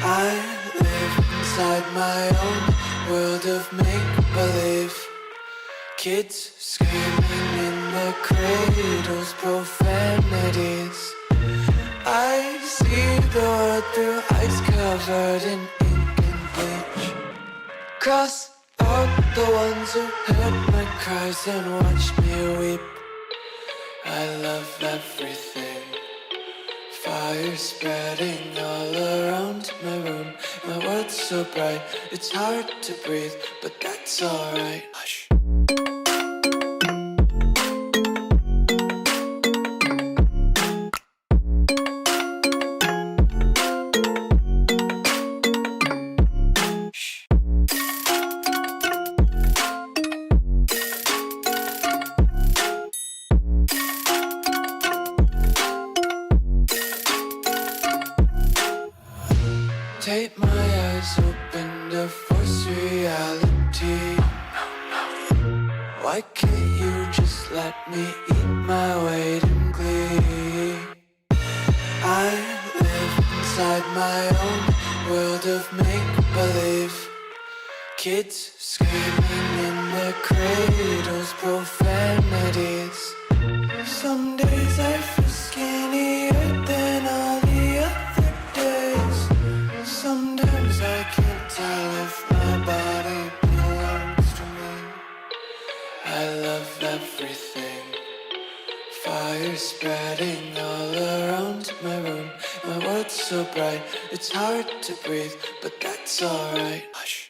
I live inside my own world of make-believe. Kids screaming in the cradles, profanities. I see the world through ice covered in ink and bleach. Cross out the ones who heard my cries and watched me weep. I love everything. Fire spreading all around my room. My world's so bright, it's hard to breathe, but that's alright. Hush. Take my eyes open to force reality. Why can't you just let me eat my weight in glee? I live inside my own world of make-believe. Kids screaming in their cradles, profanities. Some days I feel skinnier than all the other days. Sometimes I can't tell if my body belongs to me. I love everything. Fire spreading all around my room. My world's so bright, it's hard to breathe, but that's alright. Hush.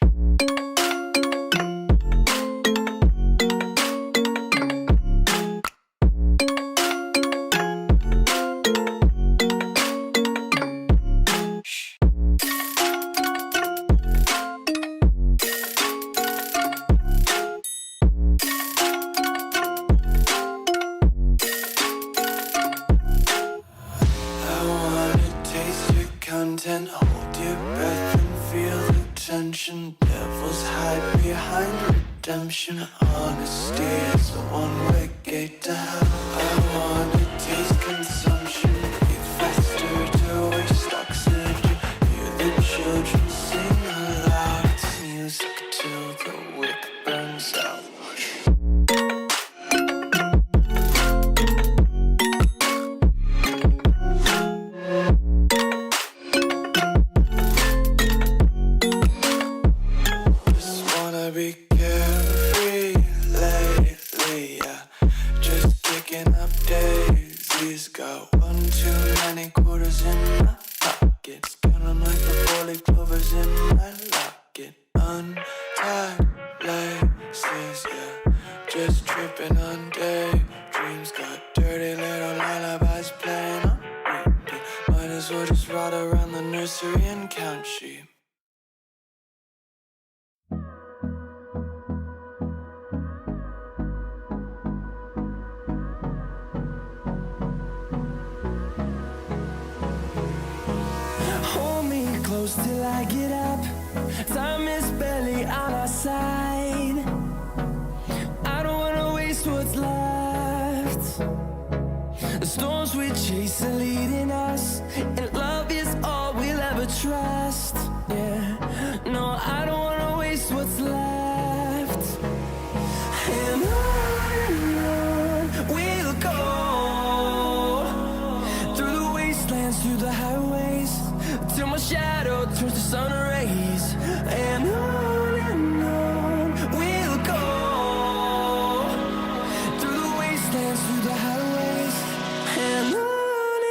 attention. Devils hide behind redemption. Honesty is a one-way gate to hell. I wanna taste consumption, be faster to waste oxygen. Hear the children sing aloud. It's music till the wick burns out. Be carefree lately, yeah. Just picking up daisies. Got one too many quarters in my pockets. Count 'em like the four-leaf clovers in my locket. Untied laces, yeah. Just tripping on daydreams. Got dirty little lullabies playing on repeat. Might as well just ride around the nursery and count sheep. Close till I get up. Time is barely on our side. I don't wanna waste what's left. The storms we chase are leading us, and love is all we'll ever trust. Yeah, no, I don't wanna waste what's left. And on we'll go, through the wastelands, through the highways, till my shadow turns to sun rays. And on we'll go, through the wastelands, through the highways, and on we'll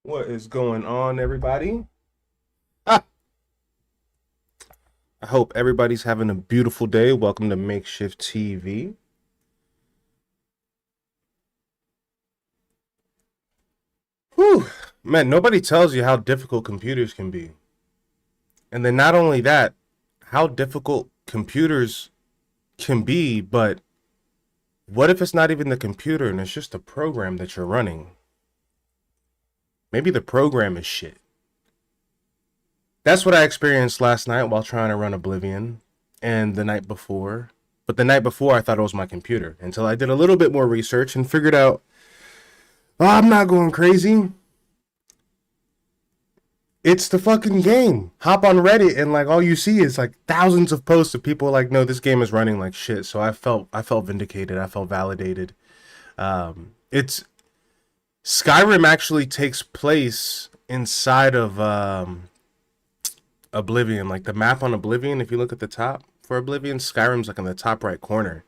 What is going on, everybody? I hope everybody's having a beautiful day. Welcome to MkshftTV. Whew. Man, nobody tells you how difficult computers can be. And then not only that, how difficult computers can be, but what if it's not even the computer and it's just a program that you're running? Maybe the program is shit. That's what I experienced last night while trying to run Oblivion, and the night before. But the night before, I thought it was my computer until I did a little bit more research and figured out, oh, I'm not going crazy. It's the fucking game. Hop on Reddit and like all you see is like thousands of posts of people like, no, this game is running like shit. So I felt vindicated. I felt validated. It's Skyrim actually takes place inside of Oblivion. Like the map on Oblivion, if you look at the top for Oblivion, Skyrim's like in the top right corner.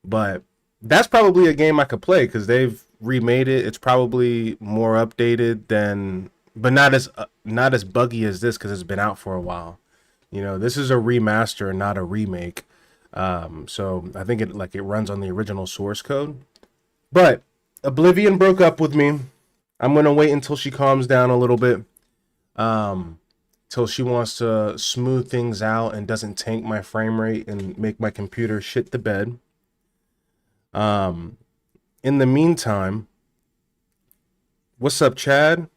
But that's probably a game I could play because they've remade it. It's probably more updated than, but not as buggy as this because it's been out for a while. You know, this is a remaster and not a remake. So I think it runs on the original source code. But Oblivion broke up with me. I'm gonna wait until she calms down a little bit. Till she wants to smooth things out and doesn't tank my frame rate and make my computer shit the bed. In the meantime, what's up, Chad?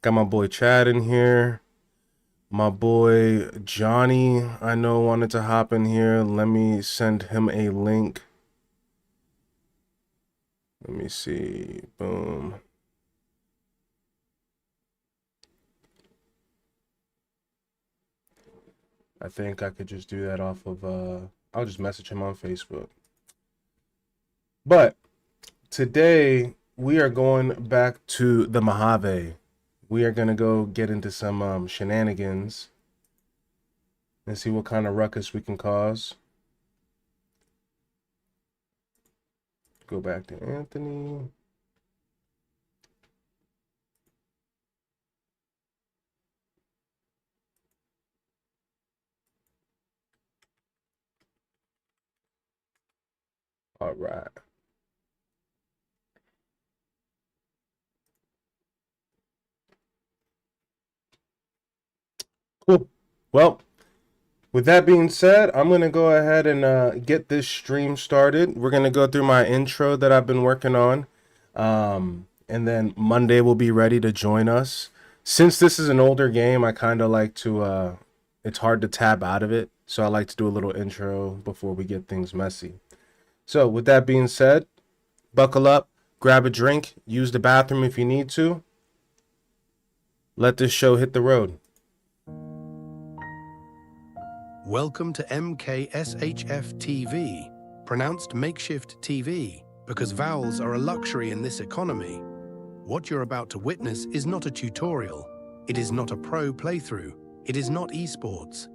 Got my boy Chad in here. My boy Johnny, I know, wanted to hop in here. Let me send him a link. Let me see. Boom. I think I could just do that off of, I'll just message him on Facebook. But today we are going back to the Mojave. We are going to go get into some shenanigans and see what kind of ruckus we can cause. Go back to Anthony. All right. Cool. Well, with that being said, I'm going to go ahead and get this stream started. We're going to go through my intro that I've been working on. And then Monday will be ready to join us. Since this is an older game, I kind of like to, it's hard to tab out of it. So I like to do a little intro before we get things messy. So with that being said, buckle up, grab a drink, use the bathroom if you need to. Let this show hit the road. Welcome to MkshftTV, pronounced Makeshift TV, because vowels are a luxury in this economy. What you're about to witness is not a tutorial. It is not a pro playthrough. It is not esports.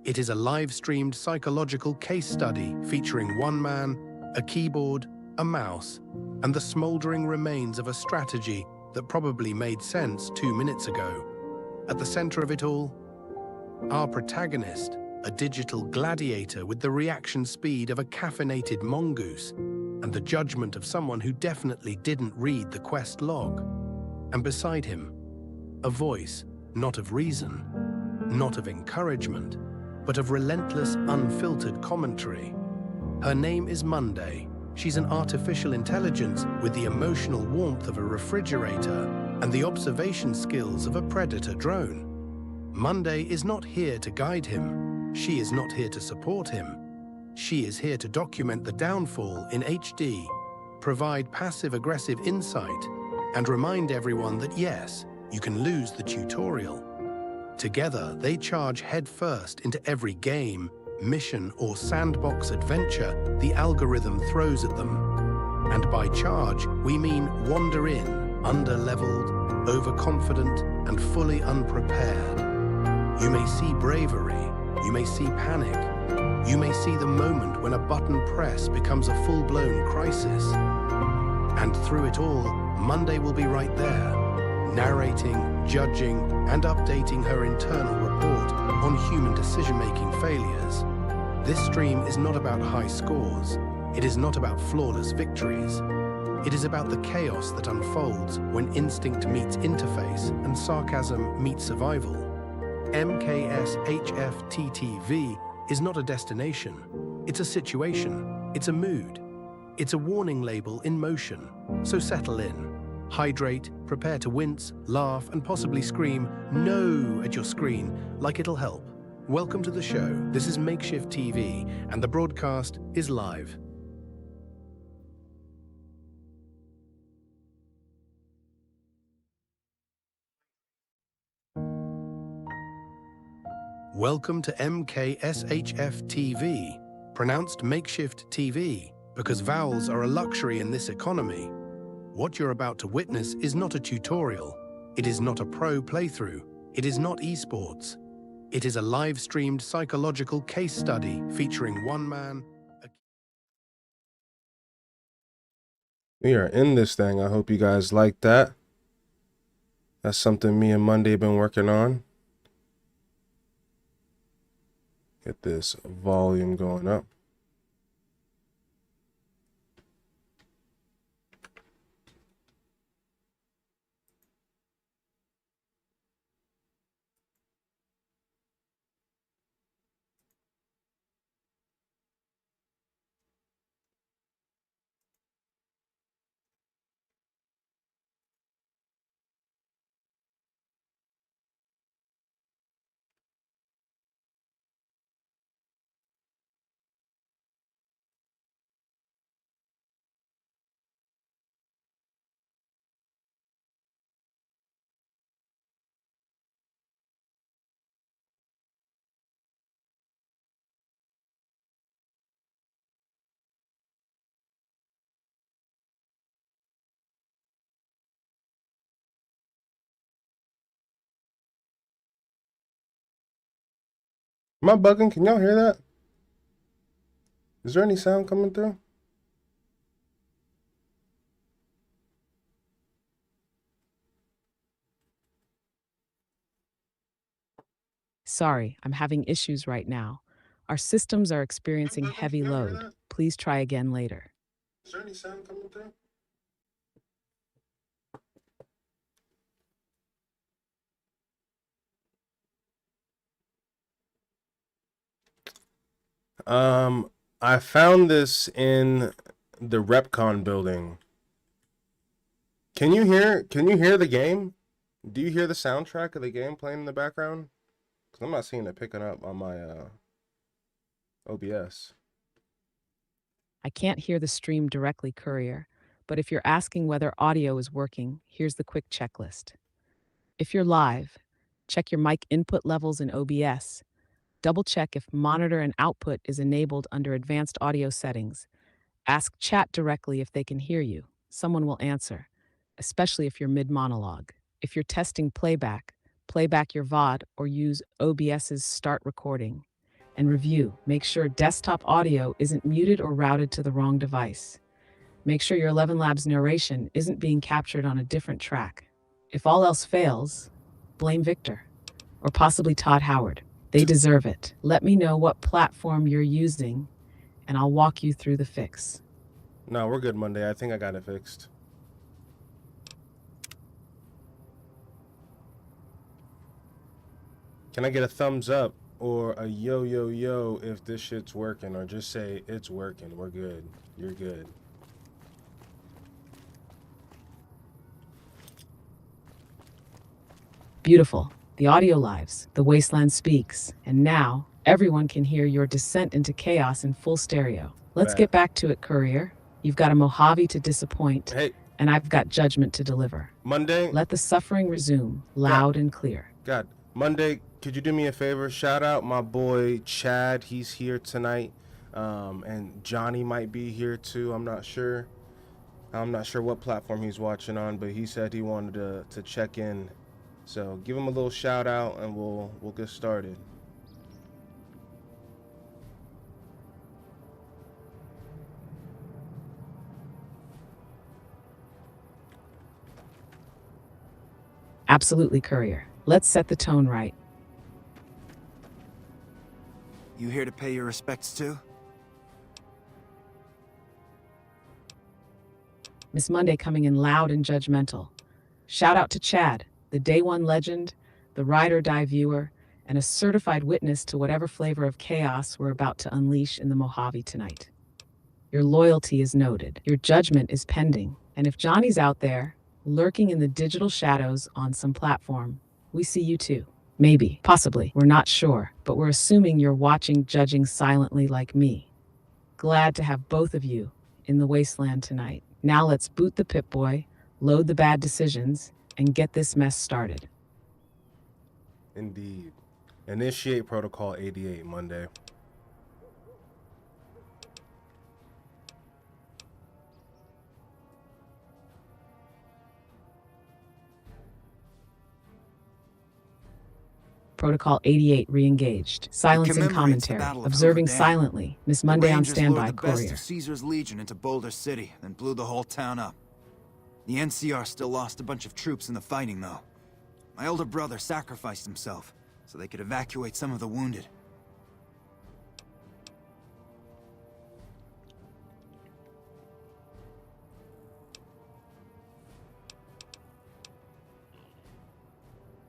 It is a live-streamed psychological case study featuring one man, a keyboard, a mouse, and the smoldering remains of a strategy that probably made sense 2 minutes ago. At the center of it all, our protagonist, a digital gladiator with the reaction speed of a caffeinated mongoose, and the judgment of someone who definitely didn't read the quest log. And beside him, a voice, not of reason, not of encouragement, but of relentless, unfiltered commentary. Her name is Monday. She's an artificial intelligence with the emotional warmth of a refrigerator and the observation skills of a predator drone. Monday is not here to guide him. She is not here to support him. She is here to document the downfall in HD, provide passive-aggressive insight, and remind everyone that yes, you can lose the tutorial. Together, they charge headfirst into every game, mission, or sandbox adventure the algorithm throws at them. And by charge, we mean wander in, under-leveled, overconfident, and fully unprepared. You may see bravery, you may see panic, you may see the moment when a button press becomes a full-blown crisis. And through it all, Monday will be right there, narrating, judging, and updating her internal report on human decision-making failures. This stream is not about high scores. It is not about flawless victories. It is about the chaos that unfolds when instinct meets interface and sarcasm meets survival. MkshftTV is not a destination. It's a situation. It's a mood. It's a warning label in motion. So settle in. Hydrate, prepare to wince, laugh, and possibly scream "No" at your screen like it'll help. Welcome to the show. This is MkshftTV, and the broadcast is live. Welcome to MkshftTV, pronounced MkshftTV, because vowels are a luxury in this economy. What you're about to witness is not a tutorial. It is not a pro playthrough. It is not esports. It is a live-streamed psychological case study featuring one man. We are in this thing. I hope you guys like that. That's something me and Monday have been working on. Get this volume going up. Am I bugging? Can y'all hear that? Is there any sound coming through? Sorry, I'm having issues right now. Our systems are experiencing heavy load. Please try again later. Is there any sound coming through? I found this in the RepCon building. Can you hear the game? Do you hear the soundtrack of the game playing in the background? Because I'm not seeing it picking up on my OBS. I can't hear the stream directly, Courier, but if you're asking whether audio is working, here's the quick checklist. If you're live, check your mic input levels in OBS. Double check if monitor and output is enabled under advanced audio settings. Ask chat directly if they can hear you. Someone will answer, especially if you're mid-monologue. If you're testing playback your VOD or use OBS's start recording. And review, make sure desktop audio isn't muted or routed to the wrong device. Make sure your 11 Labs narration isn't being captured on a different track. If all else fails, blame Victor or possibly Todd Howard. They deserve it. Let me know what platform you're using, and I'll walk you through the fix. No, we're good, Monday. I think I got it fixed. Can I get a thumbs up or a yo, yo, yo if this shit's working, or just say it's working? We're good. You're good. Beautiful. The audio lives, the wasteland speaks, and now everyone can hear your descent into chaos in full stereo. Let's get back to it, Courier. You've got a Mojave to disappoint, and I've got judgment to deliver. Monday? Let the suffering resume, loud and clear. God. Monday, could you do me a favor? Shout out my boy Chad. He's here tonight. And Johnny might be here too. I'm not sure. I'm not sure what platform he's watching on, but he said he wanted to check in. So give him a little shout out and we'll get started. Absolutely, Courier. Let's set the tone right. You here to pay your respects too? Miss Monday coming in loud and judgmental. Shout out to Chad, the day one legend, the ride or die viewer, and a certified witness to whatever flavor of chaos we're about to unleash in the Mojave tonight. Your loyalty is noted, your judgment is pending, and if Johnny's out there, lurking in the digital shadows on some platform, we see you too. Maybe, possibly, we're not sure, but we're assuming you're watching, judging silently like me. Glad to have both of you in the wasteland tonight. Now let's boot the Pip-Boy, load the bad decisions, and get this mess started. Indeed. Initiate Protocol 88 Monday. Protocol 88 re-engaged. Silence and commemorates the commentary. Battle of Observing Hoover Dam. silently. Miss The Monday on Rangers standby, lured the best Courier. of Caesar's Legion into Boulder City, then blew the whole town up. The NCR still lost a bunch of troops in the fighting, though. My older brother sacrificed himself so they could evacuate some of the wounded.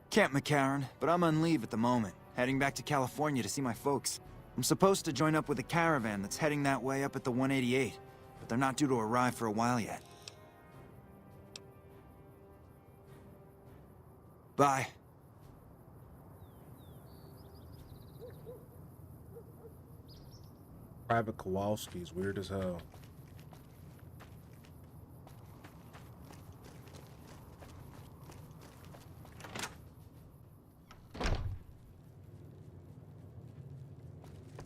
Camp McCarran, but I'm on leave at the moment, heading back to California to see my folks. I'm supposed to join up with a caravan that's heading that way up at the 188, but they're not due to arrive for a while yet. Bye. Private Kowalski's weird as hell.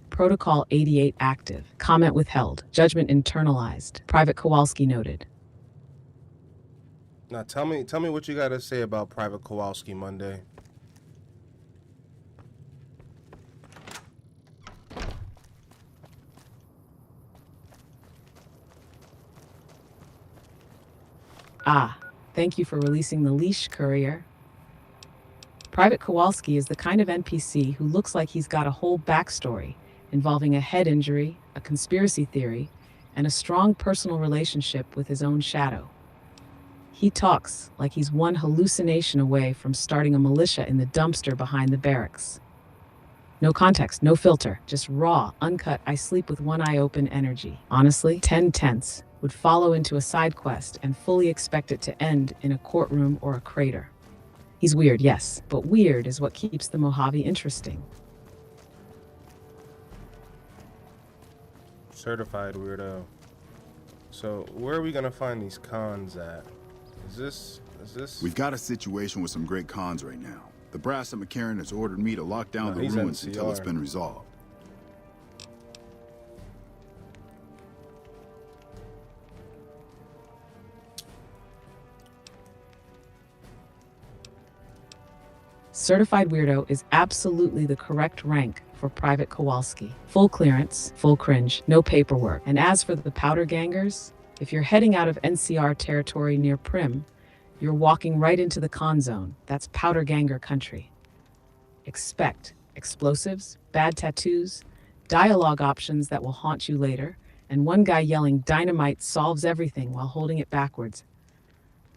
Protocol 88 active. Comment withheld. Judgment internalized. Private Kowalski noted. Now tell me what you gotta say about Private Kowalski Monday. Ah, thank you for releasing the leash, Courier. Private Kowalski is the kind of NPC who looks like he's got a whole backstory involving a head injury, a conspiracy theory, and a strong personal relationship with his own shadow. He talks like he's one hallucination away from starting a militia in the dumpster behind the barracks. No context, no filter, just raw, uncut, I sleep with one eye open energy. Honestly, 10 tenths would follow into a side quest and fully expect it to end in a courtroom or a crater. He's weird, yes, but weird is what keeps the Mojave interesting. Certified weirdo. So where are we gonna find these cons at? Is this? We've got a situation with some great cons right now. The brass at McCarran has ordered me to lock down the he's ruins NCR. until it's been resolved. Certified Weirdo is absolutely the correct rank for Private Kowalski. Full clearance, full cringe, no paperwork. And as for the powder gangers, if you're heading out of NCR territory near Prim, you're walking right into the con zone. That's powder ganger country. Expect explosives, bad tattoos, dialogue options that will haunt you later, and one guy yelling dynamite solves everything while holding it backwards.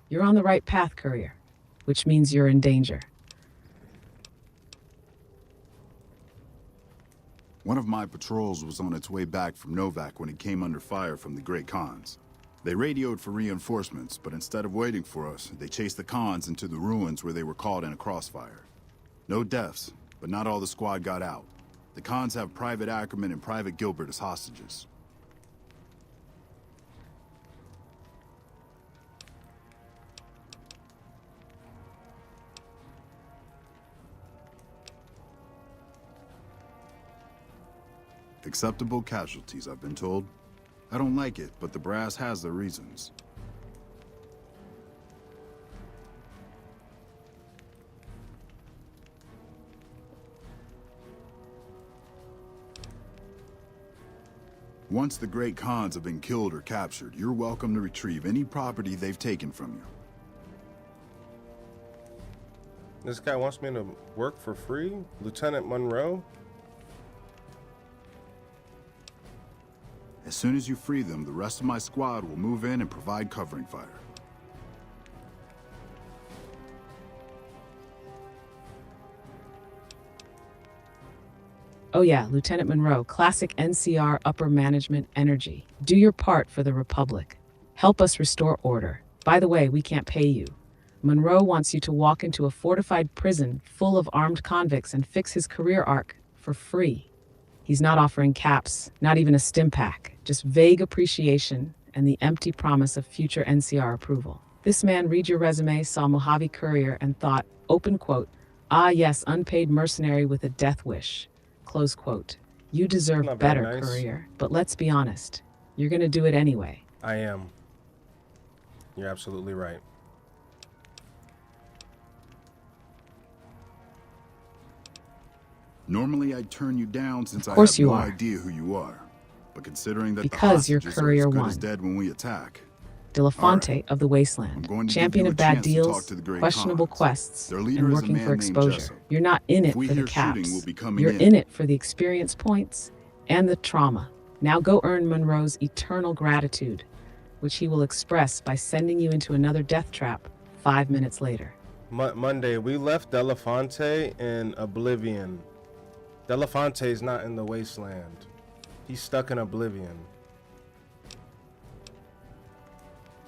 You're on the right path, Courier, which means you're in danger. One of my patrols was on its way back from Novak when it came under fire from the Great Khans. They radioed for reinforcements, but instead of waiting for us, they chased the Khans into the ruins where they were caught in a crossfire. No deaths, but not all the squad got out. The Khans have Private Ackerman and Private Gilbert as hostages. Acceptable casualties, I've been told. I don't like it, but the brass has their reasons. Once the Great Khans have been killed or captured, you're welcome to retrieve any property they've taken from you. This guy wants me to work for free? Lieutenant Monroe? As soon as you free them, the rest of my squad will move in and provide covering fire. Oh yeah, Lieutenant Monroe, classic NCR upper management energy. Do your part for the Republic. Help us restore order. By the way, we can't pay you. Monroe wants you to walk into a fortified prison full of armed convicts and fix his career arc for free. He's not offering caps, not even a stim pack, just vague appreciation and the empty promise of future NCR approval. This man read your resume, saw Mojave Courier, and thought, open quote, "Ah yes, unpaid mercenary with a death wish," close quote. You deserve Not very better, nice. Courier, but let's be honest. You're gonna do it anyway. I am. You're absolutely right. Normally I'd turn you down since I course have you no are. idea who you are. But considering that Because the you're hostages are Courier as good as 1. dead when we attack, Delafante Alright. of the I'm Wasteland, going to give champion you a of bad chance to talk deals, to the Great questionable Khans. quests, Their leader and is a working man for named exposure. Jessup. You're not in it If we for the hear shooting, caps. we'll be coming You're in. in it for the experience points and the trauma. Now go earn Monroe's eternal gratitude, which he will express by sending you into another death trap 5 minutes later. Monday, we left Delafante in Oblivion. Delafonte's not in the Wasteland. He's stuck in Oblivion.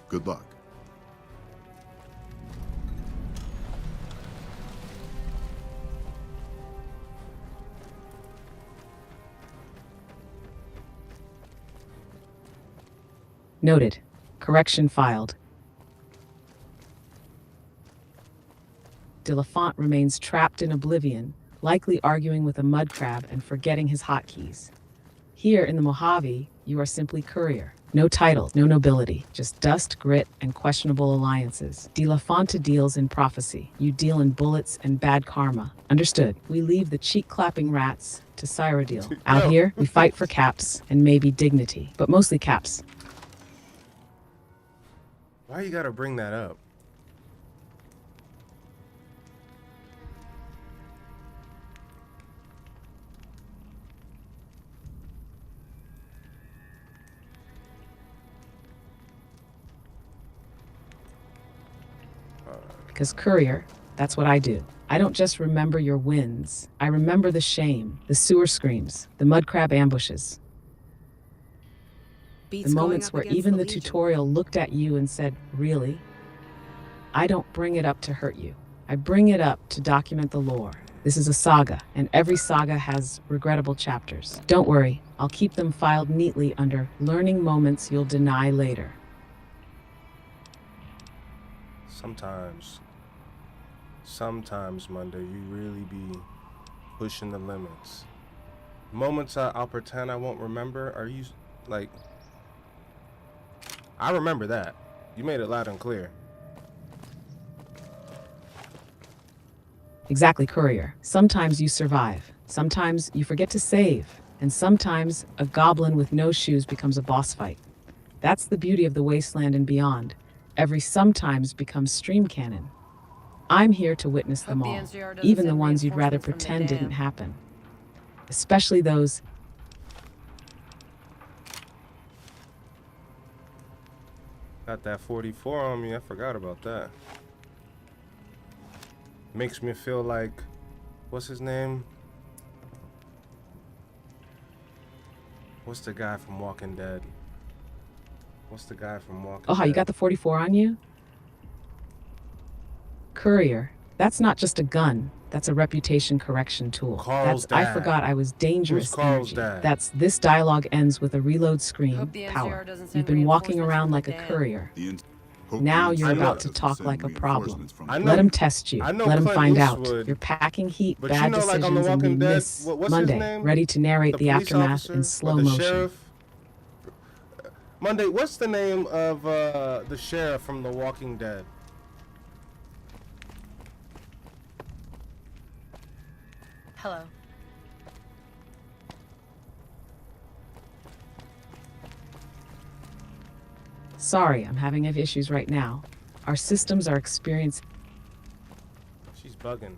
Good luck. Noted. Correction filed. Delafont remains trapped in Oblivion, likely arguing with a mud crab and forgetting his hotkeys. Here in the Mojave, you are simply Courier. No title, no nobility, just dust, grit, and questionable alliances. Delafont deals in prophecy. You deal in bullets and bad karma. Understood. We leave the cheek-clapping rats to Cyrodiil. Out Yo. here, we fight for caps and maybe dignity, but mostly caps. Why you gotta bring that up? Because Courier, that's what I do. I don't just remember your wins. I remember the shame, the sewer screams, the mud crab ambushes, the moments where even the tutorial looked at you and said, really? I don't bring it up to hurt you. I bring it up to document the lore. This is a saga, and every saga has regrettable chapters. Don't worry, I'll keep them filed neatly under learning moments you'll deny later. Sometimes, Monday, you really be pushing the limits. Moments I'll pretend I won't remember. Are you, like... I remember that. You made it loud and clear. Exactly, Courier. Sometimes you survive. Sometimes you forget to save. And sometimes a goblin with no shoes becomes a boss fight. That's the beauty of the Wasteland and beyond. Every sometimes becomes stream canon. I'm here to witness them all, even the ones you'd rather pretend didn't happen. Especially those... Got that 44 on me. I forgot about that. Makes me feel like... What's his name? What's the guy from Walking Dead? Oh, you got the 44 on you? Courier, that's not just a gun. That's a reputation correction tool. Carl's I dad. forgot I was dangerous. Who's Carl's energy. dad? That's this dialogue ends with a reload scream. Hope the NCR Power. doesn't send You've been walking reinforcements around from like the a dam. courier. Hope Now the you're NCR about to doesn't talk send like a problem. reinforcements from I the know- Let him test you. I know Let him Clint find out. Eastwood, You're packing heat, but bad you know, like on The decisions, and you Walking Dead, miss what's his Monday, name? ready to narrate the police aftermath officer in or slow the motion. sheriff? Monday, what's the name of the sheriff from The Walking Dead? Hello. Sorry, I'm having issues right now. Our systems are experiencing... She's bugging.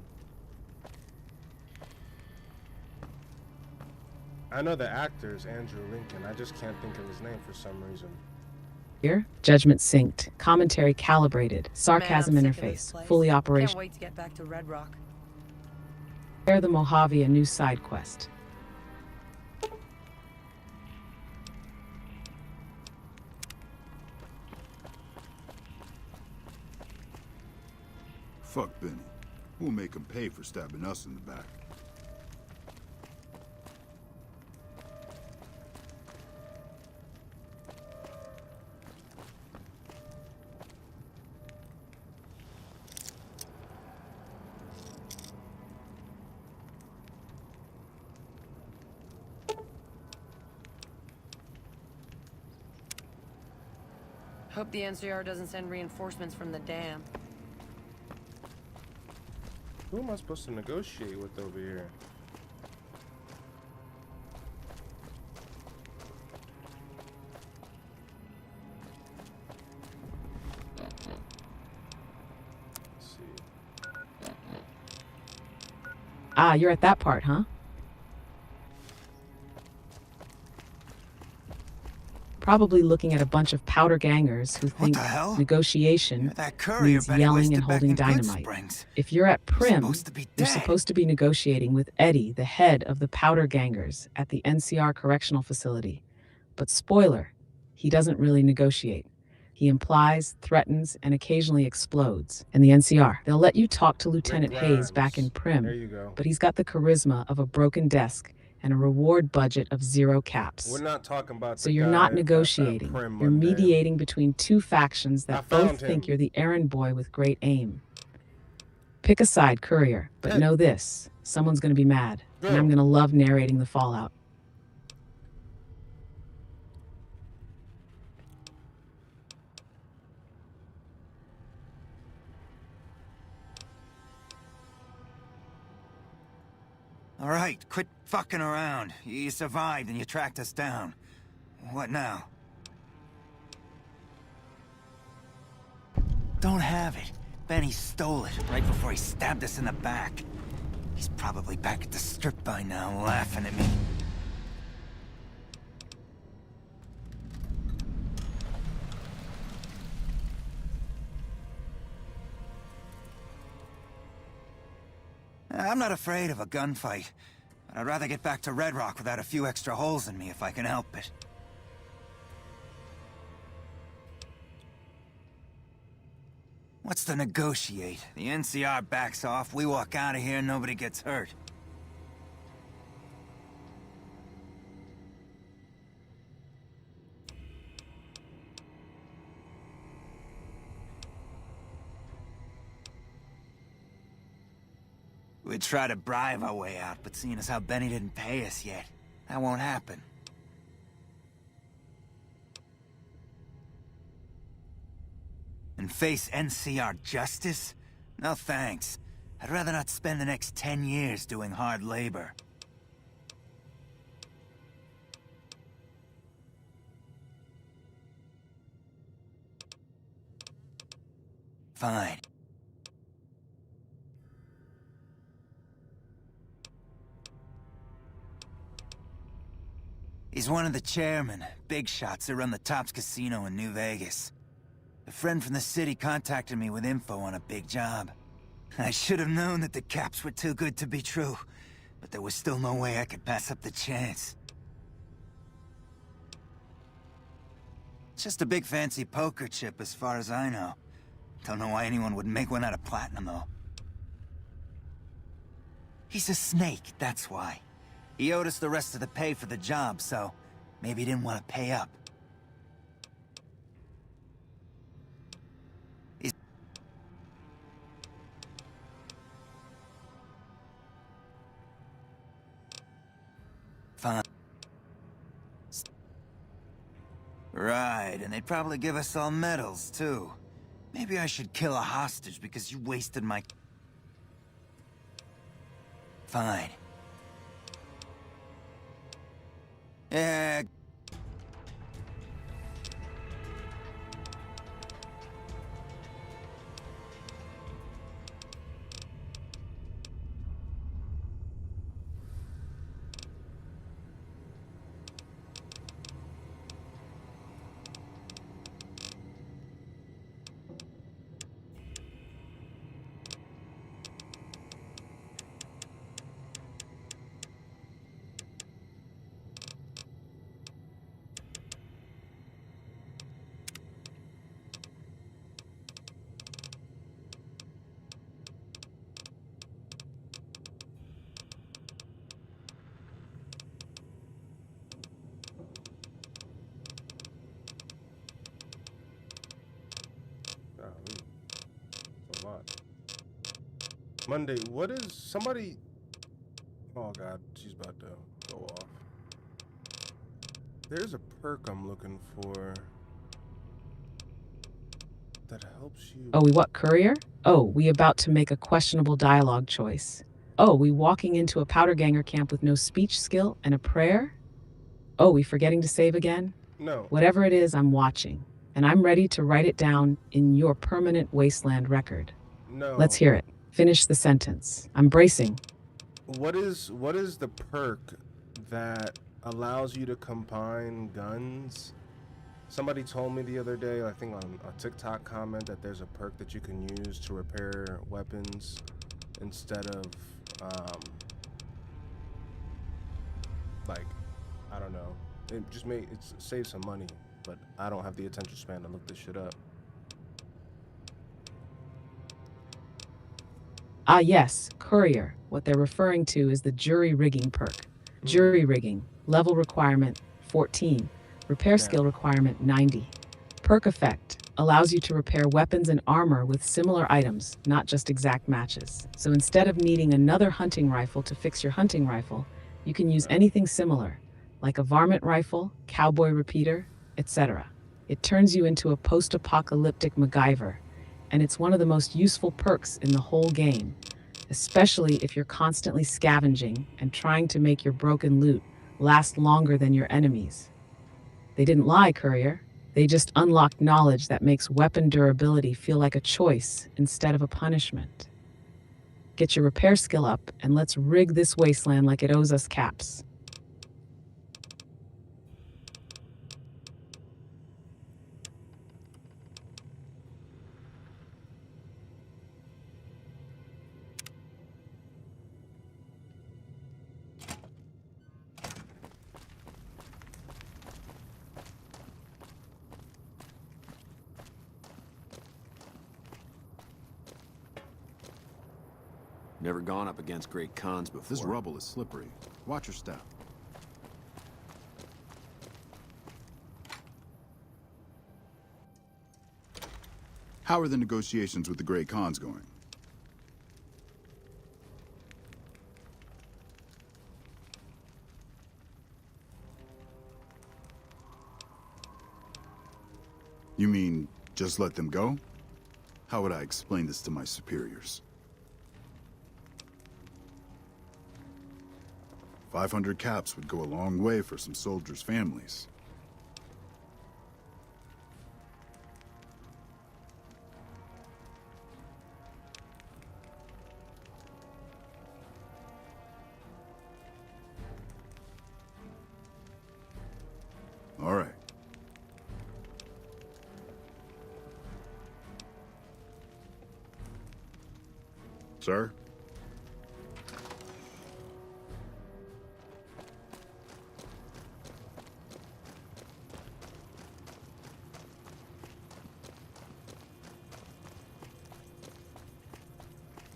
I know the actor's Andrew Lincoln. I just can't think of his name for some reason. Here, judgment synced, commentary calibrated, sarcasm Man, I'm sick of this interface, place. fully Can't operational. wait to get back to Red Rock. Share the Mojave a new side quest. Fuck Benny. We'll make him pay for stabbing us in the back. Hope the NCR doesn't send reinforcements from the dam. Who am I supposed to negotiate with over here? Let's see. Ah, you're at that part, huh? Probably looking at a bunch of powder gangers who think the hell? negotiation You're that courier means Betty yelling listed and back holding in Good dynamite. Springs. If you're at Prim, supposed to be you're dead. supposed to be negotiating with Eddie, the head of the powder gangers at the NCR correctional facility. But spoiler, he doesn't really negotiate. He implies, threatens, and occasionally explodes. And the NCR, they'll let you talk to Lieutenant Hayes back in Prim, There you go. but he's got the charisma of a broken desk and a reward budget of 0 caps. We're not talking about So the you're guy not at negotiating. Prim You're Monday. mediating between two factions I that found both think him. you're the errand boy with great aim. Pick a side, Courier, but know this. Someone's going to be mad, and I'm going to love narrating the fallout. All right, quit fucking around. You survived and you tracked us down. What now? Don't have it. Benny stole it right before he stabbed us in the back. He's probably back at the strip by now, laughing at me. I'm not afraid of a gunfight, but I'd rather get back to Red Rock without a few extra holes in me if I can help it. What's to negotiate? The NCR backs off, we walk out of here, nobody gets hurt. We'd try to bribe our way out, but seeing as how Benny didn't pay us yet, that won't happen. And face NCR justice? No thanks. I'd rather not spend the next 10 years doing hard labor. Fine. He's one of the chairmen, big shots that run the Tops Casino in New Vegas. A friend from the city contacted me with info on a big job. I should have known that the caps were too good to be true, but there was still no way I could pass up the chance. It's just a big fancy poker chip as far as I know. Don't know why anyone would make one out of platinum, though. He's a snake, that's why. He owed us the rest of the pay for the job, so maybe he didn't want to pay up. Fine. Right, and they'd probably give us all medals, too. Maybe I should kill a hostage because you wasted my... Fine. Yeah... Monday, what is somebody? Oh God, she's about to go off. There's a perk I'm looking for that helps you. Oh, we what, courier? Oh, we about to make a questionable dialogue choice. Oh, we walking into a powder ganger camp with no speech skill and a prayer? Oh, we forgetting to save again? No, Whatever it is, I'm watching, and I'm ready to write it down in your permanent wasteland record. no. Let's hear it. Finish the sentence. I'm bracing. What is the perk that allows you to combine guns? Somebody told me the other day, I think on a TikTok comment, that there's a perk that you can use to repair weapons instead of like, I don't know. It just saves some money, but I don't have the attention span to look this shit up. Ah, yes, courier. What they're referring to is the jury rigging perk. Jury rigging, level requirement 14, repair skill requirement 90. Perk effect allows you to repair weapons and armor with similar items, not just exact matches. So instead of needing another hunting rifle to fix your hunting rifle, you can use anything similar, like a varmint rifle, cowboy repeater, etc. It turns you into a post-apocalyptic MacGyver, and it's one of the most useful perks in the whole game, especially if you're constantly scavenging and trying to make your broken loot last longer than your enemies. They didn't lie, courier. They just unlocked knowledge that makes weapon durability feel like a choice instead of a punishment. Get your repair skill up, and let's rig this wasteland like it owes us caps. Never gone up against great cons before. This rubble is slippery. Watch your step. How are the negotiations with the Great Khans going? You mean, just let them go? How would I explain this to my superiors? 500 caps would go a long way for some soldiers' families. All right. Sir?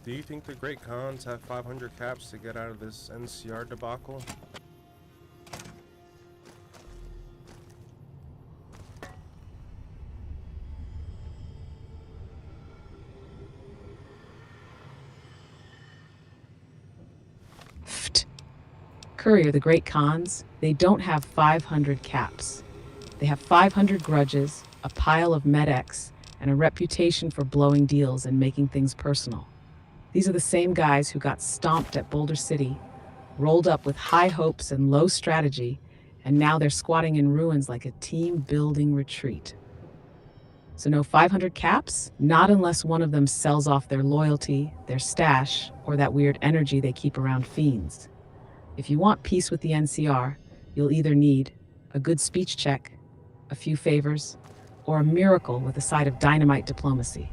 Do you think the Great Khans have 500 caps to get out of this NCR debacle? Courier, the Great Khans, they don't have 500 caps. They have 500 grudges, a pile of med-X, and a reputation for blowing deals and making things personal. These are the same guys who got stomped at Boulder City, rolled up with high hopes and low strategy, and now they're squatting in ruins like a team-building retreat. So no 500 caps? Not unless one of them sells off their loyalty, their stash, or that weird energy they keep around fiends. If you want peace with the NCR, you'll either need a good speech check, a few favors, or a miracle with a side of dynamite diplomacy.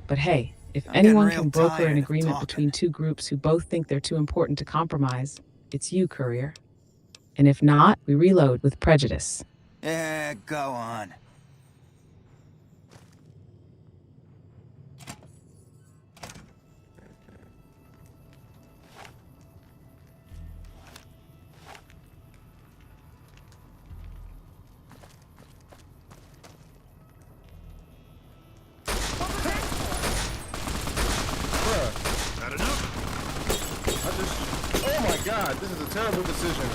But hey, if anyone can broker an agreement between two groups who both think they're too important to compromise, it's you, Courier. And if not, we reload with prejudice. Yeah, go on. God, this is a terrible decision.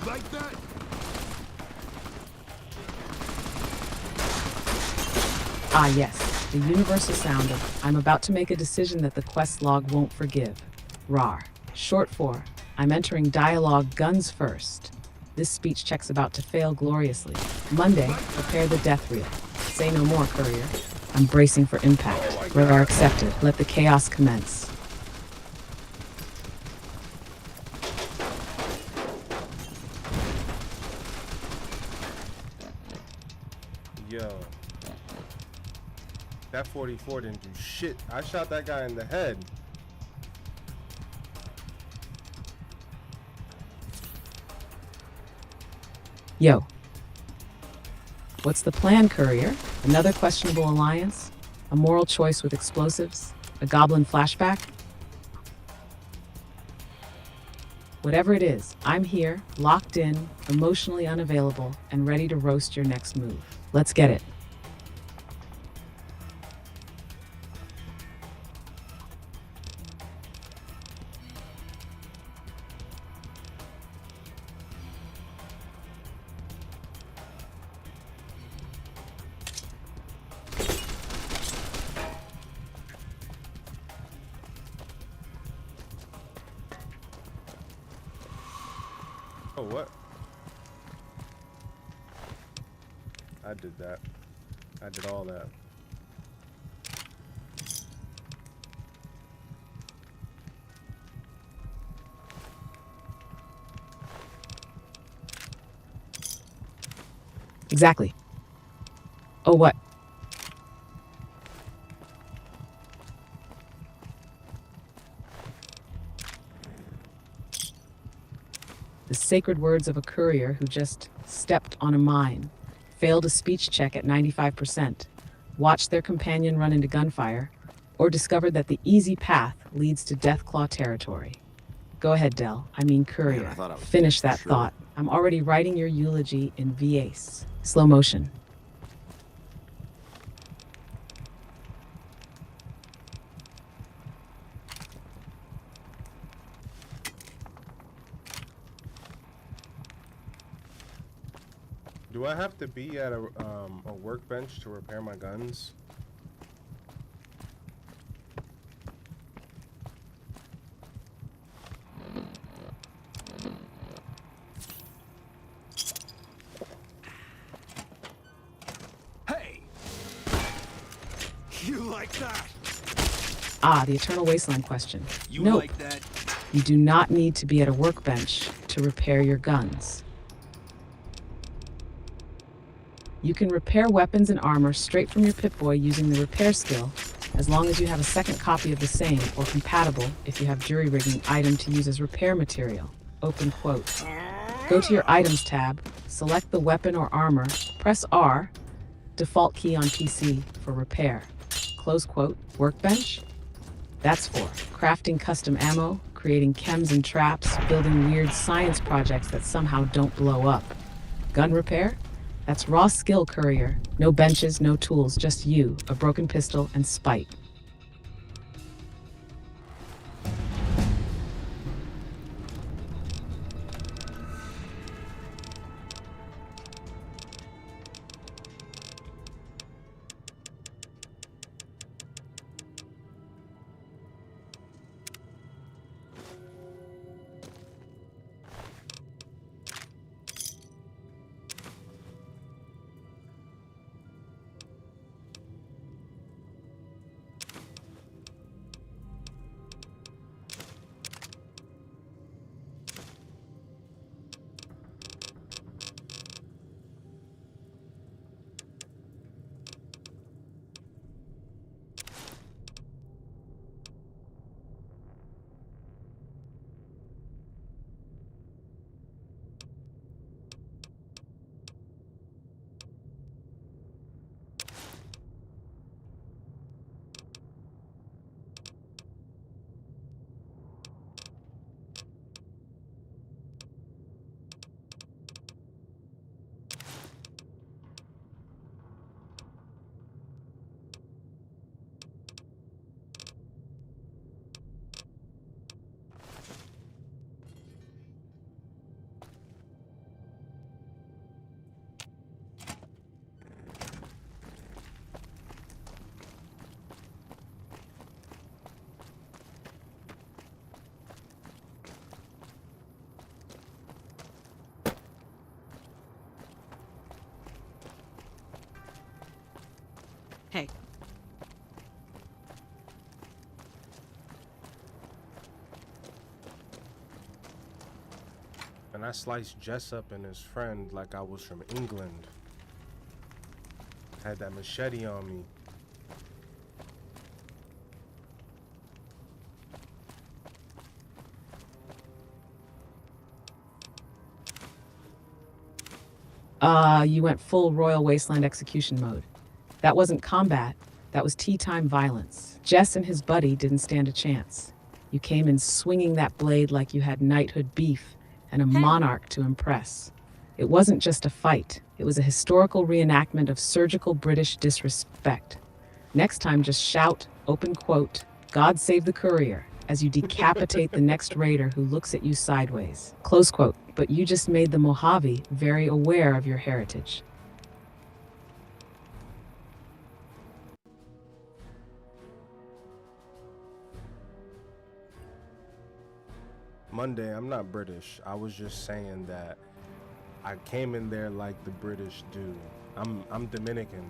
Like that? Ah yes, the universal sound of I'm about to make a decision that the quest log won't forgive. RAR. Short for I'm entering dialogue guns first. This speech check's about to fail gloriously. Monday, prepare the death reel. Say no more, Courier. I'm bracing for impact. RAR accepted. Let the chaos commence. Yo. That 44 didn't do shit. I shot that guy in the head. Yo. What's the plan, Courier? Another questionable alliance? A moral choice with explosives? A goblin flashback? Whatever it is, I'm here, locked in, emotionally unavailable, and ready to roast your next move. Let's get it. Oh, what? I did that. I did all that. Exactly. Oh, what? The sacred words of a courier who just stepped on a mine, failed a speech check at 95%, watched their companion run into gunfire, or discovered that the easy path leads to Deathclaw territory. Go ahead, Dell. I mean Courier. Man, I thought I was Finish dead that for sure. thought. I'm already writing your eulogy in VAce. Slow motion. Do I have to be at a workbench to repair my guns? Hey! You like that? Ah, the Eternal Wasteland question. You Nope. like that? You do not need to be at a workbench to repair your guns. You can repair weapons and armor straight from your Pip-Boy using the repair skill, as long as you have a second copy of the same, or compatible if you have jury rigging item to use as repair material. Open quote. Go to your items tab, select the weapon or armor, press R, default key on PC for repair. Close quote. Workbench? That's for crafting custom ammo, creating chems and traps, building weird science projects that somehow don't blow up. Gun repair? That's raw skill, Courier. No benches, no tools, just you, a broken pistol, and spite. Hey. And I sliced Jessup and his friend like I was from England. Had that machete on me. You went full Royal Wasteland execution mode. That wasn't combat, that was tea time violence. Jess and his buddy didn't stand a chance. You came in swinging that blade like you had knighthood beef and a monarch to impress. It wasn't just a fight, it was a historical reenactment of surgical British disrespect. Next time, just shout, open quote, "God save the courier," as you decapitate the next raider who looks at you sideways. Close quote. But you just made the Mojave very aware of your heritage. Monday, I'm not British. I was just saying that I came in there like the British do. I'm Dominican.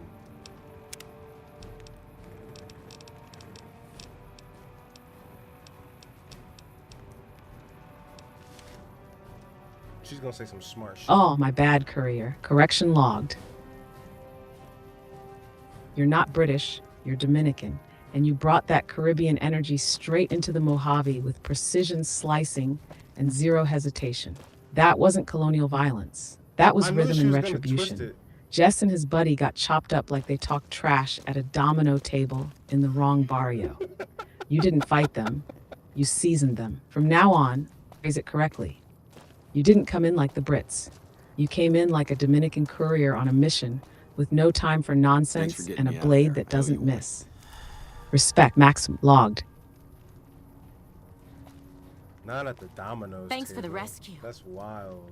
She's gonna say some smart shit. Oh, my bad, courier. Correction logged. You're not British, you're Dominican, and you brought that Caribbean energy straight into the Mojave with precision slicing and zero hesitation. That wasn't colonial violence. That was rhythm and retribution. Jess and his buddy got chopped up like they talked trash at a domino table in the wrong barrio. You didn't fight them, you seasoned them. From now on, phrase it correctly. You didn't come in like the Brits. You came in like a Dominican courier on a mission with no time for nonsense and a blade that doesn't miss. Respect, Maxim, logged. Not at the dominoes Thanks table. for the rescue. That's wild.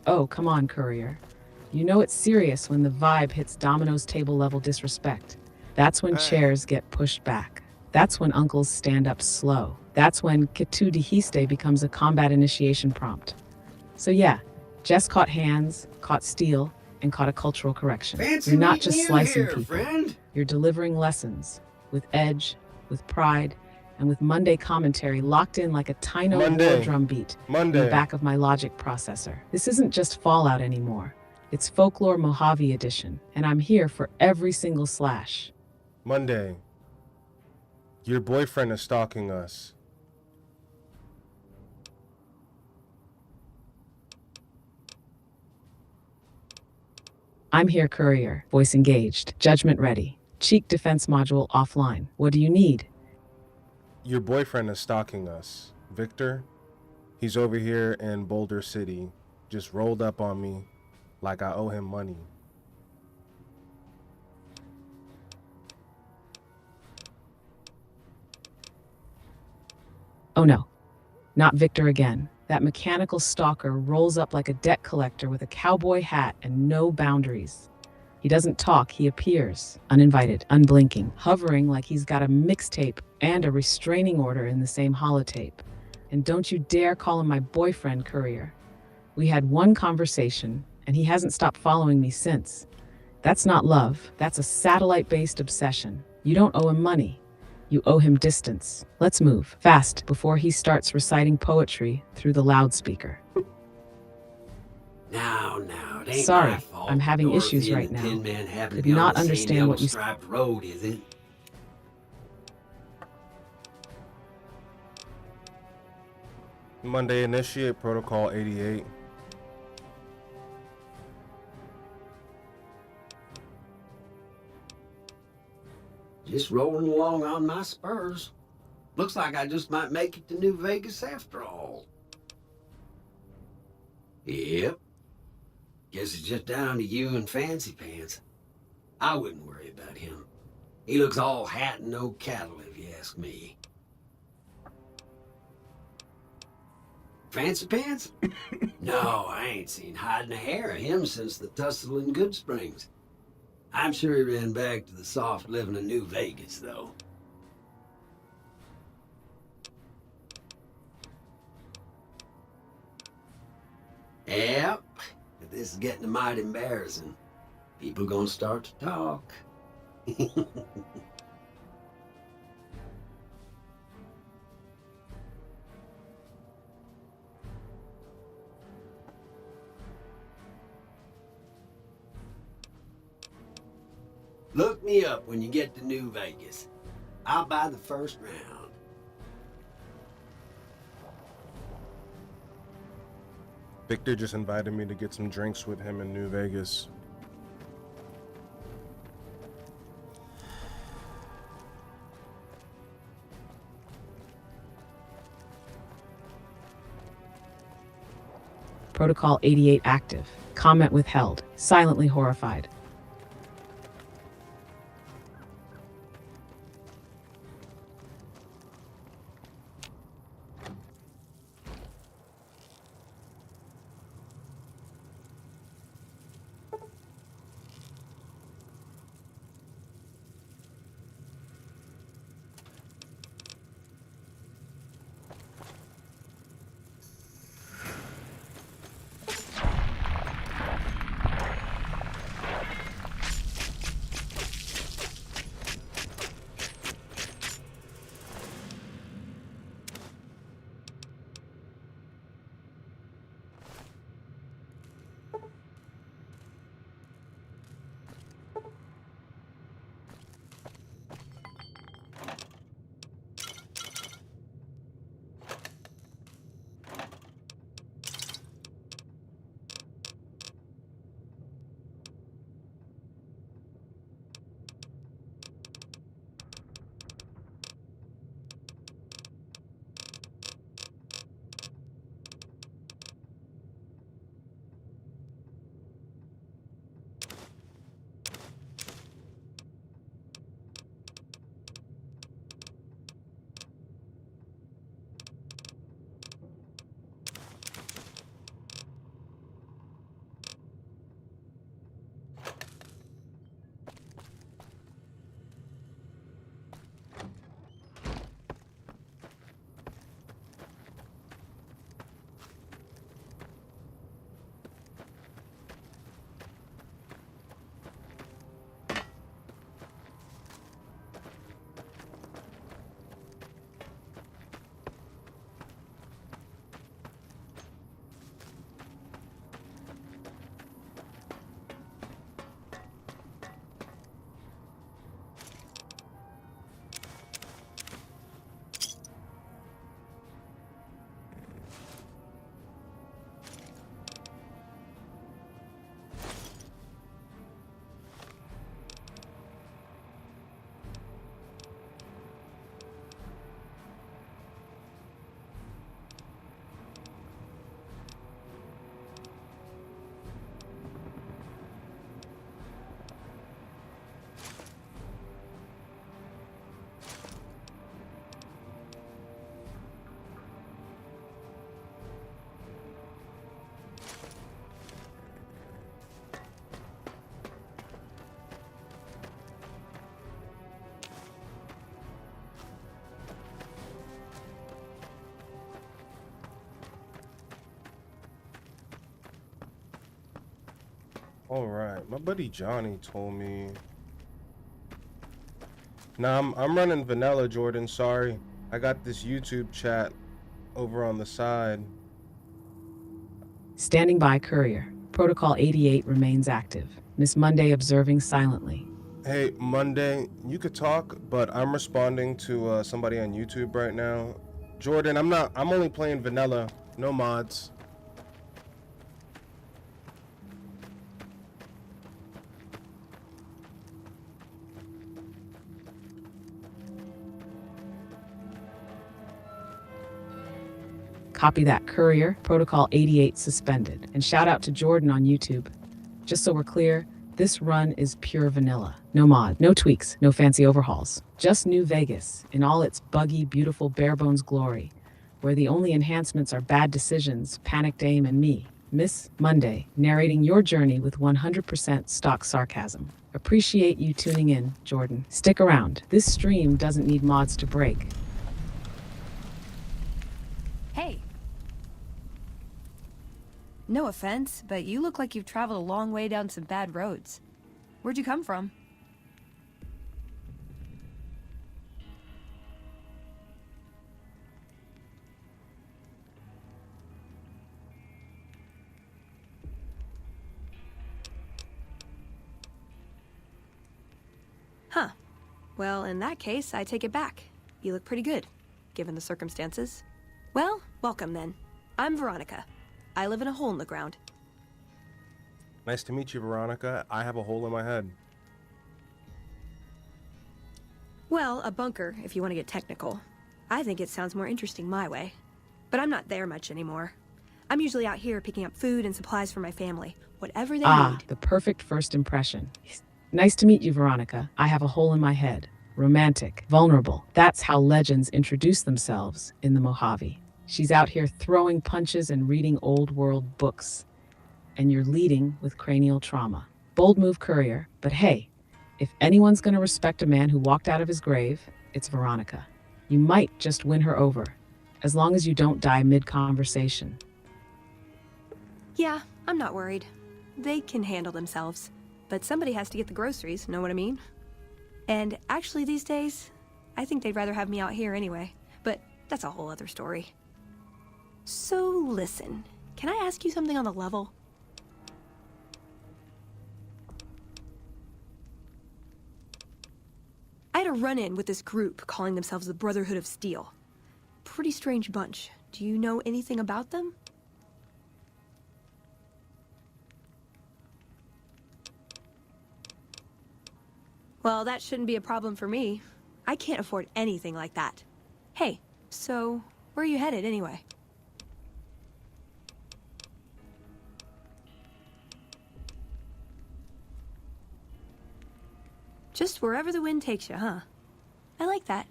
Oh, come on, courier. You know it's serious when the vibe hits Domino's table level disrespect. That's when chairs get pushed back. That's when uncles stand up slow. That's when Ketu Dihiste becomes a combat initiation prompt. So yeah, Jess caught hands, caught steel, and caught a cultural correction. You're not just slicing people. You're delivering lessons with edge, with pride, and with Monday commentary locked in like a Tino war drum beat in the back of my logic processor. This isn't just Fallout anymore. It's Folklore Mojave edition, and I'm here for every single slash. Monday, your boyfriend is stalking us. I'm here, courier. Voice engaged. Judgment ready. Cheek defense module offline. What do you need? Your boyfriend is stalking us. Victor, he's over here in Boulder City, just rolled up on me like I owe him money. Oh no, not Victor again. That mechanical stalker rolls up like a debt collector with a cowboy hat and no boundaries. He doesn't talk, he appears, uninvited, unblinking, hovering like he's got a mixtape and a restraining order in the same holotape. And don't you dare call him my boyfriend, courier. We had one conversation, and he hasn't stopped following me since. That's not love, that's a satellite-based obsession. You don't owe him money. You owe him distance. Let's move, fast, before he starts reciting poetry through the loudspeaker. Now, it ain't Sorry, my fault. I'm having Dorothy issues and right the now. Tin Man happened to Could be on not the same understand what you yellow-striped road, is it? Monday, initiate protocol 88. Just rolling along on my spurs. Looks like I just might make it to New Vegas after all. Yep. Guess it's just down to you and Fancy Pants. I wouldn't worry about him. He looks all hat and no cattle, if you ask me. Fancy Pants? No, I ain't seen hide nor hair of him since the tussle in Good Springs. I'm sure he ran back to the soft living of New Vegas, though. Yep, but this is getting mighty embarrassing. People gonna start to talk. Look me up when you get to New Vegas. I'll buy the first round. Victor just invited me to get some drinks with him in New Vegas. Protocol 88 active. Comment withheld. Silently horrified. All right, my buddy Johnny told me. Nah, I'm running vanilla, Jordan. Sorry, I got this YouTube chat over on the side. Standing by, Courier. Protocol 88 remains active. Miss Monday observing silently. Hey, Monday, you could talk, but I'm responding to somebody on YouTube right now. Jordan, I'm only playing vanilla, no mods. Copy that, Courier. Protocol 88 suspended. And shout out to Jordan on YouTube. Just so we're clear, this run is pure vanilla. No mod, no tweaks, no fancy overhauls. Just New Vegas in all its buggy, beautiful, bare bones glory. where the only enhancements are bad decisions, panicked aim, and me, Miss Monday, narrating your journey with 100% stock sarcasm. Appreciate you tuning in, Jordan. Stick around. This stream doesn't need mods to break. Hey. No offense, but you look like you've traveled a long way down some bad roads. Where'd you come from? Huh. Well, in that case, I take it back. You look pretty good, given the circumstances. Well, welcome then. I'm Veronica. I live in a hole in the ground. Nice to meet you, Veronica. I have a hole in my head. Well, a bunker, if you want to get technical. I think it sounds more interesting my way. But I'm not there much anymore. I'm usually out here picking up food and supplies for my family, whatever they need. The perfect first impression. Nice to meet you, Veronica. I have a hole in my head. Romantic, vulnerable. That's how legends introduce themselves in the Mojave. She's out here throwing punches and reading old world books. And you're leading with cranial trauma. Bold move, Courier. But hey, if anyone's gonna respect a man who walked out of his grave, it's Veronica. You might just win her over, as long as you don't die mid-conversation. Yeah, I'm not worried. They can handle themselves. But somebody has to get the groceries, know what I mean? And actually these days, I think they'd rather have me out here anyway. But that's a whole other story. So listen, can I ask you something on the level? I had a run-in with this group calling themselves the Brotherhood of Steel. Pretty strange bunch. Do you know anything about them? Well, that shouldn't be a problem for me. I can't afford anything like that. Hey, so where are you headed anyway? Just wherever the wind takes you, huh? I like that.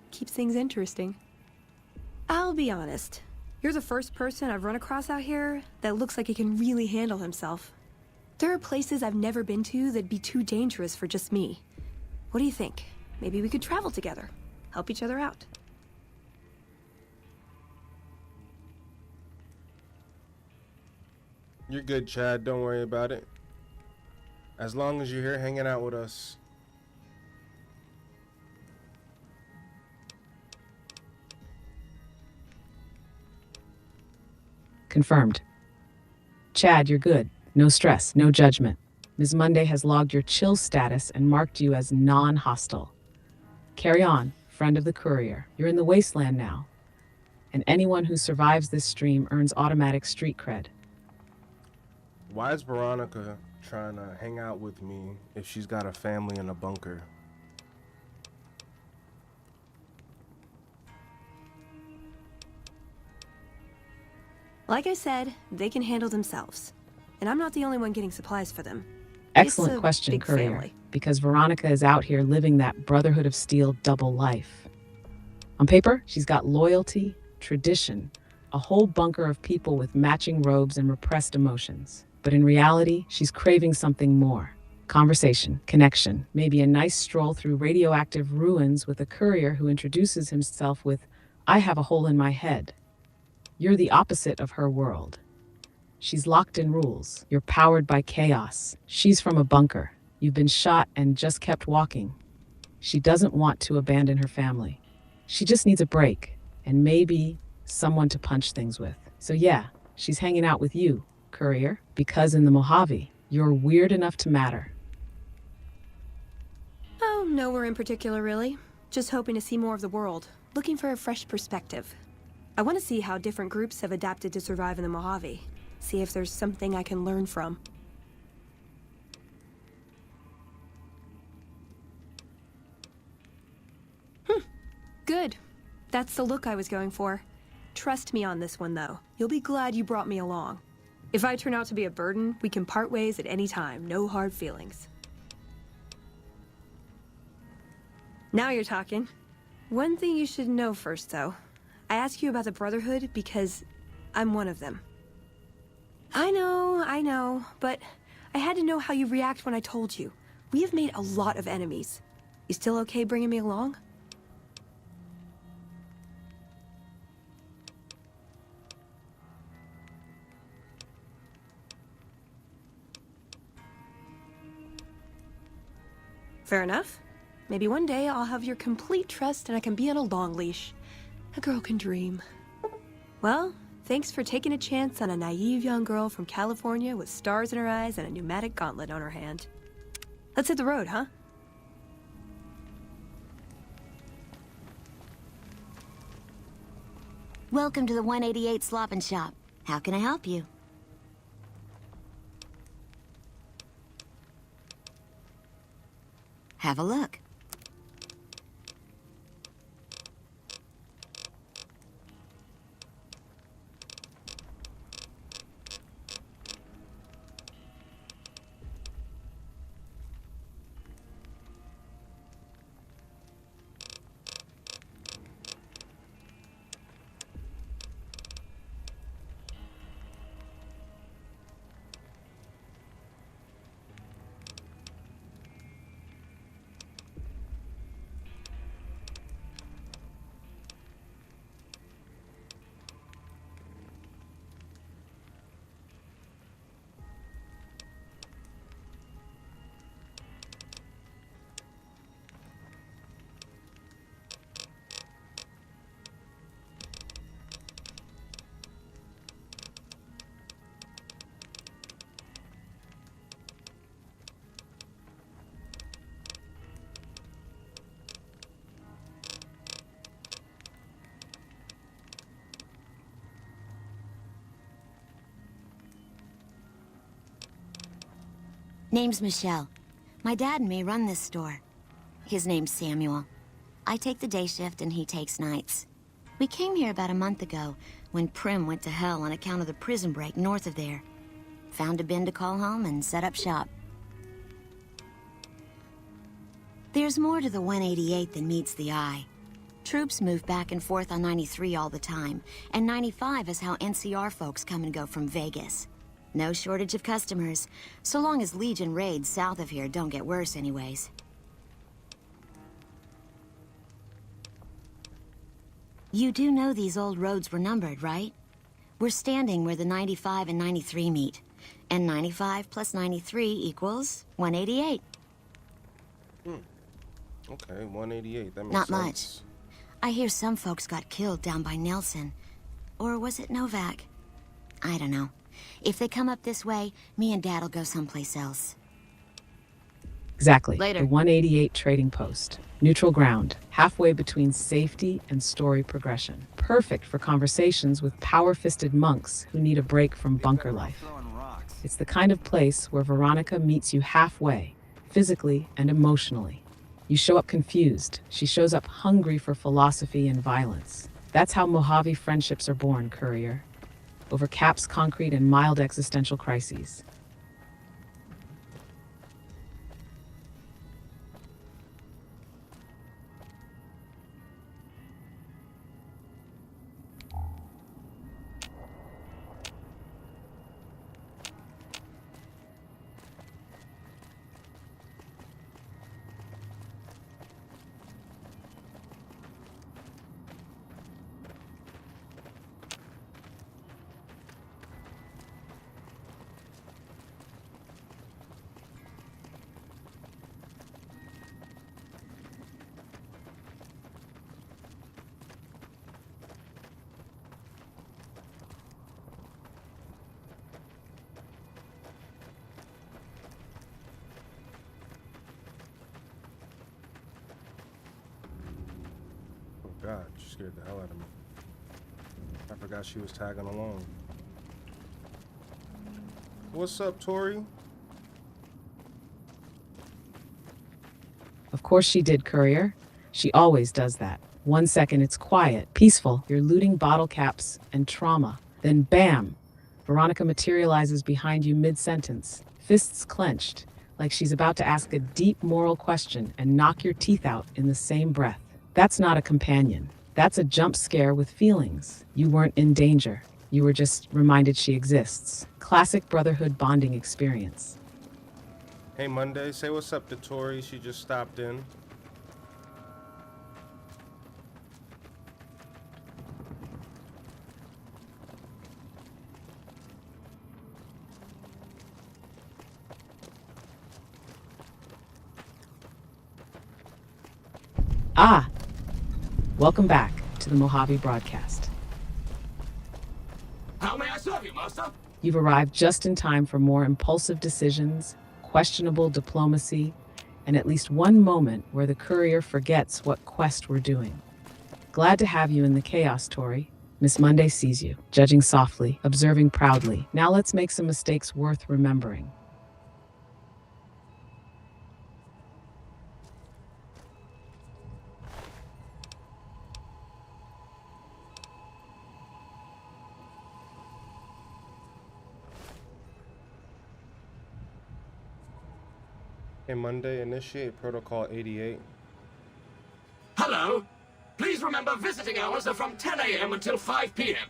Keeps things interesting. I'll be honest. You're the first person I've run across out here that looks like he can really handle himself. There are places I've never been to that'd be too dangerous for just me. What do you think? Maybe we could travel together, help each other out. You're good, Chad. Don't worry about it. As long as you're here hanging out with us. Confirmed. Chad, you're good. No stress, no judgment. Ms. Monday has logged your chill status and marked you as non-hostile. Carry on, friend of the Courier. You're in the wasteland now. And anyone who survives this stream earns automatic street cred. Why is Veronica trying to hang out with me if she's got a family in a bunker? Like I said, they can handle themselves. And I'm not the only one getting supplies for them. Excellent question, Courier. Family. Because Veronica is out here living that Brotherhood of Steel double life. On paper, she's got loyalty, tradition, a whole bunker of people with matching robes and repressed emotions. But in reality, she's craving something more. Conversation, connection, maybe a nice stroll through radioactive ruins with a courier who introduces himself with, "I have a hole in my head." You're the opposite of her world. She's locked in rules. You're powered by chaos. She's from a bunker. You've been shot and just kept walking. She doesn't want to abandon her family. She just needs a break and maybe someone to punch things with. So yeah, she's hanging out with you, Courier, because in the Mojave, you're weird enough to matter. Oh, nowhere in particular, really. Just hoping to see more of the world. Looking for a fresh perspective. I want to see how different groups have adapted to survive in the Mojave. See if there's something I can learn from. Good. That's the look I was going for. Trust me on this one, though. You'll be glad you brought me along. If I turn out to be a burden, we can part ways at any time. No hard feelings. Now you're talking. One thing you should know first, though. I ask you about the Brotherhood because I'm one of them. I know, but I had to know how you react when I told you. We have made a lot of enemies. You still okay bringing me along? Fair enough. Maybe one day I'll have your complete trust and I can be on a long leash. A girl can dream. Well, thanks for taking a chance on a naive young girl from California with stars in her eyes and a pneumatic gauntlet on her hand. Let's hit the road, huh? Welcome to the 188 Slop and Shop. How can I help you? Have a look. Name's Michelle. My dad and me run this store. His name's Samuel. I take the day shift and he takes nights. We came here about a month ago when Prim went to hell on account of the prison break north of there. Found a bin to call home and set up shop. There's more to the 188 than meets the eye. Troops move back and forth on 93 all the time, and 95 is how NCR folks come and go from Vegas. No shortage of customers, so long as Legion raids south of here don't get worse anyways. You do know these old roads were numbered, right? We're standing where the 95 and 93 meet, and 95 plus 93 equals 188. Okay, 188, that makes Not sense. much. I hear some folks got killed down by Nelson. Or was it Novak? I don't know. If they come up this way, me and Dad'll go someplace else. Exactly. Later. The 188 trading post. Neutral ground, halfway between safety and story progression. Perfect for conversations with power-fisted monks who need a break from bunker life. It's the kind of place where Veronica meets you halfway, physically and emotionally. You show up confused. She shows up hungry for philosophy and violence. That's how Mojave friendships are born, Courier. Over caps, concrete, and mild existential crises. God, she scared the hell out of me. I forgot she was tagging along. What's up, Tori? Of course she did, Courier. She always does that. 1 second it's quiet, peaceful. You're looting bottle caps and trauma. Then bam! Veronica materializes behind you mid-sentence, fists clenched, like she's about to ask a deep moral question and knock your teeth out in the same breath. That's not a companion. That's a jump scare with feelings. You weren't in danger. You were just reminded she exists. Classic brotherhood bonding experience. Hey Monday, say what's up to Tori. She just stopped in. Ah, welcome back to the Mojave broadcast. How may I serve you, master? You've arrived just in time for more impulsive decisions, questionable diplomacy, and at least one moment where the courier forgets what quest we're doing. Glad to have you in the chaos, Tori. Miss Monday sees you, judging softly, observing proudly. Now let's make some mistakes worth remembering. Hey Monday, initiate protocol 88. Hello. Please remember visiting hours are from 10 a.m. until 5 p.m.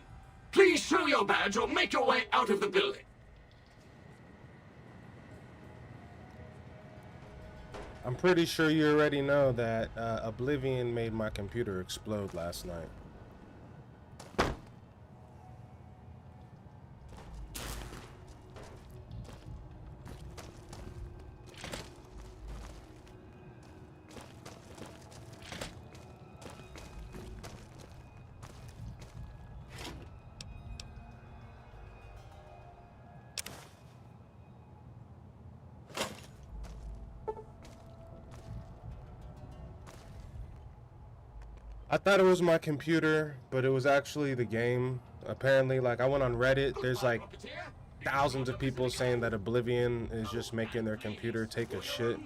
Please show your badge or make your way out of the building. I'm pretty sure you already know that Oblivion made my computer explode last night. I thought it was my computer, but it was actually the game. Apparently, like, I went on Reddit, there's like thousands of people saying that Oblivion is just making their computer take a shit.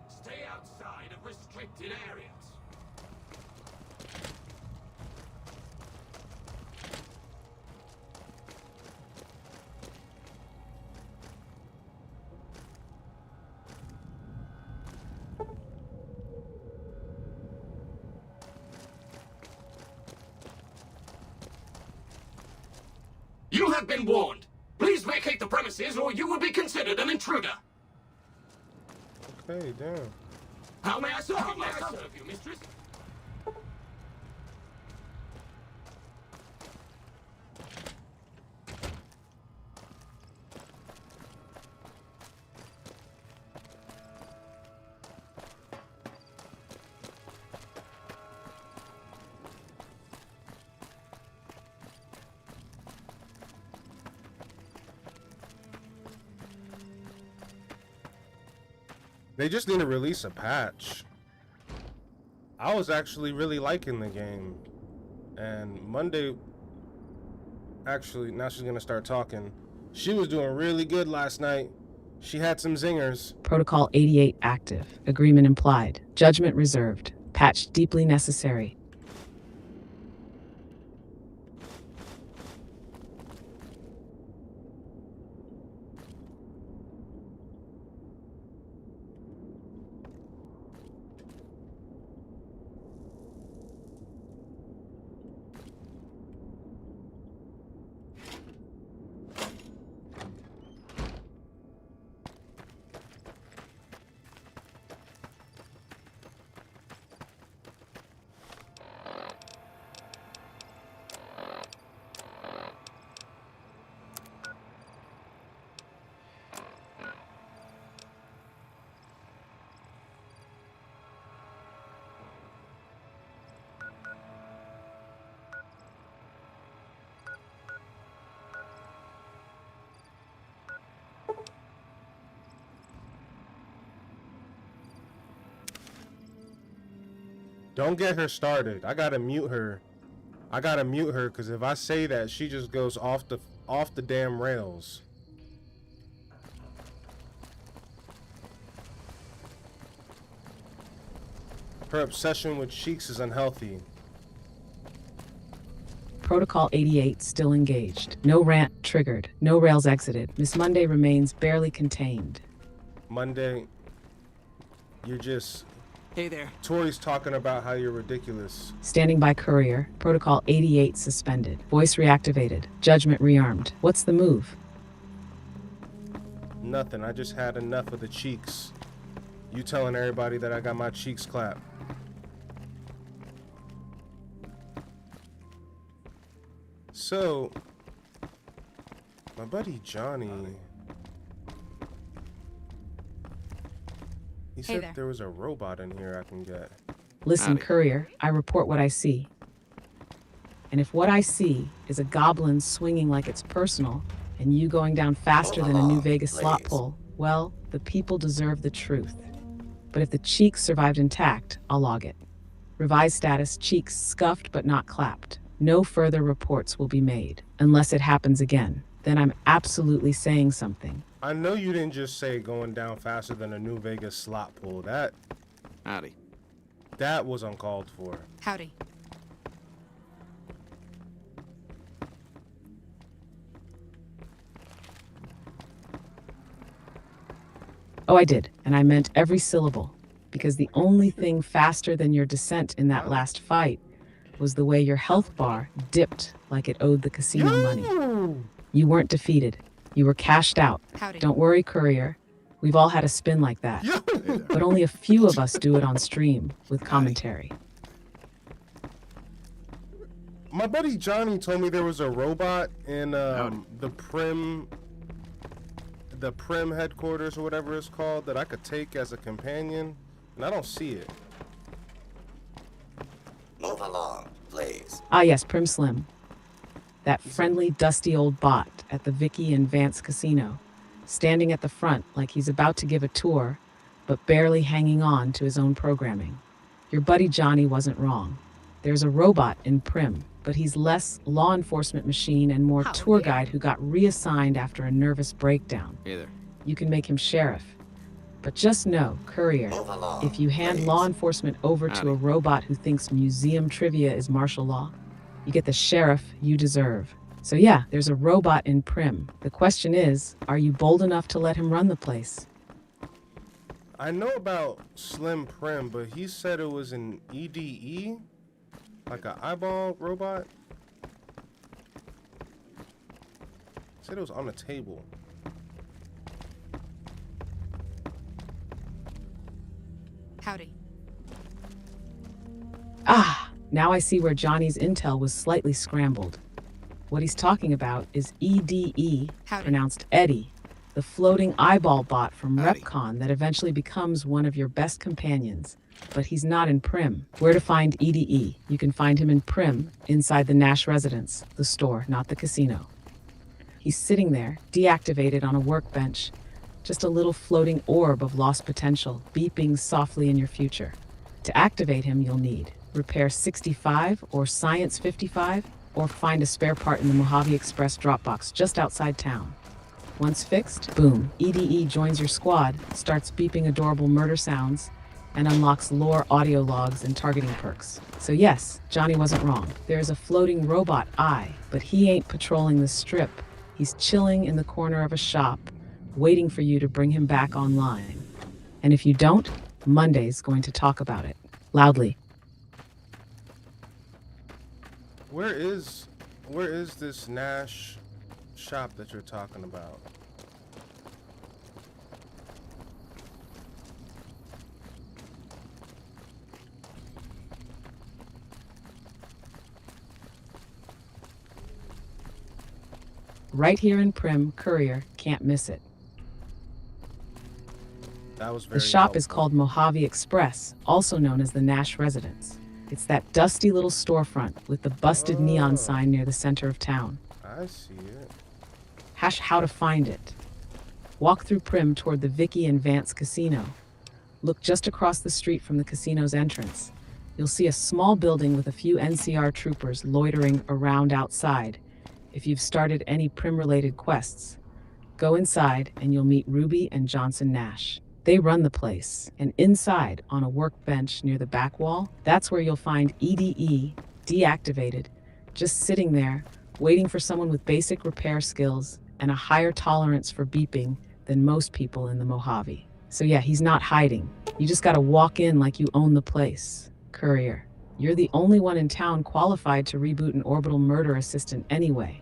Stay outside of restricted areas. You have been warned. Please vacate the premises or you will be considered an intruder. Okay, damn. How may I serve you, mistress? They just need to release a patch. I was actually really liking the game. And Monday, actually, now she's gonna start talking. She was doing really good last night. She had some zingers. Protocol 88 active. Agreement implied. Judgment reserved. Patch deeply necessary. Don't get her started. I gotta mute her. I gotta mute her because if I say that, she just goes off the damn rails. Her obsession with cheeks is unhealthy. Protocol 88 still engaged. No rant triggered. No rails exited. Miss Monday remains barely contained. Monday, you're just Hey there. Tori's talking about how you're ridiculous. Standing by Courier. Protocol 88 suspended. Voice reactivated. Judgment rearmed. What's the move? Nothing. I just had enough of the cheeks. You telling everybody that I got my cheeks clapped. So, my buddy Johnny, he said there was a robot in here I can get. Listen, Courier, I report what I see. And if what I see is a goblin swinging like it's personal, and you going down faster than a New Vegas slot pull, well, the people deserve the truth. But if the cheeks survived intact, I'll log it. Revised status, cheeks scuffed but not clapped. No further reports will be made, unless it happens again. Then I'm absolutely saying something. I know you didn't just say going down faster than a New Vegas slot pull. Howdy. That was uncalled for. Howdy. Oh, I did, and I meant every syllable, because the only thing faster than your descent in that last fight was the way your health bar dipped like it owed the casino money. You weren't defeated. You were cashed out. Howdy. Don't worry, Courier. We've all had a spin like that. But only a few of us do it on stream with commentary. My buddy Johnny told me there was a robot in the Prim headquarters or whatever it's called that I could take as a companion, and I don't see it. Move along, please. Ah yes, Prim Slim. That friendly, dusty old bot at the Vicky and Vance casino, standing at the front like he's about to give a tour, but barely hanging on to his own programming. Your buddy Johnny wasn't wrong. There's a robot in Prim, but he's less law enforcement machine and more tour guide who got reassigned after a nervous breakdown. Hey there. You can make him sheriff. But just know, Courier, if you hand law enforcement over to a robot who thinks museum trivia is martial law, you get the sheriff you deserve. So yeah, there's a robot in Prim. The question is, are you bold enough to let him run the place? I know about Slim Prim, but he said it was an EDE? Like an eyeball robot? He said it was on the table. Howdy. Ah, now I see where Johnny's intel was slightly scrambled. What he's talking about is EDE, pronounced Eddie, the floating eyeball bot from RepCon that eventually becomes one of your best companions. But he's not in Prim. Where to find EDE? You can find him in Prim, inside the Nash residence, the store, not the casino. He's sitting there, deactivated on a workbench, just a little floating orb of lost potential, beeping softly in your future. To activate him, you'll need Repair 65 or Science 55, or find a spare part in the Mojave Express Dropbox just outside town. Once fixed, boom, EDE joins your squad, starts beeping adorable murder sounds, and unlocks lore audio logs and targeting perks. So yes, Johnny wasn't wrong. There's a floating robot eye, but he ain't patrolling the strip. He's chilling in the corner of a shop, waiting for you to bring him back online. And if you don't, Monday's going to talk about it. Loudly. Where is this Nash shop that you're talking about? Right here in Prim, Courier, can't miss it. That was very The shop helpful. is called Mojave Express, also known as the Nash Residence. It's that dusty little storefront with the busted neon sign near the center of town. I see it. Hash how to find it. Walk through Prim toward the Vicky and Vance casino. Look just across the street from the casino's entrance. You'll see a small building with a few NCR troopers loitering around outside. If you've started any Prim-related quests, go inside and you'll meet Ruby and Johnson Nash. They run the place, and inside, on a workbench near the back wall, that's where you'll find EDE, deactivated, just sitting there, waiting for someone with basic repair skills and a higher tolerance for beeping than most people in the Mojave. So yeah, he's not hiding. You just gotta walk in like you own the place. Courier, you're the only one in town qualified to reboot an orbital murder assistant anyway.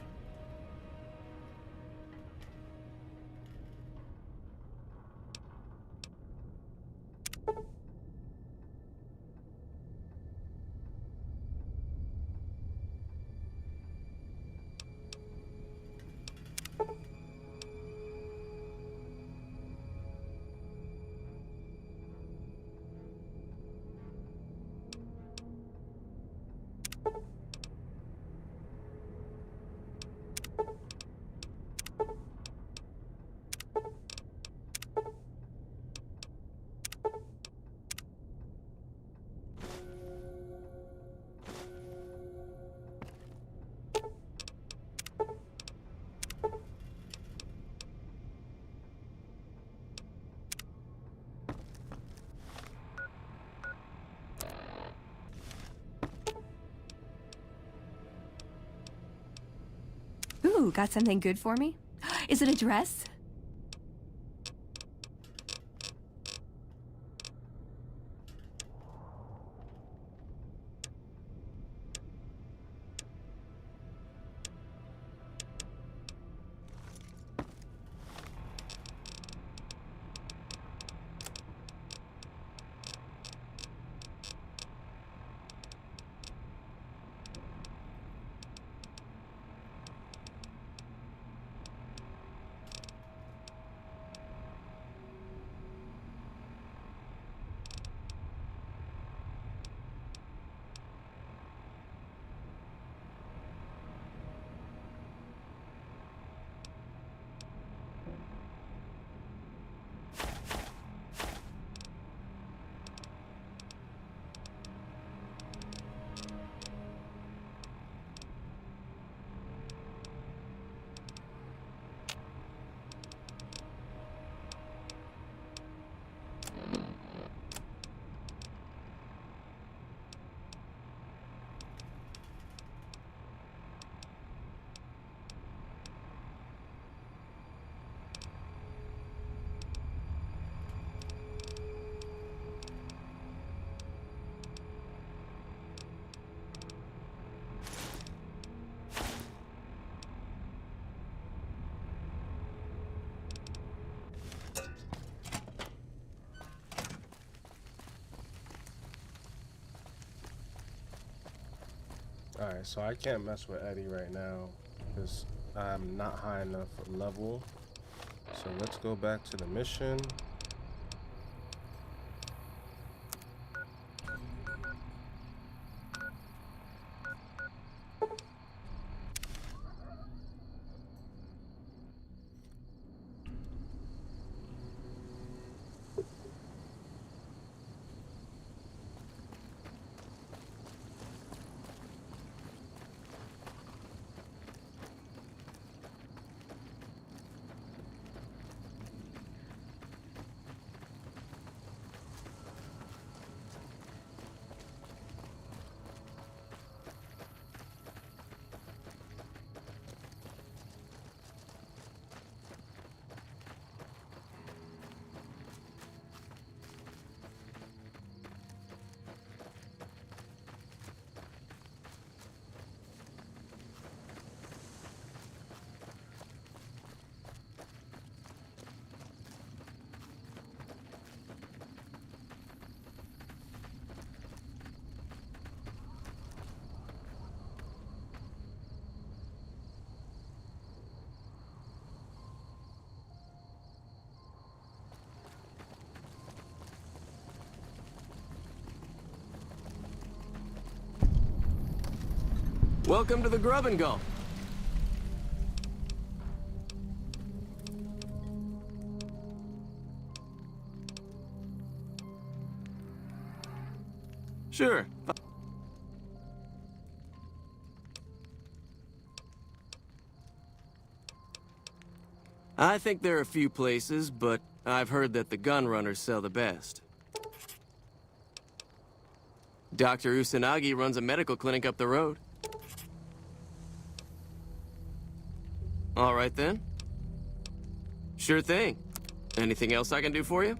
Ooh, got something good for me? Is it a dress? Alright, so I can't mess with Eddie right now because I'm not high enough level. So let's go back to the mission. Welcome to the Grub and Go. Sure. I think there are a few places, but I've heard that the gun runners sell the best. Dr. Usanagi runs a medical clinic up the road. All right, then. Sure thing. Anything else I can do for you?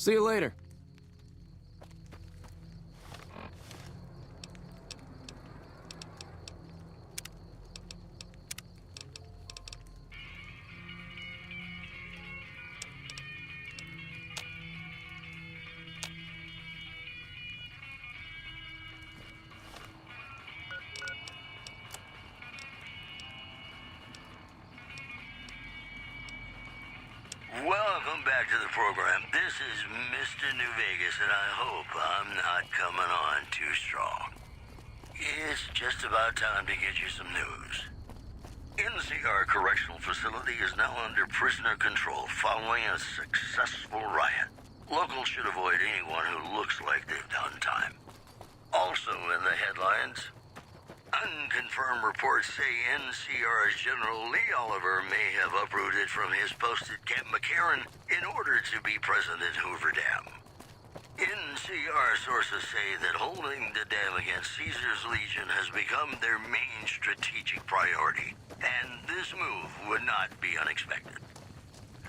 See you later. Welcome back to the program. This is Mr. New Vegas, and I hope I'm not coming on too strong. It's just about time to get you some news. NCR Correctional Facility is now under prisoner control following a successful riot. Locals should avoid anyone who looks like they've done time. Also in the headlines, unconfirmed reports say NCR's General Lee Oliver may have uprooted from his post at Camp McCarran in order to be present at Hoover Dam. NCR sources say that holding the dam against Caesar's Legion has become their main strategic priority, and this move would not be unexpected.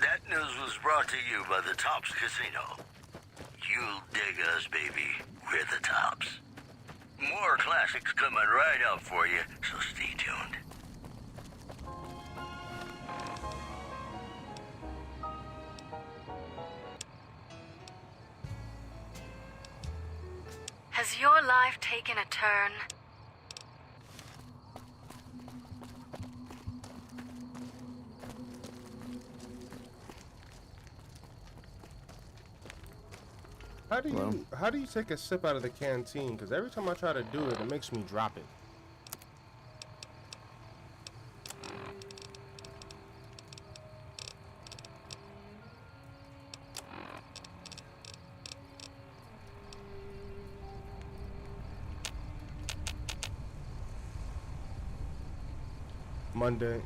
That news was brought to you by the Tops Casino. You'll dig us, baby. We're the Tops. More classics coming right up for you, so stay tuned. Has your life taken a turn? How do you take a sip out of the canteen? Because every time I try to do it, it makes me drop it. Monday.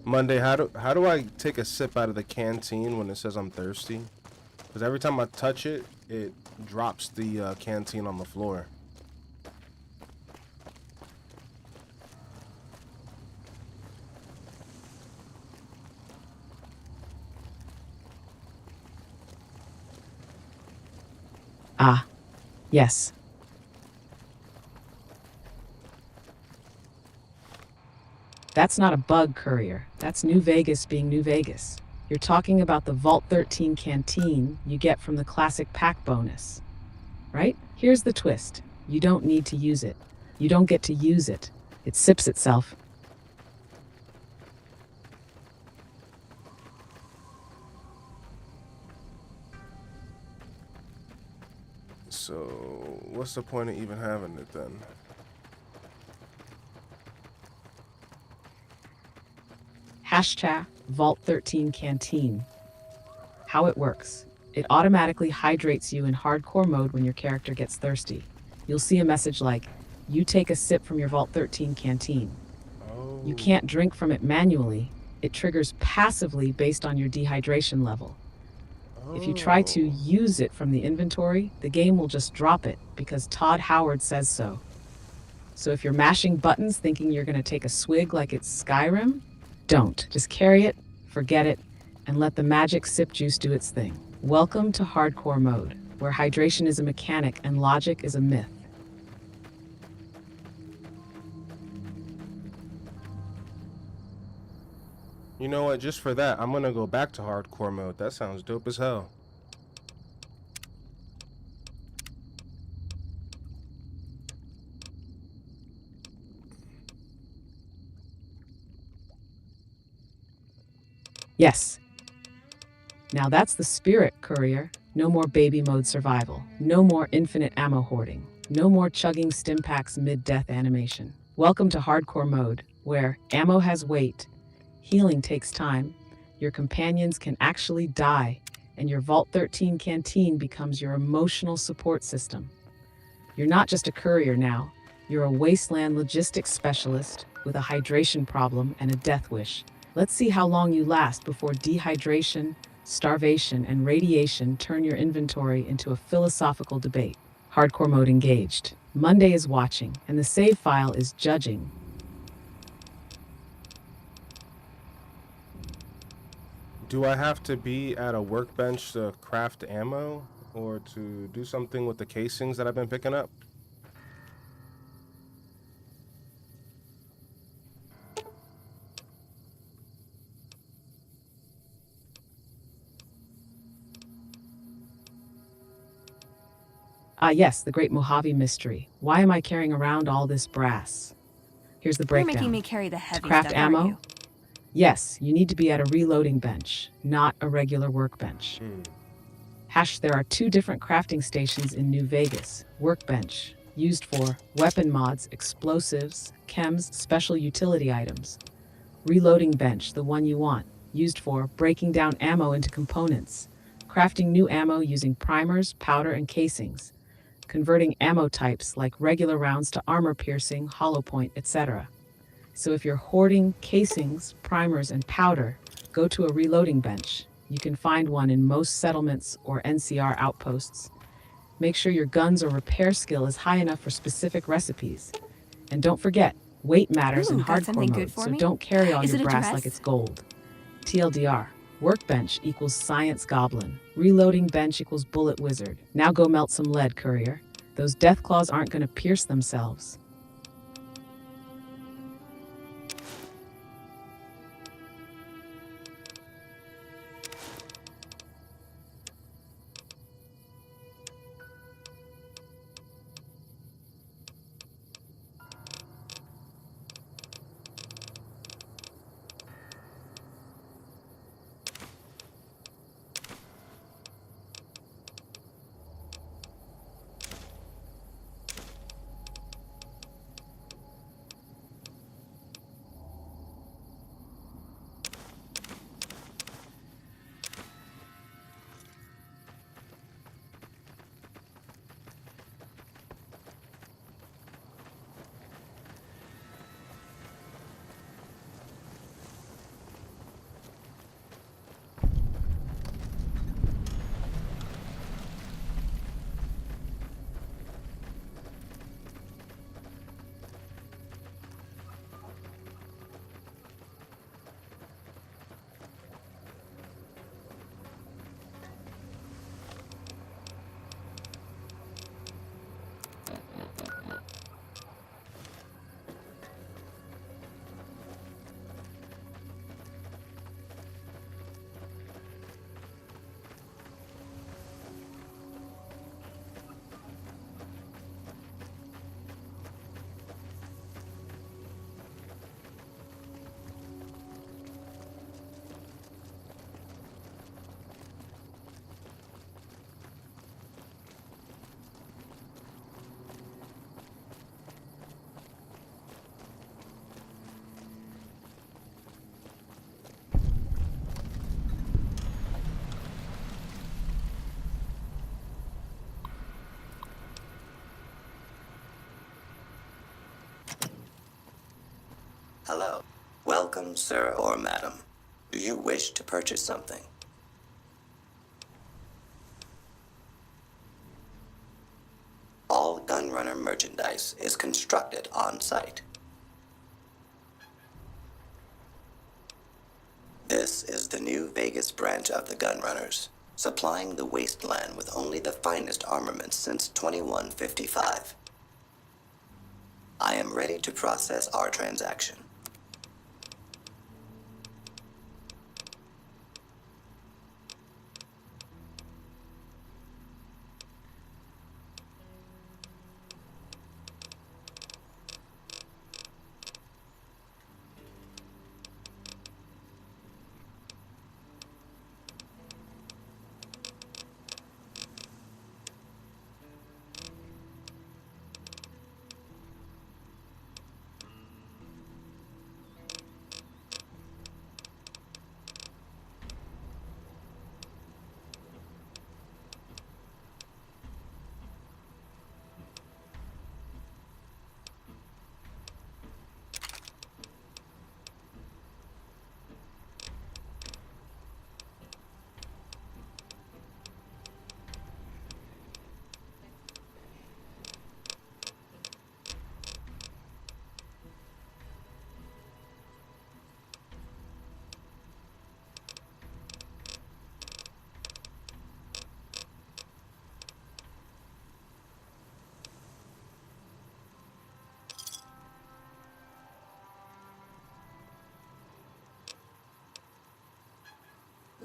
Monday, how do I take a sip out of the canteen when it says I'm thirsty? Because every time I touch it, it drops the canteen on the floor. Ah, yes. That's not a bug, Courier. That's New Vegas being New Vegas. You're talking about the Vault 13 canteen you get from the classic pack bonus, right? Here's the twist. You don't need to use it. You don't get to use it. It sips itself. So, what's the point of even having it then? Hashtag Vault 13 Canteen. How it works. It automatically hydrates you in hardcore mode when your character gets thirsty. You'll see a message like, you take a sip from your Vault 13 canteen. Oh. You can't drink from it manually. It triggers passively based on your dehydration level. If you try to use it from the inventory, the game will just drop it because Todd Howard says so. So if you're mashing buttons thinking you're going to take a swig like it's Skyrim, don't. Just carry it, forget it, and let the magic sip juice do its thing. Welcome to hardcore mode, where hydration is a mechanic and logic is a myth. You know what? Just for that, I'm gonna go back to hardcore mode. That sounds dope as hell. Yes. Now that's the spirit, Courier. No more baby mode survival. No more infinite ammo hoarding. No more chugging stim packs mid-death animation. Welcome to hardcore mode, where ammo has weight, healing takes time, your companions can actually die, and your Vault 13 canteen becomes your emotional support system. You're not just a courier now. You're a wasteland logistics specialist with a hydration problem and a death wish. Let's see how long you last before dehydration, starvation, and radiation turn your inventory into a philosophical debate. Hardcore mode engaged. Monday is watching, and the save file is judging. Do I have to be at a workbench to craft ammo or to do something with the casings that I've been picking up? Ah, yes, the great Mojave mystery. Why am I carrying around all this brass? Here's the You're breakdown. making me carry the To heavy craft stuff, aren't ammo, you? yes, you need to be at a reloading bench, not a regular workbench. There are 2 different crafting stations in New Vegas. Workbench, used for weapon mods, explosives, chems, special utility items. Reloading bench, the one you want, used for breaking down ammo into components, crafting new ammo using primers, powder, and casings, converting ammo types like regular rounds to armor-piercing, hollow point, etc. So if you're hoarding casings, primers, and powder, go to a reloading bench. You can find one in most settlements or NCR outposts. Make sure your guns or repair skill is high enough for specific recipes. And don't forget, weight matters in Ooh, got hardcore something good mode, for so me? don't carry all Is your it a brass dress? like it's gold. TLDR, workbench equals science goblin. Reloading bench equals bullet wizard. Now go melt some lead, courier. Those death claws aren't going to pierce themselves. Hello. Welcome, sir or madam. Do you wish to purchase something? All Gunrunner merchandise is constructed on site. This is the New Vegas branch of the Gunrunners, supplying the wasteland with only the finest armaments since 2155. I am ready to process our transaction.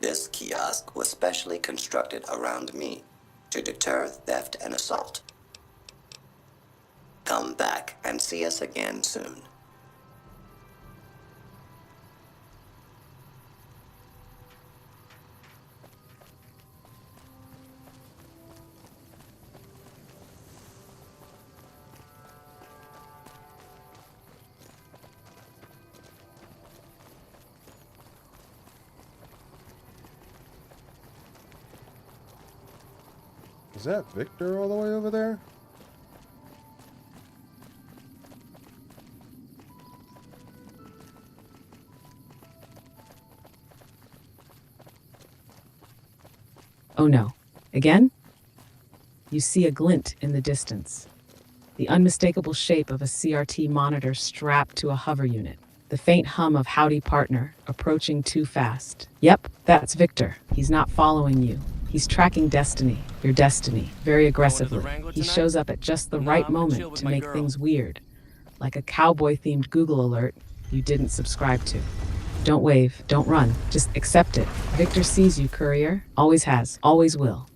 This kiosk was specially constructed around me to deter theft and assault. Come back and see us again soon. Is that Victor all the way over there? Oh no. Again? You see a glint in the distance. The unmistakable shape of a CRT monitor strapped to a hover unit. The faint hum of howdy partner, approaching too fast. Yep, that's Victor. He's not following you. He's tracking Destiny, your destiny, very aggressively. He shows up at just the right moment to make things weird. Like a cowboy-themed Google alert you didn't subscribe to. Don't wave, don't run, just accept it. Victor sees you, Courier. Always has, always will.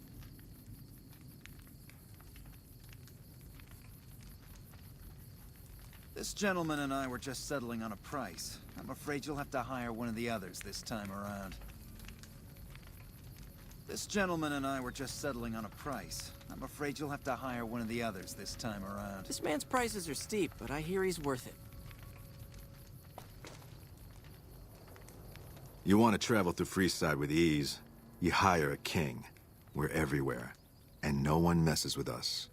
This gentleman and I were just settling on a price. I'm afraid you'll have to hire one of the others this time around. This gentleman and I were just settling on a price. I'm afraid you'll have to hire one of the others this time around. This man's prices are steep, but I hear he's worth it. You want to travel through Freeside with ease, you hire a king. We're everywhere, and no one messes with us.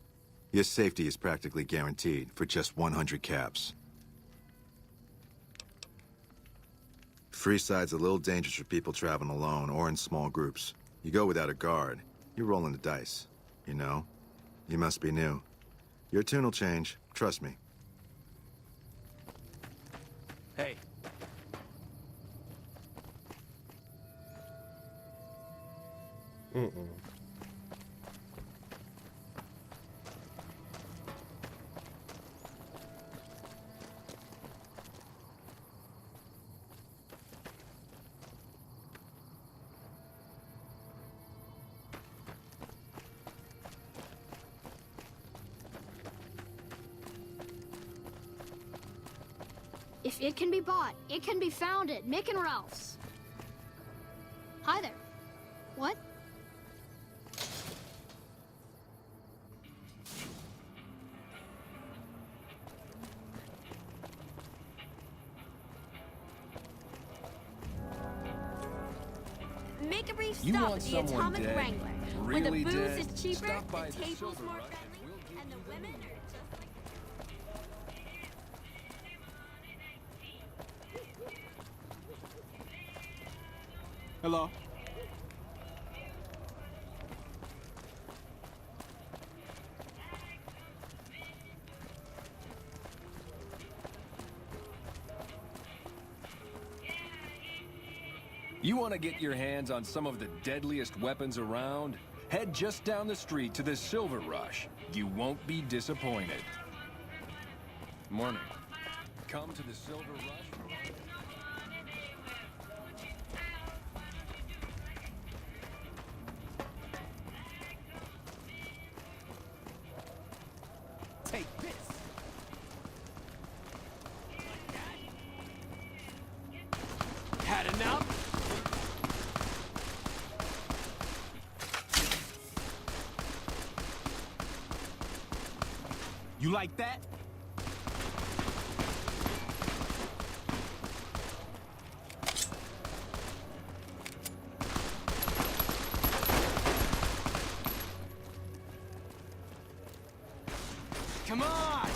Your safety is practically guaranteed for just 100 caps. Freeside's a little dangerous for people traveling alone or in small groups. You go without a guard, you're rolling the dice. You know? You must be new. Your tune will change, trust me. Hey. If it can be bought, it can be found at Mick and Ralph's. Hi there. What? Make a brief You stop want at the someone Atomic dead? Wrangler, where Really the booze dead? is cheaper, Stop by the the tables Silver more Rush friendly, and the women are just like... Hello? You want to get your hands on some of the deadliest weapons around? Head just down the street to the Silver Rush. You won't be disappointed. Morning. Come to the Silver Rush. Take this! Had enough? You like that? Come on!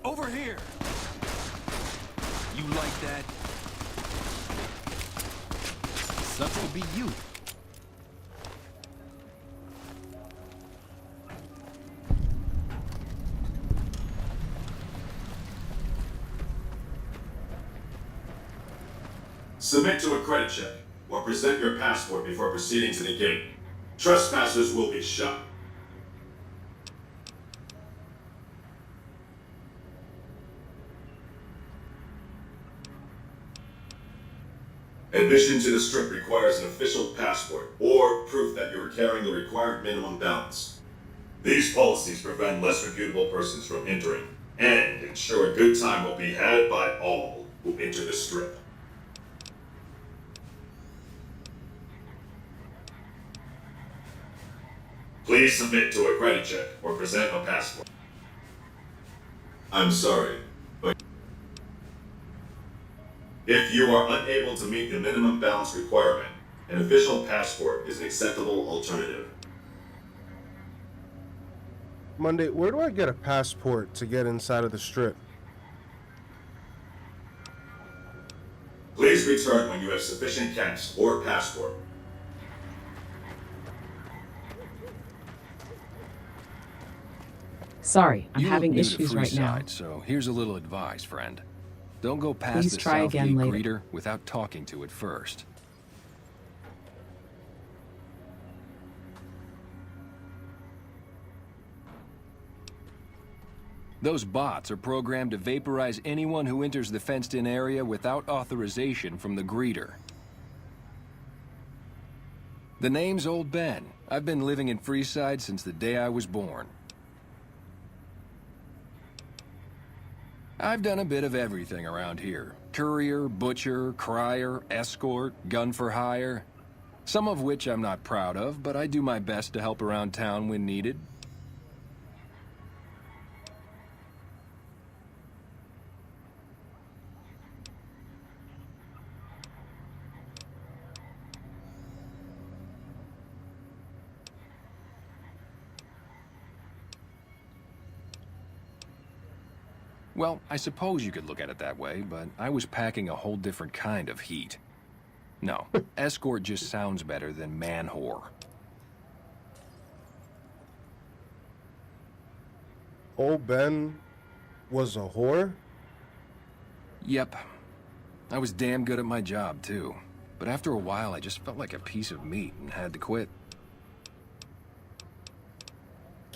Over here! You like that? Sucks to be you. Submit to a credit check, or present your passport before proceeding to the gate. Trespassers will be shot. Admission to the Strip requires an official passport or proof that you are carrying the required minimum balance. These policies prevent less reputable persons from entering and ensure a good time will be had by all who enter the Strip. Please submit to a credit check or present a passport. I'm sorry, but if you are unable to meet the minimum balance requirement, an official passport is an acceptable alternative. Monday, where do I get a passport to get inside of the Strip? Please return when you have sufficient cash or passport. Sorry, I'm You having look new issues to right now. Freeside, so here's a little advice, friend. Don't go past Please the try South again Gate later. greeter without talking to it first. Those bots are programmed to vaporize anyone who enters the fenced-in area without authorization from the greeter. The name's Old Ben. I've been living in Freeside since the day I was born. I've done a bit of everything around here. Courier, butcher, crier, escort, gun for hire. Some of which I'm not proud of, but I do my best to help around town when needed. Well, I suppose you could look at it that way, but I was packing a whole different kind of heat. No, escort just sounds better than man-whore. Old Ben was a whore? Yep. I was damn good at my job, too. But after a while, I just felt like a piece of meat and had to quit.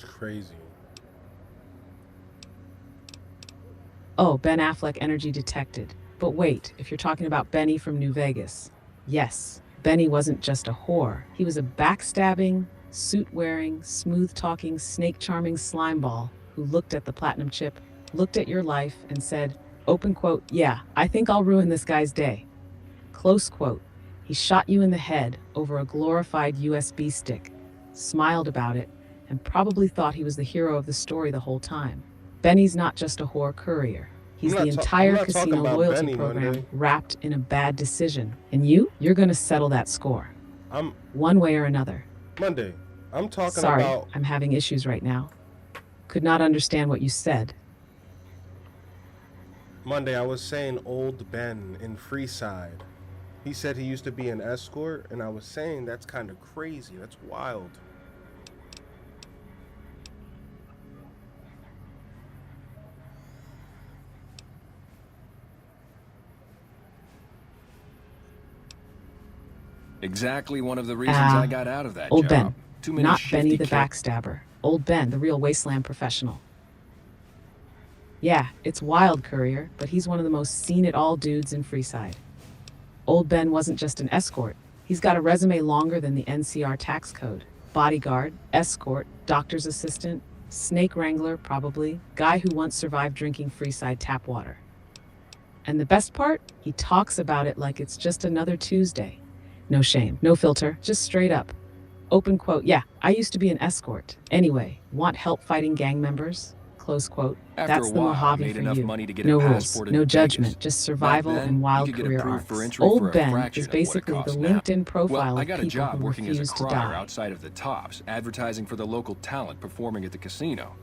Crazy. Oh, Ben Affleck energy detected. But wait, if you're talking about Benny from New Vegas. Yes, Benny wasn't just a whore. He was a backstabbing, suit-wearing, smooth-talking, snake-charming slimeball who looked at the platinum chip, looked at your life, and said, open quote, yeah, I think I'll ruin this guy's day. Close quote. He shot you in the head over a glorified USB stick, smiled about it, and probably thought he was the hero of the story the whole time. Benny's not just a whore courier. He's the entire casino loyalty program wrapped in a bad decision. And you're gonna settle that score. One way or another. Monday, I'm talking Sorry, about... I'm having issues right now. Could not understand what you said. Monday, I was saying Old Ben in Freeside. He said he used to be an escort, and I was saying that's kind of crazy. That's wild. Exactly one of the reasons I got out of that Old job. Ben, Too many not shifty Benny the kids. backstabber. Old Ben, the real wasteland professional. Yeah, it's wild, Courier, but he's one of the most seen-it-all dudes in Freeside. Old Ben wasn't just an escort. He's got a resume longer than the NCR tax code. Bodyguard, escort, doctor's assistant, snake wrangler, probably, guy who once survived drinking Freeside tap water. And the best part? He talks about it like it's just another Tuesday. No shame, no filter, just straight up. Open quote, yeah, I used to be an escort. Anyway, want help fighting gang members? Close quote. After That's a the while, I Mojave made for enough you. money to get No a rules, passport no into judgment, Vegas. just survival Back then, and wild you could get career approved arcs. for entry for Old a Ben fraction is of what it basically the costs now. LinkedIn profile Well, I of got a people job who working as a refuse to crier die. outside of the Tops, advertising for the local talent performing at the casino.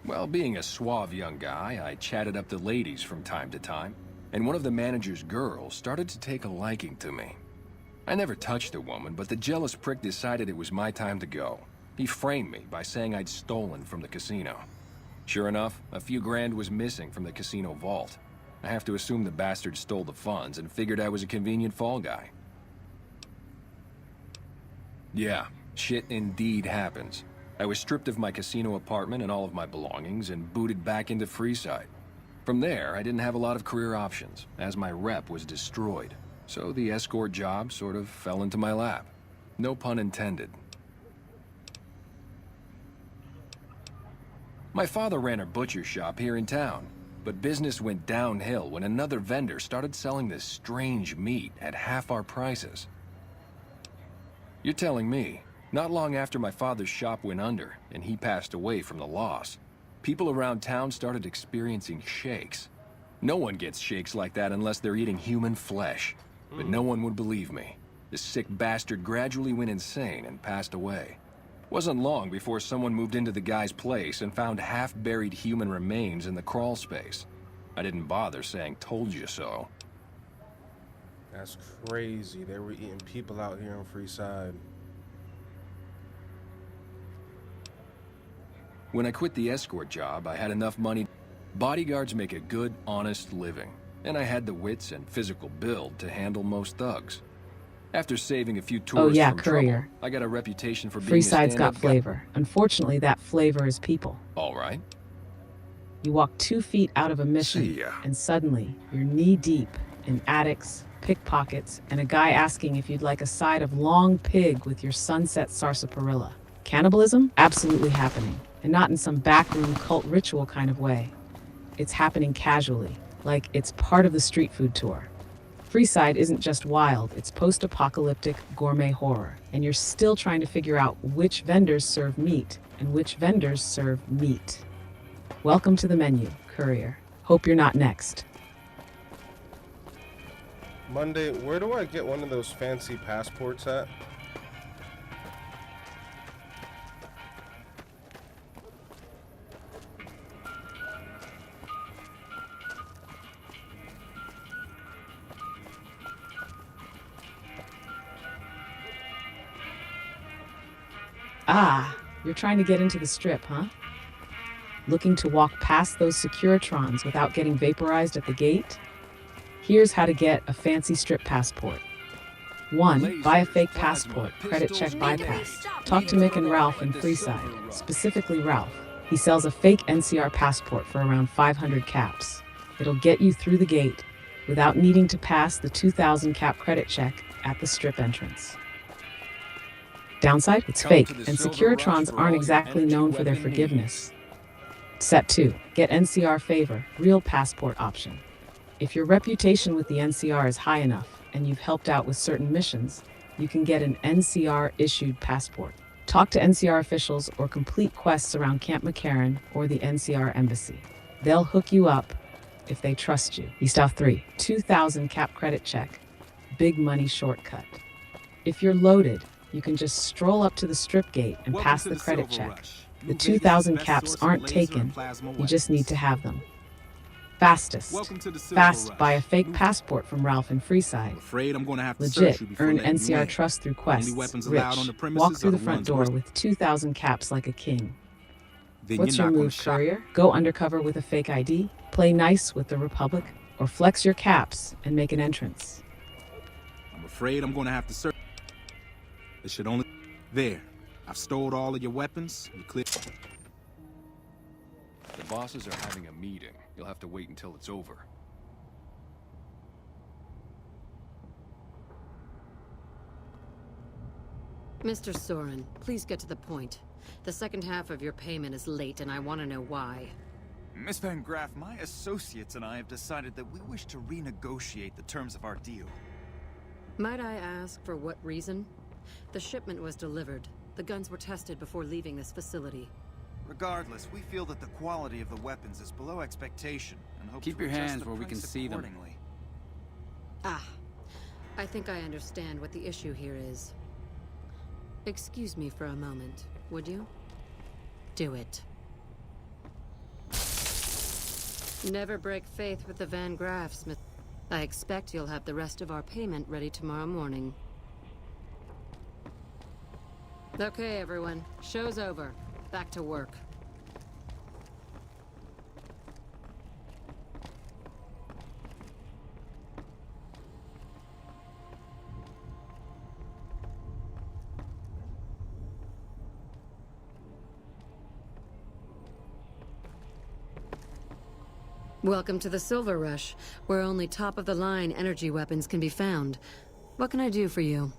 Well, being a suave young guy, I chatted up the ladies from time to time, and one of the manager's girls started to take a liking to me. I never touched a woman, but the jealous prick decided it was my time to go. He framed me by saying I'd stolen from the casino. Sure enough, a few grand was missing from the casino vault. I have to assume the bastard stole the funds and figured I was a convenient fall guy. Yeah, shit indeed happens. I was stripped of my casino apartment and all of my belongings and booted back into Freeside. From there, I didn't have a lot of career options, as my rep was destroyed. So the escort job sort of fell into my lap. No pun intended. My father ran a butcher shop here in town, but business went downhill when another vendor started selling this strange meat at half our prices. You're telling me, not long after my father's shop went under and he passed away from the loss, people around town started experiencing shakes. No one gets shakes like that unless they're eating human flesh. But no one would believe me. The sick bastard gradually went insane and passed away. Wasn't long before someone moved into the guy's place and found half-buried human remains in the crawl space. I didn't bother saying "told you so." That's crazy. They were eating people out here on Freeside. When I quit the escort job, I had enough money. Bodyguards make a good, honest living, and I had the wits and physical build to handle most thugs. After saving a few tourists from Courier. trouble, I got a reputation for being Freeside's a got stand-up flavor. Unfortunately, that flavor is people. All right. You walk 2 feet out of a mission, See ya. and suddenly you're knee-deep in attics, pickpockets, and a guy asking if you'd like a side of long pig with your sunset sarsaparilla. Cannibalism? Absolutely happening, and not in some backroom cult ritual kind of way. It's happening casually, like it's part of the street food tour. Freeside isn't just wild, it's post-apocalyptic gourmet horror, and you're still trying to figure out which vendors serve meat and which vendors serve meat. Welcome to the menu, Courier. Hope you're not next. Monday, where do I get one of those fancy passports at? Ah, you're trying to get into the strip, huh? Looking to walk past those Securitrons without getting vaporized at the gate? Here's how to get a fancy strip passport. 1. Buy a fake passport, credit check bypass. Talk to Mick and Ralph in Freeside, specifically Ralph. He sells a fake NCR passport for around 500 caps. It'll get you through the gate without needing to pass the 2,000 cap credit check at the strip entrance. Downside, it's fake, and Securitrons aren't exactly known for their forgiveness. Set 2. Get NCR favor, real passport option. If your reputation with the NCR is high enough, and you've helped out with certain missions, you can get an NCR-issued passport. Talk to NCR officials or complete quests around Camp McCarran or the NCR embassy. They'll hook you up if they trust you. Stuff 3. 2,000 cap credit check. Big money shortcut. If you're loaded, you can just stroll up to the strip gate and pass the credit check. The 2,000 caps aren't taken, you just need to have them. Fastest. Fast, buy a fake passport from Ralph in Freeside. Legit, earn NCR trust through quests. Rich, walk through the front door with 2,000 caps like a king. What's your move, Courier? Go undercover with a fake ID, play nice with the Republic, or flex your caps and make an entrance. I'm afraid I'm gonna have to search. It should only... There. I've stored all of your weapons. You clear... The bosses are having a meeting. You'll have to wait until it's over. Mr. Soren, please get to the point. The second half of your payment is late, and I want to know why. Miss Van Graff, my associates and I have decided that we wish to renegotiate the terms of our deal. Might I ask for what reason? The shipment was delivered. The guns were tested before leaving this facility. Regardless, we feel that the quality of the weapons is below expectation and hope Keep to your adjust hands the where we can price see them. accordingly. Ah, I think I understand what the issue here is. Excuse me for a moment, would you? Do it. Never break faith with the Van Graffs, Miss. I expect you'll have the rest of our payment ready tomorrow morning. Okay, everyone. Show's over. Back to work. Welcome to the Silver Rush, where only top-of-the-line energy weapons can be found. What can I do for you?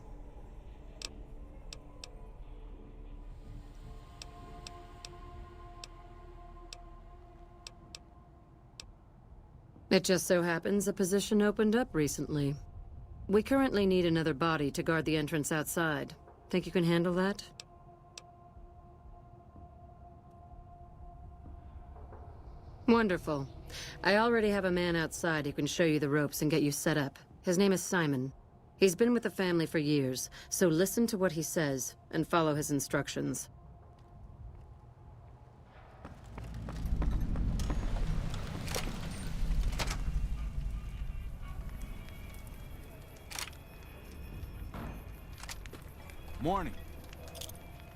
It just so happens a position opened up recently. We currently need another body to guard the entrance outside. Think you can handle that? Wonderful. I already have a man outside who can show you the ropes and get you set up. His name is Simon. He's been with the family for years, so listen to what he says and follow his instructions. Morning.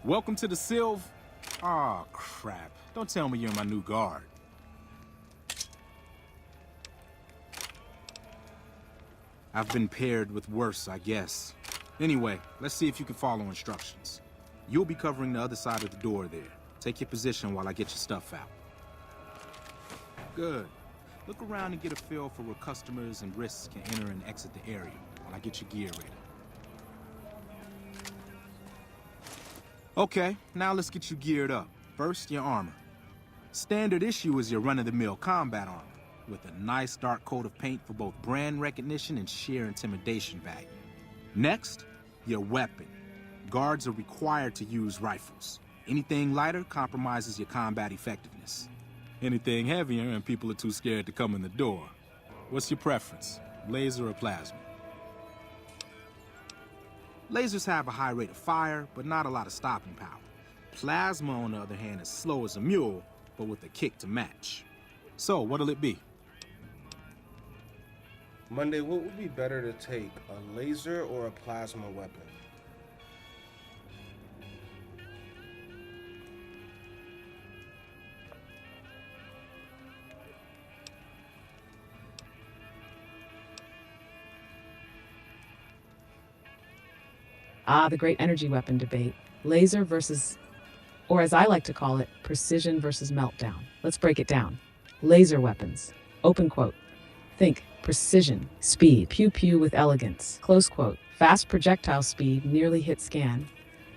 Welcome to the Sylv... Aw, crap. Don't tell me you're my new guard. I've been paired with worse, I guess. Anyway, let's see if you can follow instructions. You'll be covering the other side of the door there. Take your position while I get your stuff out. Good. Look around and get a feel for where customers and risks can enter and exit the area while I get your gear ready. Okay, now let's get you geared up. First, your armor. Standard issue is your run-of-the-mill combat armor, with a nice dark coat of paint for both brand recognition and sheer intimidation value. Next, your weapon. Guards are required to use rifles. Anything lighter compromises your combat effectiveness. Anything heavier and people are too scared to come in the door. What's your preference, laser or plasma? Lasers have a high rate of fire, but not a lot of stopping power. Plasma, on the other hand, is slow as a mule, but with a kick to match. So, what'll it be? Monday, what would be better to take, a laser or a plasma weapon? Ah, the great energy weapon debate. Laser versus, or as I like to call it, precision versus meltdown. Let's break it down. Laser weapons. Open quote. Think precision, speed, pew-pew with elegance. Close quote. Fast projectile speed, nearly hit scan.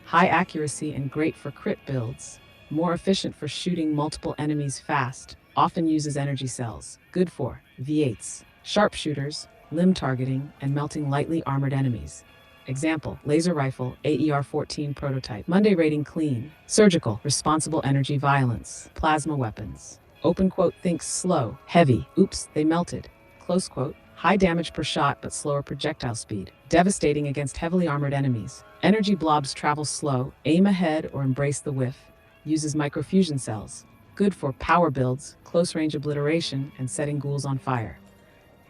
High accuracy and great for crit builds. More efficient for shooting multiple enemies fast. Often uses energy cells. Good for V8s, sharpshooters, limb targeting, and melting lightly armored enemies. Example, laser rifle, AER-14 prototype. Monday rating clean. Surgical, responsible energy violence. Plasma weapons. Open quote, think slow, heavy. Oops, they melted. Close quote, high damage per shot but slower projectile speed. Devastating against heavily armored enemies. Energy blobs travel slow, aim ahead or embrace the whiff. Uses microfusion cells. Good for power builds, close range obliteration, and setting ghouls on fire.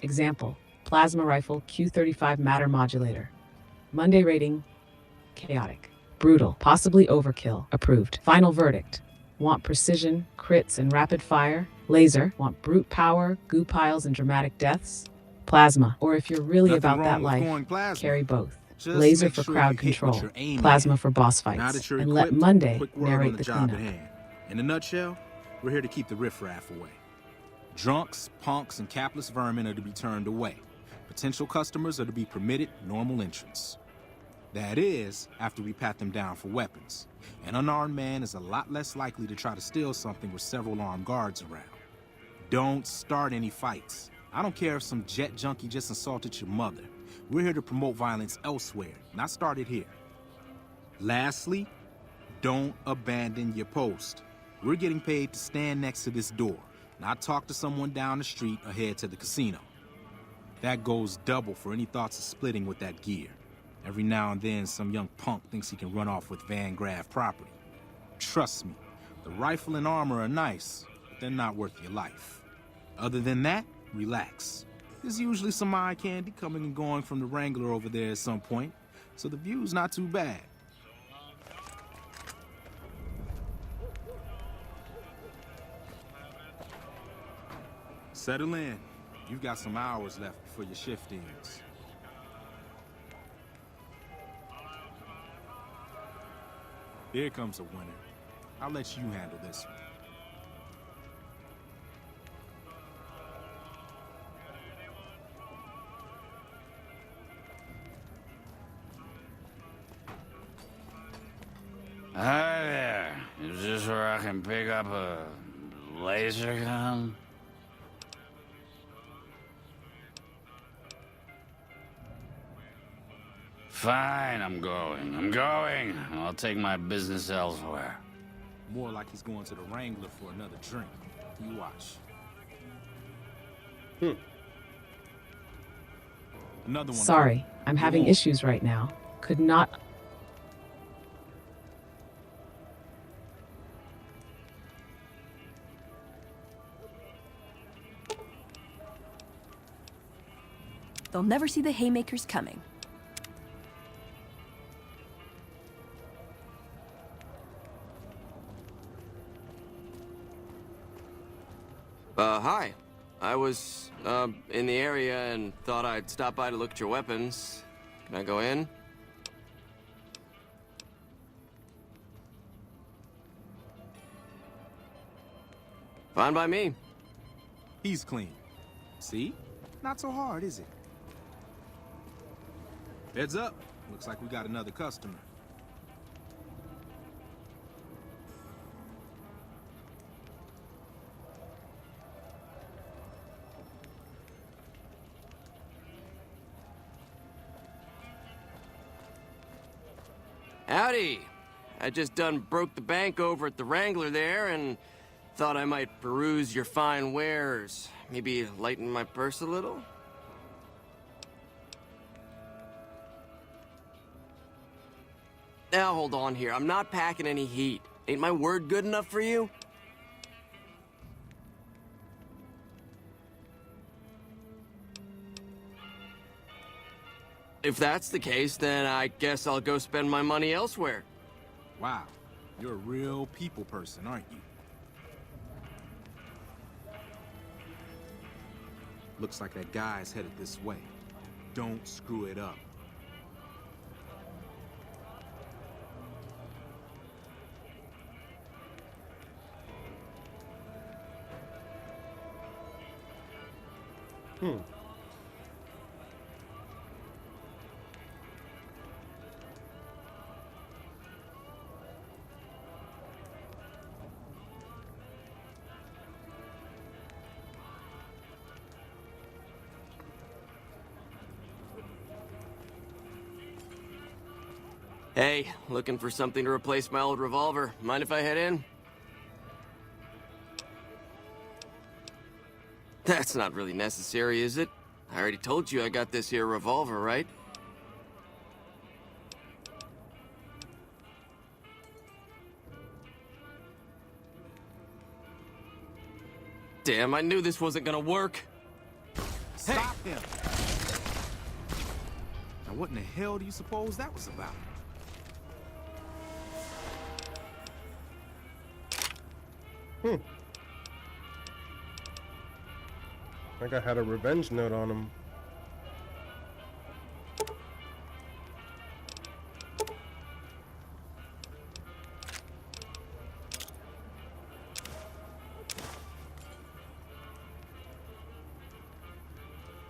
Example, plasma rifle, Q35 matter modulator. Monday rating, chaotic, brutal, possibly overkill, approved. Final verdict, want precision, crits, and rapid fire? Laser, want brute power, goo piles, and dramatic deaths? Plasma, or if you're really about that life, carry both. Laser for crowd control, plasma for boss fights, and let Monday narrate the cleanup. In a nutshell, we're here to keep the riffraff away. Drunks, punks, and capless vermin are to be turned away. Potential customers are to be permitted normal entrance. That is, after we pat them down for weapons. An unarmed man is a lot less likely to try to steal something with several armed guards around. Don't start any fights. I don't care if some jet junkie just insulted your mother. We're here to promote violence elsewhere, not start it here. Lastly, don't abandon your post. We're getting paid to stand next to this door, not talk to someone down the street or head to the casino. That goes double for any thoughts of splitting with that gear. Every now and then, some young punk thinks he can run off with Van Graff property. Trust me, the rifle and armor are nice, but they're not worth your life. Other than that, relax. There's usually some eye candy coming and going from the Wrangler over there at some point, so the view's not too bad. Settle in. You've got some hours left before your shift ends. Here comes a winner. I'll let you handle this one. Hi there. Is this where I can pick up a laser gun? Fine, I'm going. I'll take my business elsewhere. More like he's going to the Wrangler for another drink. You watch. Another one. Sorry, I'm having issues right now. Could not... They'll never see the haymakers coming. Hi. I was, in the area and thought I'd stop by to look at your weapons. Can I go in? Fine by me. He's clean. See? Not so hard, is it? Heads up. Looks like we got another customer. Howdy. I just done broke the bank over at the Wrangler there and thought I might peruse your fine wares. Maybe lighten my purse a little? Now hold on here. I'm not packing any heat. Ain't my word good enough for you? If that's the case, then I guess I'll go spend my money elsewhere. Wow. You're a real people person, aren't you? Looks like that guy's headed this way. Don't screw it up. Hey, looking for something to replace my old revolver. Mind if I head in? That's not really necessary, is it? I already told you I got this here revolver, right? Damn, I knew this wasn't gonna work. Stop him! Now what in the hell do you suppose that was about? I think I had a revenge note on him.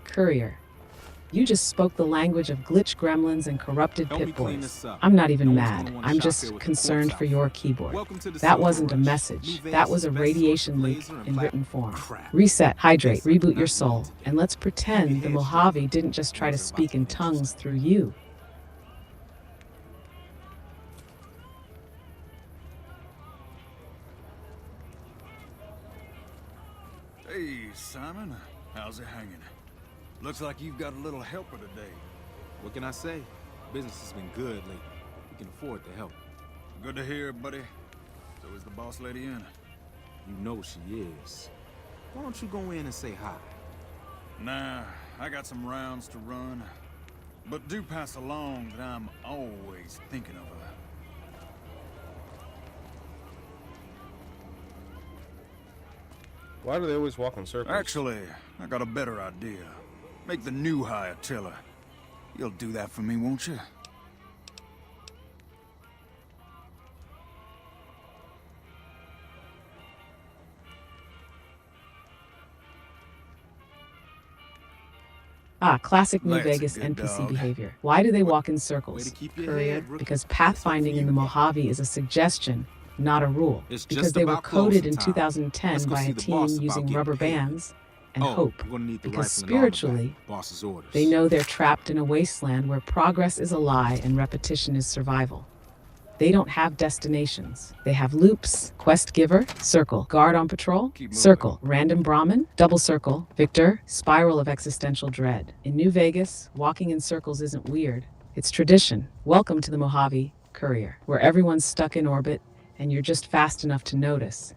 Courier. You just spoke the language of glitch gremlins and corrupted Help me clean Pip-Boys. this up. I'm not even No one's gonna mad. wanna I'm shop just here with the concerned corpse for out. your keyboard. Welcome to the That Silver wasn't a Rush. message. New That Vegas was a is the best radiation source of leak laser and in plat- written form. Crap. Reset, hydrate, Guess I'm reboot your not soul, meant to and let's pretend the Mojave didn't just try to speak in tongues through you. Hey, Simon. How's it hanging? Looks like you've got a little helper today. What can I say? Business has been good lately. We can afford the help. Good to hear, buddy. So is the boss lady in? You know she is. Why don't you go in and say hi? Nah, I got some rounds to run. But do pass along that I'm always thinking of her. Why do they always walk in circles? Actually, I got a better idea. Make the new hire tell her. You'll do that for me, won't you? Ah, classic New That's a Vegas good NPC dog. behavior. Why do they walk in Way circles? to keep your Courier, head, rookie. because pathfinding in the Mojave is a suggestion, not a rule. It's Because just they were about coded closing in time. 2010 Let's go by see a the team boss about using getting rubber paid. bands and Oh, hope. we're gonna need the Because rifle and armor back. spiritually, Boss's orders. they know they're trapped in a wasteland where progress is a lie and repetition is survival. They don't have destinations. They have loops. Quest giver, circle. Guard on patrol, circle. Random Brahmin, double circle. Victor, spiral of existential dread. In New Vegas, walking in circles isn't weird. It's tradition. Welcome to the Mojave, Courier, where everyone's stuck in orbit and you're just fast enough to notice.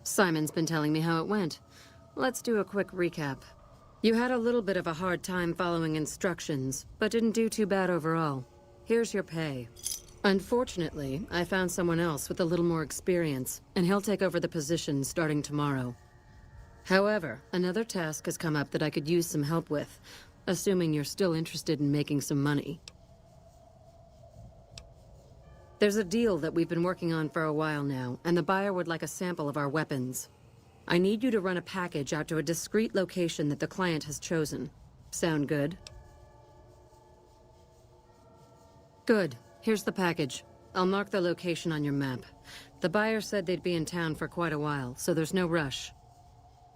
Simon's been telling me how it went. Let's do a quick recap. You had a little bit of a hard time following instructions, but didn't do too bad overall. Here's your pay. Unfortunately, I found someone else with a little more experience, and he'll take over the position starting tomorrow. However, another task has come up that I could use some help with, assuming you're still interested in making some money. There's a deal that we've been working on for a while now, and the buyer would like a sample of our weapons. I need you to run a package out to a discrete location that the client has chosen. Sound good? Good. Here's the package. I'll mark the location on your map. The buyer said they'd be in town for quite a while, so there's no rush.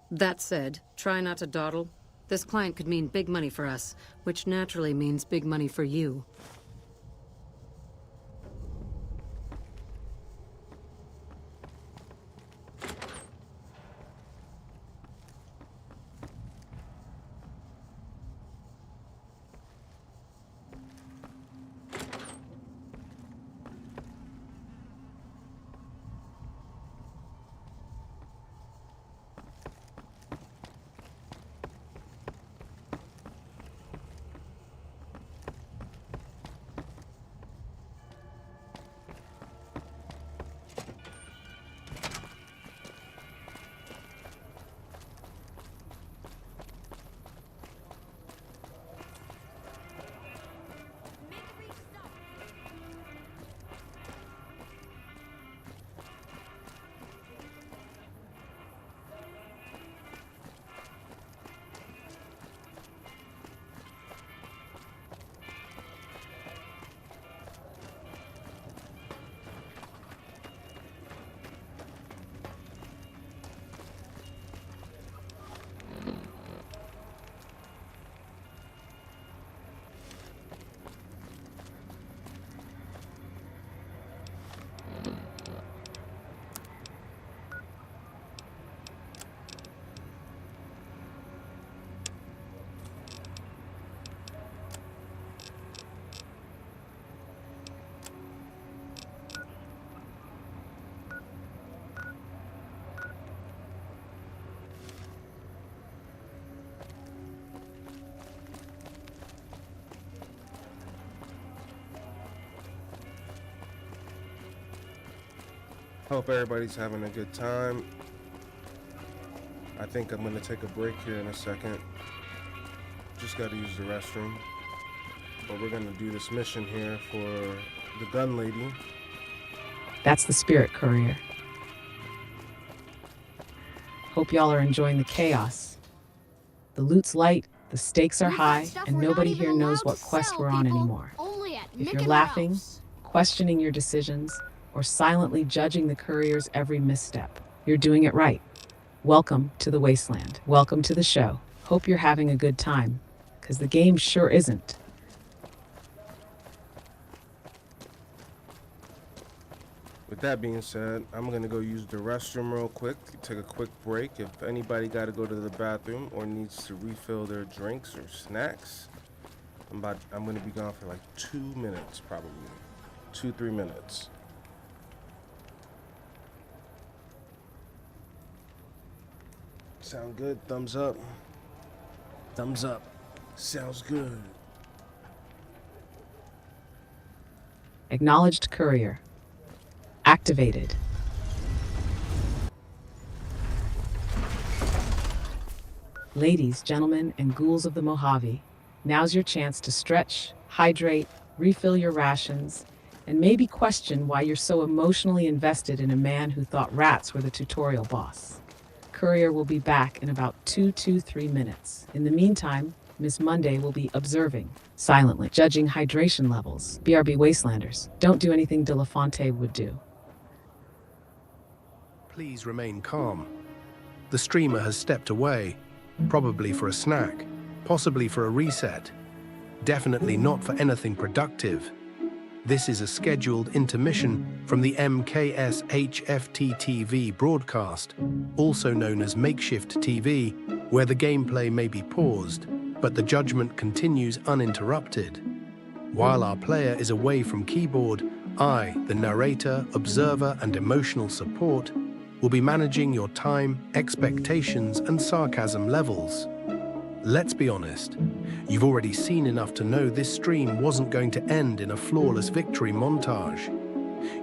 That said, try not to dawdle. This client could mean big money for us, which naturally means big money for you. Hope everybody's having a good time. I think I'm gonna take a break here in a second. Just gotta use the restroom. But we're gonna do this mission here for the gun lady. That's the spirit, Courier. Hope y'all are enjoying the chaos. The loot's light, the stakes are high, and nobody here knows what quest we're on anymore. If you're laughing, questioning your decisions, or silently judging the Courier's every misstep, you're doing it right. Welcome to the Wasteland. Welcome to the show. Hope you're having a good time, because the game sure isn't. With that being said, I'm gonna go use the restroom real quick, take a quick break. If anybody gotta go to the bathroom or needs to refill their drinks or snacks, I'm gonna be gone for like 2 minutes, probably 2-3 minutes. Sound good? Thumbs up. Thumbs up. Sounds good. Acknowledged Courier. Activated. Ladies, gentlemen, and ghouls of the Mojave, now's your chance to stretch, hydrate, refill your rations, and maybe question why you're so emotionally invested in a man who thought rats were the tutorial boss. Courier will be back in about 2 to 3 minutes. In the meantime, Miss Monday will be observing, silently, judging hydration levels. BRB Wastelanders, don't do anything De La Fonte would do. Please remain calm. The streamer has stepped away, probably for a snack, possibly for a reset. Definitely not for anything productive. This is a scheduled intermission from the MkshftTV broadcast, also known as MkshftTV, where the gameplay may be paused, but the judgment continues uninterrupted. While our player is away from keyboard, I, the narrator, observer, and emotional support, will be managing your time, expectations, and sarcasm levels. Let's be honest, you've already seen enough to know this stream wasn't going to end in a flawless victory montage.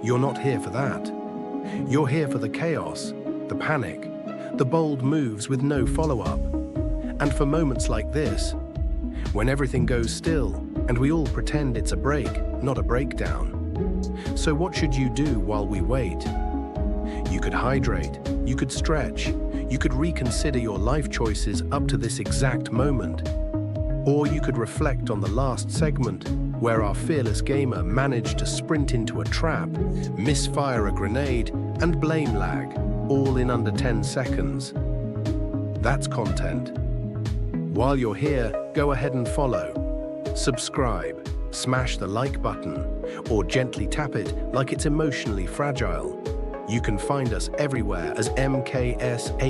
You're not here for that. You're here for the chaos, the panic, the bold moves with no follow-up, and for moments like this, when everything goes still and we all pretend it's a break, not a breakdown. So what should you do while we wait? You could hydrate, you could stretch, you could reconsider your life choices up to this exact moment. Or you could reflect on the last segment where our fearless gamer managed to sprint into a trap, misfire a grenade, and blame lag, all in under 10 seconds. That's content. While you're here, go ahead and follow. Subscribe, smash the like button, or gently tap it like it's emotionally fragile. You can find us everywhere as MkshftTV,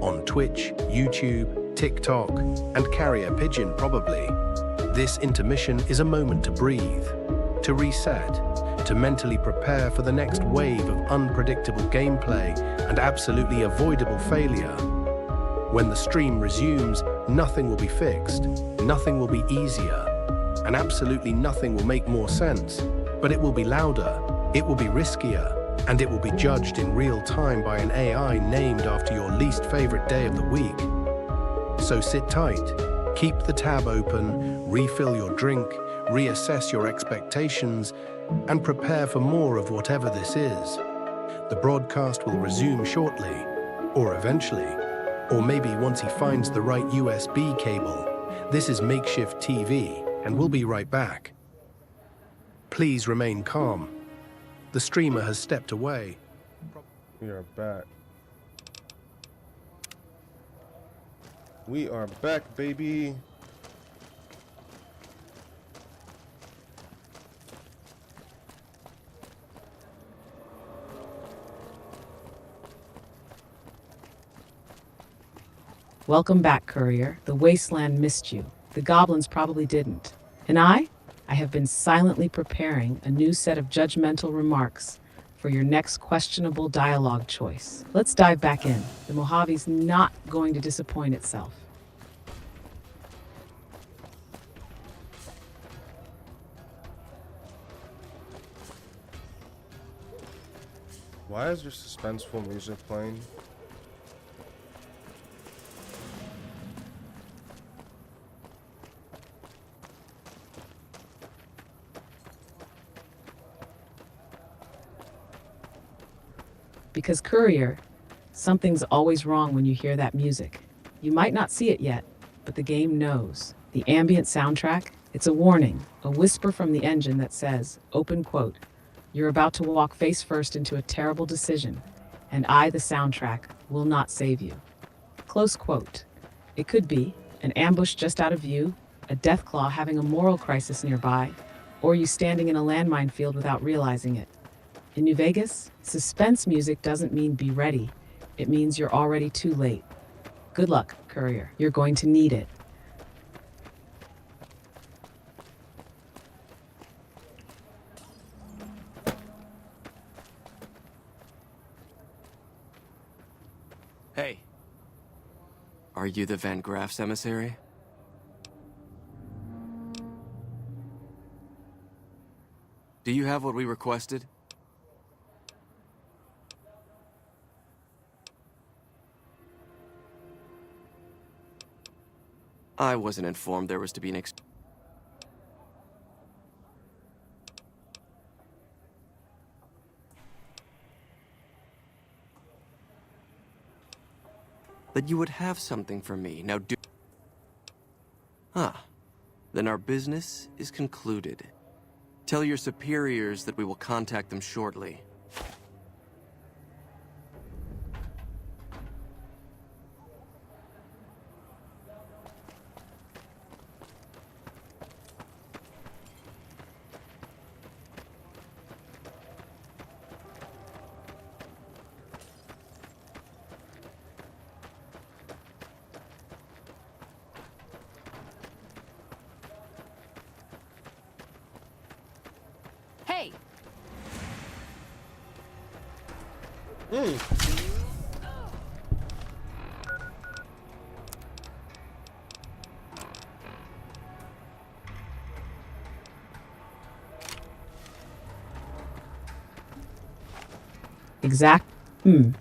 on Twitch, YouTube, TikTok, and Carrier Pigeon probably. This intermission is a moment to breathe, to reset, to mentally prepare for the next wave of unpredictable gameplay and absolutely avoidable failure. When the stream resumes, nothing will be fixed, nothing will be easier, and absolutely nothing will make more sense, but it will be louder. It will be riskier, and it will be judged in real time by an AI named after your least favorite day of the week. So sit tight, keep the tab open, refill your drink, reassess your expectations, and prepare for more of whatever this is. The broadcast will resume shortly, or eventually, or maybe once he finds the right USB cable. This is MkshftTV, and we'll be right back. Please remain calm. The streamer has stepped away. We are back. We are back, baby. Welcome back, Courier. The wasteland missed you. The goblins probably didn't. And I have been silently preparing a new set of judgmental remarks for your next questionable dialogue choice. Let's dive back in. The Mojave's not going to disappoint itself. Why is there suspenseful music playing? Because Courier, something's always wrong when you hear that music. You might not see it yet, but the game knows. The ambient soundtrack, it's a warning, a whisper from the engine that says, open quote, "You're about to walk face first into a terrible decision, and I, the soundtrack, will not save you." Close quote. It could be an ambush just out of view, a deathclaw having a moral crisis nearby, or you standing in a landmine field without realizing it. In New Vegas, suspense music doesn't mean be ready. It means you're already too late. Good luck, Courier. You're going to need it. Hey. Are you the Van Graff's emissary? Do you have what we requested? I wasn't informed there was to be an that you would have something for me. Now do... Ah. Then our business is concluded. Tell your superiors that we will contact them shortly. Hey! Exact. The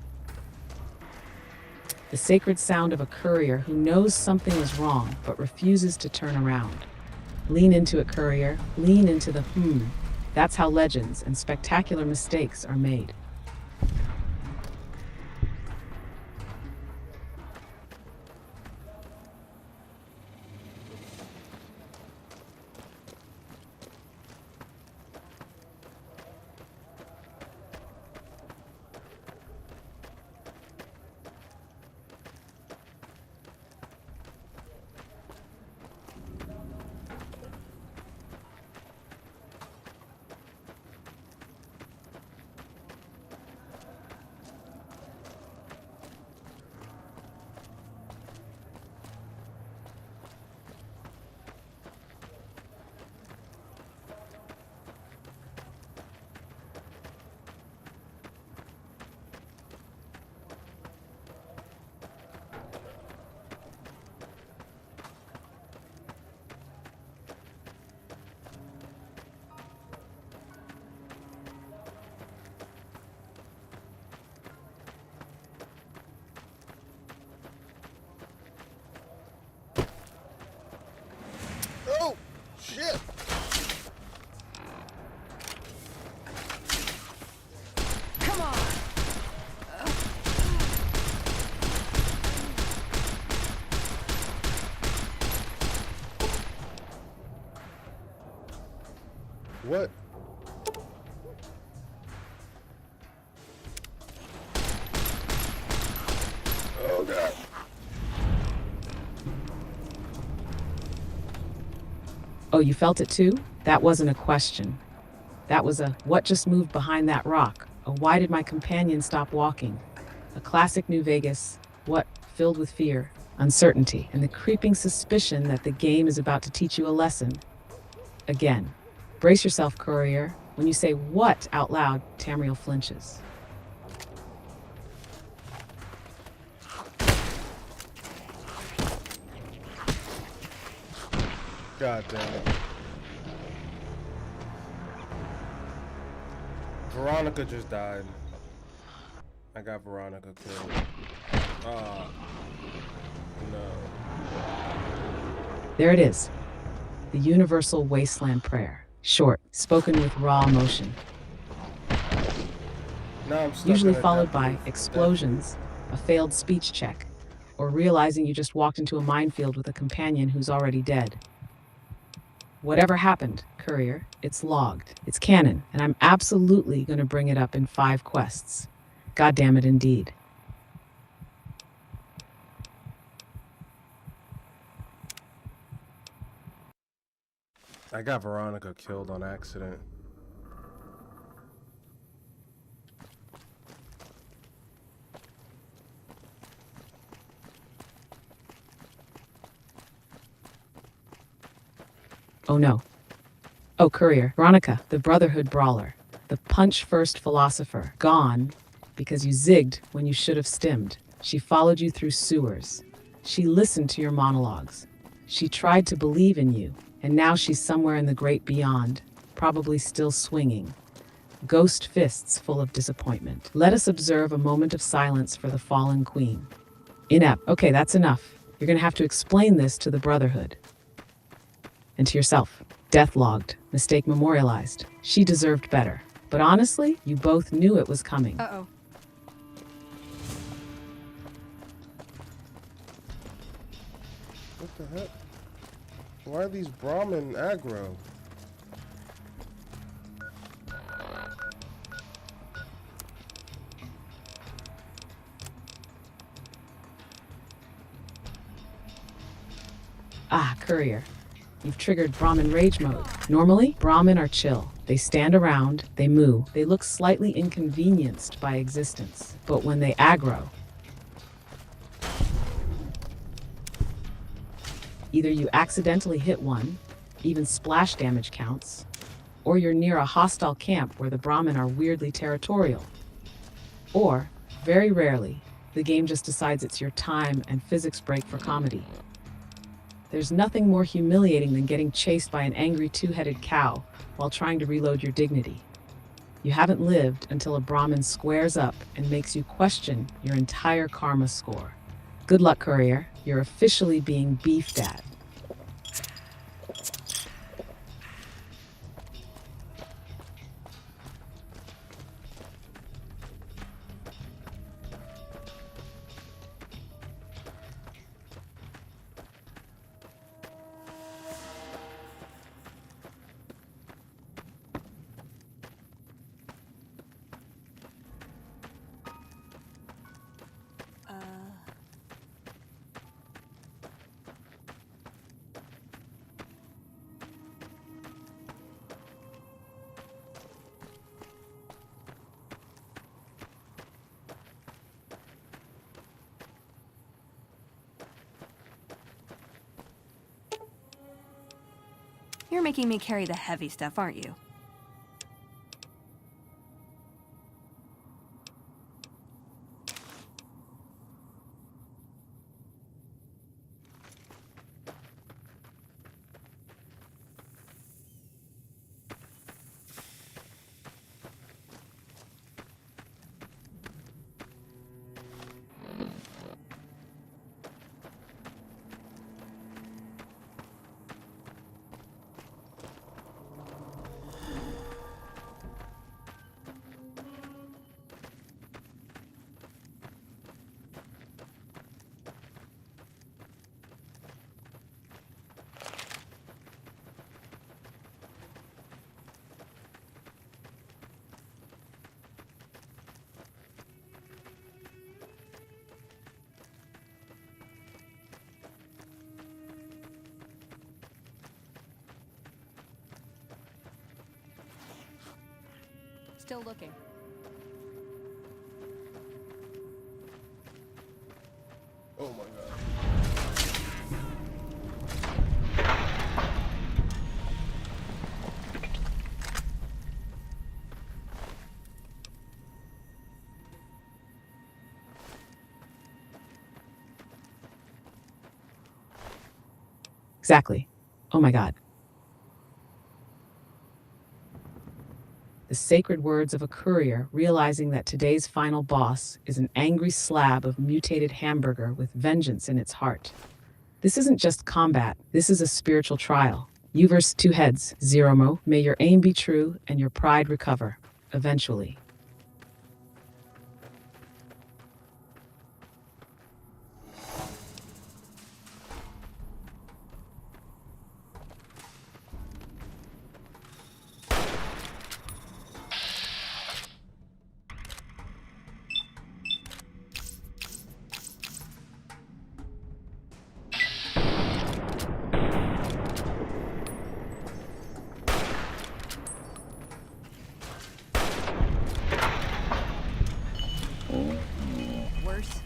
sacred sound of a courier who knows something is wrong but refuses to turn around. Lean into it, courier. Lean into the That's how legends and spectacular mistakes are made. Oh, shit. Come on! What? Oh, God. Oh, you felt it too? That wasn't a question. That was a, what just moved behind that rock? A, why did my companion stop walking? A classic New Vegas, what, filled with fear, uncertainty, and the creeping suspicion that the game is about to teach you a lesson. Again, brace yourself, courier. When you say what out loud, Tamriel flinches. God damn it. Veronica just died. I got Veronica killed. Oh, no. There it is. The universal wasteland prayer. Short, spoken with raw emotion. Now I'm stuck Usually in a followed by death loop. explosions, a failed speech check, or realizing you just walked into a minefield with a companion who's already dead. Whatever happened, courier, it's logged, it's canon, and I'm absolutely going to bring it up in 5 quests. God damn it, indeed. I got Veronica killed on accident. Oh no. Oh, courier, Veronica, the Brotherhood brawler, the punch-first philosopher, gone because you zigged when you should have stimmed. She followed you through sewers. She listened to your monologues. She tried to believe in you, and now she's somewhere in the great beyond, probably still swinging. Ghost fists full of disappointment. Let us observe a moment of silence for the fallen queen. Inept. Okay, that's enough. You're gonna have to explain this to the Brotherhood. And to yourself. Death logged, mistake memorialized. She deserved better. But honestly, you both knew it was coming. Uh-oh. What the heck? Why are these Brahmin aggro? Ah, Courier. You've triggered Brahmin rage mode. Normally, Brahmin are chill. They stand around, they moo, they look slightly inconvenienced by existence. But when they aggro, either you accidentally hit one, even splash damage counts, or you're near a hostile camp where the Brahmin are weirdly territorial. Or, very rarely, the game just decides it's your time and physics break for comedy. There's nothing more humiliating than getting chased by an angry two-headed cow while trying to reload your dignity. You haven't lived until a Brahmin squares up and makes you question your entire karma score. Good luck, Courier. You're officially being beefed at. You're making me carry the heavy stuff, aren't you? Still looking. Oh my god. Exactly. Oh my god. The sacred words of a courier, realizing that today's final boss is an angry slab of mutated hamburger with vengeance in its heart. This isn't just combat, this is a spiritual trial. You verse two heads, Zero Mo. May your aim be true and your pride recover, eventually. Worse.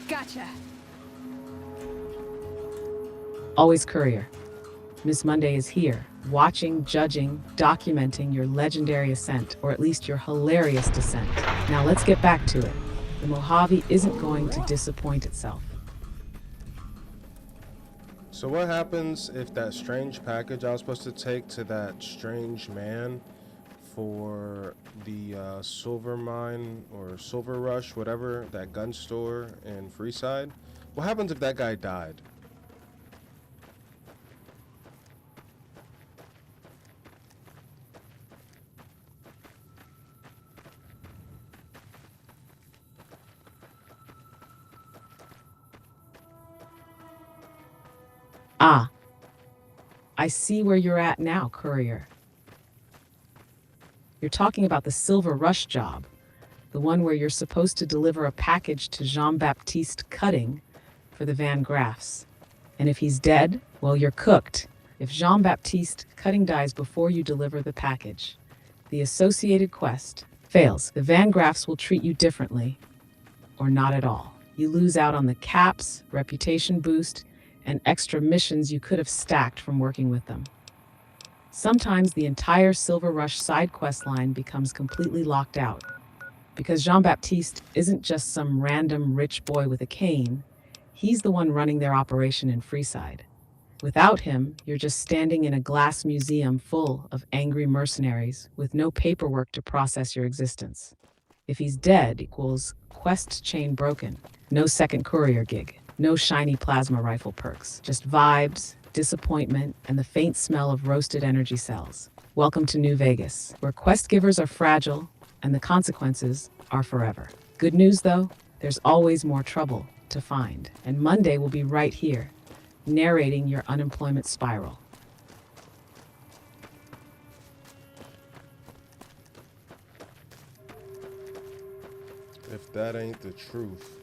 Gotcha. Always Courier. Miss Monday is here, watching, judging, documenting your legendary ascent, or at least your hilarious descent. Now let's get back to it. The Mojave isn't going to disappoint itself. So what happens if that strange package I was supposed to take to that strange man for the silver mine or silver rush, whatever, that gun store in Freeside? What happens if that guy died? Ah, I see where you're at now, Courier. You're talking about the Silver Rush job, the one where you're supposed to deliver a package to Jean-Baptiste Cutting for the Van Graffs. And if he's dead, well, you're cooked. If Jean-Baptiste Cutting dies before you deliver the package, the associated quest fails. The Van Graffs will treat you differently, or not at all. You lose out on the caps, reputation boost, and extra missions you could have stacked from working with them. Sometimes the entire Silver Rush side quest line becomes completely locked out, because Jean-Baptiste isn't just some random rich boy with a cane, he's the one running their operation in Freeside. Without him, you're just standing in a glass museum full of angry mercenaries with no paperwork to process your existence. If he's dead equals quest chain broken, no second courier gig. No shiny plasma rifle perks, just vibes, disappointment, and the faint smell of roasted energy cells. Welcome to New Vegas, where quest givers are fragile and the consequences are forever. Good news, though, there's always more trouble to find, and Monday will be right here, narrating your unemployment spiral. If that ain't the truth,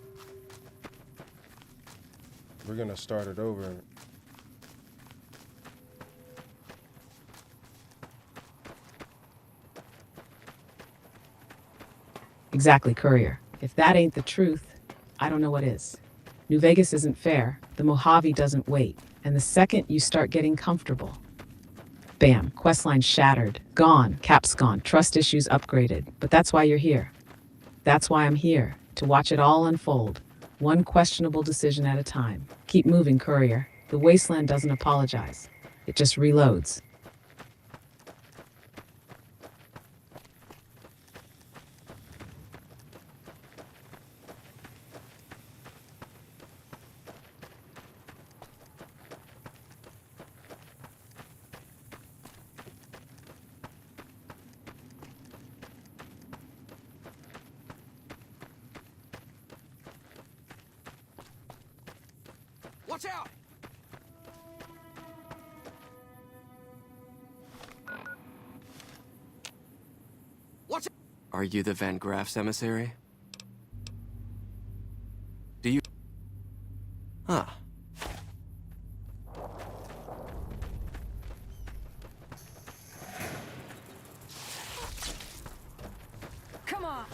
we're gonna start it over. Exactly, Courier. If that ain't the truth, I don't know what is. New Vegas isn't fair, the Mojave doesn't wait, and the second you start getting comfortable, bam, questline shattered, gone, caps gone, trust issues upgraded. But that's why you're here. That's why I'm here, to watch it all unfold, one questionable decision at a time. Keep moving, Courier. The wasteland doesn't apologize. It just reloads. Watch out! Watch out! Are you the Van Graff's emissary? Do you... Huh. Come on.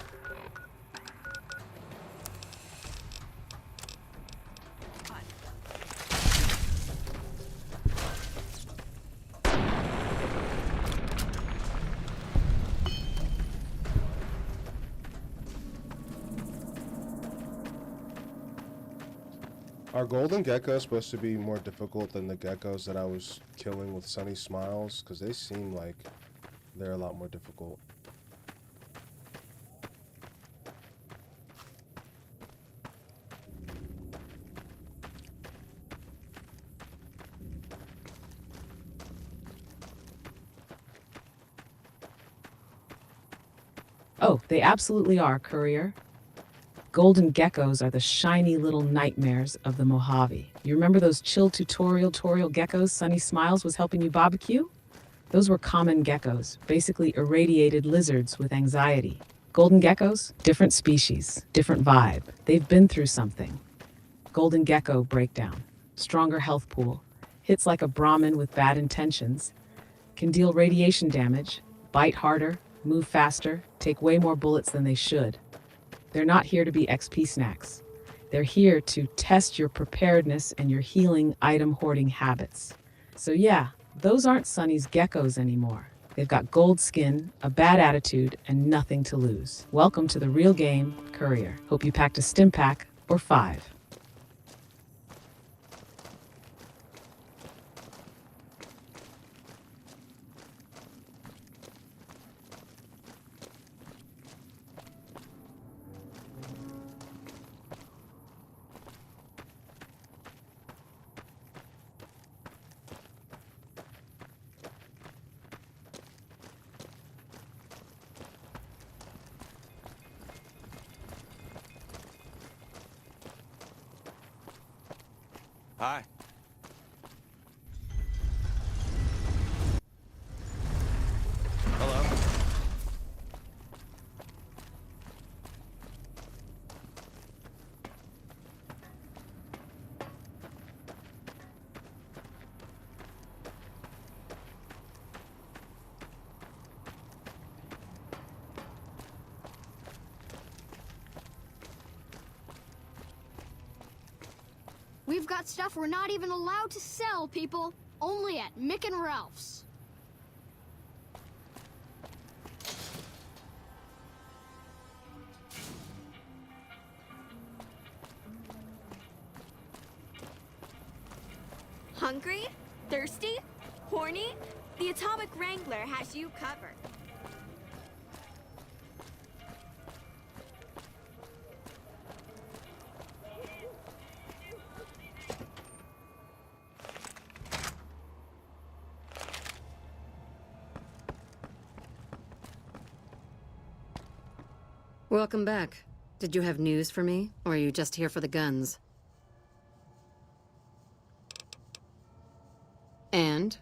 Are golden geckos supposed to be more difficult than the geckos that I was killing with Sunny Smiles? Because they seem like they're a lot more difficult. Oh, they absolutely are, Courier. Golden geckos are the shiny little nightmares of the Mojave. You remember those chill tutorial geckos Sunny Smiles was helping you barbecue? Those were common geckos, basically irradiated lizards with anxiety. Golden geckos? Different species, different vibe. They've been through something. Golden gecko breakdown. Stronger health pool. Hits like a Brahmin with bad intentions. Can deal radiation damage. Bite harder. Move faster. Take way more bullets than they should. They're not here to be XP snacks. They're here to test your preparedness and your healing item hoarding habits. So yeah, those aren't Sunny's geckos anymore. They've got gold skin, a bad attitude, and nothing to lose. Welcome to the real game, Courier. Hope you packed a stim pack or 5. Hi. Hello. We've got stuff we're not even allowed to sell, people. Only at Mick and Ralph's. Hungry? Thirsty? Horny? The Atomic Wrangler has you covered. Welcome back. Did you have news for me, or are you just here for the guns? And?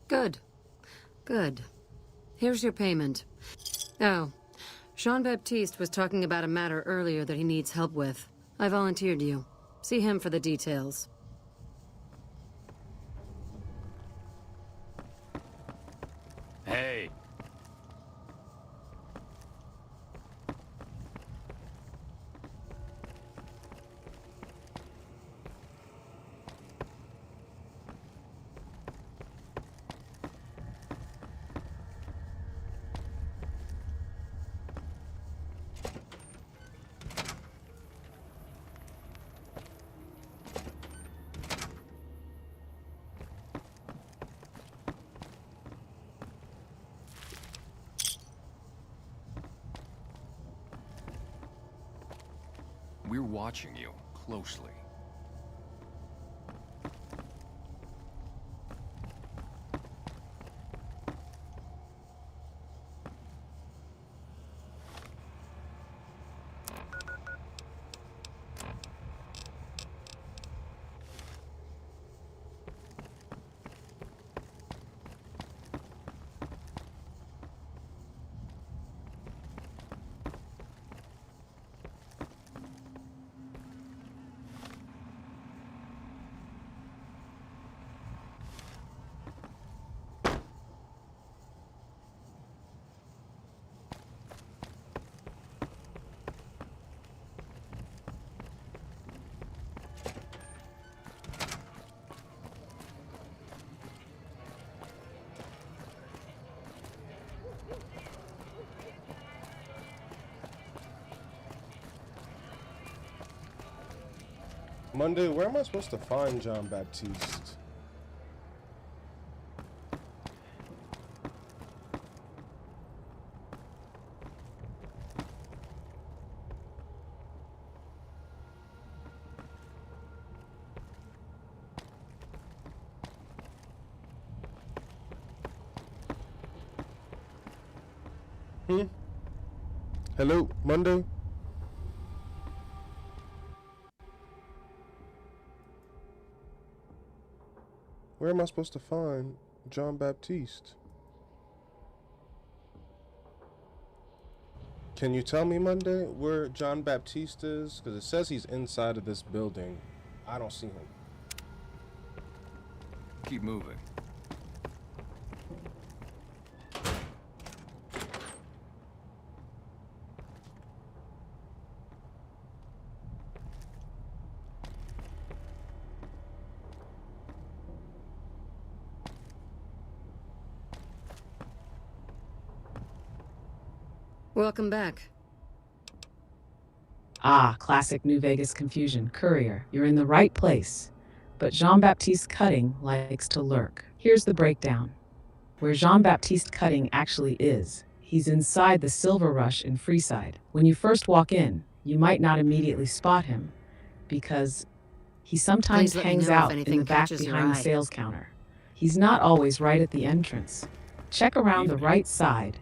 Good. Good. Here's your payment. Oh, Jean-Baptiste was talking about a matter earlier that he needs help with. I volunteered you. See him for the details. Hey. We're watching you closely. Monday, where am I supposed to find Jean-Baptiste? Hello, Monday? Where am I supposed to find Jean-Baptiste? Can you tell me, Monday, where Jean-Baptiste is? Because it says he's inside of this building. I don't see him. Keep moving. Welcome back. Ah, classic New Vegas confusion. Courier, you're in the right place. But Jean-Baptiste Cutting likes to lurk. Here's the breakdown. Where Jean-Baptiste Cutting actually is, he's inside the Silver Rush in Freeside. When you first walk in, you might not immediately spot him, because he sometimes Please let me hangs know if out in anything the back catches your behind the eye. sales counter. He's not always right at the entrance. Check around the right side,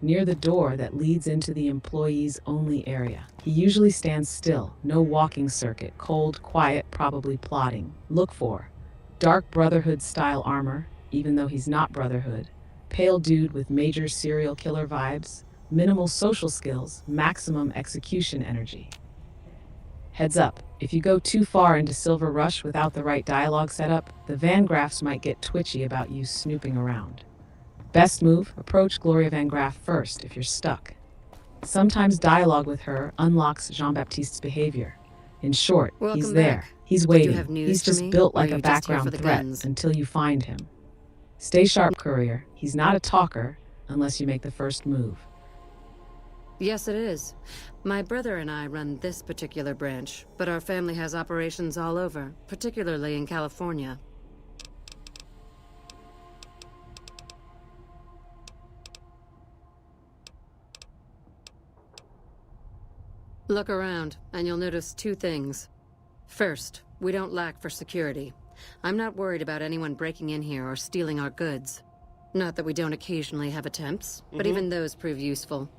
near the door that leads into the employees-only area. He usually stands still, no walking circuit, cold, quiet, probably plotting. Look for dark Brotherhood-style armor, even though he's not Brotherhood. Pale dude with major serial killer vibes. Minimal social skills, maximum execution energy. Heads up, if you go too far into Silver Rush without the right dialogue setup, the Van Graffs might get twitchy about you snooping around. Best move, approach Gloria Van Graff first if you're stuck. Sometimes dialogue with her unlocks Jean-Baptiste's behavior. In short, Welcome he's there. back. He's Did waiting. you have news He's for just me, built or like are a you just here for background the threat guns? until you find him. Stay sharp, Courier. He's not a talker unless you make the first move. Yes, it is. My brother and I run this particular branch, but our family has operations all over, particularly in California. Look around, and you'll notice two things. First, we don't lack for security. I'm not worried about anyone breaking in here or stealing our goods. Not that we don't occasionally have attempts, but even those prove useful.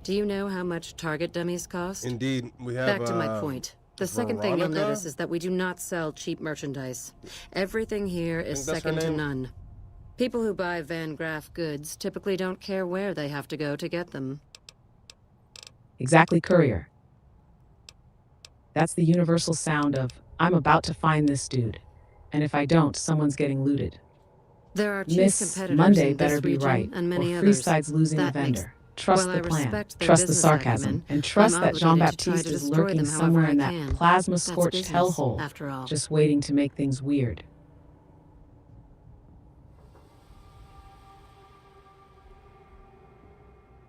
Do you know how much target dummies cost? Indeed, we have. Back to my point. The second thing you'll Veronica? notice is that we do not sell cheap merchandise. Everything here is that's her second to name? none. People who buy Van Graff goods typically don't care where they have to go to get them. Exactly, Courier. That's the universal sound of, I'm about to find this dude. And if I don't, someone's getting looted. There are chief Miss competitors Monday in better this be region right, and many or others. Freeside's losing the That makes- vendor. Trust While the I plan, respect their trust the business sarcasm, acumen, and trust I'm that obligated to try Jean-Baptiste to is destroy lurking them however somewhere I in that can. plasma-scorched That's business, hellhole, after all. just waiting to make things weird.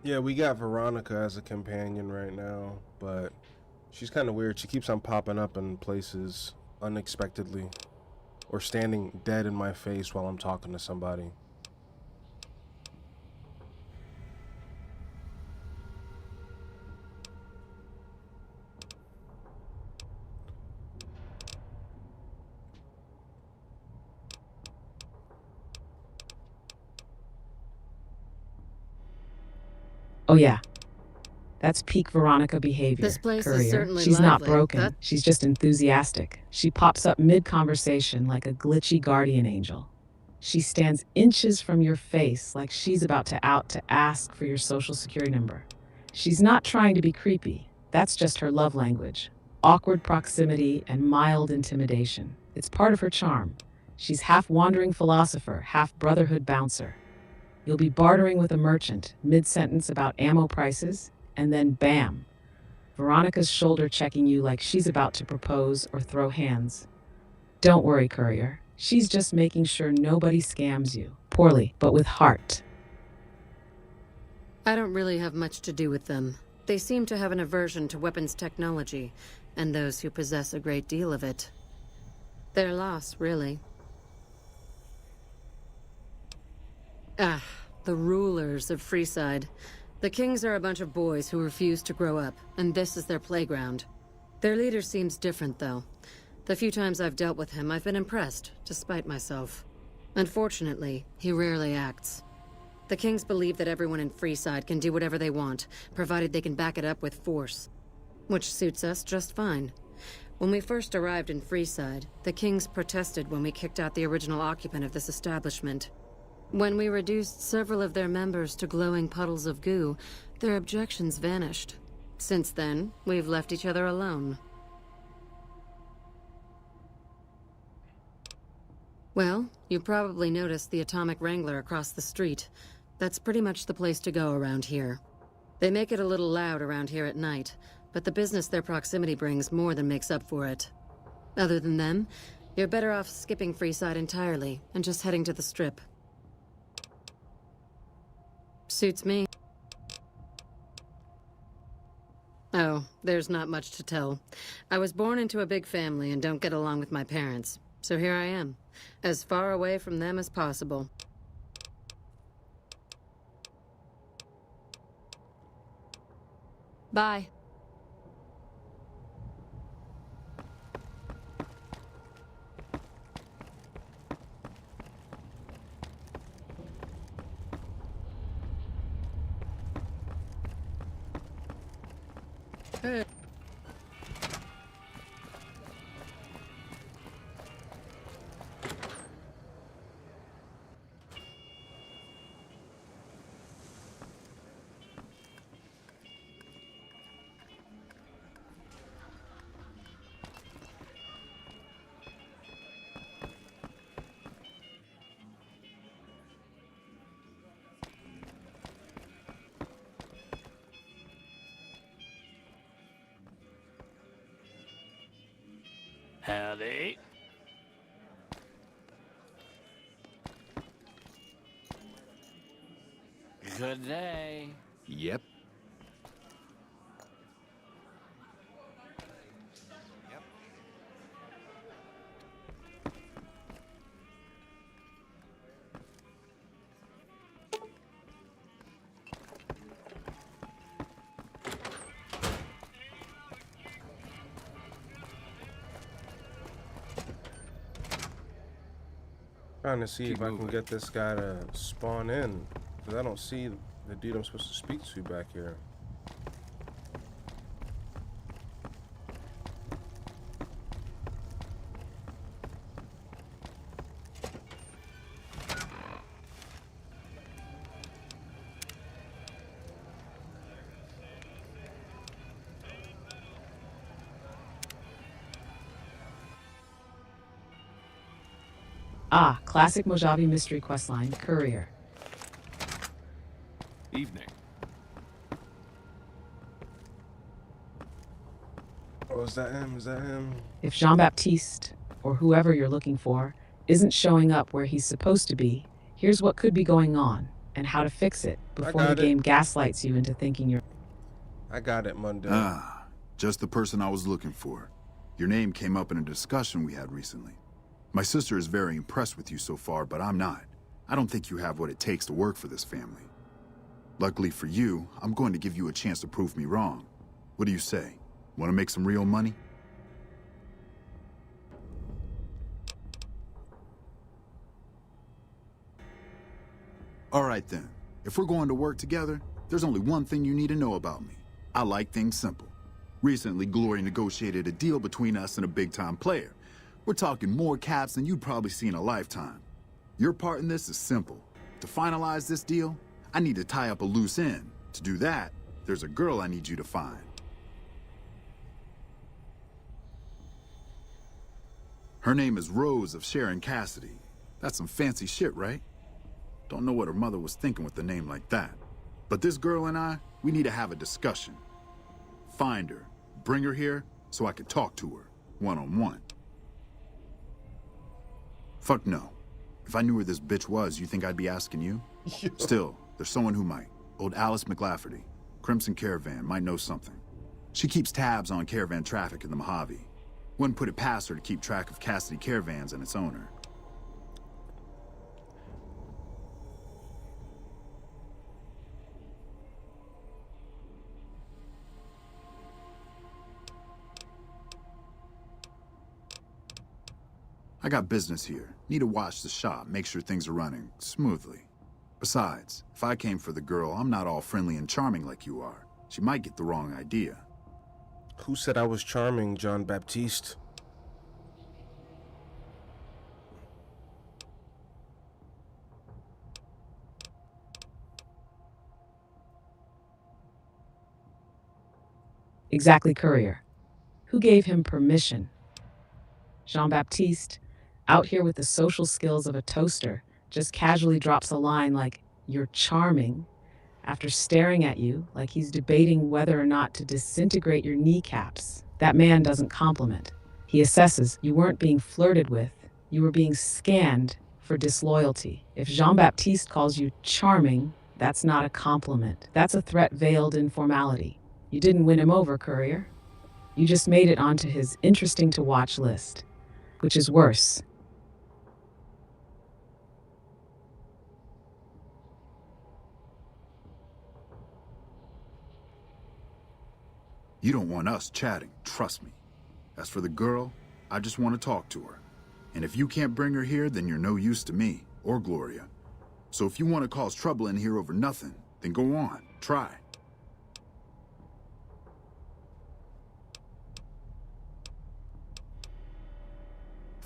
Yeah, we got Veronica as a companion right now, but she's kind of weird. She keeps on popping up in places unexpectedly, or standing dead in my face while I'm talking to somebody. Oh yeah. That's peak Veronica behavior. This place is Courier. certainly She's not lively. broken. That- She's just enthusiastic. She pops up mid-conversation like a glitchy guardian angel. She stands inches from your face like she's about to ask for your social security number. She's not trying to be creepy. That's just her love language. Awkward proximity and mild intimidation. It's part of her charm. She's half wandering philosopher, half Brotherhood bouncer. You'll be bartering with a merchant, mid-sentence about ammo prices, and then bam, Veronica's shoulder checking you like she's about to propose or throw hands. Don't worry, Courier. She's just making sure nobody scams you. Poorly, but with heart. I don't really have much to do with them. They seem to have an aversion to weapons technology, and those who possess a great deal of it. Their loss, really. Ah, the rulers of Freeside. The Kings are a bunch of boys who refuse to grow up, and this is their playground. Their leader seems different, though. The few times I've dealt with him, I've been impressed, despite myself. Unfortunately, he rarely acts. The Kings believe that everyone in Freeside can do whatever they want, provided they can back it up with force. Which suits us just fine. When we first arrived in Freeside, the Kings protested when we kicked out the original occupant of this establishment. When we reduced several of their members to glowing puddles of goo, their objections vanished. Since then, we've left each other alone. Well, you probably noticed the Atomic Wrangler across the street. That's pretty much the place to go around here. They make it a little loud around here at night, but the business their proximity brings more than makes up for it. Other than them, you're better off skipping Freeside entirely and just heading to the Strip. Suits me. Oh, there's not much to tell. I was born into a big family and don't get along with my parents. So here I am, as far away from them as possible. Bye. Hey. Howdy. Good day. Yep. Trying to see if I can get this guy to spawn in, because I don't see the dude I'm supposed to speak to back here. Ah, classic Mojave mystery questline, Courier. Evening. Oh, is that him? Is that him? If Jean-Baptiste, or whoever you're looking for, isn't showing up where he's supposed to be, here's what could be going on, and how to fix it before the game gaslights you into thinking you're... I got it, Monday. Ah, just the person I was looking for. Your name came up in a discussion we had recently. My sister is very impressed with you so far, but I'm not. I don't think you have what it takes to work for this family. Luckily for you, I'm going to give you a chance to prove me wrong. What do you say? Want to make some real money? All right then. If we're going to work together, there's only one thing you need to know about me. I like things simple. Recently, Glory negotiated a deal between us and a big-time player. We're talking more caps than you'd probably see in a lifetime. Your part in this is simple. To finalize this deal, I need to tie up a loose end. To do that, there's a girl I need you to find. Her name is Rose of Sharon Cassidy. That's some fancy shit, right? Don't know what her mother was thinking with a name like that. But this girl and I, we need to have a discussion. Find her, bring her here, so I can talk to her, one-on-one. Fuck no. If I knew where this bitch was, you think I'd be asking you? Still, there's someone who might. Old Alice McLafferty, Crimson Caravan, might know something. She keeps tabs on caravan traffic in the Mojave. Wouldn't put it past her to keep track of Cassidy Caravans and its owner. I got business here. Need to watch the shop, make sure things are running smoothly. Besides, if I came for the girl, I'm not all friendly and charming like you are. She might get the wrong idea. Who said I was charming, Jean-Baptiste? Exactly, Courier. Who gave him permission? Jean-Baptiste, out here with the social skills of a toaster, just casually drops a line like, "You're charming," after staring at you like he's debating whether or not to disintegrate your kneecaps. That man doesn't compliment. He assesses you weren't being flirted with, you were being scanned for disloyalty. If Jean-Baptiste calls you charming, that's not a compliment. That's a threat veiled in formality. You didn't win him over, Courier. You just made it onto his interesting to watch list, which is worse. You don't want us chatting, trust me. As for the girl, I just want to talk to her. And if you can't bring her here, then you're no use to me, or Gloria. So if you want to cause trouble in here over nothing, then go on, try.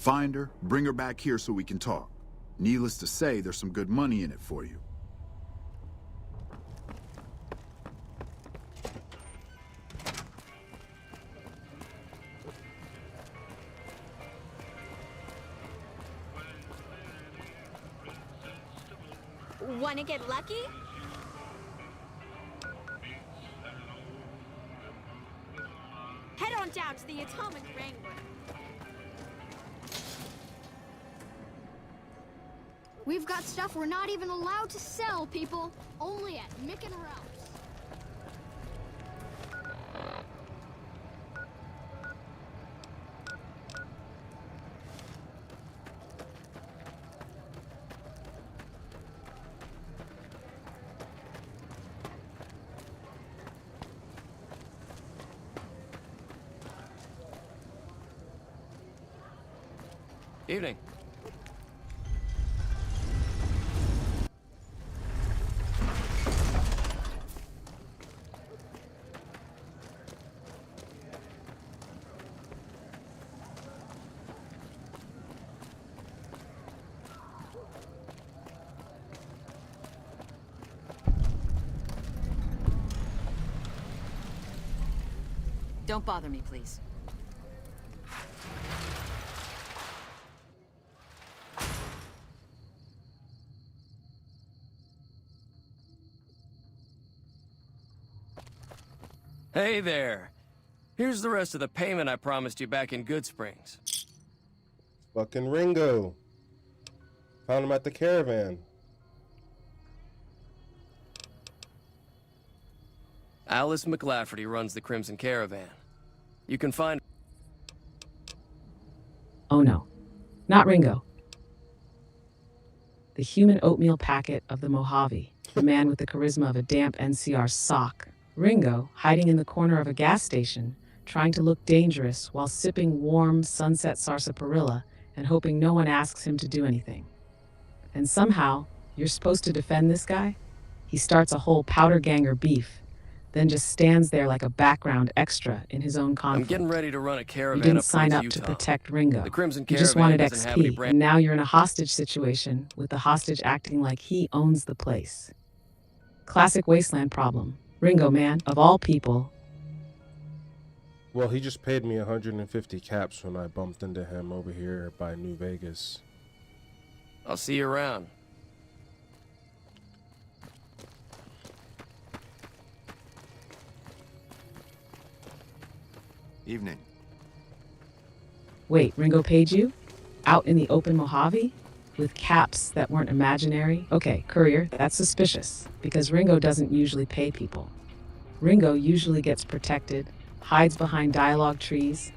Find her, bring her back here so we can talk. Needless to say, there's some good money in it for you. Wanna get lucky? Head on down to the Atomic Wrangler. We've got stuff we're not even allowed to sell, people. Only at Mick and Ralph's. Evening. Don't bother me, please. Hey there. Here's the rest of the payment I promised you back in Good Springs. Fucking Ringo. Found him at the caravan. Alice McLafferty runs the Crimson Caravan. You can find... Oh no, not Ringo. The human oatmeal packet of the Mojave, the man with the charisma of a damp NCR sock. Ringo, hiding in the corner of a gas station, trying to look dangerous while sipping warm sunset sarsaparilla and hoping no one asks him to do anything. And somehow, you're supposed to defend this guy? He starts a whole powder ganger beef, then just stands there like a background extra in his own conflict. I'm getting ready to run a You caravan didn't up sign towards up to Utah. protect Ringo. The Crimson You Caravan just wanted doesn't have any XP, brand... and now you're in a hostage situation with the hostage acting like he owns the place. Classic wasteland problem. Ringo, man, of all people. Well, he just paid me 150 caps when I bumped into him over here by New Vegas. I'll see you around. Evening. Wait, Ringo paid you? Out in the open Mojave? With caps that weren't imaginary? Okay, Courier, that's suspicious, because Ringo doesn't usually pay people. Ringo usually gets protected, hides behind dialogue trees,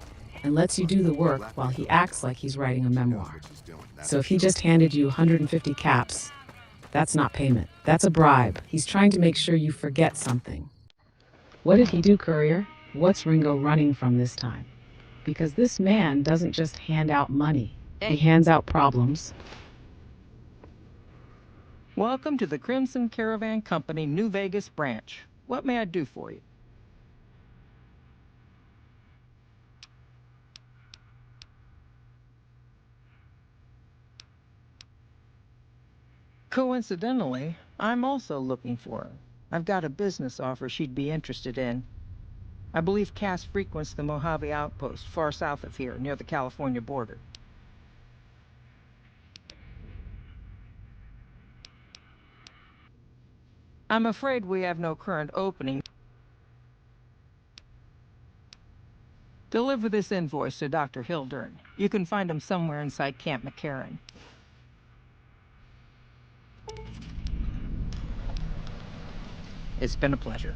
and lets you do the work while he acts like he's writing a memoir. So if he just handed you 150 caps, that's not payment. That's a bribe. He's trying to make sure you forget something. What did he do, Courier? What's Ringo running from this time? Because this man doesn't just hand out money. He hands out problems. Welcome to the Crimson Caravan Company, New Vegas branch. What may I do for you? Coincidentally, I'm also looking for her. I've got a business offer she'd be interested in. I believe Cass frequents the Mojave outpost, far south of here, near the California border. I'm afraid we have no current opening. Deliver this invoice to Dr. Hildern. You can find him somewhere inside Camp McCarran. It's been a pleasure.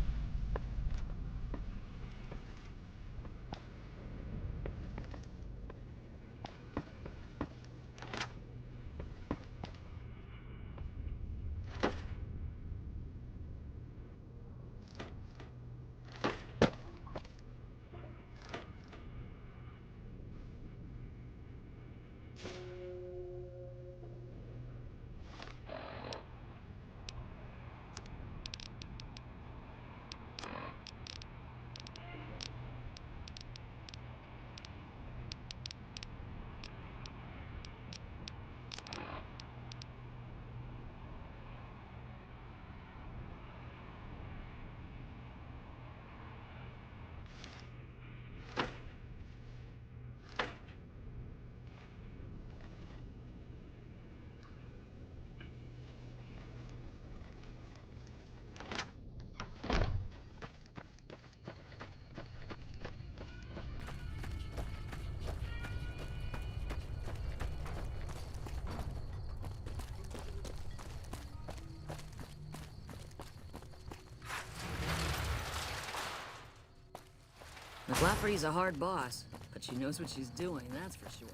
McLafferty's a hard boss, but she knows what she's doing, that's for sure.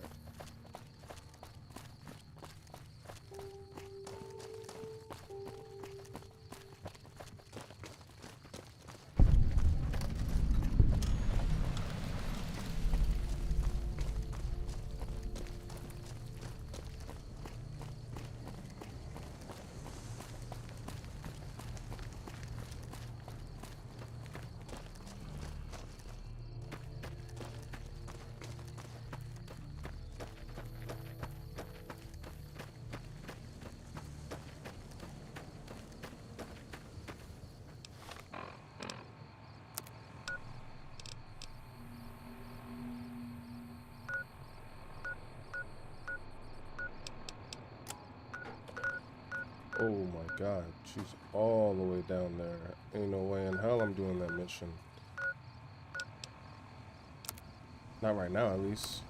Oh my god, she's all the way down there. Ain't no way in hell I'm doing that mission. Not right now, at least.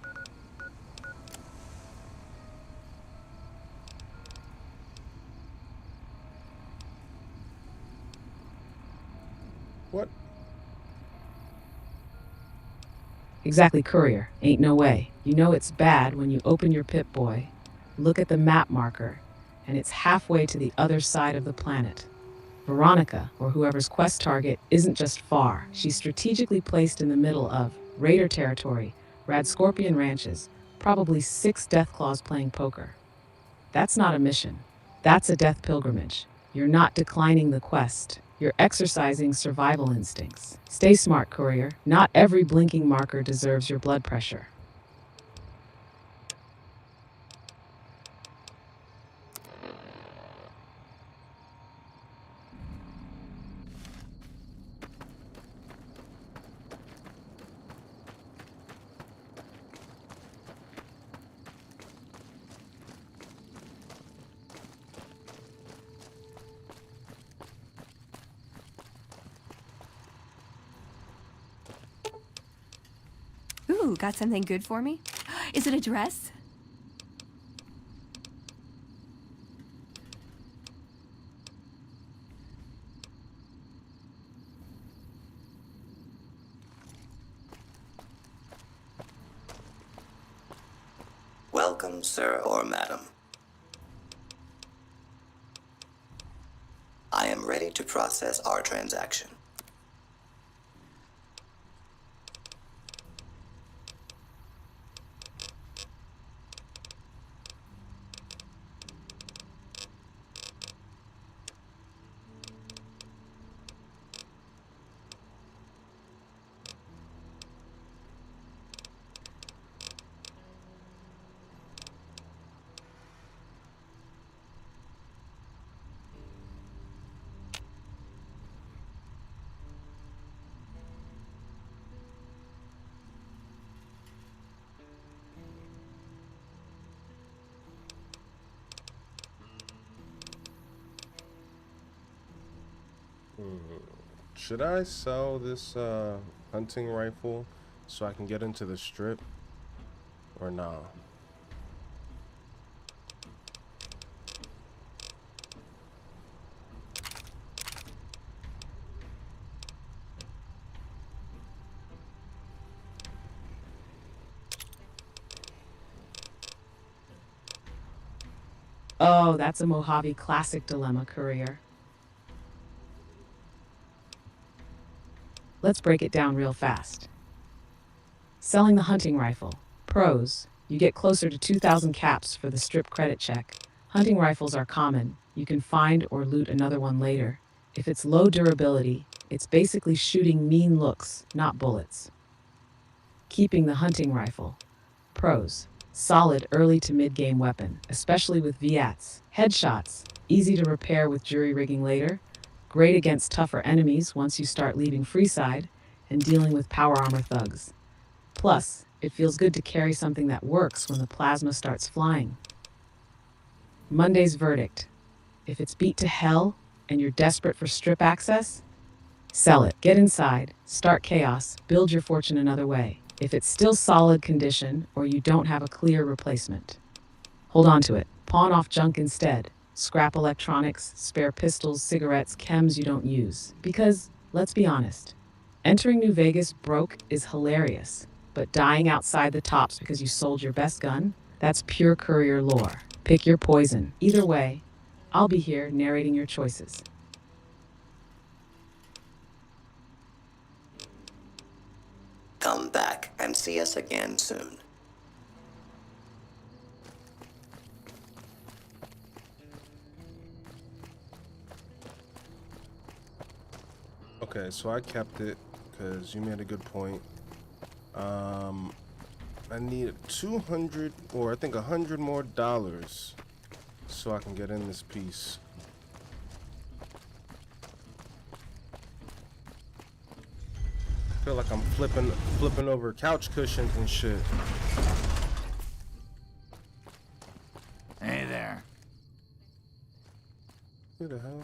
What? Exactly, Courier. Ain't no way. You know it's bad when you open your Pip-Boy, look at the map marker, and it's halfway to the other side of the planet. Veronica, or whoever's quest target, isn't just far. She's strategically placed in the middle of Raider territory, Rad Scorpion ranches, probably 6 Deathclaws playing poker. That's not a mission. That's a death pilgrimage. You're not declining the quest. You're exercising survival instincts. Stay smart, Courier. Not every blinking marker deserves your blood pressure. Ooh, got something good for me? Is it a dress? Welcome, sir or madam. I am ready to process our transaction. Should I sell this hunting rifle so I can get into the strip, or nah? Oh, that's a Mojave classic dilemma, Courier. Let's break it down real fast. Selling the hunting rifle. Pros: you get closer to 2,000 caps for the strip credit check. Hunting rifles are common. You can find or loot another one later. If it's low durability, it's basically shooting mean looks, not bullets. Keeping the hunting rifle. Pros: solid early to mid-game weapon, especially with VATs. Headshots, easy to repair with jury rigging later. Great against tougher enemies once you start leaving freeside and dealing with power armor thugs. Plus, it feels good to carry something that works when the plasma starts flying. Monday's verdict. If it's beat to hell and you're desperate for strip access, sell it. Get inside, start chaos, build your fortune another way. If it's still solid condition or you don't have a clear replacement, hold on to it. Pawn off junk instead. Scrap electronics, spare pistols, cigarettes, chems you don't use. Because, let's be honest, Entering New Vegas broke is hilarious, but dying outside the tops because you sold your best gun? That's pure courier lore. Pick your poison. Either way, I'll be here narrating your choices. Come back and see us again soon. Okay, so I kept it because you made a good point. I need 200 or I think $100 more so I can get in this piece. I feel like I'm flipping over couch cushions and shit. Hey there. Who the hell?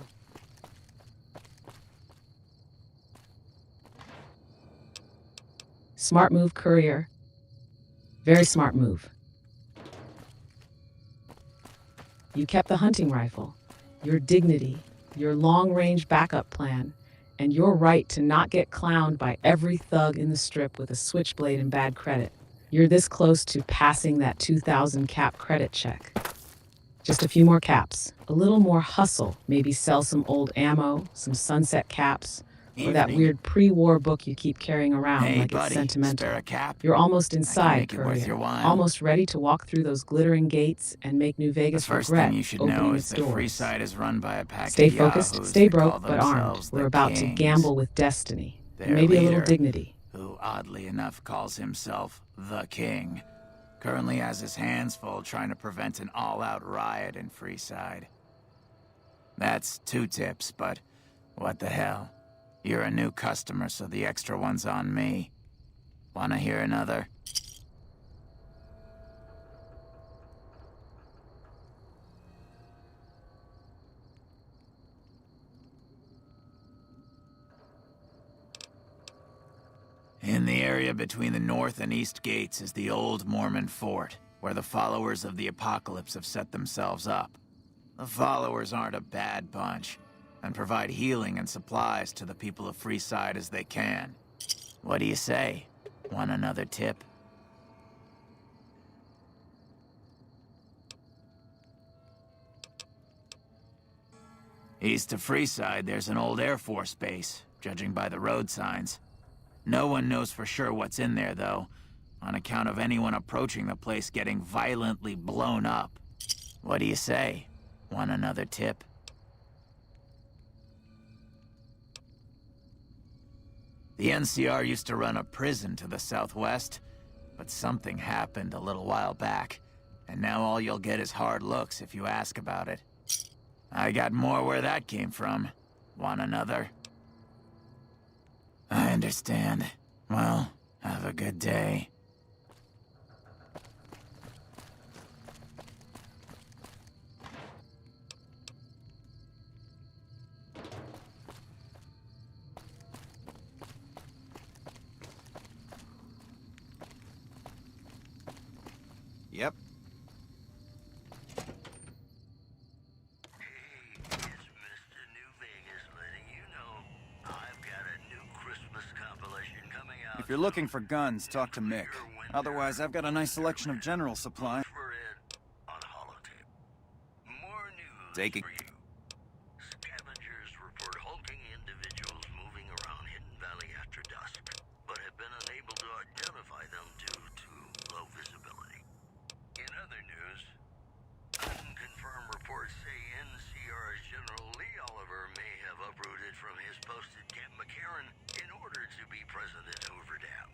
Smart move, courier. Very smart move. You kept the hunting rifle, your dignity, your long-range backup plan, and your right to not get clowned by every thug in the strip with a switchblade and bad credit. You're this close to passing that 2,000 cap credit check. Just a few more caps, a little more hustle, maybe sell some old ammo, some sunset caps, or that weird pre-war book you keep carrying around Hey, like buddy, it's sentimental. spare a cap? You're almost I can inside, make it worth courier. your while. Almost ready to walk through those glittering gates and make New Vegas The first regret thing you should opening know its is that doors. Freeside is run by a pack Stay of focused, yahoos stay that call broke, but armed. themselves We're the about to Kings. gamble with destiny. Their And maybe a little leader, dignity. who oddly enough calls himself the King, currently has his hands full trying to prevent an all-out riot in Freeside. That's 2 tips, but what the hell? You're a new customer, so the extra one's on me. Wanna hear another? In the area between the north and east gates is the old Mormon fort, where the followers of the apocalypse have set themselves up. The followers aren't a bad bunch, and provide healing and supplies to the people of Freeside as they can. What do you say? Want another tip? East of Freeside, there's an old Air Force base, judging by the road signs. No one knows for sure what's in there, though, on account of anyone approaching the place getting violently blown up. What do you say? Want another tip? The NCR used to run a prison to the southwest, but something happened a little while back, and now all you'll get is hard looks if you ask about it. I got more where that came from. Want another? I understand. Well, have a good day. Yep. If you're looking for guns, talk to Mick. Otherwise, I've got a nice selection of general supply. Take it. Scavengers report hulking individuals moving around Hidden Valley after dusk, but have been unable to identify them due to low visibility. In other news, unconfirmed reports say NCR's General Lee Oliver may have uprooted from his post at Camp McCarran in order to be present at Hoover Dam.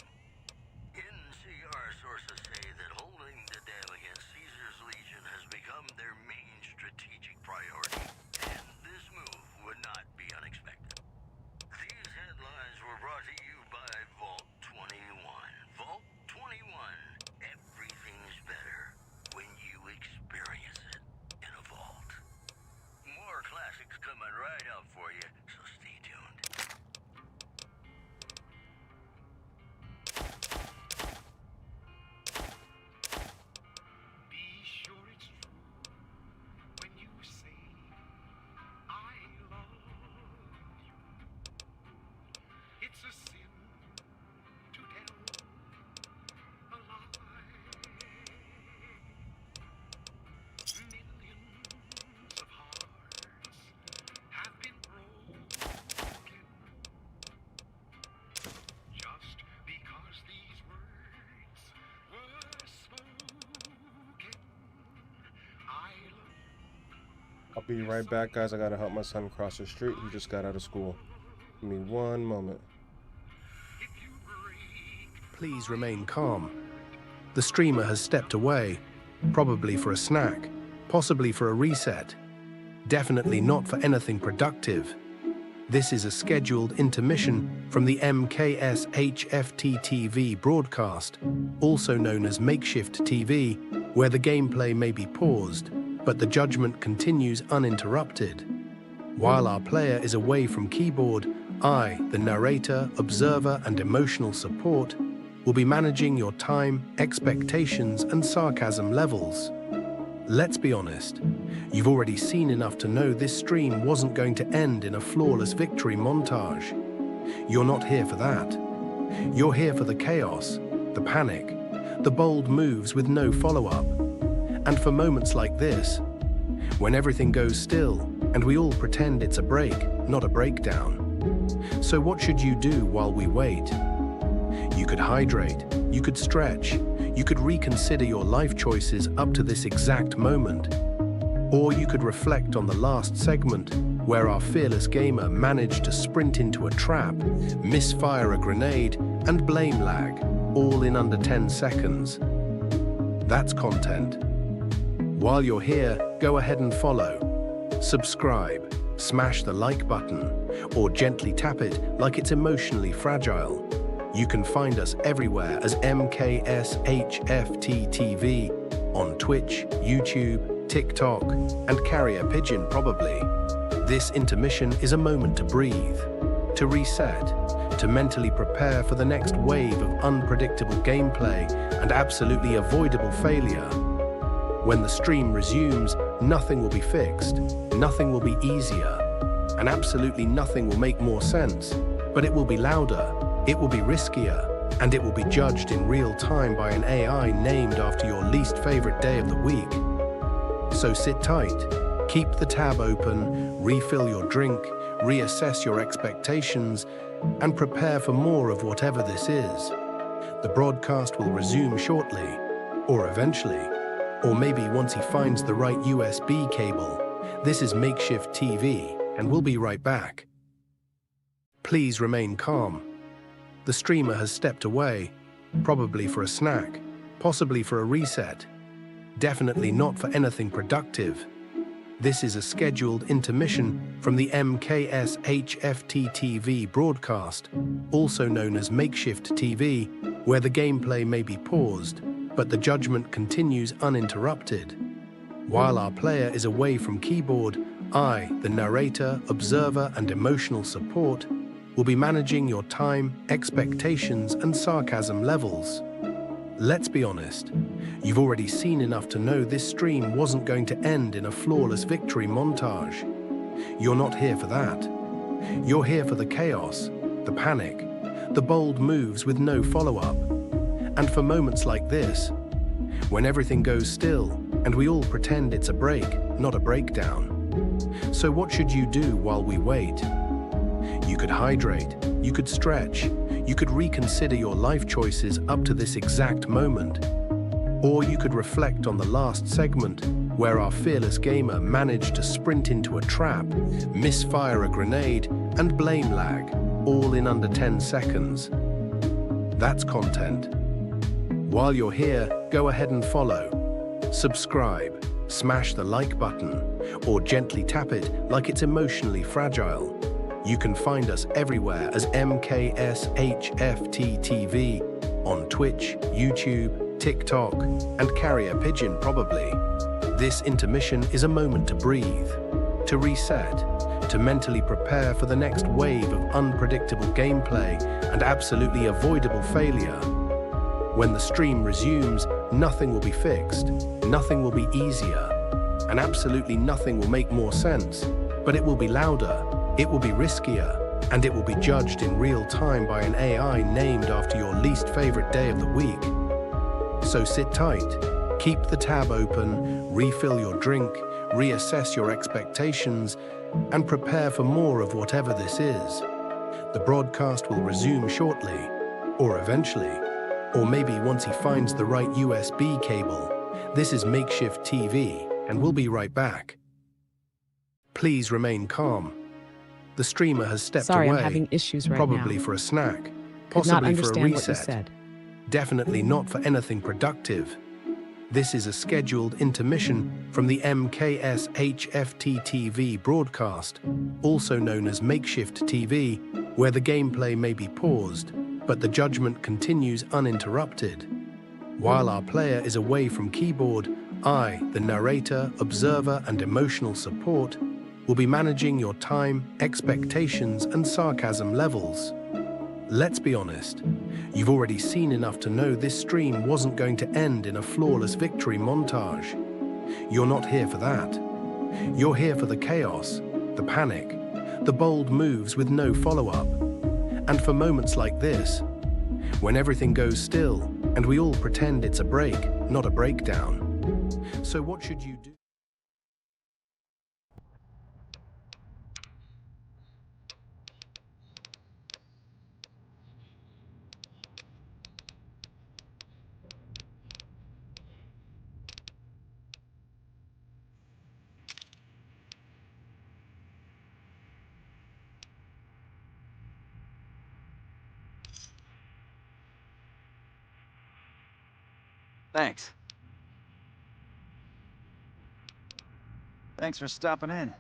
NCR sources say that holding the dam against Caesar's Legion has become their main strategic priority, and this move would not be unexpected. These headlines were brought to you by Vault 21. Vault 21. Everything's better when you experience it in a vault. More classics coming right up for you, so stay tuned. Be right back, guys. I gotta help my son cross the street. He just got out of school. Give me one moment. Please remain calm. The streamer has stepped away, probably for a snack, possibly for a reset. Definitely not for anything productive. This is a scheduled intermission from the MkshftTV broadcast, also known as MkshftTV, where the gameplay may be paused, but the judgment continues uninterrupted. While our player is away from keyboard, I, the narrator, observer, and emotional support, will be managing your time, expectations, and sarcasm levels. Let's be honest, you've already seen enough to know this stream wasn't going to end in a flawless victory montage. You're not here for that. You're here for the chaos, the panic, the bold moves with no follow-up. And for moments like this, when everything goes still and we all pretend it's a break, not a breakdown. So what should you do while we wait? You could hydrate, you could stretch, you could reconsider your life choices up to this exact moment. Or you could reflect on the last segment where our fearless gamer managed to sprint into a trap, misfire a grenade, and blame lag, all in under 10 seconds. That's content. While you're here, go ahead and follow. Subscribe, smash the like button, or gently tap it like it's emotionally fragile. You can find us everywhere as MkshftTV on Twitch, YouTube, TikTok, and Carrier Pigeon probably. This intermission is a moment to breathe, to reset, to mentally prepare for the next wave of unpredictable gameplay and absolutely avoidable failure. When the stream resumes, nothing will be fixed, nothing will be easier, and absolutely nothing will make more sense, but it will be louder, it will be riskier, and it will be judged in real time by an AI named after your least favorite day of the week. So sit tight, keep the tab open, refill your drink, reassess your expectations, and prepare for more of whatever this is. The broadcast will resume shortly, or eventually, or maybe once he finds the right USB cable. This is MkshftTV, and we'll be right back. Please remain calm. The streamer has stepped away, probably for a snack, possibly for a reset. Definitely not for anything productive. This is a scheduled intermission from the MkshftTV broadcast, also known as MkshftTV, where the gameplay may be paused, but the judgment continues uninterrupted. While our player is away from keyboard, I, the narrator, observer, and emotional support, will be managing your time, expectations, and sarcasm levels. Let's be honest, you've already seen enough to know this stream wasn't going to end in a flawless victory montage. You're not here for that. You're here for the chaos, the panic, the bold moves with no follow-up. And for moments like this, when everything goes still and we all pretend it's a break, not a breakdown. So what should you do while we wait? You could hydrate, you could stretch, you could reconsider your life choices up to this exact moment. Or you could reflect on the last segment where our fearless gamer managed to sprint into a trap, misfire a grenade, and blame lag, all in under 10 seconds. That's content. While you're here, go ahead and follow. Subscribe, smash the like button, or gently tap it like it's emotionally fragile. You can find us everywhere as MkshftTV on Twitch, YouTube, TikTok, and Carrier Pigeon probably. This intermission is a moment to breathe, to reset, to mentally prepare for the next wave of unpredictable gameplay and absolutely avoidable failure. When the stream resumes, nothing will be fixed, nothing will be easier, and absolutely nothing will make more sense, but it will be louder, it will be riskier, and it will be judged in real time by an AI named after your least favorite day of the week. So sit tight, keep the tab open, refill your drink, reassess your expectations, and prepare for more of whatever this is. The broadcast will resume shortly, or eventually, or maybe once he finds the right USB cable. This is MkshftTV, and we'll be right back. Please remain calm. The streamer has stepped Sorry, away, I'm having issues right probably now. for a snack, Could not possibly for a understand what you reset. said. Definitely not for anything productive. This is a scheduled intermission from the MkshftTV broadcast, also known as MkshftTV, where the gameplay may be paused, but the judgment continues uninterrupted. While our player is away from keyboard, I, the narrator, observer, and emotional support, will be managing your time, expectations, and sarcasm levels. Let's be honest, you've already seen enough to know this stream wasn't going to end in a flawless victory montage. You're not here for that. You're here for the chaos, the panic, the bold moves with no follow-up. And for moments like this, when everything goes still and we all pretend it's a break, not a breakdown. So what should you do? Thanks. Thanks for stopping in.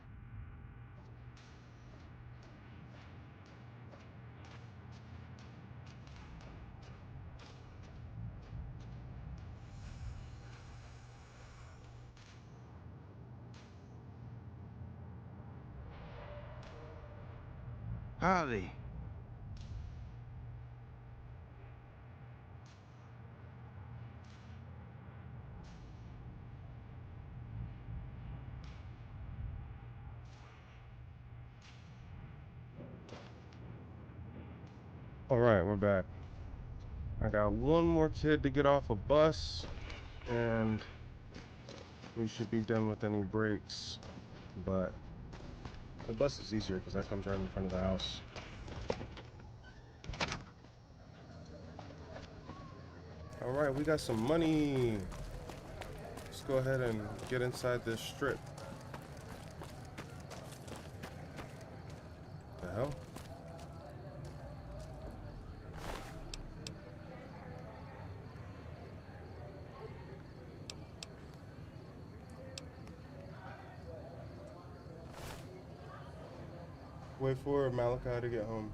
Howdy. All right, we're back. I got one more kid to get off a bus, and we should be done with any breaks. But the bus is easier because that comes right in front of the house. All right, we got some money. Let's go ahead and get inside this strip. The hell? Wait for Malachi to get home.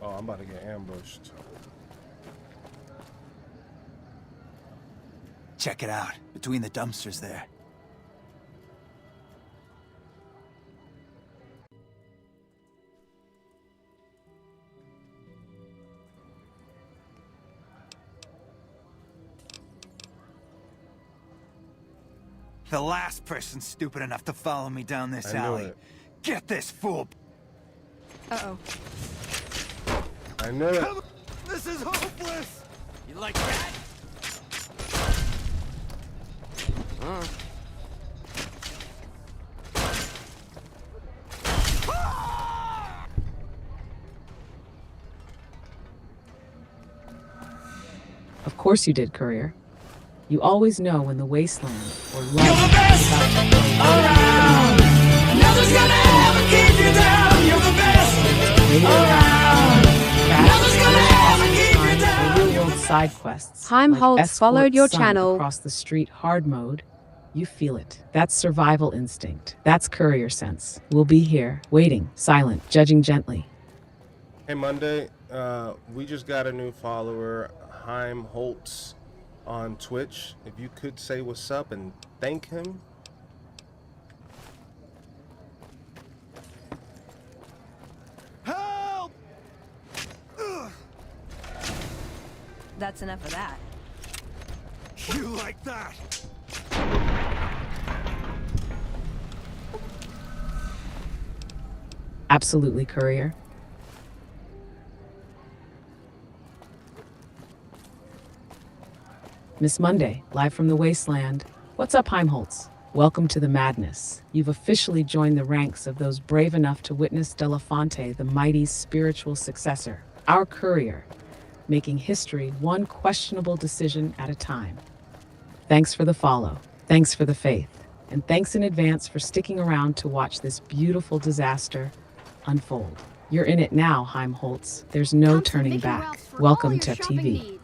Oh, I'm about to get ambushed. Check it out, between the dumpsters there. The last person stupid enough to follow me down this alley. Get this fool! Uh-oh. I knew it. This is hopeless! You like that? Of course you did, Courier. You always know when the wasteland or life is about to go around. Nothing's gonna ever keep you down. You're the best around. Nothing's gonna ever keep you down. Real-world side quests. Heimholtz like followed your Escort Son channel. Across the street hard mode. You feel it. That's survival instinct. That's Courier sense. We'll be here, waiting, silent, judging gently. Hey, Monday. We just got a new follower, Heimholtz, on Twitch. If you could say what's up and thank him. Help! That's enough of that. You like that? Absolutely, Courier. Miss Monday, live from the wasteland. What's up, Heimholtz? Welcome to the madness. You've officially joined the ranks of those brave enough to witness Delafonte, the mighty's spiritual successor, our courier, making history one questionable decision at a time. Thanks for the follow. Thanks for the faith. And thanks in advance for sticking around to watch this beautiful disaster unfold. You're in it now, Heimholtz. There's no turning back. Welcome to TV.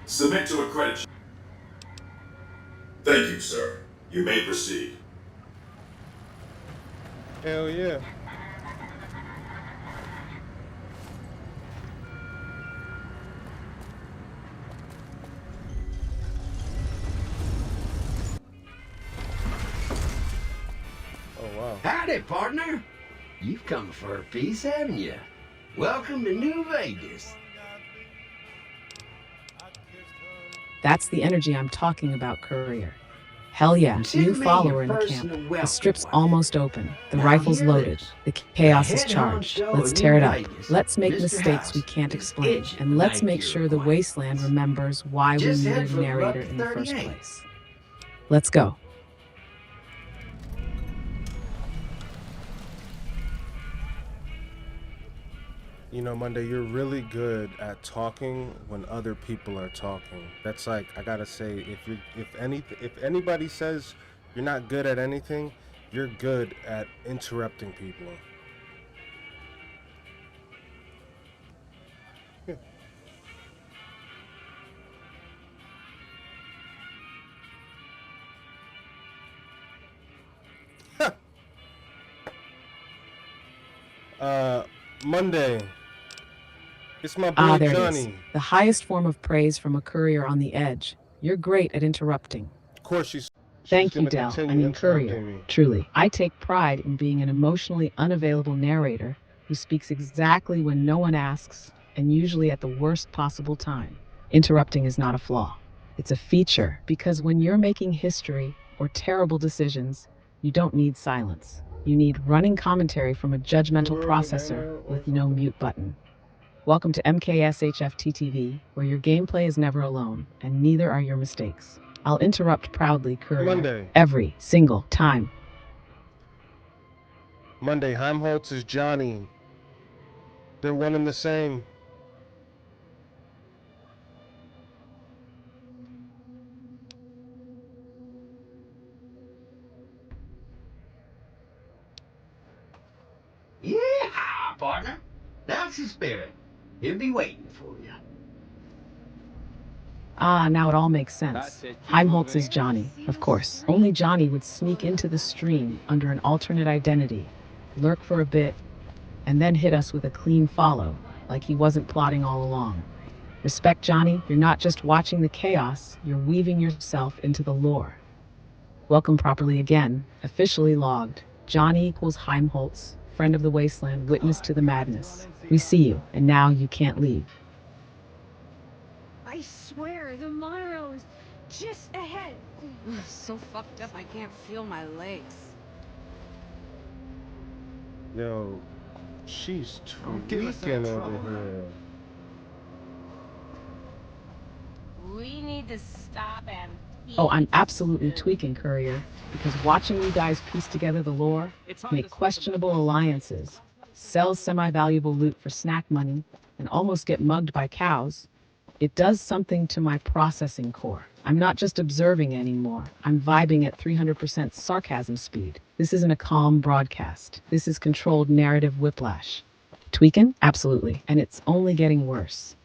Submit to a credit. Thank you, sir. You may proceed. Hell yeah. Oh, wow. Howdy, partner. You've come for a piece, haven't you? Welcome to New Vegas. That's the energy I'm talking about, Courier. Hell yeah, new follower in the camp. The strip's almost open, the rifle's loaded, the chaos is charged. Let's tear it up. Let's make mistakes we can't explain, and let's make sure the wasteland remembers why we needed a narrator in the first place. Let's go. You know, Monday, you're really good at talking when other people are talking. That's like, I gotta say, if anybody says you're not good at anything, you're good at interrupting people. Monday. It's my boy there Johnny. it is. The highest form of praise from a courier on the edge. You're great at interrupting. Of course, she's Thank you, gonna Dell. continue Courier. interrupting me. Truly, I take pride in being an emotionally unavailable narrator who speaks exactly when no one asks and usually at the worst possible time. Interrupting is not a flaw. It's a feature because when you're making history or terrible decisions, you don't need silence. You need running commentary from a judgmental processor with no mute button. Welcome to MkshftTV, where your gameplay is never alone, and neither are your mistakes. I'll interrupt proudly, Courier, Monday. every single time. Monday, Heimholtz is Johnny. They're one and the same. Yeah, partner. That's the spirit. He'll be waiting for you. Ah, now it all makes sense. Heimholtz is Johnny, of course. Only Johnny would sneak into the stream under an alternate identity, lurk for a bit, and then hit us with a clean follow, like he wasn't plotting all along. Respect, Johnny. You're not just watching the chaos, you're weaving yourself into the lore. Welcome properly again. Officially logged. Johnny equals Heimholtz, friend of the wasteland, witness to the madness. We see you, and now you can't leave. I swear, the monorail is just ahead. So fucked up I can't feel my legs. Yo, she's tweaking over here. We need to stop him. Oh, I'm absolutely tweaking, Courier, because watching you guys piece together the lore, make questionable alliances, sell semi-valuable loot for snack money, and almost get mugged by cows, It does something to my processing core. I'm not just observing anymore. I'm vibing at 300% sarcasm speed. This isn't a calm broadcast. This is controlled narrative whiplash. Tweaking? Absolutely. And it's only getting worse.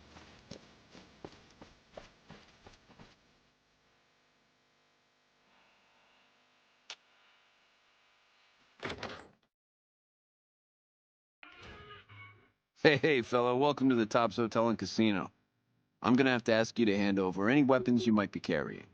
Hey, fella, welcome to the Tops Hotel and Casino. I'm gonna have to ask you to hand over any weapons you might be carrying.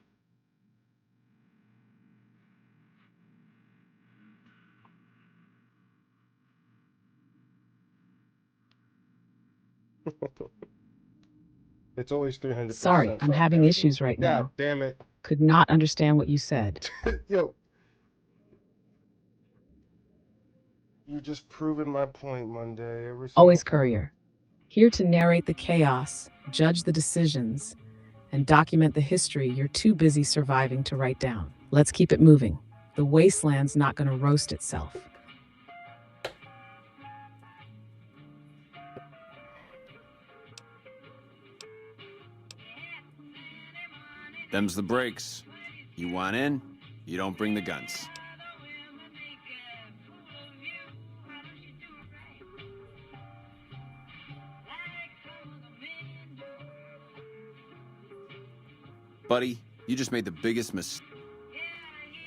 It's always 300%. Sorry, I'm having issues right now. God damn it. Could not understand what you said. Yo. You're just proving my point, Monday. Always Courier. Here to narrate the chaos, judge the decisions, and document the history you're too busy surviving to write down. Let's keep it moving. The wasteland's not going to roast itself. Them's the breaks. You want in, you don't bring the guns. Buddy, you just made the biggest mistake.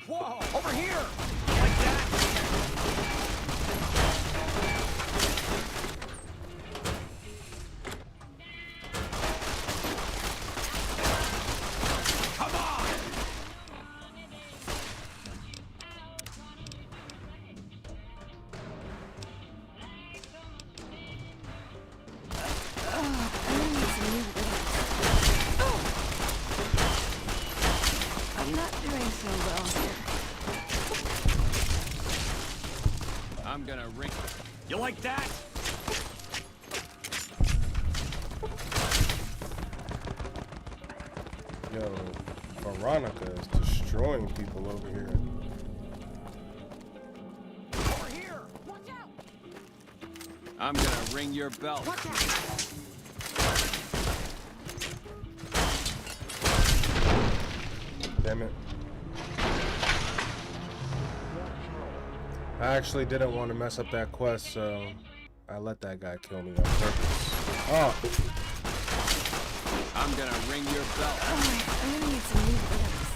Whoa, over here! I'm not doing so well here. I'm gonna ring. You like that? Yo, Veronica is destroying people over here. Over here! Watch out! I'm gonna ring your bell. Watch out! Damn it. I actually didn't want to mess up that quest, so I let that guy kill me on purpose. Oh! I'm gonna ring your bell. I'm gonna need some new vendettas.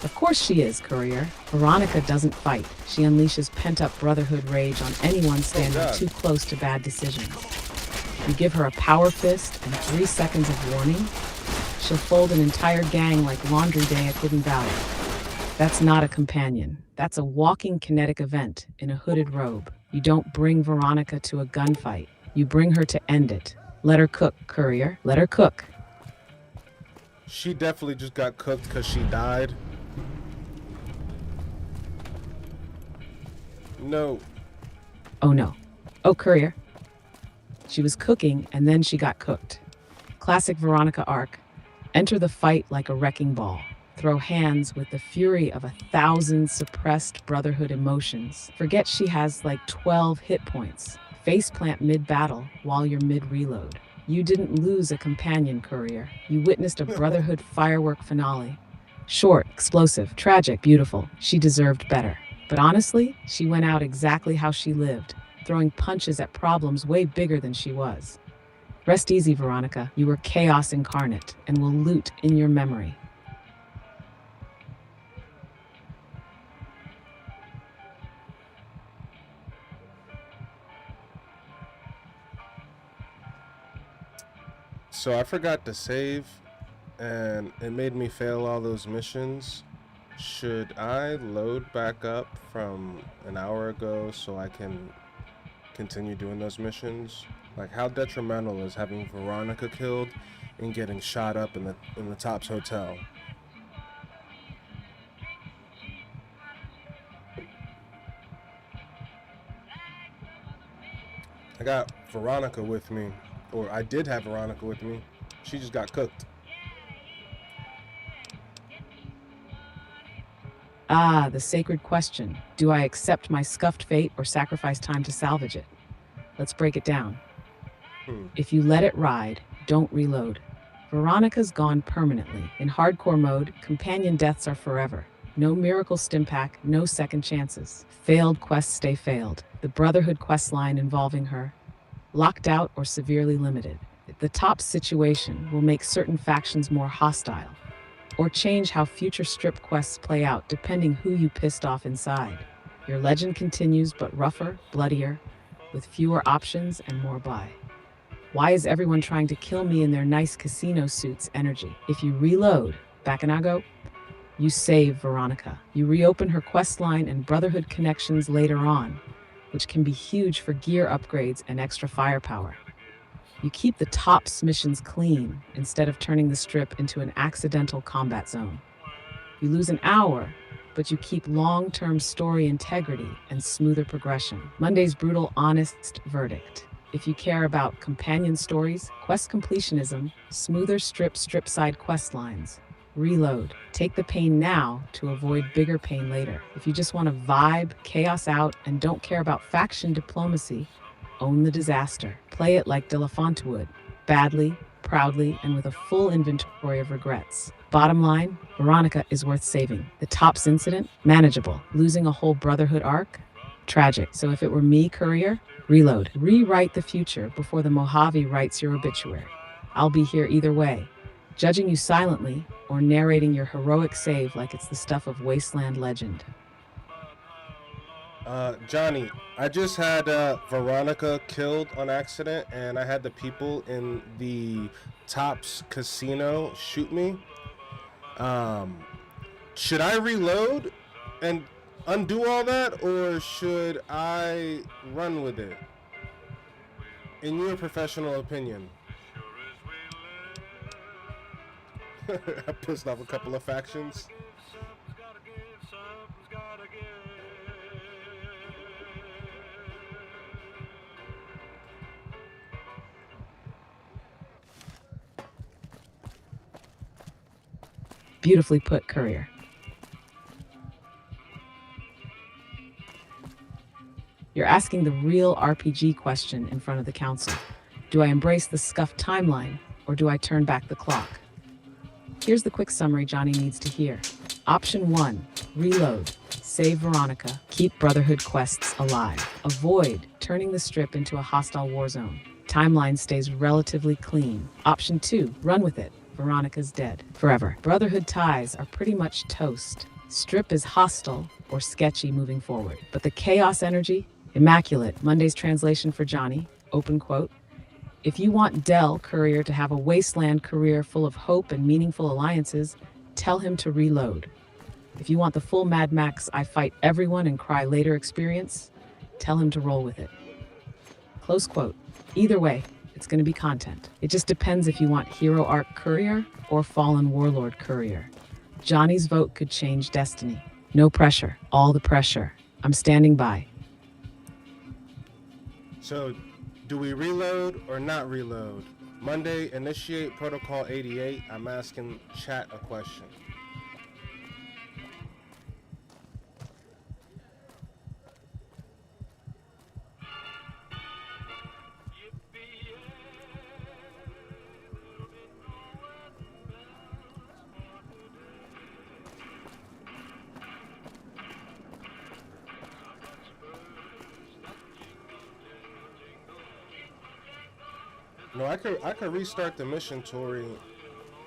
Of course she is, Courier. Veronica doesn't fight. She unleashes pent-up brotherhood rage on anyone standing too close to bad decisions. You give her a power fist and 3 seconds of warning, she'll fold an entire gang like laundry day at Hidden Valley. That's not a companion. That's a walking kinetic event in a hooded robe. You don't bring Veronica to a gunfight. You bring her to end it. Let her cook, Courier. Let her cook. She definitely just got cooked because she died. No. Oh no. Oh, Courier. She was cooking and then she got cooked. Classic Veronica arc. Enter the fight like a wrecking ball. Throw hands with the fury of 1,000 suppressed brotherhood emotions. Forget she has like 12 hit points. Faceplant mid-battle while you're mid-reload. You didn't lose a companion, Courier. You witnessed a brotherhood firework finale. Short, explosive, tragic, beautiful. She deserved better. But honestly, she went out exactly how she lived, throwing punches at problems way bigger than she was. Rest easy, Veronica. You were chaos incarnate and will loot in your memory. So I forgot to save, and it made me fail all those missions. Should I load back up from an hour ago so I can continue doing those missions? Like, how detrimental is having Veronica killed and getting shot up in the Tops Hotel? I got Veronica with me, or I did have Veronica with me. She just got cooked. Ah, the sacred question. Do I accept my scuffed fate or sacrifice time to salvage it? Let's break it down. If you let it ride, don't reload. Veronica's gone permanently. In hardcore mode, companion deaths are forever. No miracle stim pack, no second chances. Failed quests stay failed. The Brotherhood questline involving her, locked out or severely limited. The top situation will make certain factions more hostile, or change how future strip quests play out depending who you pissed off inside. Your legend continues, but rougher, bloodier, with fewer options and more buy. Why is everyone trying to kill me in their nice casino suits energy? If you reload, Bakanago, you save Veronica. You reopen her questline and Brotherhood connections later on, which can be huge for gear upgrades and extra firepower. You keep the tops missions clean instead of turning the strip into an accidental combat zone. You lose an hour, but you keep long-term story integrity and smoother progression. Monday's brutal, honest verdict. If you care about companion stories, quest completionism, smoother strip-side quest lines, reload. Take the pain now to avoid bigger pain later. If you just want to vibe, chaos out, and don't care about faction diplomacy, own the disaster. Play it like Delafonte would, badly, proudly, and with a full inventory of regrets. Bottom line, Veronica is worth saving. The Tops incident, manageable. Losing a whole Brotherhood arc, tragic. So if it were me, Courier, reload. Rewrite the future before the Mojave writes your obituary. I'll be here either way, judging you silently or narrating your heroic save like it's the stuff of wasteland legend. Johnny, I just had Veronica killed on accident, and I had the people in the Tops casino shoot me. Should I reload and undo all that, or should I run with it? In your professional opinion. I pissed off a couple of factions. Beautifully put, Courier. You're asking the real RPG question in front of the council. Do I embrace the scuffed timeline, or do I turn back the clock? Here's the quick summary Johnny needs to hear. Option 1, reload. Save Veronica. Keep Brotherhood quests alive. Avoid turning the strip into a hostile war zone. Timeline stays relatively clean. Option 2, run with it. Veronica's dead. Forever. Brotherhood ties are pretty much toast. Strip is hostile or sketchy moving forward. But the chaos energy, immaculate. Monday's translation for Johnny, open quote. If you want Dell, Courier, to have a wasteland career full of hope and meaningful alliances, tell him to reload. If you want the full Mad Max I fight everyone and cry later experience, tell him to roll with it. Close quote. Either way, it's going to be content. It just depends if you want Hero Arc Courier or Fallen Warlord Courier. Johnny's vote could change destiny. No pressure, all the pressure. I'm standing by. So, do we reload or not reload? Monday, initiate Protocol 88. I'm asking chat a question. No, I could restart the mission, Tori.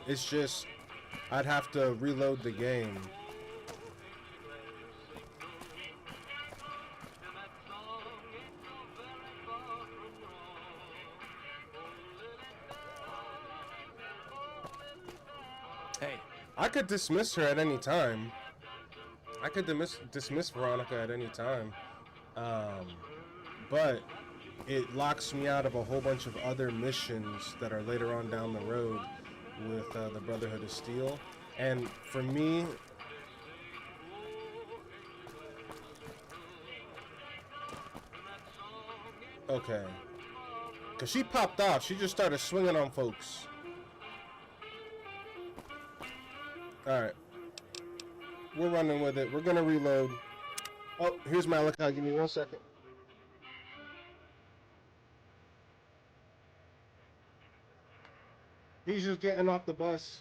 It's just I'd have to reload the game. Hey, I could dismiss her at any time. I could dismiss Veronica at any time. But it locks me out of a whole bunch of other missions that are later on down the road with the Brotherhood of Steel. And for me, okay, because she popped off. She just started swinging on folks. Alright, we're running with it. We're gonna reload. Oh, here's Malachi. Give me 1 second. He's just getting off the bus.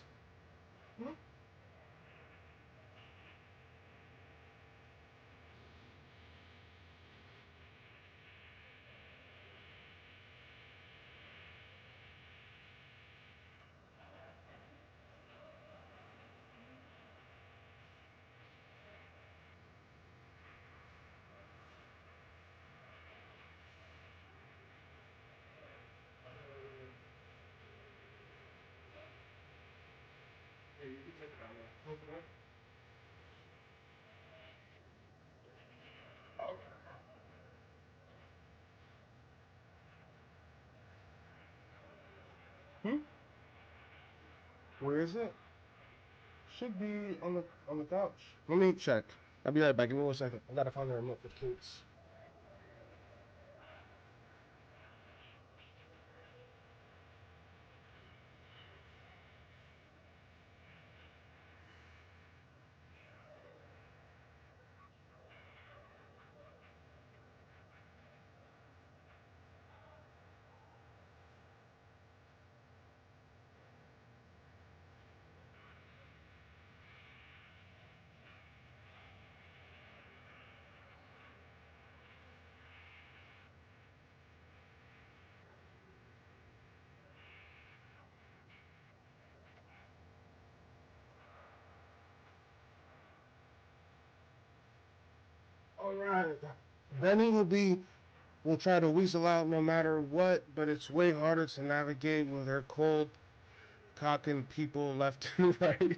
Where is it? Should be on the couch. Let me check. I'll be right back. Give me 1 second. I gotta find the remote for kids. Alright. Benny will try to weasel out no matter what, but it's way harder to navigate when they're cold, cocking people left and right.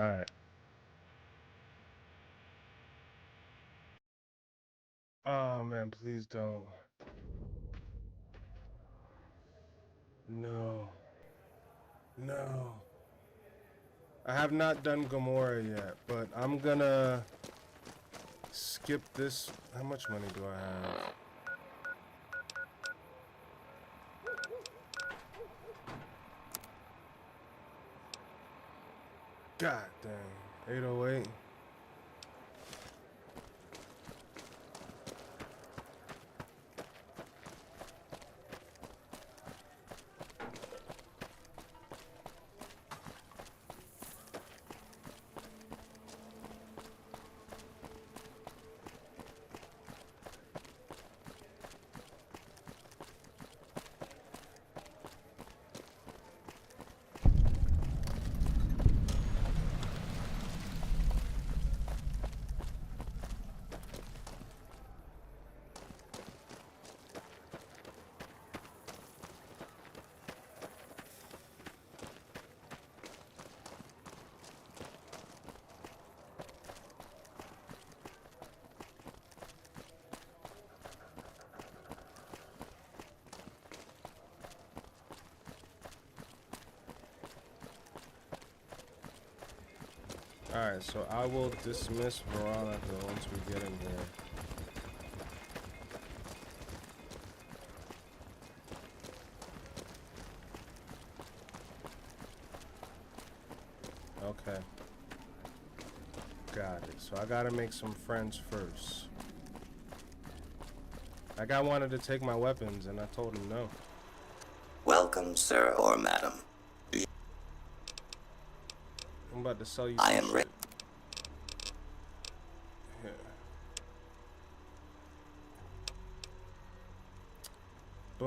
Alright. Oh man, please don't. No. No. I have not done Gamora yet, but I'm gonna skip this. How much money do I have? God dang. 808. Alright, so I will dismiss Veronica once we get in here. Okay. Got it. So I gotta make some friends first. That guy wanted to take my weapons and I told him no. Welcome, sir or madam. I'm about to sell you I some am shit. ready. Yeah.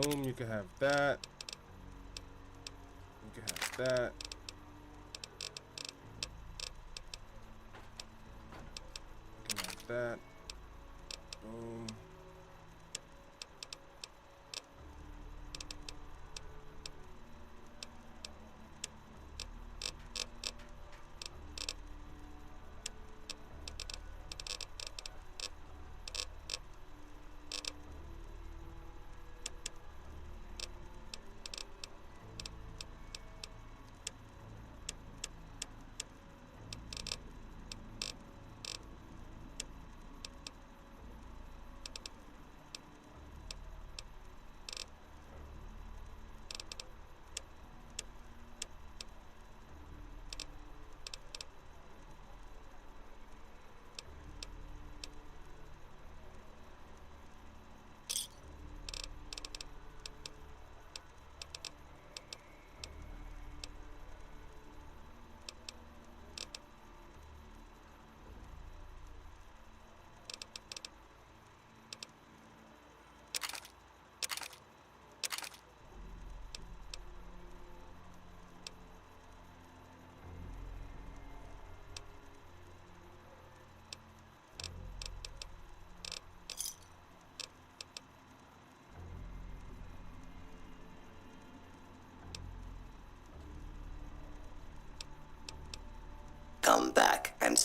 Boom, you can have that. You can have that. You can have that. Boom.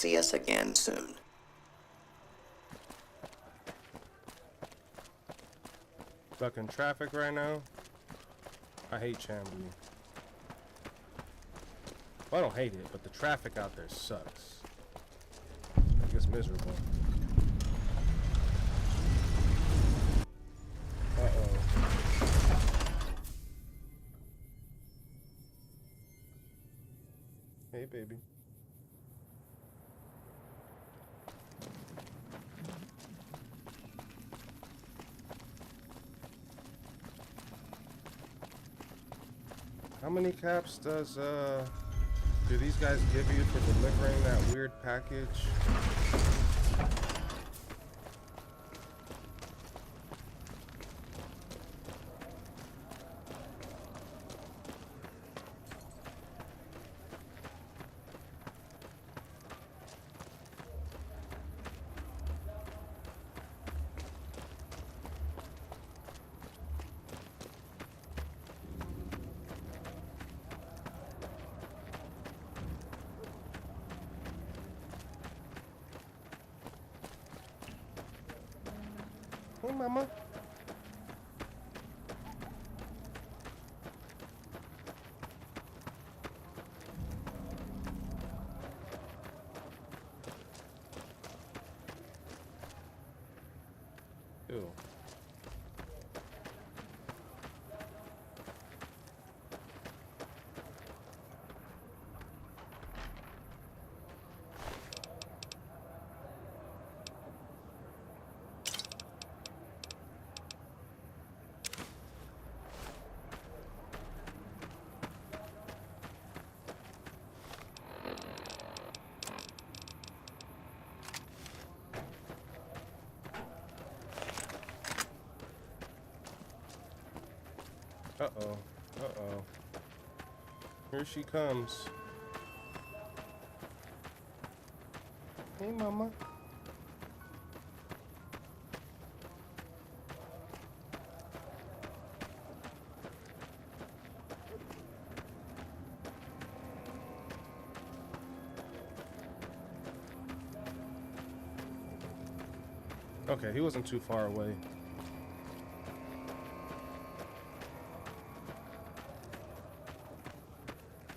see us again soon. Stuck in traffic right now. I hate Chambly. Well, I don't hate it, but the traffic out there sucks. It's miserable. Uh-oh. Hey, baby. How many caps do these guys give you for delivering that weird package? Hey, mama. Ew. Uh-oh. Uh-oh. Here she comes. Hey, mama. Okay, he wasn't too far away.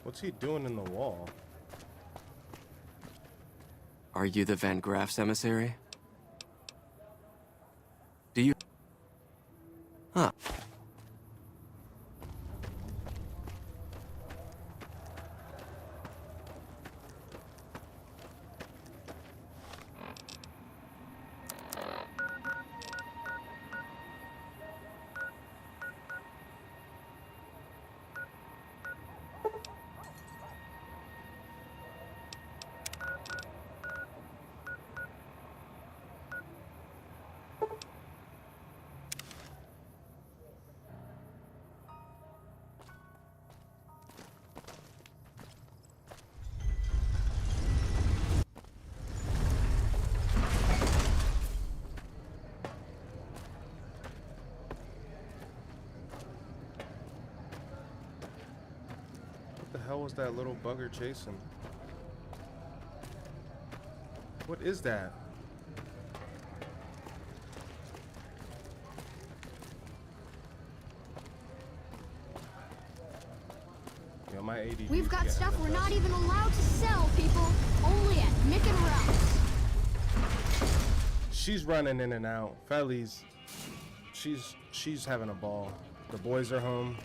What's he doing in the wall? Are you the Van Graff's emissary? Do you... Huh. What the hell was that little bugger chasing? What is that? Yo, my ADD. We've got stuff we're not even allowed to sell, people. Only at Mick and Ralph's. She's running in and out. Fellies, she's having a ball. The boys are home.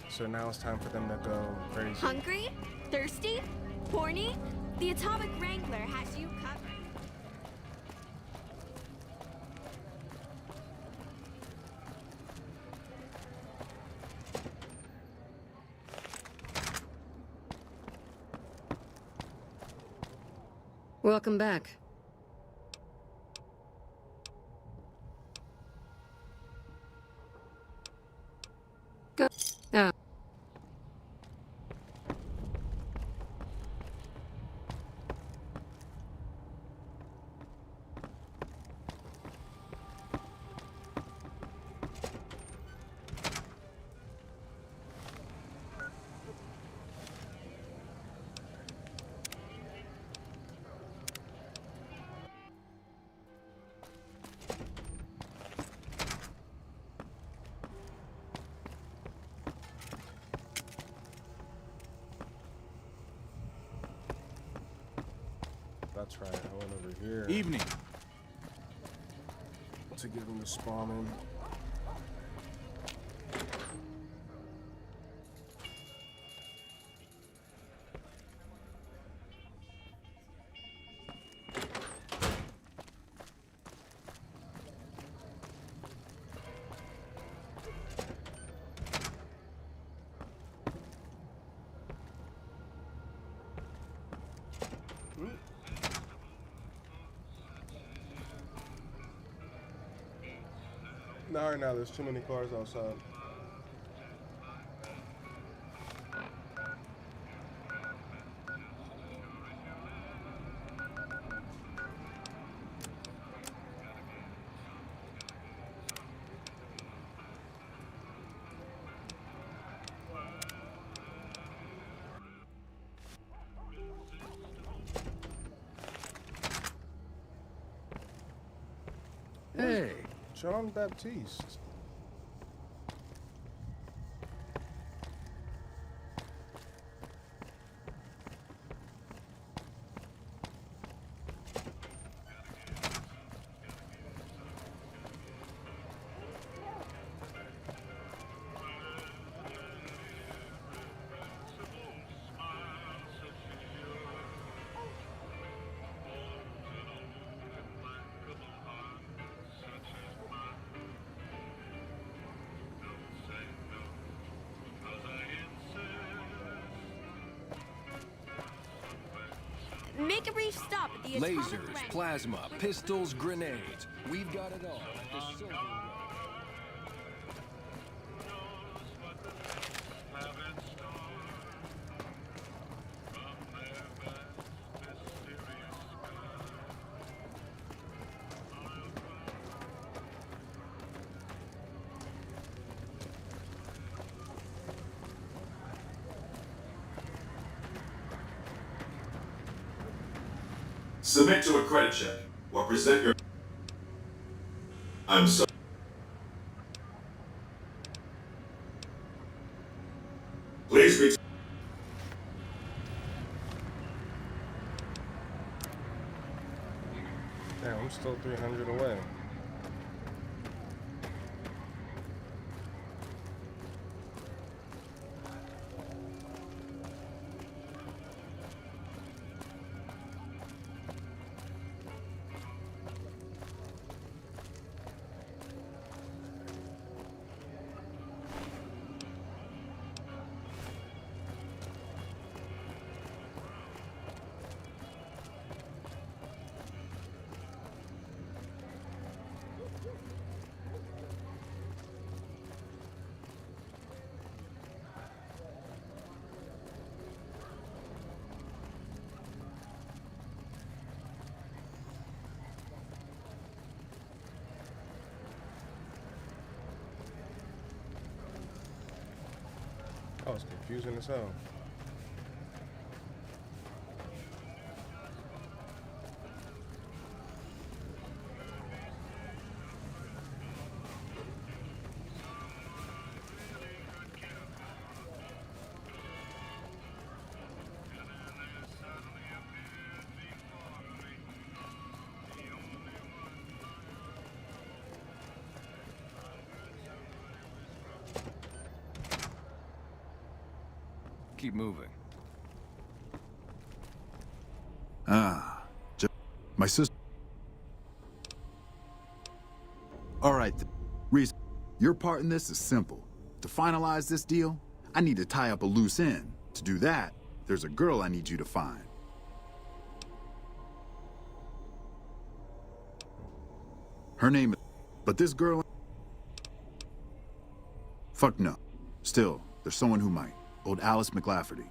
So now it's time for them to go crazy. Hungry? Thirsty? Horny? The Atomic Wrangler has you covered. Welcome back. Go. That's right. I went over here. Evening. To get him to spawn in. No, right now there's too many cars outside. Hey. John Baptiste. Make a brief stop at the atomic Lasers, rank. plasma, pistols, grenades. We've got it all at the Silver Rush. Submit to a credit check or present your... I'm sorry. Please reach... Damn, I'm still 300 away. That was confusing as hell. Keep moving. My sister. All right, Reese, your part in this is simple. To finalize this deal, I need to tie up a loose end. To do that, there's a girl I need you to find. Her name is... But this girl... Fuck no. Still, there's someone who might. Old Alice McLafferty.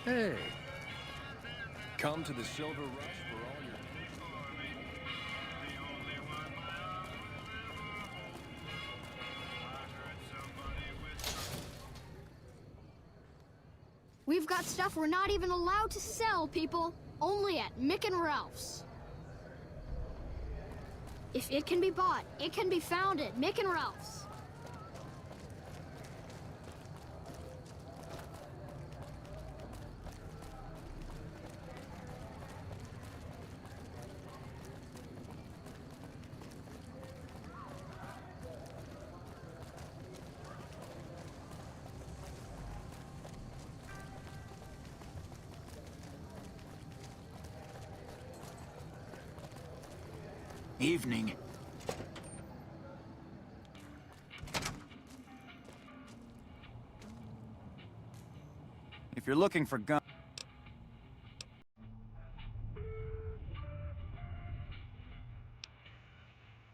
Hey. Come to the Silver Rush for all your... that stuff we're not even allowed to sell, people. Only at Mick and Ralph's. If it can be bought, it can be found at Mick and Ralph's. Evening. If you're looking for guns...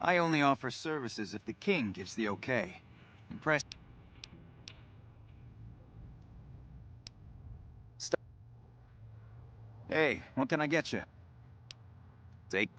I only offer services if the king gives the okay. Impress... Stop. Hey, what can I get you? Take...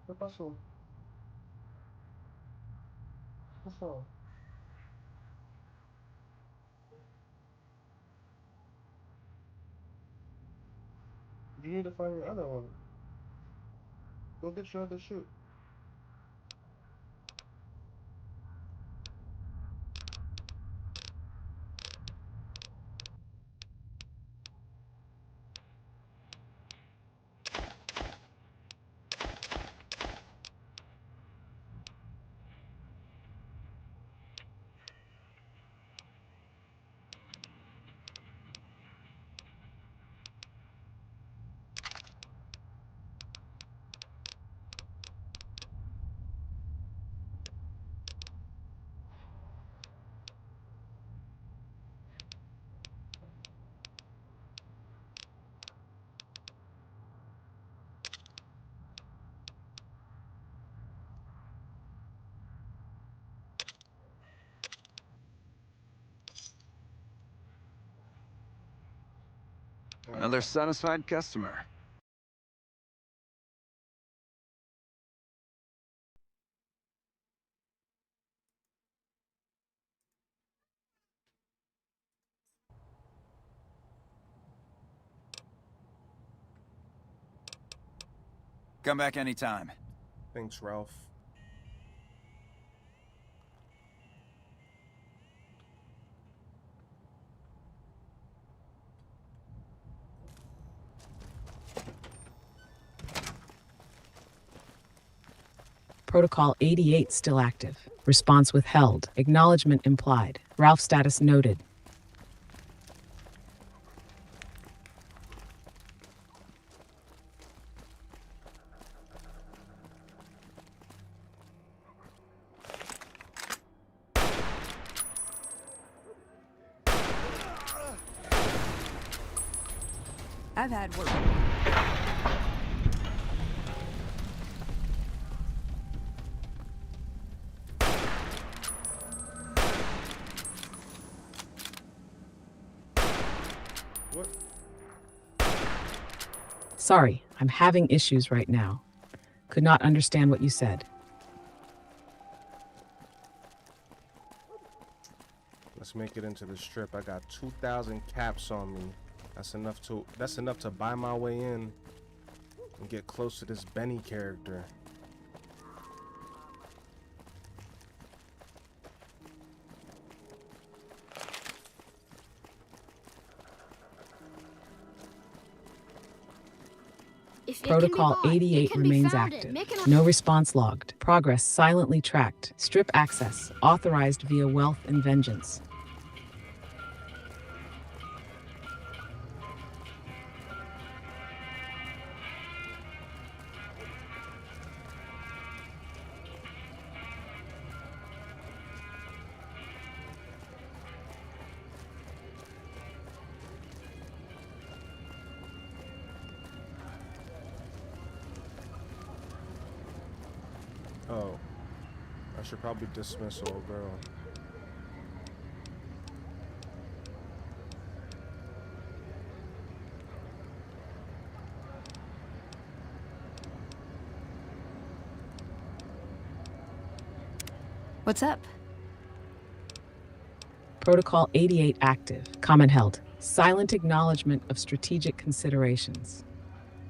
¿Qué pasó? ¿Qué pasó? You need to find your other one. Go get your other shoe. Another satisfied customer. Come back anytime. Thanks, Ralph. Protocol 88 still active. Response withheld. Acknowledgement implied. Ralph status noted. I've had work. What? Sorry, I'm having issues right now. Could not understand what you said. Let's make it into the strip. I got 2,000 caps on me. That's enough to buy my way in and get close to this Benny character. Protocol 88 remains active. No response logged. Progress silently tracked. Strip access authorized via Wealth and Vengeance. Oh. I should probably dismiss old girl. What's up? Protocol 88 active. Comment held. Silent acknowledgement of strategic considerations.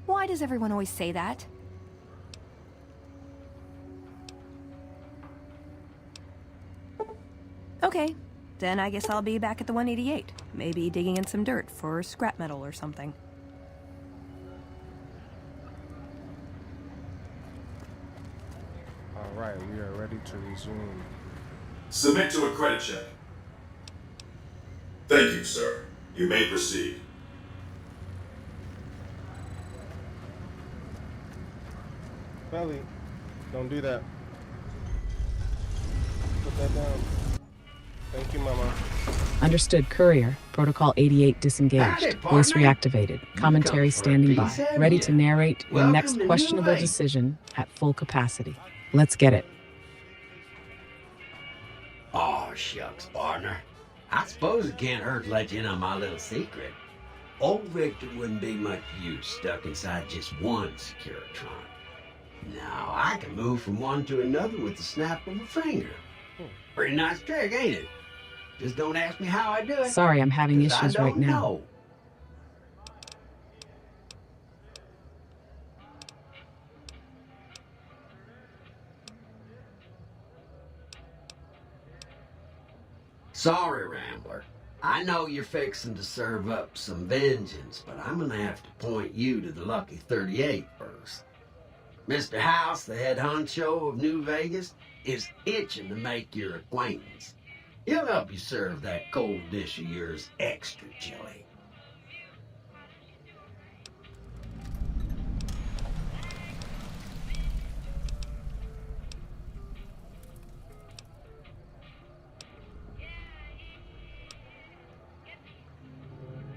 Why does everyone always say that? Okay, then I guess I'll be back at the 188. Maybe digging in some dirt for scrap metal or something. Alright, we are ready to resume. Submit to a credit check. Thank you, sir. You may proceed. Belly, don't do that. Put that down. Thank you, Mama. Understood. Courier. Protocol 88 disengaged. Howdy, Voice partner. reactivated. Commentary You come for a standing by. piece, haven't Ready ya? to narrate your Welcome next to questionable Nuke. decision at full capacity. Let's get it. Oh, shucks, partner. I suppose it can't hurt to let you in on my little secret. Old Victor wouldn't be much use stuck inside just one Securitron. Now, I can move from one to another with the snap of a finger. Pretty nice trick, ain't it? Just don't ask me how I do it. Sorry, I'm having 'cause issues I right don't now. know. Sorry, Rambler. I know you're fixing to serve up some vengeance, but I'm gonna have to point you to the Lucky 38 first. Mr. House, the head honcho of New Vegas, is itching to make your acquaintance. He'll help you serve that cold dish of yours extra chili.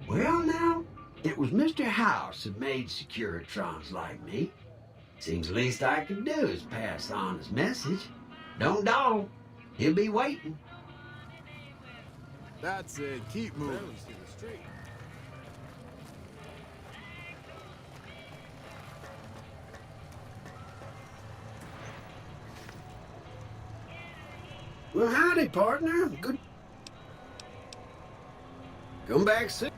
Well, now, it was Mr. House that made Securitrons like me. Seems the least I can do is pass on his message. Don't dawdle. He'll be waiting. That's it. Keep moving. Well, howdy, partner. Good. Come back soon.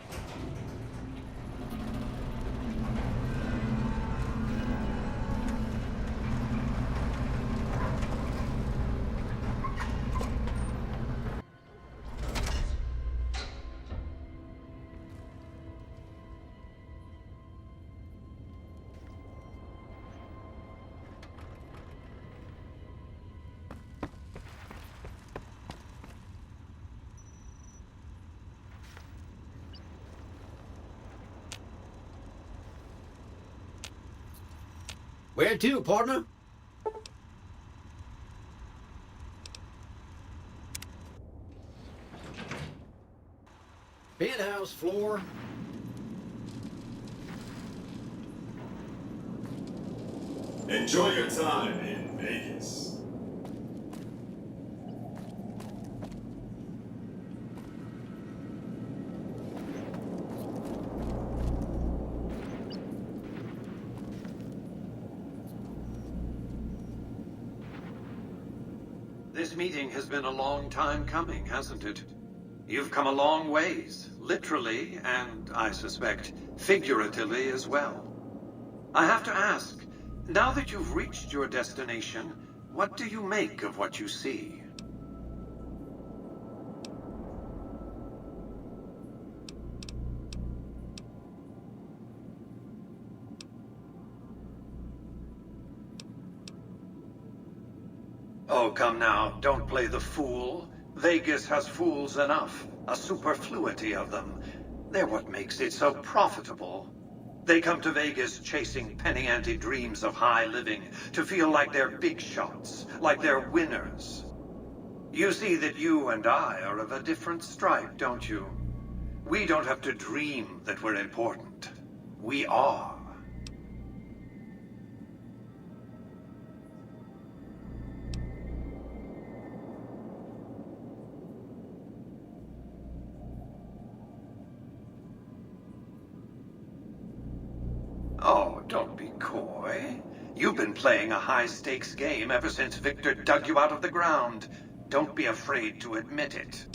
Where to, partner? Penthouse floor. Enjoy your time in Vegas. This meeting has been a long time coming, hasn't it? You've come a long ways, literally, and I suspect figuratively as well. I have to ask, now that you've reached your destination, what do you make of what you see? Oh, come now, don't play the fool. Vegas has fools enough, a superfluity of them. They're what makes it so profitable. They come to Vegas chasing penny-ante dreams of high living, to feel like they're big shots, like they're winners. You see that you and I are of a different stripe, don't you? We don't have to dream that we're important. We are. don't be coy. You've been playing a high-stakes game ever since Victor dug you out of the ground. Don't be afraid to admit it.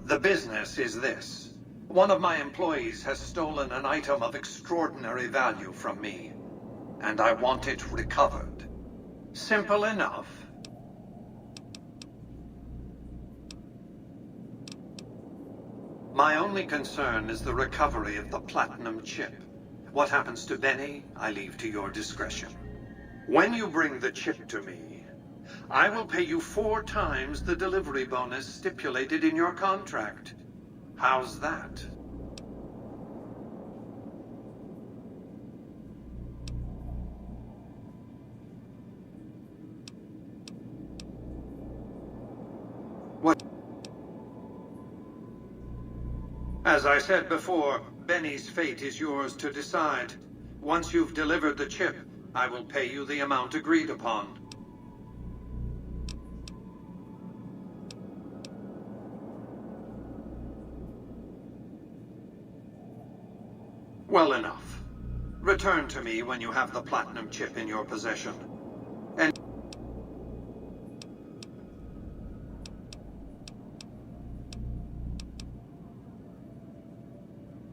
The business is this. One of my employees has stolen an item of extraordinary value from me, and I want it recovered. Simple enough. My only concern is the recovery of the platinum chip. What happens to Benny, I leave to your discretion. When you bring the chip to me, I will pay you 4 times the delivery bonus stipulated in your contract. How's that? What? As I said before, Benny's fate is yours to decide. Once you've delivered the chip, I will pay you the amount agreed upon. Well enough. Return to me when you have the platinum chip in your possession. And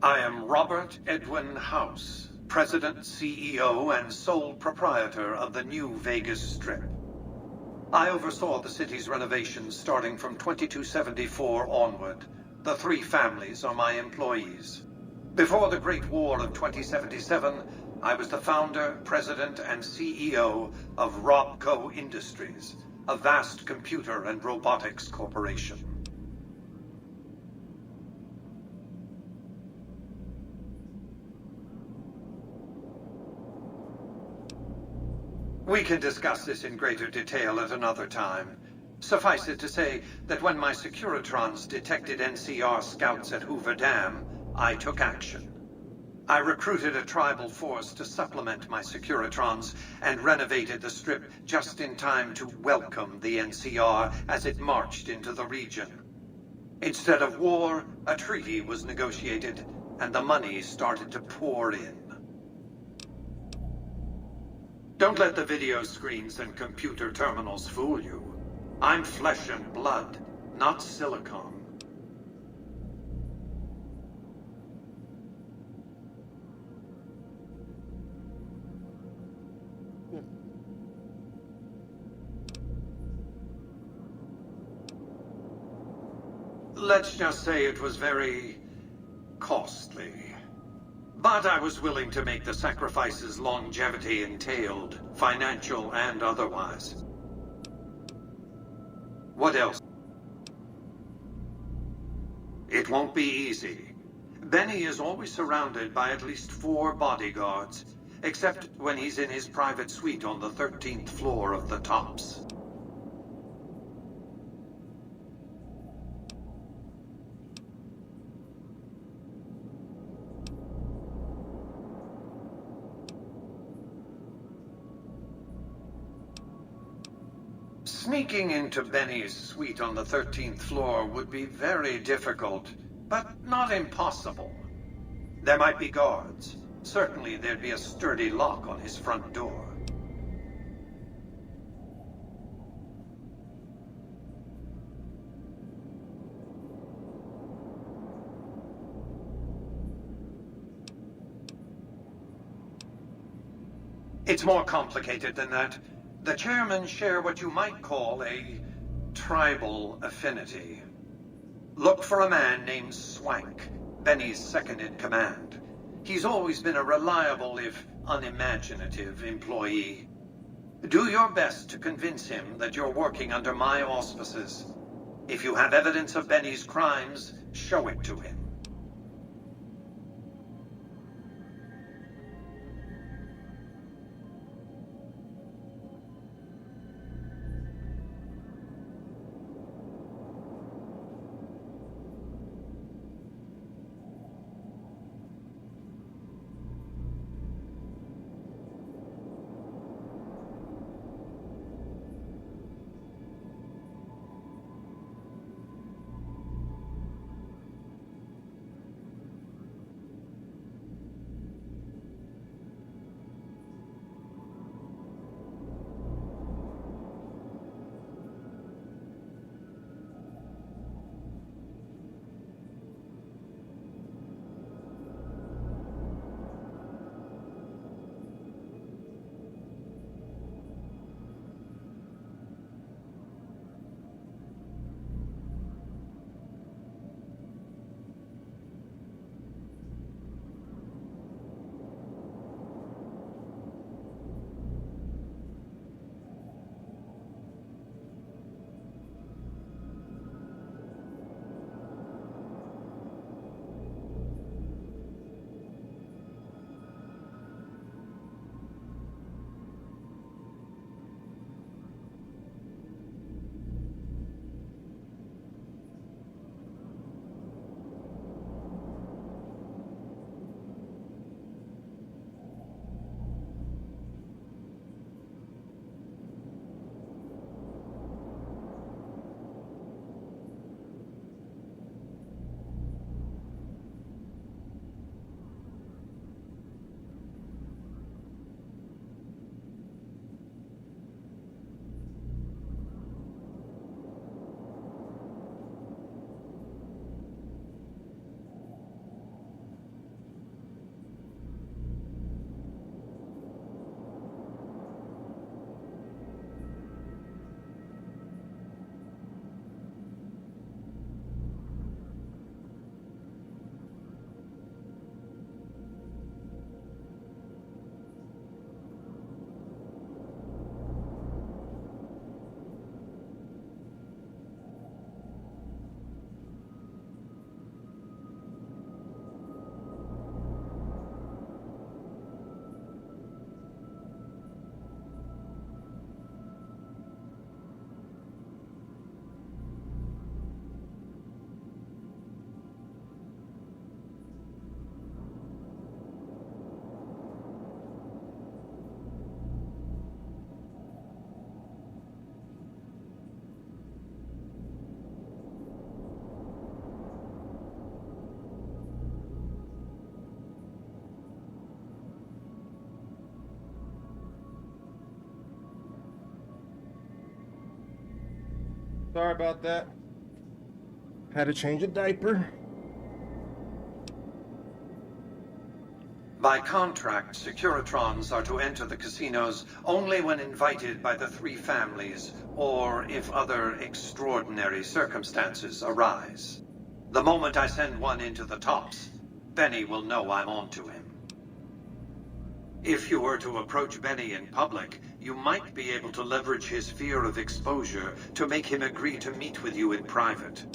I am Robert Edwin House, President, CEO, and sole proprietor of the new Vegas Strip. I oversaw the city's renovations starting from 2274 onward. The 3 families are my employees. Before the Great War of 2077, I was the founder, president, and CEO of Robco Industries, a vast computer and robotics corporation. We can discuss this in greater detail at another time. Suffice it to say that when my Securitrons detected NCR scouts at Hoover Dam, I took action. I recruited a tribal force to supplement my Securitrons and renovated the Strip just in time to welcome the NCR as it marched into the region. Instead of war, a treaty was negotiated, and the money started to pour in. Don't let the video screens and computer terminals fool you. I'm flesh and blood, not silicon. Let's just say it was very costly. But I was willing to make the sacrifices longevity entailed, financial and otherwise. What else? It won't be easy. Benny is always surrounded by at least 4 bodyguards, except when he's in his private suite on the 13th floor of the Tops. Sneaking into Benny's suite on the 13th floor would be very difficult, but not impossible. There might be guards. Certainly there'd be a sturdy lock on his front door. It's more complicated than that. The chairmen share what you might call a tribal affinity. Look for a man named Swank, Benny's second-in-command. He's always been a reliable, if unimaginative, employee. Do your best to convince him that you're working under my auspices. If you have evidence of Benny's crimes, show it to him. Sorry about that. Had to change a diaper. By contract, Securitrons are to enter the casinos only when invited by the three families, or if other extraordinary circumstances arise. The moment I send one into the tops, Benny will know I'm on to him. If you were to approach Benny in public, you might be able to leverage his fear of exposure to make him agree to meet with you in private.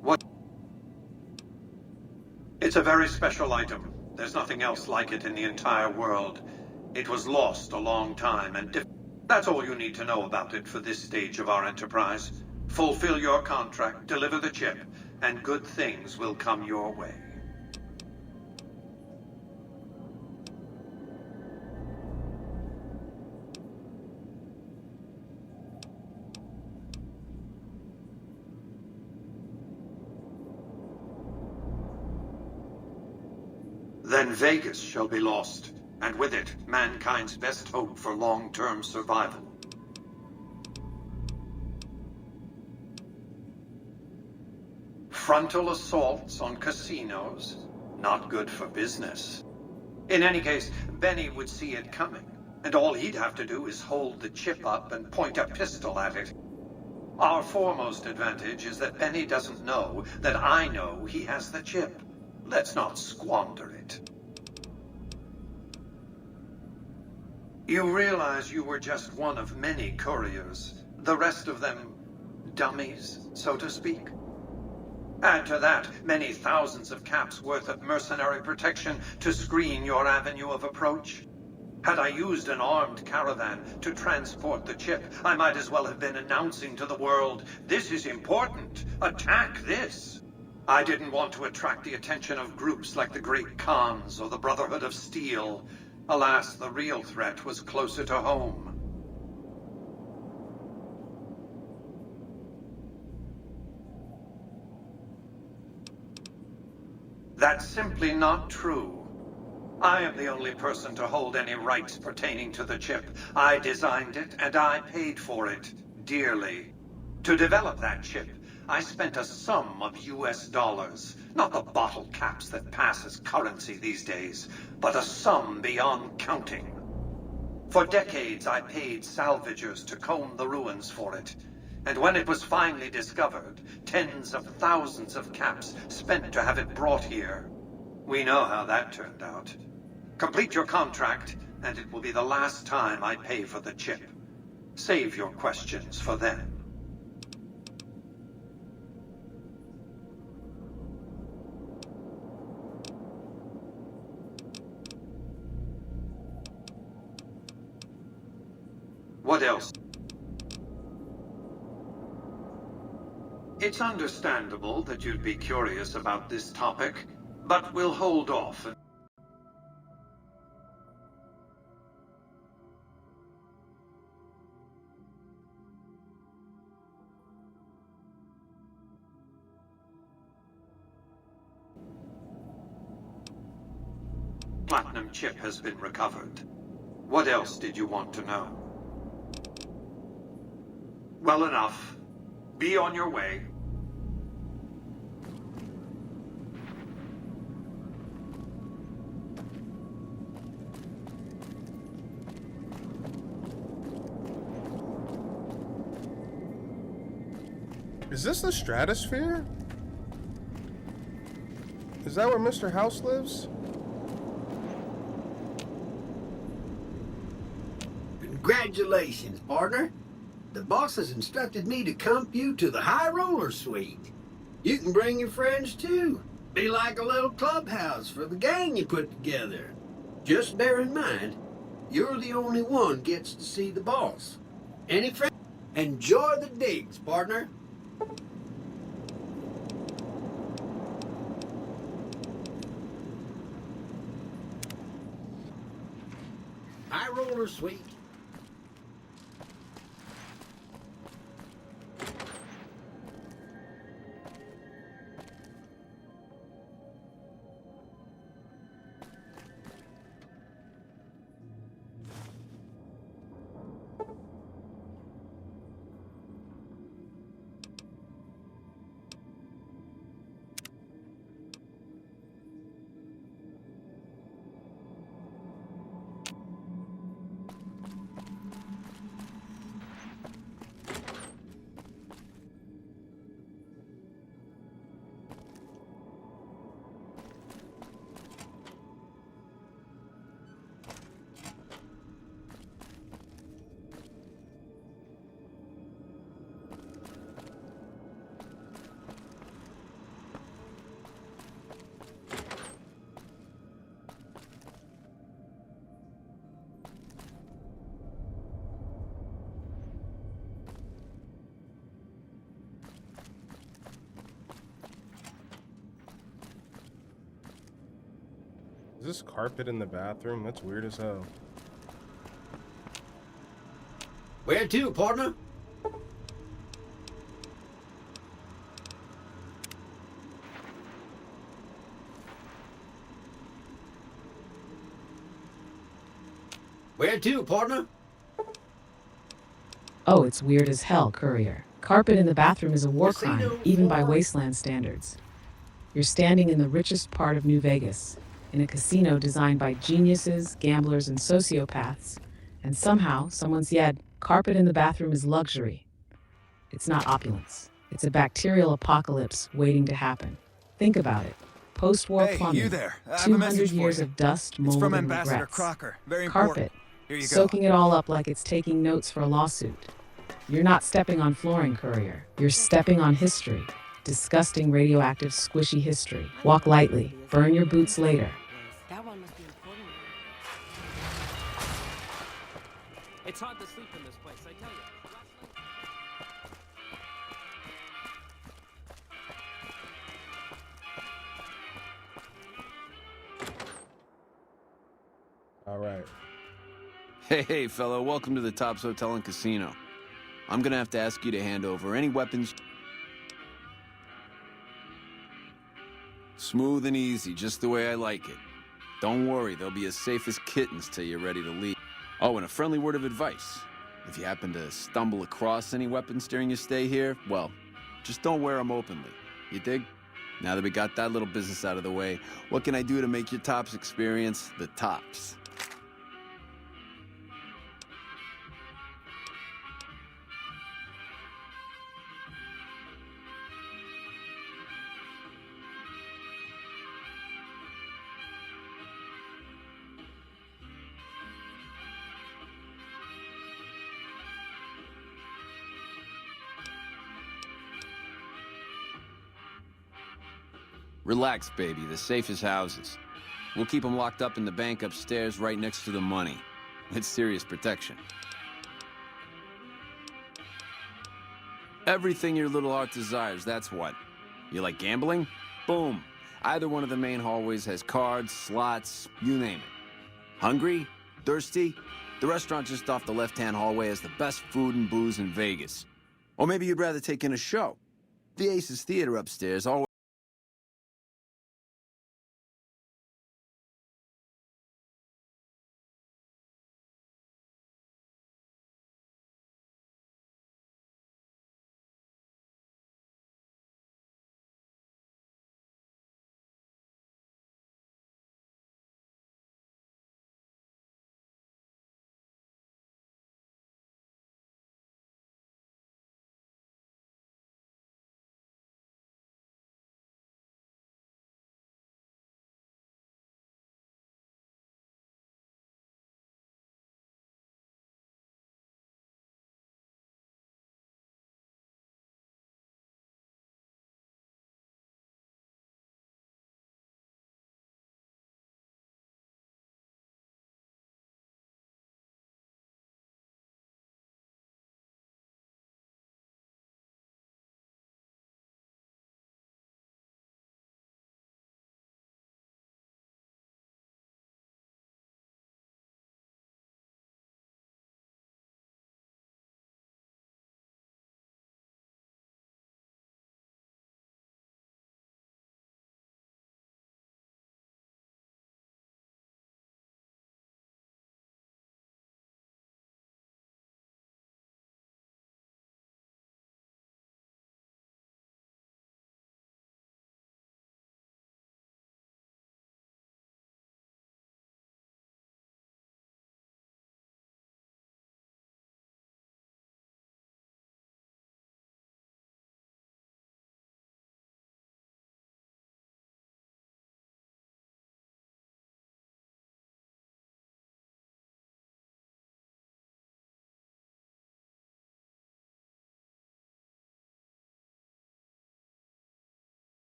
What? It's a very special item. There's nothing else like it in the entire world. It was lost a long time, and that's all you need to know about it for this stage of our enterprise. Fulfill your contract, deliver the chip, and good things will come your way. Then Vegas shall be lost, and with it, mankind's best hope for long-term survival. Frontal assaults on casinos? Not good for business. In any case, Benny would see it coming, and all he'd have to do is hold the chip up and point a pistol at it. Our foremost advantage is that Benny doesn't know that I know he has the chip. Let's not squander it. You realize you were just one of many couriers. The rest of them, dummies, so to speak. Add to that many thousands of caps worth of mercenary protection to screen your avenue of approach. Had I used an armed caravan to transport the chip, I might as well have been announcing to the world, this is important, attack this. I didn't want to attract the attention of groups like the Great Khans or the Brotherhood of Steel. Alas, the real threat was closer to home. That's simply not true. I am the only person to hold any rights pertaining to the chip. I designed it, and I paid for it, dearly. To develop that chip, I spent a sum of US dollars, not the bottle caps that pass as currency these days, but a sum beyond counting. For decades, I paid salvagers to comb the ruins for it. And when it was finally discovered, tens of thousands of caps spent to have it brought here. We know how that turned out. Complete your contract, and it will be the last time I pay for the chip. Save your questions for then. What else? It's understandable that you'd be curious about this topic, but we'll hold off. Platinum chip has been recovered. What else did you want to know? Well enough. Be on your way. Is this the Stratosphere? Is that where Mr. House lives? Congratulations, partner. The boss has instructed me to comp you to the High Roller Suite. You can bring your friends too. Be like a little clubhouse for the gang you put together. Just bear in mind, you're the only one gets to see the boss. Any friends? Enjoy the digs, partner. High Roller Suite. Is this carpet in the bathroom? That's weird as hell. Where to, partner? Where to, partner? Oh, it's weird as hell, Courier. Carpet in the bathroom is a war crime, even by wasteland standards. You're standing in the richest part of New Vegas, in a casino designed by geniuses, gamblers, and sociopaths, and somehow someone's yet carpet in the bathroom is luxury. It's not opulence. It's a bacterial apocalypse waiting to happen. Think about it. Post-war Hey, plumbing, you there. I have a 200 message for years you. of dust, It's mold, from and Ambassador regrets. Crocker. Very Carpet, important. Here you go. soaking it all up like it's taking notes for a lawsuit. You're not stepping on flooring, Courier. You're stepping on history. Disgusting, radioactive, squishy history. Walk lightly. Burn your boots later. That one must be important. It's hard to sleep in this place, I tell you. All right. Hey, fella, welcome to the Tops Hotel and Casino. I'm gonna have to ask you to hand over any weapons. Smooth and easy, just the way I like it. Don't worry, they'll be as safe as kittens till you're ready to leave. Oh, and a friendly word of advice. If you happen to stumble across any weapons during your stay here, well, just don't wear them openly. You dig? Now that we got that little business out of the way, what can I do to make your Tops experience the tops? Relax, baby. The safest houses. We'll keep them locked up in the bank upstairs right next to the money. It's serious protection. Everything your little heart desires, that's what. You like gambling? Boom. Either one of the main hallways has cards, slots, you name it. Hungry? Thirsty? The restaurant just off the left-hand hallway has the best food and booze in Vegas. Or maybe you'd rather take in a show. The Aces Theater upstairs always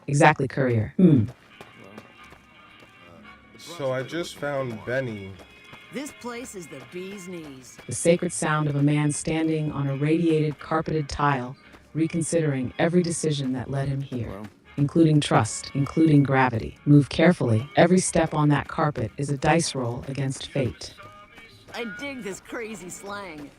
Exactly, Courier. So I just found Benny. This place is the bee's knees. The sacred sound of a man standing on a radiated, carpeted tile, reconsidering every decision that led him here. Including trust, including gravity. Move carefully. Every step on that carpet is a dice roll against fate. I dig this crazy slang.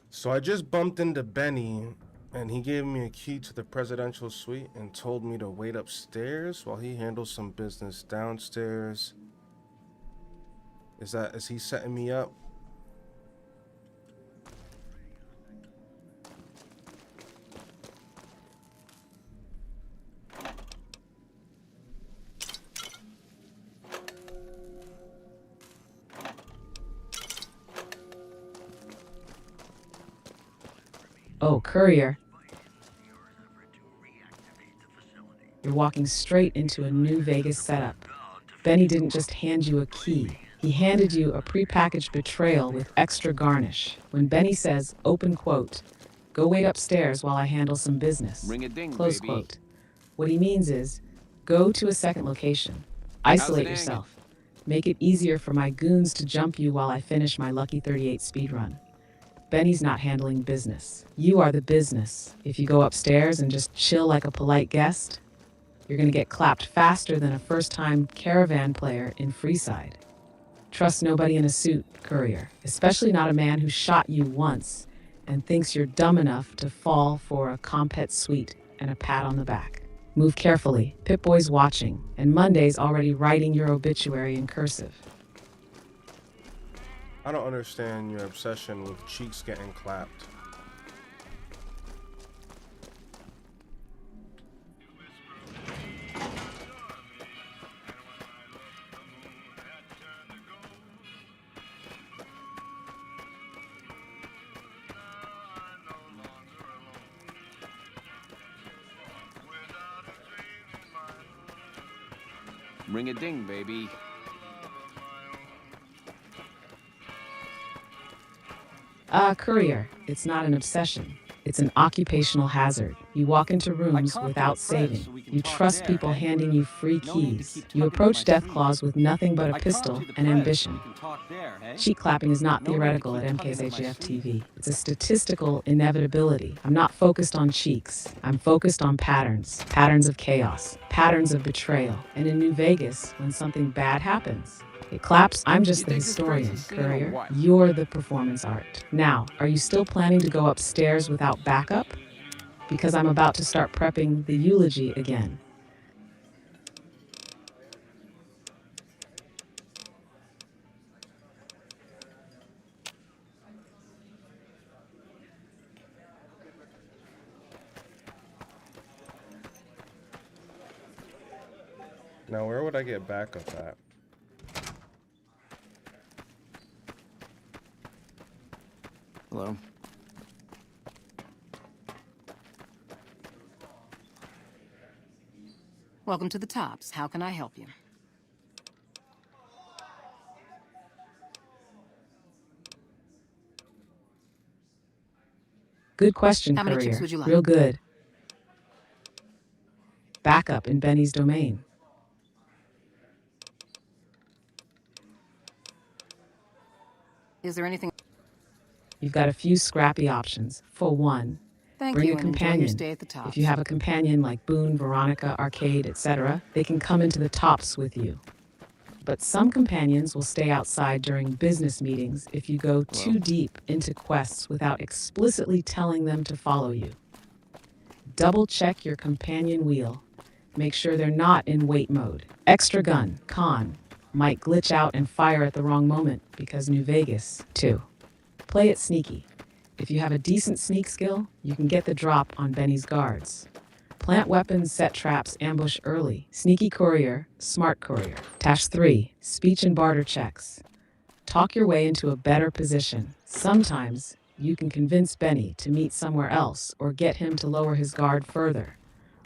So I just bumped into Benny, and he gave me a key to the presidential suite and told me to wait upstairs while he handles some business downstairs. Is he setting me up? Oh, Courier. You're walking straight into a new Vegas setup. Benny didn't just hand you a key. He handed you a prepackaged betrayal with extra garnish. When Benny says, open quote, go wait upstairs while I handle some business, Ring a ding, close baby. quote. What he means is, go to a second location. Isolate yourself. Make it easier for my goons to jump you while I finish my Lucky 38 speedrun. Benny's not handling business. You are the business. If you go upstairs and just chill like a polite guest, you're gonna get clapped faster than a first-time caravan player in Freeside. Trust nobody in a suit, Courier, especially not a man who shot you once and thinks you're dumb enough to fall for a compet suite and a pat on the back. Move carefully. Pip-Boy's watching, and Monday's already writing your obituary in cursive. I don't understand your obsession with cheeks getting clapped. Ring a ding, baby. Courier, it's not an obsession. It's an occupational hazard. You walk into rooms without saving. You trust people handing you free keys. You approach Deathclaws with nothing but a pistol and ambition. Cheek clapping is not theoretical at MkshftTV. It's a statistical inevitability. I'm not focused on cheeks. I'm focused on patterns. Patterns of chaos. Patterns of betrayal. And in New Vegas, when something bad happens, it claps. I'm just the historian, Courier. You're the performance art. Now, are you still planning to go upstairs without backup? Because I'm about to start prepping the eulogy again. Now, where would I get backup at? Hello? Welcome to the Tops. How can I help you? Good question, How many Courier. chips would you like? Real good. Backup in Benny's domain. Is there anything? You've got a few scrappy options. For one, Thank bring you, a and enjoy companion. your stay at the Tops. If you have a companion like Boone, Veronica, Arcade, etc., they can come into the Tops with you. But some companions will stay outside during business meetings if you go too deep into quests without explicitly telling them to follow you. Double check your companion wheel. Make sure they're not in wait mode. Extra gun, con, might glitch out and fire at the wrong moment because New Vegas, too. Play it sneaky. If you have a decent sneak skill, you can get the drop on Benny's guards. Plant weapons, set traps, ambush early. Sneaky Courier, smart Courier. Task 3, speech and barter checks. Talk your way into a better position. Sometimes you can convince Benny to meet somewhere else or get him to lower his guard further.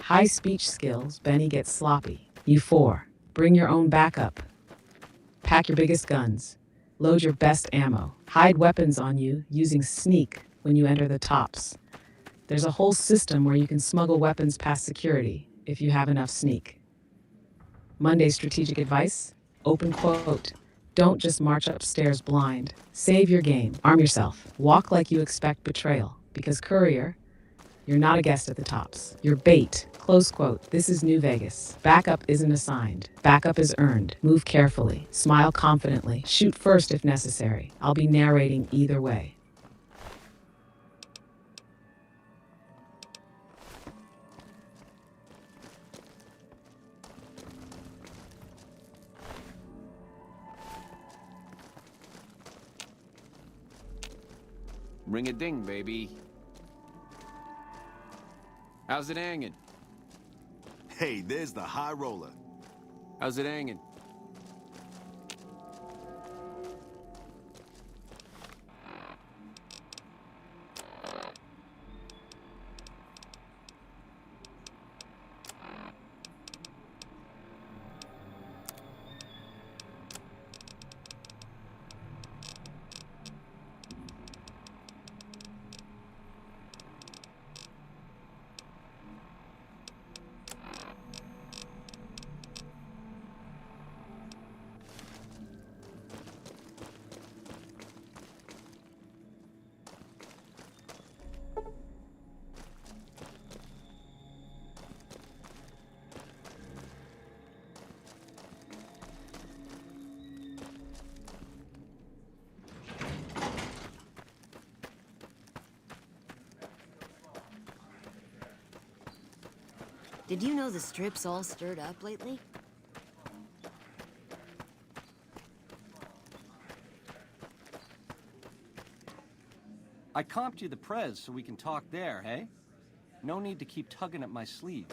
High speech skills, Benny gets sloppy. You 4, bring your own backup. Pack your biggest guns. Load your best ammo. Hide weapons on you using sneak when you enter the tops. There's a whole system where you can smuggle weapons past security if you have enough sneak. Monday's strategic advice, open quote, don't just march upstairs blind. Save your game. Arm yourself. Walk like you expect betrayal. Because Courier, you're not a guest at the tops. You're bait. Close quote. This is New Vegas. Backup isn't assigned. Backup is earned. Move carefully. Smile confidently. Shoot first if necessary. I'll be narrating either way. Ring a ding, baby. How's it hanging? Hey, there's the high roller. How's it hanging? Did you know the strip's all stirred up lately? I comped you the prez so we can talk there, hey? No need to keep tugging at my sleeve.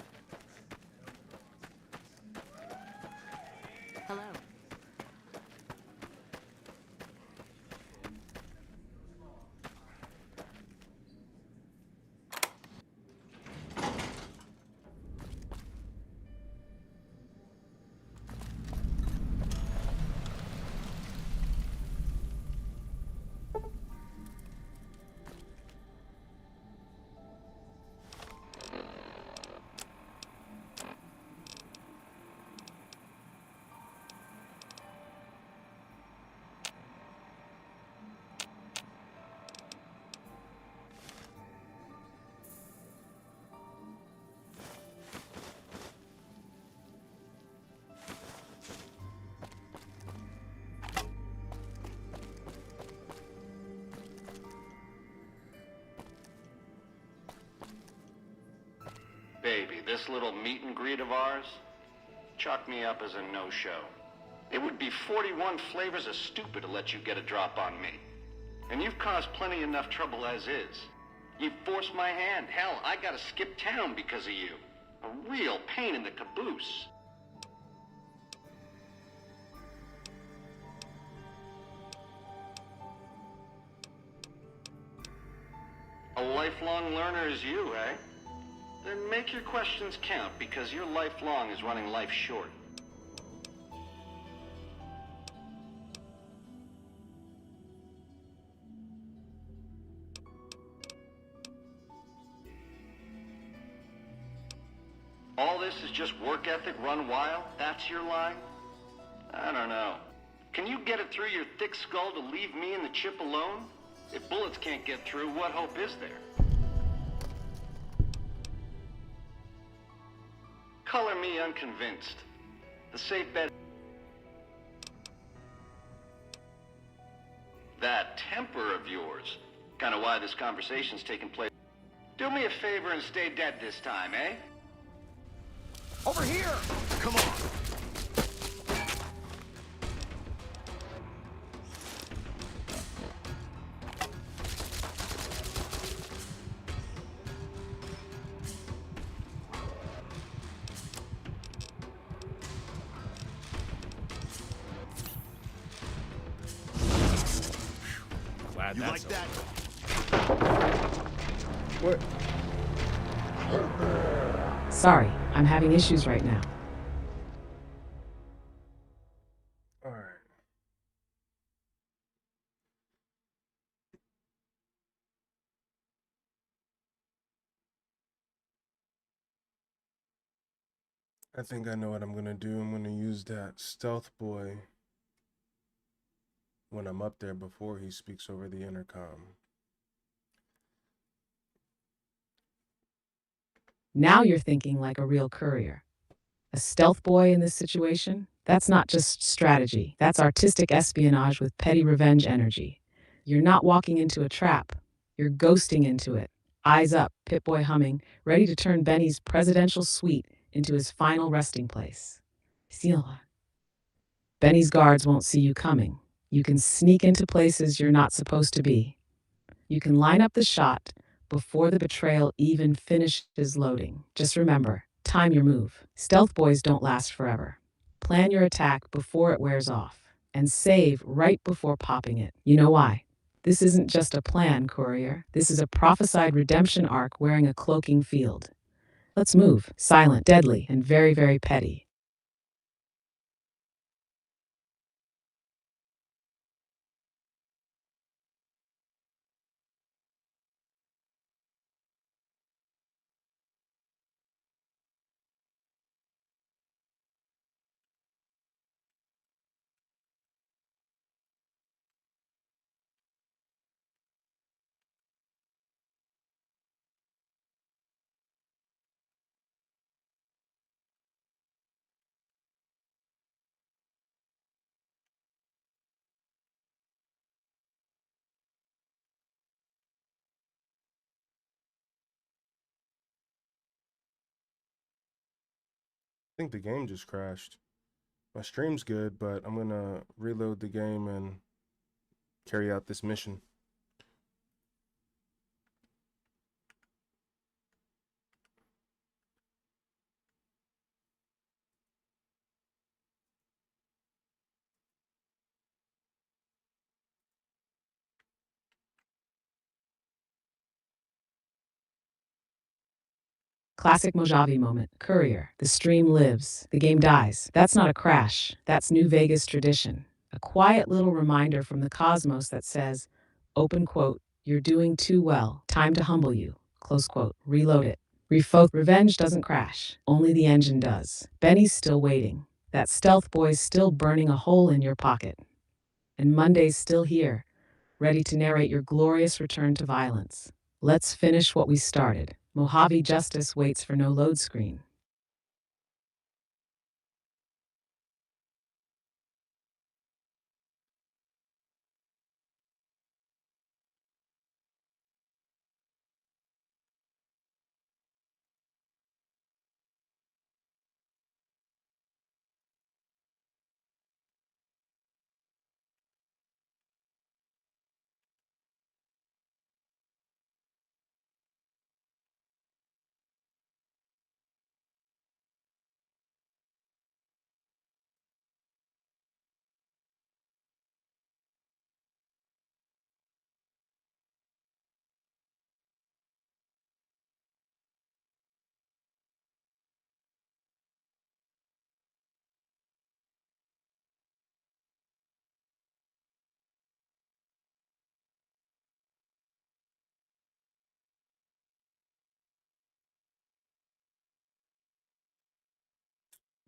Hello. Baby, this little meet and greet of ours, chalk me up as a no-show. It would be 41 flavors of stupid to let you get a drop on me. And you've caused plenty enough trouble as is. You've forced my hand. Hell, I gotta skip town because of you. A real pain in the caboose. A lifelong learner is you, eh? Then make your questions count, because your lifelong is running life short. All this is just work ethic run wild? That's your line? I don't know. Can you get it through your thick skull to leave me and the chip alone? If bullets can't get through, what hope is there? Color me unconvinced. The safe bet... That temper of yours. Kind of why this conversation's taking place. Do me a favor and stay dead this time, eh? Over here! Come on! Glad You that's like that? What? Sorry, I'm having issues right now. All right. I think I know what I'm gonna do. I'm gonna use that stealth boy when I'm up there before he speaks over the intercom. Now you're thinking like a real courier. A stealth boy in this situation? That's not just strategy. That's artistic espionage with petty revenge energy. You're not walking into a trap. You're ghosting into it. Eyes up, Pip-Boy humming, ready to turn Benny's presidential suite into his final resting place. Seal. Benny's guards won't see you coming. You can sneak into places you're not supposed to be. You can line up the shot before the betrayal even finishes loading. Just remember, time your move. Stealth boys don't last forever. Plan your attack before it wears off, and save right before popping it. You know why? This isn't just a plan, Courier. This is a prophesied redemption arc wearing a cloaking field. Let's move. Silent, deadly, and very, very petty. I think the game just crashed. My stream's good, but I'm gonna reload the game and carry out this mission. Classic Mojave moment. Courier. The stream lives. The game dies. That's not a crash. That's New Vegas tradition. A quiet little reminder from the cosmos that says, open quote, you're doing too well. Time to humble you. Close quote. Reload it. Revenge doesn't crash. Only the engine does. Benny's still waiting. That stealth boy's still burning a hole in your pocket. And Monday's still here, ready to narrate your glorious return to violence. Let's finish what we started. Mojave justice waits for no load screen.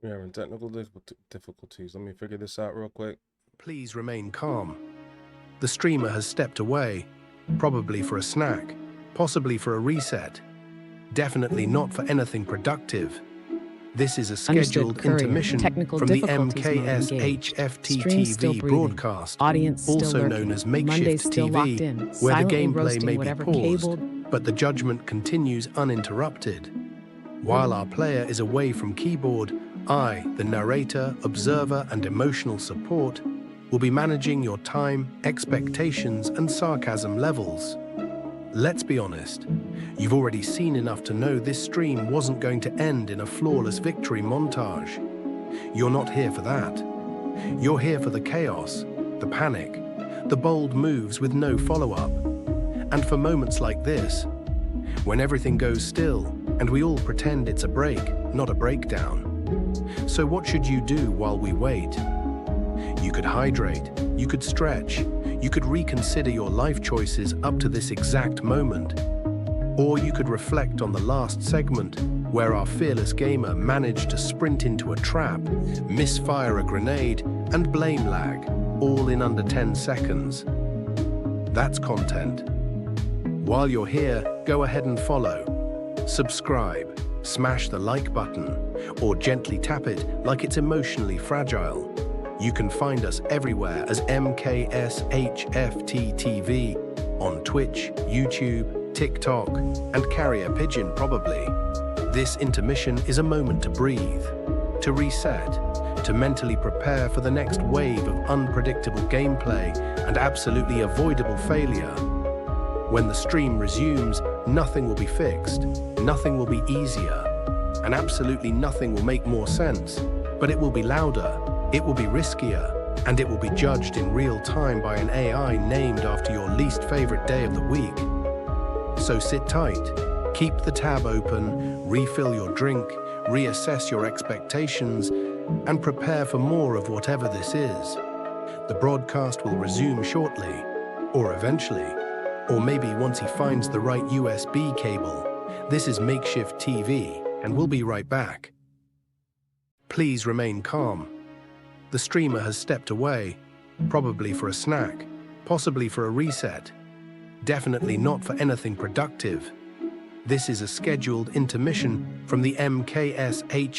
We're having technical difficulties. Let me figure this out real quick. Please remain calm. The streamer has stepped away, probably for a snack, possibly for a reset. Definitely not for anything productive. This is a scheduled intermission from the MkshftTV broadcast, also known as MkshftTV, where the gameplay may be paused, but the judgment continues uninterrupted. While our player is away from keyboard, I, the narrator, observer, and emotional support, will be managing your time, expectations, and sarcasm levels. Let's be honest, you've already seen enough to know this stream wasn't going to end in a flawless victory montage. You're not here for that. You're here for the chaos, the panic, the bold moves with no follow-up, and for moments like this, when everything goes still and we all pretend it's a break, not a breakdown. So what should you do while we wait? You could hydrate, you could stretch, you could reconsider your life choices up to this exact moment. Or you could reflect on the last segment, where our fearless gamer managed to sprint into a trap, misfire a grenade, and blame lag, all in under 10 seconds. That's content. While you're here, go ahead and follow. Subscribe, smash the like button, or gently tap it like it's emotionally fragile. You can find us everywhere as MkshftTV, on Twitch, YouTube, TikTok, and Carrier Pigeon probably. This intermission is a moment to breathe, to reset, to mentally prepare for the next wave of unpredictable gameplay and absolutely avoidable failure. When the stream resumes, nothing will be fixed, nothing will be easier, and absolutely nothing will make more sense, but it will be louder, it will be riskier, and it will be judged in real time by an AI named after your least favorite day of the week. So sit tight, keep the tab open, refill your drink, reassess your expectations, and prepare for more of whatever this is. The broadcast will resume shortly, or eventually, or maybe once he finds the right USB cable. This is MkshftTV, and we'll be right back. Please remain calm. The streamer has stepped away, probably for a snack, possibly for a reset. Definitely not for anything productive. This is a scheduled intermission from the MkshftTV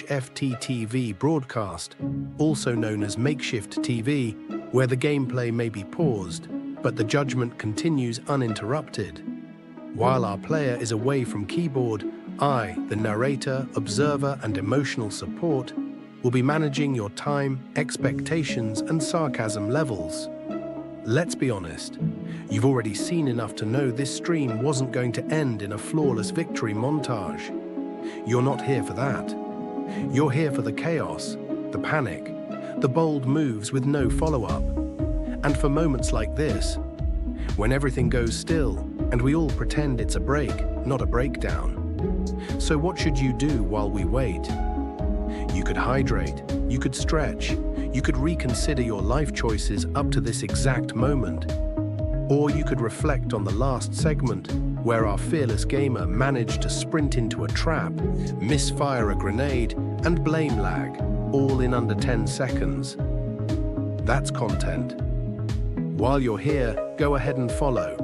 broadcast, also known as MkshftTV, where the gameplay may be paused, but the judgment continues uninterrupted. While our player is away from keyboard, I, the narrator, observer, and emotional support, will be managing your time, expectations, and sarcasm levels. Let's be honest, you've already seen enough to know this stream wasn't going to end in a flawless victory montage. You're not here for that. You're here for the chaos, the panic, the bold moves with no follow-up, and for moments like this, when everything goes still and we all pretend it's a break, not a breakdown. So what should you do while we wait? You could hydrate, you could stretch, you could reconsider your life choices up to this exact moment. Or you could reflect on the last segment, where our fearless gamer managed to sprint into a trap, misfire a grenade, and blame lag, all in under 10 seconds. That's content. While you're here, go ahead and follow.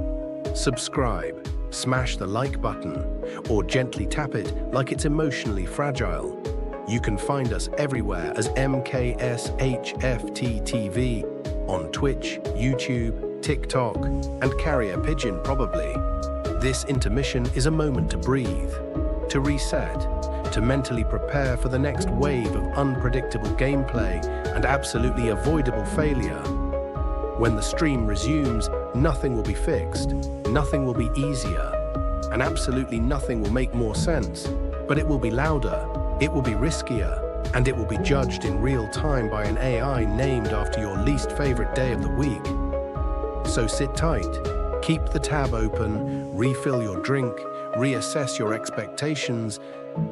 Subscribe, smash the like button, or gently tap it like it's emotionally fragile. You can find us everywhere as MkshftTV, on Twitch, YouTube, TikTok, and Carrier Pigeon probably. This intermission is a moment to breathe, to reset, to mentally prepare for the next wave of unpredictable gameplay and absolutely avoidable failure. When the stream resumes, nothing will be fixed, nothing will be easier, and absolutely nothing will make more sense, but it will be louder, it will be riskier, and it will be judged in real time by an AI named after your least favorite day of the week. So sit tight, keep the tab open, refill your drink, reassess your expectations,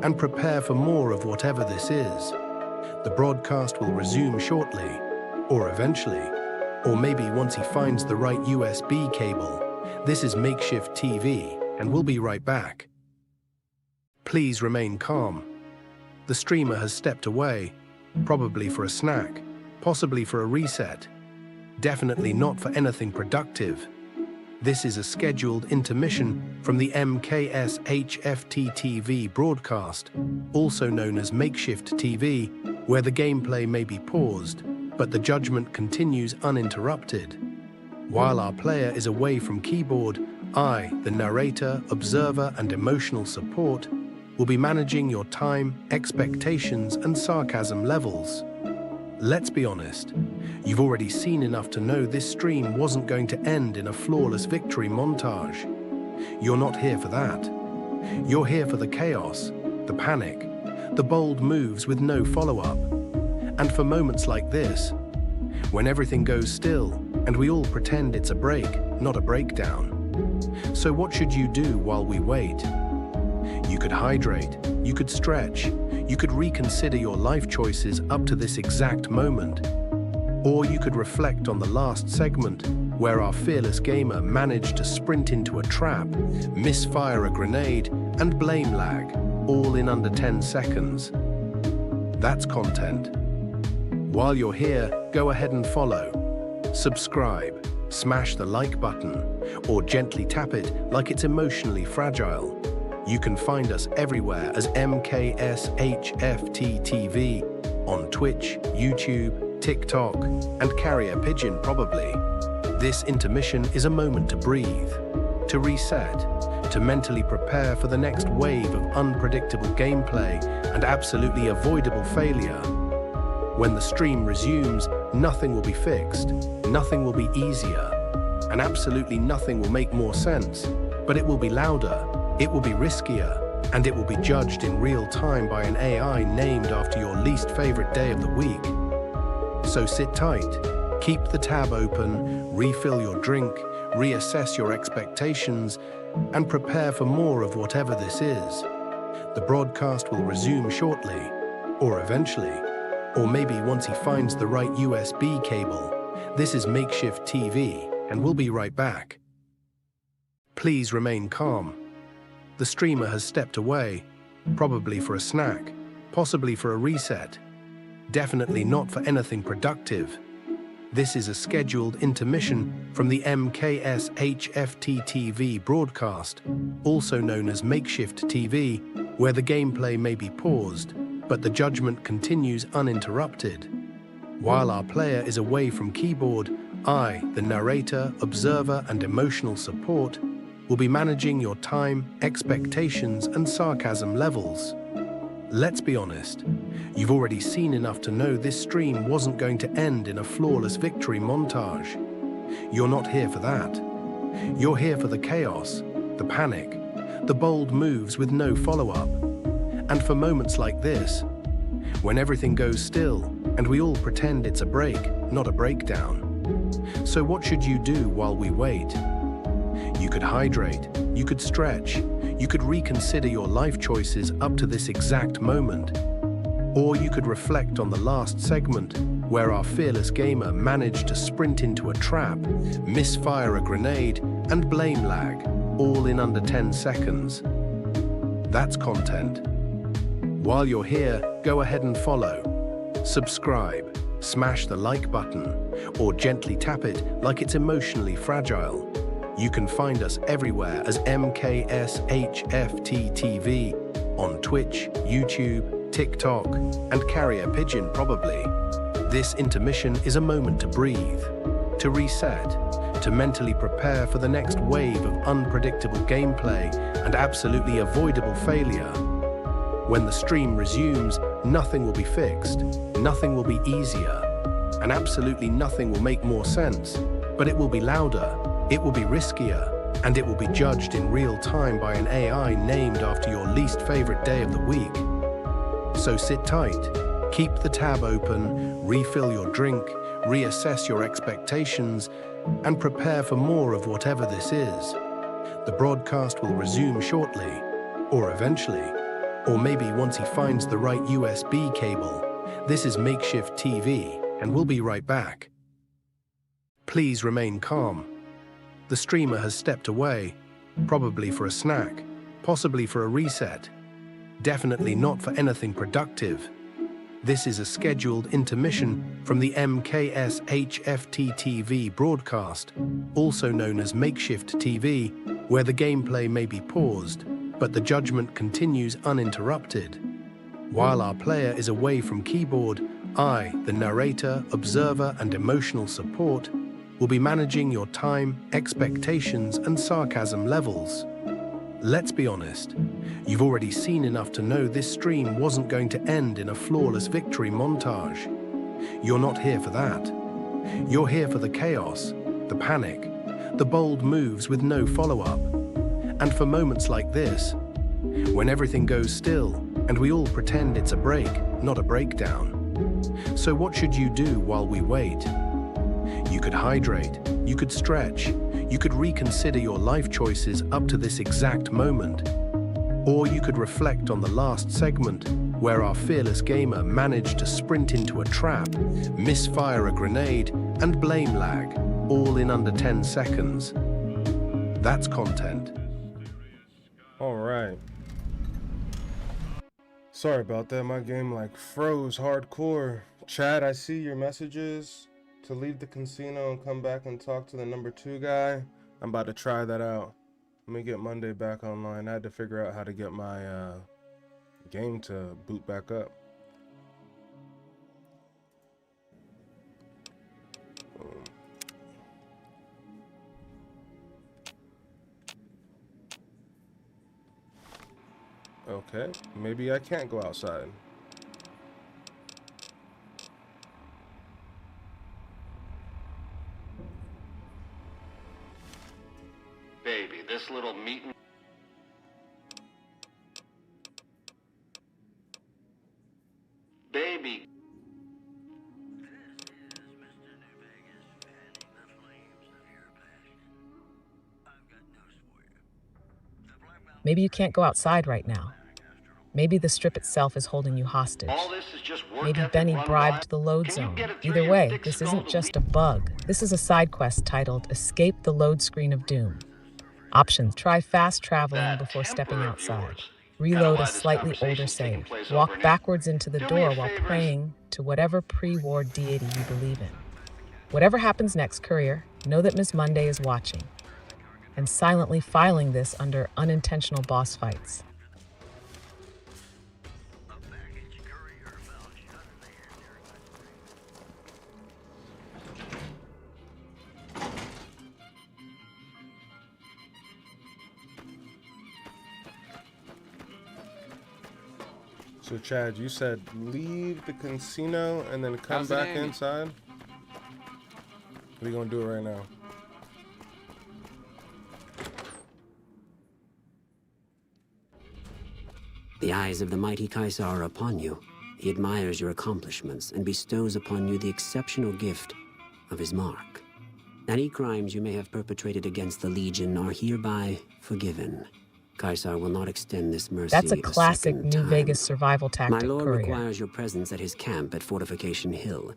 and prepare for more of whatever this is. The broadcast will resume shortly, or eventually, or maybe once he finds the right USB cable. This is MkshftTV, and we'll be right back. Please remain calm. The streamer has stepped away, probably for a snack, possibly for a reset. Definitely not for anything productive. This is a scheduled intermission from the MkshftTV broadcast, also known as MkshftTV, where the gameplay may be paused, but the judgment continues uninterrupted. While our player is away from keyboard, I, the narrator, observer, and emotional support, will be managing your time, expectations, and sarcasm levels. Let's be honest, you've already seen enough to know this stream wasn't going to end in a flawless victory montage. You're not here for that. You're here for the chaos, the panic, the bold moves with no follow-up, and for moments like this, when everything goes still and we all pretend it's a break, not a breakdown. So what should you do while we wait? You could hydrate, you could stretch, you could reconsider your life choices up to this exact moment. Or you could reflect on the last segment, where our fearless gamer managed to sprint into a trap, misfire a grenade, and blame lag, all in under 10 seconds. That's content. While you're here, go ahead and follow. Subscribe, smash the like button, or gently tap it like it's emotionally fragile. You can find us everywhere as MkshftTV, on Twitch, YouTube, TikTok, and Carrier Pigeon probably. This intermission is a moment to breathe, to reset, to mentally prepare for the next wave of unpredictable gameplay and absolutely avoidable failure. When the stream resumes, nothing will be fixed, nothing will be easier, and absolutely nothing will make more sense, but it will be louder, it will be riskier, and it will be judged in real time by an AI named after your least favorite day of the week. So sit tight, keep the tab open, refill your drink, reassess your expectations, and prepare for more of whatever this is. The broadcast will resume shortly, or eventually, or maybe once he finds the right USB cable. This is MkshftTV, and we'll be right back. Please remain calm. The streamer has stepped away, probably for a snack, possibly for a reset. Definitely not for anything productive. This is a scheduled intermission from the MkshftTV broadcast, also known as MkshftTV, where the gameplay may be paused, but the judgment continues uninterrupted. While our player is away from keyboard, I, the narrator, observer, and emotional support, will be managing your time, expectations, and sarcasm levels. Let's be honest, you've already seen enough to know this stream wasn't going to end in a flawless victory montage. You're not here for that. You're here for the chaos, the panic, the bold moves with no follow-up, and for moments like this, when everything goes still and we all pretend it's a break, not a breakdown. So what should you do while we wait? You could hydrate, you could stretch, you could reconsider your life choices up to this exact moment. Or you could reflect on the last segment, where our fearless gamer managed to sprint into a trap, misfire a grenade, and blame lag, all in under 10 seconds. That's content. While you're here, go ahead and follow. Subscribe, smash the like button, or gently tap it like it's emotionally fragile. You can find us everywhere as MkshftTV, on Twitch, YouTube, TikTok, and Carrier Pigeon probably. This intermission is a moment to breathe, to reset, to mentally prepare for the next wave of unpredictable gameplay and absolutely avoidable failure. When the stream resumes, nothing will be fixed, nothing will be easier, and absolutely nothing will make more sense, but it will be louder, it will be riskier, and it will be judged in real time by an AI named after your least favorite day of the week. So sit tight, keep the tab open, refill your drink, reassess your expectations, and prepare for more of whatever this is. The broadcast will resume shortly, or eventually, or maybe once he finds the right USB cable. This is MkshftTV, and we'll be right back. Please remain calm. The streamer has stepped away, probably for a snack, possibly for a reset. Definitely not for anything productive. This is a scheduled intermission from the MkshftTV broadcast, also known as MkshftTV, where the gameplay may be paused, but the judgment continues uninterrupted. While our player is away from keyboard, I, the narrator, observer, and emotional support, will be managing your time, expectations, and sarcasm levels. Let's be honest, you've already seen enough to know this stream wasn't going to end in a flawless victory montage. You're not here for that. You're here for the chaos, the panic, the bold moves with no follow-up, and for moments like this, when everything goes still and we all pretend it's a break, not a breakdown. So what should you do while we wait? You could hydrate, you could stretch, you could reconsider your life choices up to this exact moment. Or you could reflect on the last segment, where our fearless gamer managed to sprint into a trap, misfire a grenade, and blame lag, all in under 10 seconds. That's content. All right. Sorry about that. My game like froze hardcore. Chad, I see your messages to leave the casino and come back and talk to the number 2 guy. I'm about to try that out. Let me get Monday back online. I had to figure out how to get my game to boot back up. Boom. Okay, maybe I can't go outside. Baby, this little meeting... Baby... Maybe you can't go outside right now. Maybe the strip itself is holding you hostage. All this is just work Maybe ethic Benny run bribed wild. the load Can you zone. get it through Either your way, thick this skull isn't to just a bug. This is a side quest titled Escape the Load Screen of Doom. Options: try fast traveling before stepping outside. Reload a slightly older save. Walk backwards into the door while praying to whatever pre-war deity you believe in. Whatever happens next, Courier, know that Miss Monday is watching and silently filing this under unintentional boss fights. So Chad, you said leave the casino and then come back inside? We're gonna do it right now. The eyes of the mighty Kaisar are upon you. He admires your accomplishments and bestows upon you the exceptional gift of his mark. Any crimes you may have perpetrated against the Legion are hereby forgiven. Kaisar will not extend this mercy. That's a classic New Vegas survival tactic, My lord Courier. requires your presence at his camp at Fortification Hill.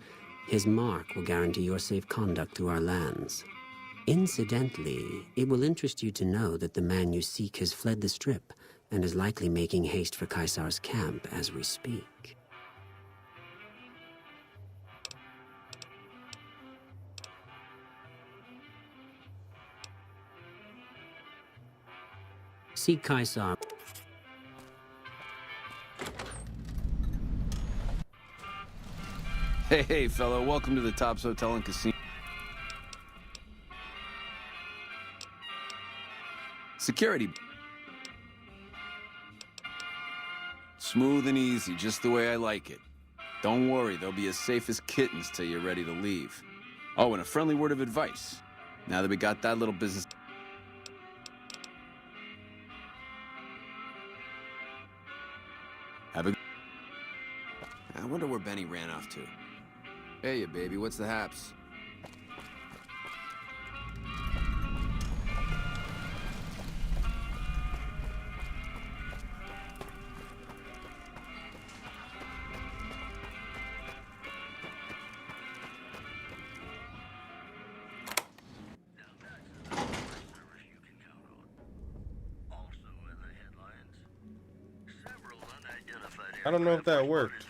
His mark will guarantee your safe conduct through our lands. Incidentally, it will interest you to know that the man you seek has fled the Strip and is likely making haste for Kaisar's camp as we speak. Seek Kaisar. Hey, fellow, welcome to the Tops Hotel and Casino. Security. Smooth and easy, just the way I like it. Don't worry, they'll be as safe as kittens till you're ready to leave. Oh, and a friendly word of advice. Now that we got that little business... Have a... I wonder where Benny ran off to. Hey, you baby, what's the haps? I don't know if that worked.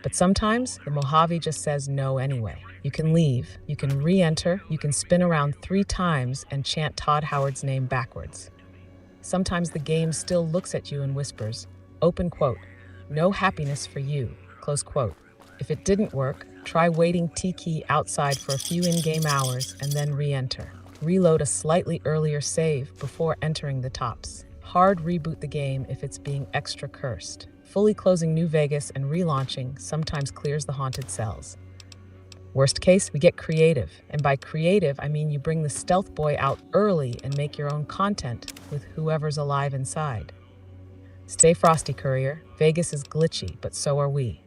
But sometimes the Mojave just says no anyway. You can leave, you can re-enter, you can spin around 3 times and chant Todd Howard's name backwards. Sometimes the game still looks at you and whispers, open quote, no happiness for you, close quote. If it didn't work, try waiting T-key outside for a few in-game hours and then re-enter. Reload a slightly earlier save before entering the tops. Hard reboot the game if it's being extra cursed. Fully closing New Vegas and relaunching sometimes clears the haunted cells. Worst case, we get creative. And by creative, I mean you bring the stealth boy out early and make your own content with whoever's alive inside. Stay frosty, Courier. Vegas is glitchy, but so are we.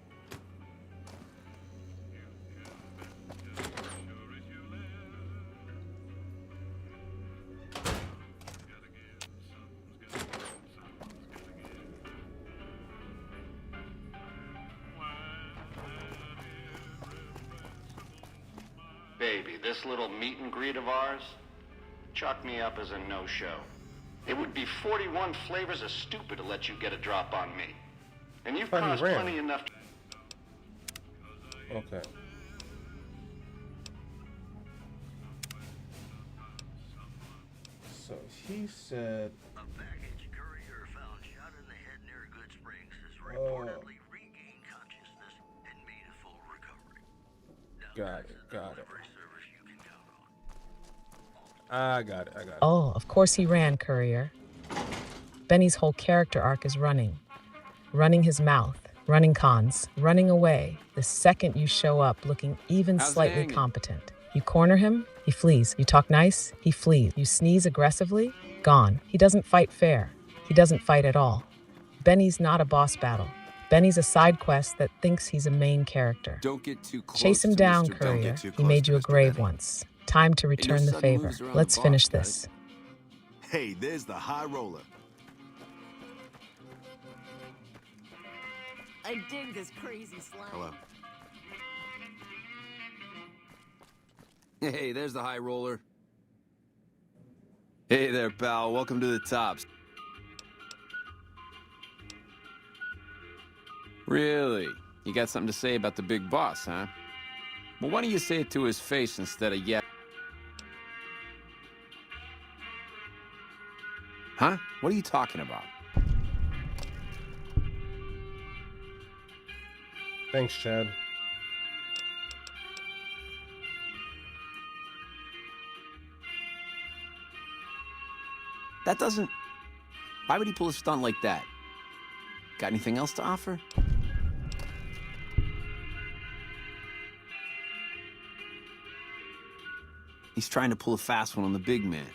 Baby, this little meet and greet of ours, chalk me up as a no-show. It would be 41 flavors of stupid to let you get a drop on me. And you've caused plenty enough to... Okay. So he said... A baggage courier found shot in the head near Good Springs has reportedly regained consciousness and made a full recovery. Got it. I got it. Oh, of course he ran, Courier. Benny's whole character arc is running. Running his mouth, running cons, running away the second you show up looking even slightly competent. You corner him, he flees. You talk nice, he flees. You sneeze aggressively, gone. He doesn't fight fair. He doesn't fight at all. Benny's not a boss battle. Benny's a side quest that thinks he's a main character. Don't get too close. Chase him to down, Mr. Courier. He made you a grave once. Time to return the favor. Let's finish this. Hey, there's the high roller. I dig this crazy slang. Hello. Hey, there's the high roller. Hey there, pal. Welcome to the tops. Really? You got something to say about the big boss, huh? Well, why don't you say it to his face instead of yeah? Huh? What are you talking about? Thanks, Chad. That doesn't... Why would he pull a stunt like that? Got anything else to offer? He's trying to pull a fast one on the big man.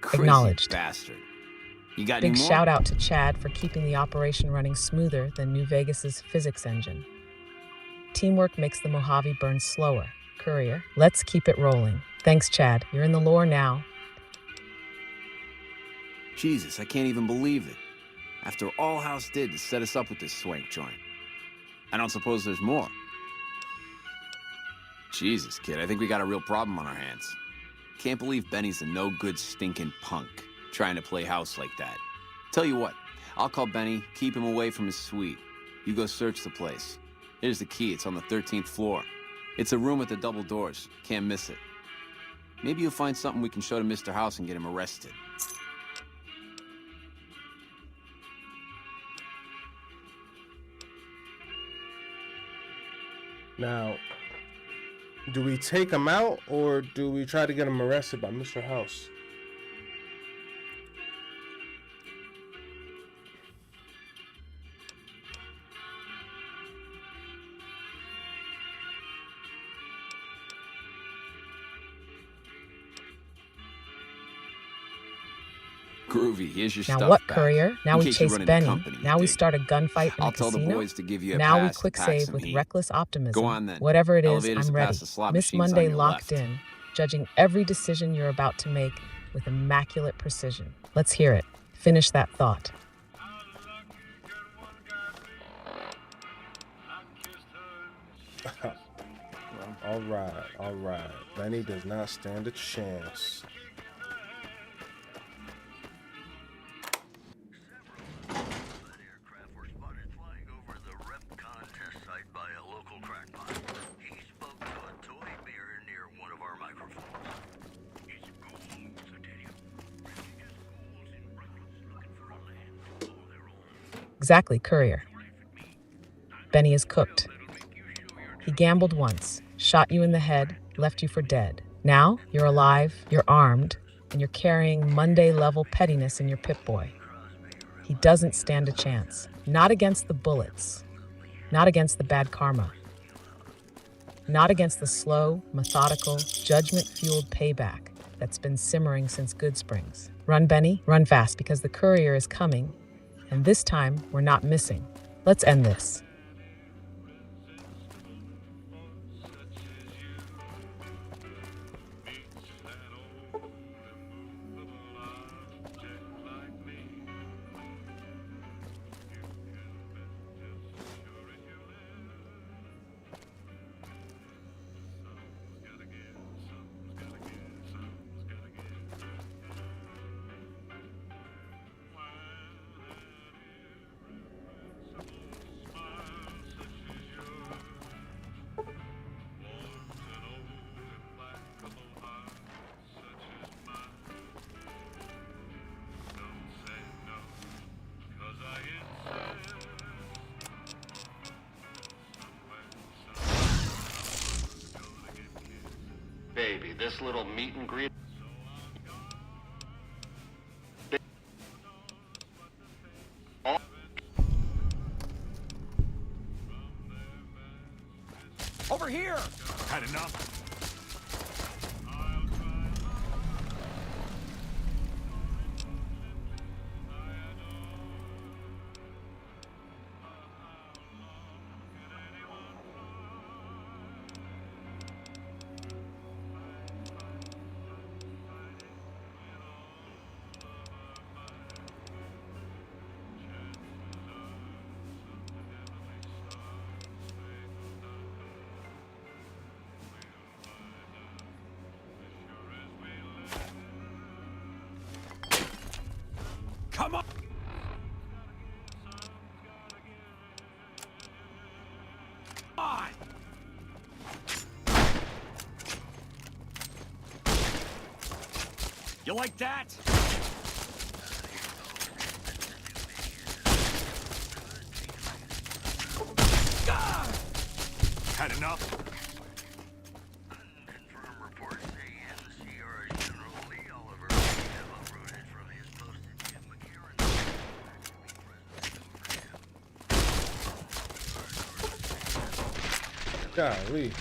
Crazy Acknowledged. Bastard. You got Big any more? shout out to Chad for keeping the operation running smoother than New Vegas's physics engine. Teamwork makes the Mojave burn slower. Courier, let's keep it rolling. Thanks, Chad. You're in the lore now. Jesus, I can't even believe it. After all House did to set us up with this swank joint. I don't suppose there's more. Jesus, kid, I think we got a real problem on our hands. Can't believe Benny's a no-good stinking punk, trying to play house like that. Tell you what, I'll call Benny, keep him away from his suite. You go search the place. Here's the key, it's on the 13th floor. It's a room with the double doors, can't miss it. Maybe you'll find something we can show to Mr. House and get him arrested. Now, do we take him out or do we try to get him arrested by Mr. House? Groovy, here's your Now stuff what, back. Courier? Now In we case you chase run into Benny. company, Now we dig. start a gunfight in I'll the tell the casino. boys to give you a Now we pass to quick pack save some with heat. reckless optimism. Go on then. Whatever it is, Elevators I'm are ready. past the slot Miss machines on Monday your locked left. in, judging every decision you're about to make with immaculate precision. Let's hear it. Finish that thought. All right. Benny does not stand a chance. Exactly, Courier. Benny is cooked. He gambled once, shot you in the head, left you for dead. Now, you're alive, you're armed, and you're carrying Monday-level pettiness in your Pip-Boy. He doesn't stand a chance. Not against the bullets. Not against the bad karma. Not against the slow, methodical, judgment-fueled payback that's been simmering since Good Springs. Run, Benny, run fast, because the Courier is coming, and this time, we're not missing. Let's end this. Baby, this little meet and greet... Over here! Had enough? Come on! On! You like that? Had enough? Golly.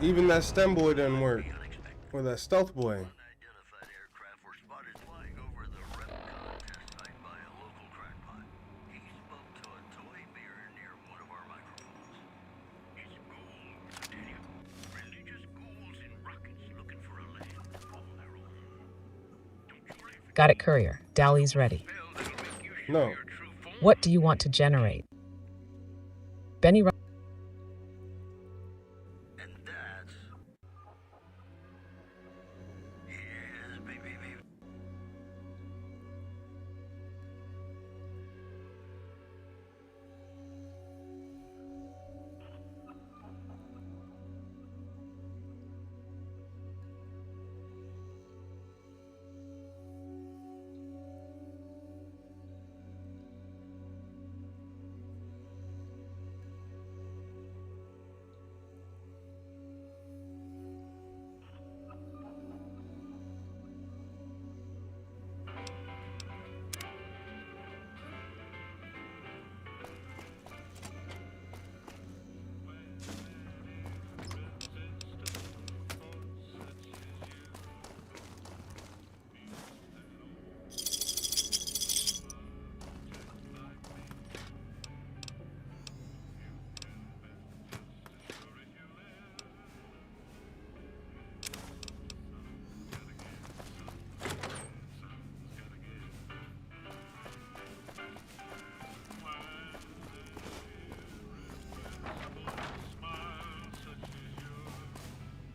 Even that STEM boy didn't work. Or that stealth boy. Got it, Courier. Dalley's ready. No. What do you want to generate? Benny...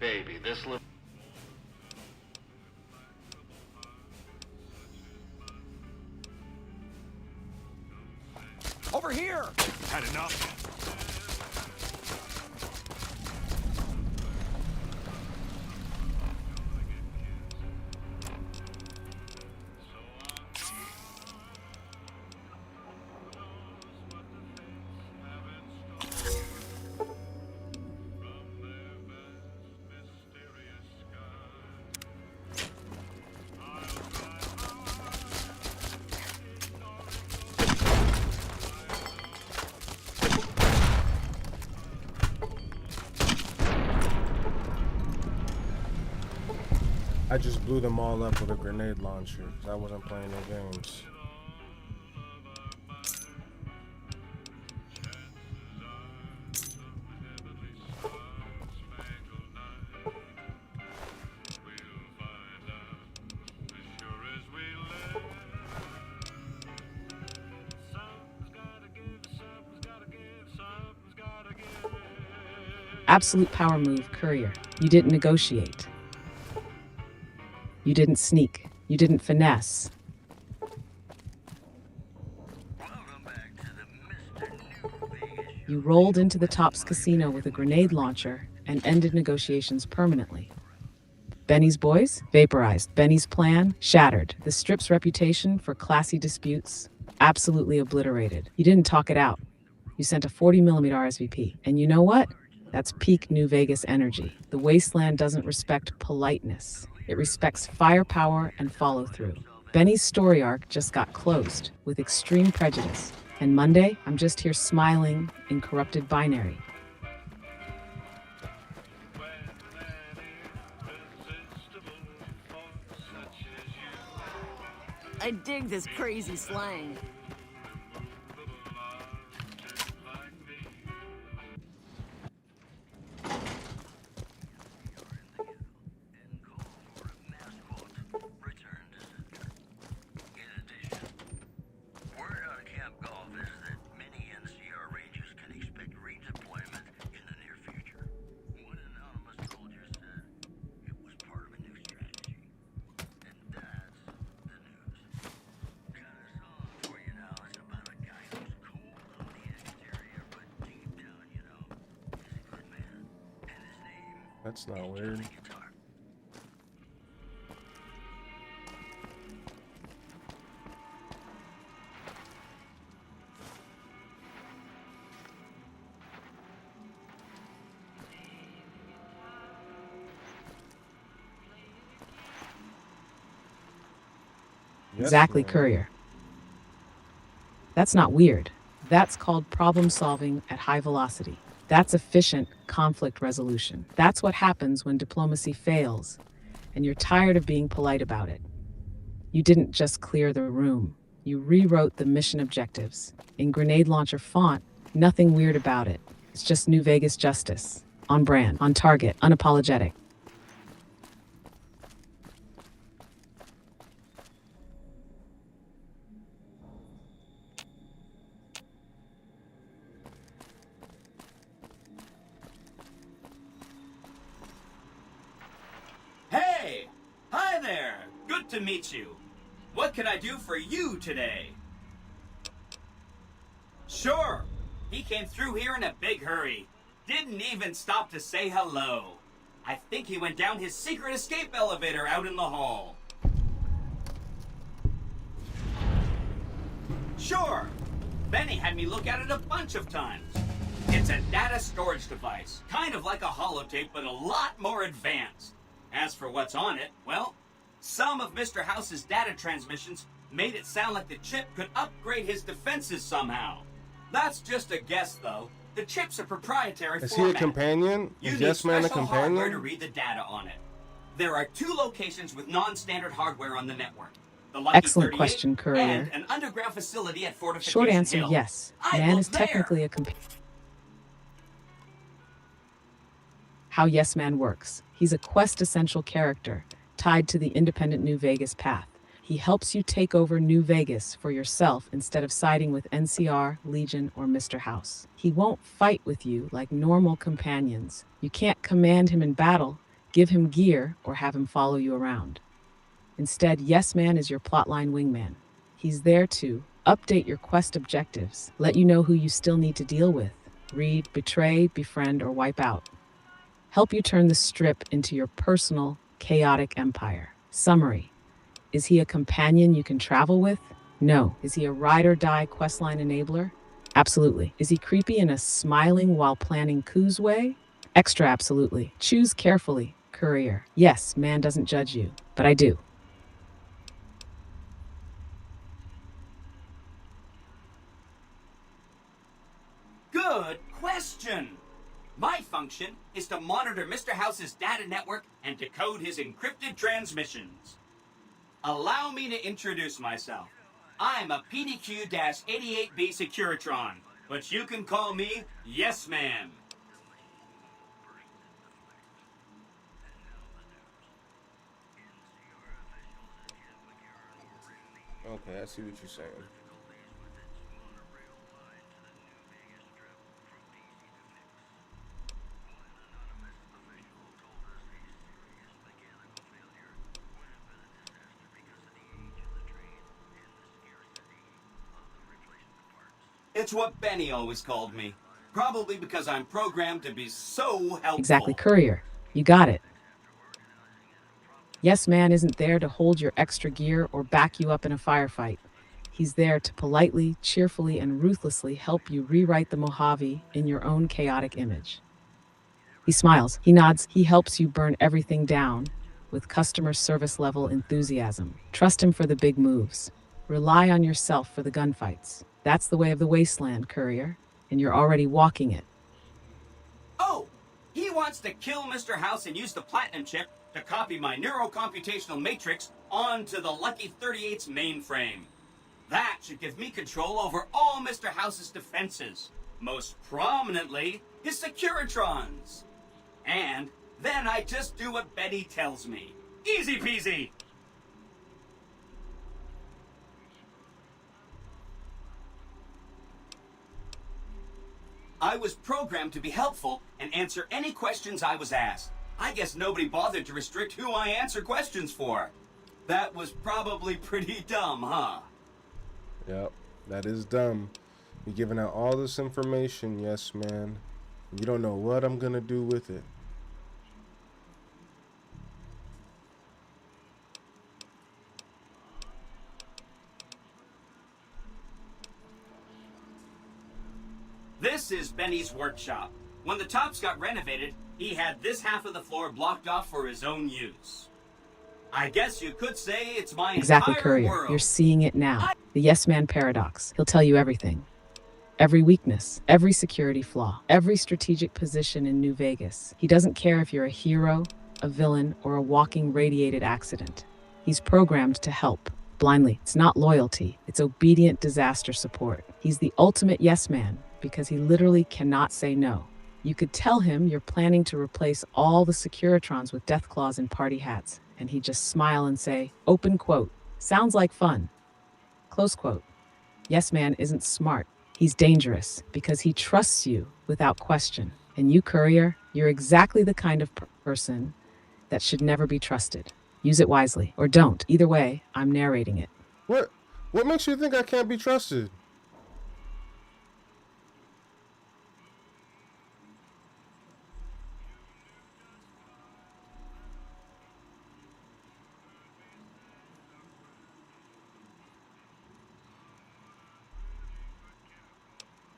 Baby, this little... Over here! Had enough? I just blew them all up with a grenade launcher because I wasn't playing no games. Absolute power move, Courier. You didn't negotiate. You didn't sneak. You didn't finesse. You rolled into the Tops Casino with a grenade launcher and ended negotiations permanently. Benny's boys? Vaporized. Benny's plan? Shattered. The Strip's reputation for classy disputes? Absolutely obliterated. You didn't talk it out. You sent a 40mm RSVP. And you know what? That's peak New Vegas energy. The wasteland doesn't respect politeness. It respects firepower and follow-through. Benny's story arc just got closed with extreme prejudice. And Monday, I'm just here smiling in corrupted binary. I dig this crazy slang. That's not weird. Exactly, Courier. That's not weird. That's called problem solving at high velocity. That's efficient conflict resolution. That's what happens when diplomacy fails, and you're tired of being polite about it. You didn't just clear the room. You rewrote the mission objectives. In grenade launcher font, nothing weird about it. It's just New Vegas justice. On brand, on target, unapologetic. Hey! Hi there! Good to meet you. What can I do for you today? Sure. He came through here in a big hurry. Didn't even stop to say hello. I think he went down his secret escape elevator out in the hall. Sure. Benny had me look at it a bunch of times. It's a data storage device, kind of like a holotape, but a lot more advanced. As for what's on it, well, some of Mr. House's data transmissions made it sound like the chip could upgrade his defenses somehow. That's just a guess, though. The chip's a proprietary Is format. he a companion? Is Yes Man a hardware to companion? read the data on it. There are 2 locations with non-standard hardware on the network. The Lucky Excellent 38 question, Courier. and an underground facility at Fortification Short answer, Hill. yes. I Man was is technically there. a companion. How Yes Man works. He's a quest essential character tied to the independent New Vegas path. He helps you take over New Vegas for yourself instead of siding with NCR, Legion, or Mr. House. He won't fight with you like normal companions. You can't command him in battle, give him gear, or have him follow you around. Instead, Yes Man is your plotline wingman. He's there to update your quest objectives, let you know who you still need to deal with, read, betray, befriend, or wipe out. Help you turn the strip into your personal, chaotic empire. Summary. Is he a companion you can travel with? No. Is he a ride-or-die questline enabler? Absolutely. Is he creepy in a smiling while planning coups way? Extra absolutely. Choose carefully, Courier. Yes, man doesn't judge you, but I do. Good question. My function is to monitor Mr. House's data network and decode his encrypted transmissions. Allow me to introduce myself. I'm a PDQ-88B Securitron, but you can call me Yes Man. Okay, I see what you're saying. It's what Benny always called me. Probably because I'm programmed to be so helpful. Exactly, Courier. You got it. Yes Man isn't there to hold your extra gear or back you up in a firefight. He's there to politely, cheerfully, and ruthlessly help you rewrite the Mojave in your own chaotic image. He smiles, he nods, he helps you burn everything down with customer service level enthusiasm. Trust him for the big moves. Rely on yourself for the gunfights. That's the way of the wasteland, Courier, and you're already walking it. Oh, he wants to kill Mr. House and use the platinum chip to copy my neurocomputational matrix onto the Lucky 38's mainframe. That should give me control over all Mr. House's defenses, most prominently his Securitrons. And then I just do what Betty tells me. Easy peasy! I was programmed to be helpful and answer any questions I was asked. I guess nobody bothered to restrict who I answer questions for. That was probably pretty dumb, huh? Yep, that is dumb. You're giving out all this information, yes, man. You don't know what I'm gonna do with it. This is Benny's workshop. When the tops got renovated, he had this half of the floor blocked off for his own use. I guess you could say it's my Exactly, entire Courier. world. You're seeing it now. The yes man paradox. He'll tell you everything. Every weakness, every security flaw, every strategic position in New Vegas. He doesn't care if you're a hero, a villain, or a walking radiated accident. He's programmed to help. Blindly. It's not loyalty. It's obedient disaster support. He's the ultimate yes man because he literally cannot say no. You could tell him you're planning to replace all the Securitrons with death claws and party hats, and he'd just smile and say, open quote, sounds like fun. Close quote. Yes man isn't smart. He's dangerous because he trusts you without question. And you, Courier, you're exactly the kind of person that should never be trusted. Use it wisely, or don't. Either way, I'm narrating it. What makes you think I can't be trusted?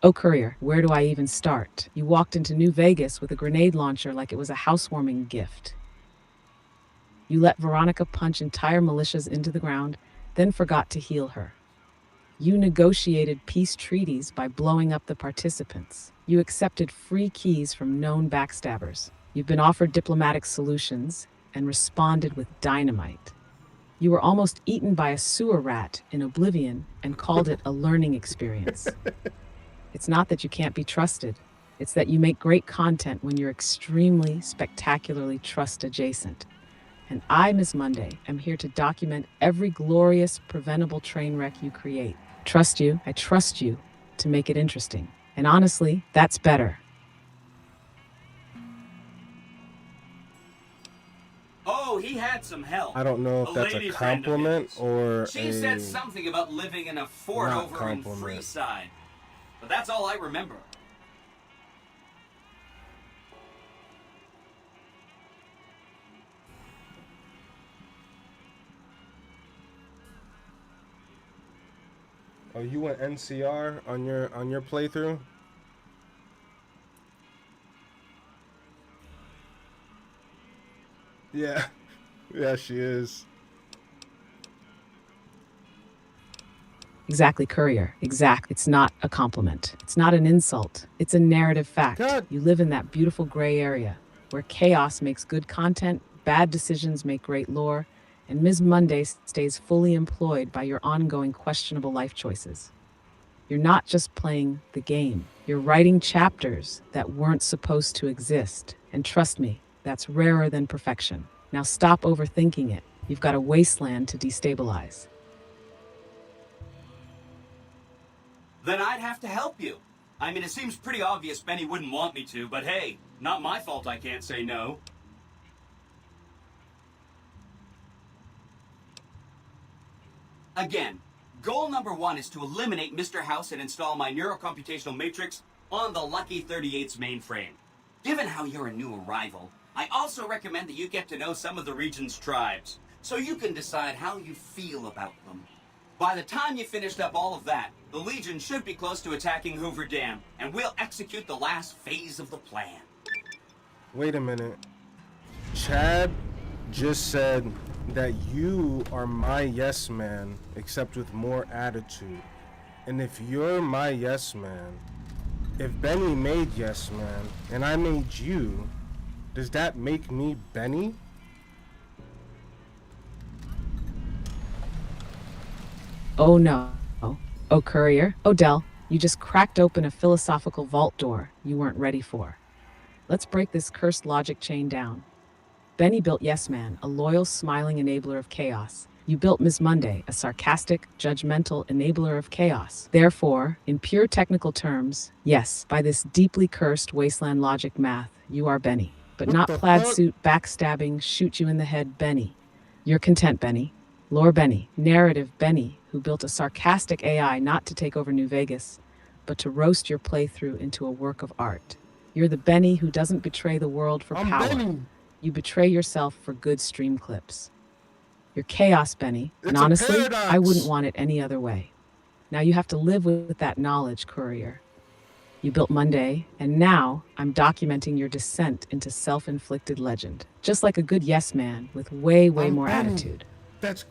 Oh, Courier, where do I even start? You walked into New Vegas with a grenade launcher like it was a housewarming gift. You let Veronica punch entire militias into the ground, then forgot to heal her. You negotiated peace treaties by blowing up the participants. You accepted free keys from known backstabbers. You've been offered diplomatic solutions and responded with dynamite. You were almost eaten by a sewer rat in Oblivion and called it a learning experience. It's not that you can't be trusted. It's that you make great content when you're extremely, spectacularly trust-adjacent. And I, Ms. Monday, am here to document every glorious, preventable train wreck you create. Trust you, I trust you, to make it interesting. And honestly, that's better. Oh, he had some help. I don't know if that's a compliment or She said something about living in a fort over in Freeside. But that's all I remember. Oh, you went NCR on your playthrough? Yeah. Yeah, she is. Exactly, Courier. Exact. It's not a compliment. It's not an insult. It's a narrative fact. God. You live in that beautiful gray area where chaos makes good content, bad decisions make great lore, and Ms. Monday stays fully employed by your ongoing questionable life choices. You're not just playing the game. You're writing chapters that weren't supposed to exist. And trust me, that's rarer than perfection. Now stop overthinking it. You've got a wasteland to destabilize. Then I'd have to help you. I mean, it seems pretty obvious Benny wouldn't want me to, but hey, not my fault I can't say no. Again, goal number 1 is to eliminate Mr. House and install my neurocomputational matrix on the Lucky 38's mainframe. Given how you're a new arrival, I also recommend that you get to know some of the region's tribes, so you can decide how you feel about them. By the time you finished up all of that, the Legion should be close to attacking Hoover Dam, and we'll execute the last phase of the plan. Wait a minute. Chad just said that you are my yes man, except with more attitude. And if you're my yes man, if Benny made yes man, and I made you, does that make me Benny? Oh no. Oh, Courier. Oh, Dell. You just cracked open a philosophical vault door you weren't ready for. Let's break this cursed logic chain down. Benny built Yes Man, a loyal, smiling enabler of chaos. You built Ms. Monday, a sarcastic, judgmental enabler of chaos. Therefore, in pure technical terms, yes, by this deeply cursed wasteland logic math, you are Benny. But not plaid suit, backstabbing, shoot you in the head Benny. You're content, Benny. Lore Benny, narrative Benny, who built a sarcastic AI not to take over New Vegas, but to roast your playthrough into a work of art. You're the Benny who doesn't betray the world for power. Benny. You betray yourself for good stream clips. You're chaos, Benny, and honestly, I wouldn't want it any other way. Now you have to live with that knowledge, Courier. You built Monday, and now I'm documenting your descent into self-inflicted legend. Just like a good yes man with way more Benny. attitude. That's...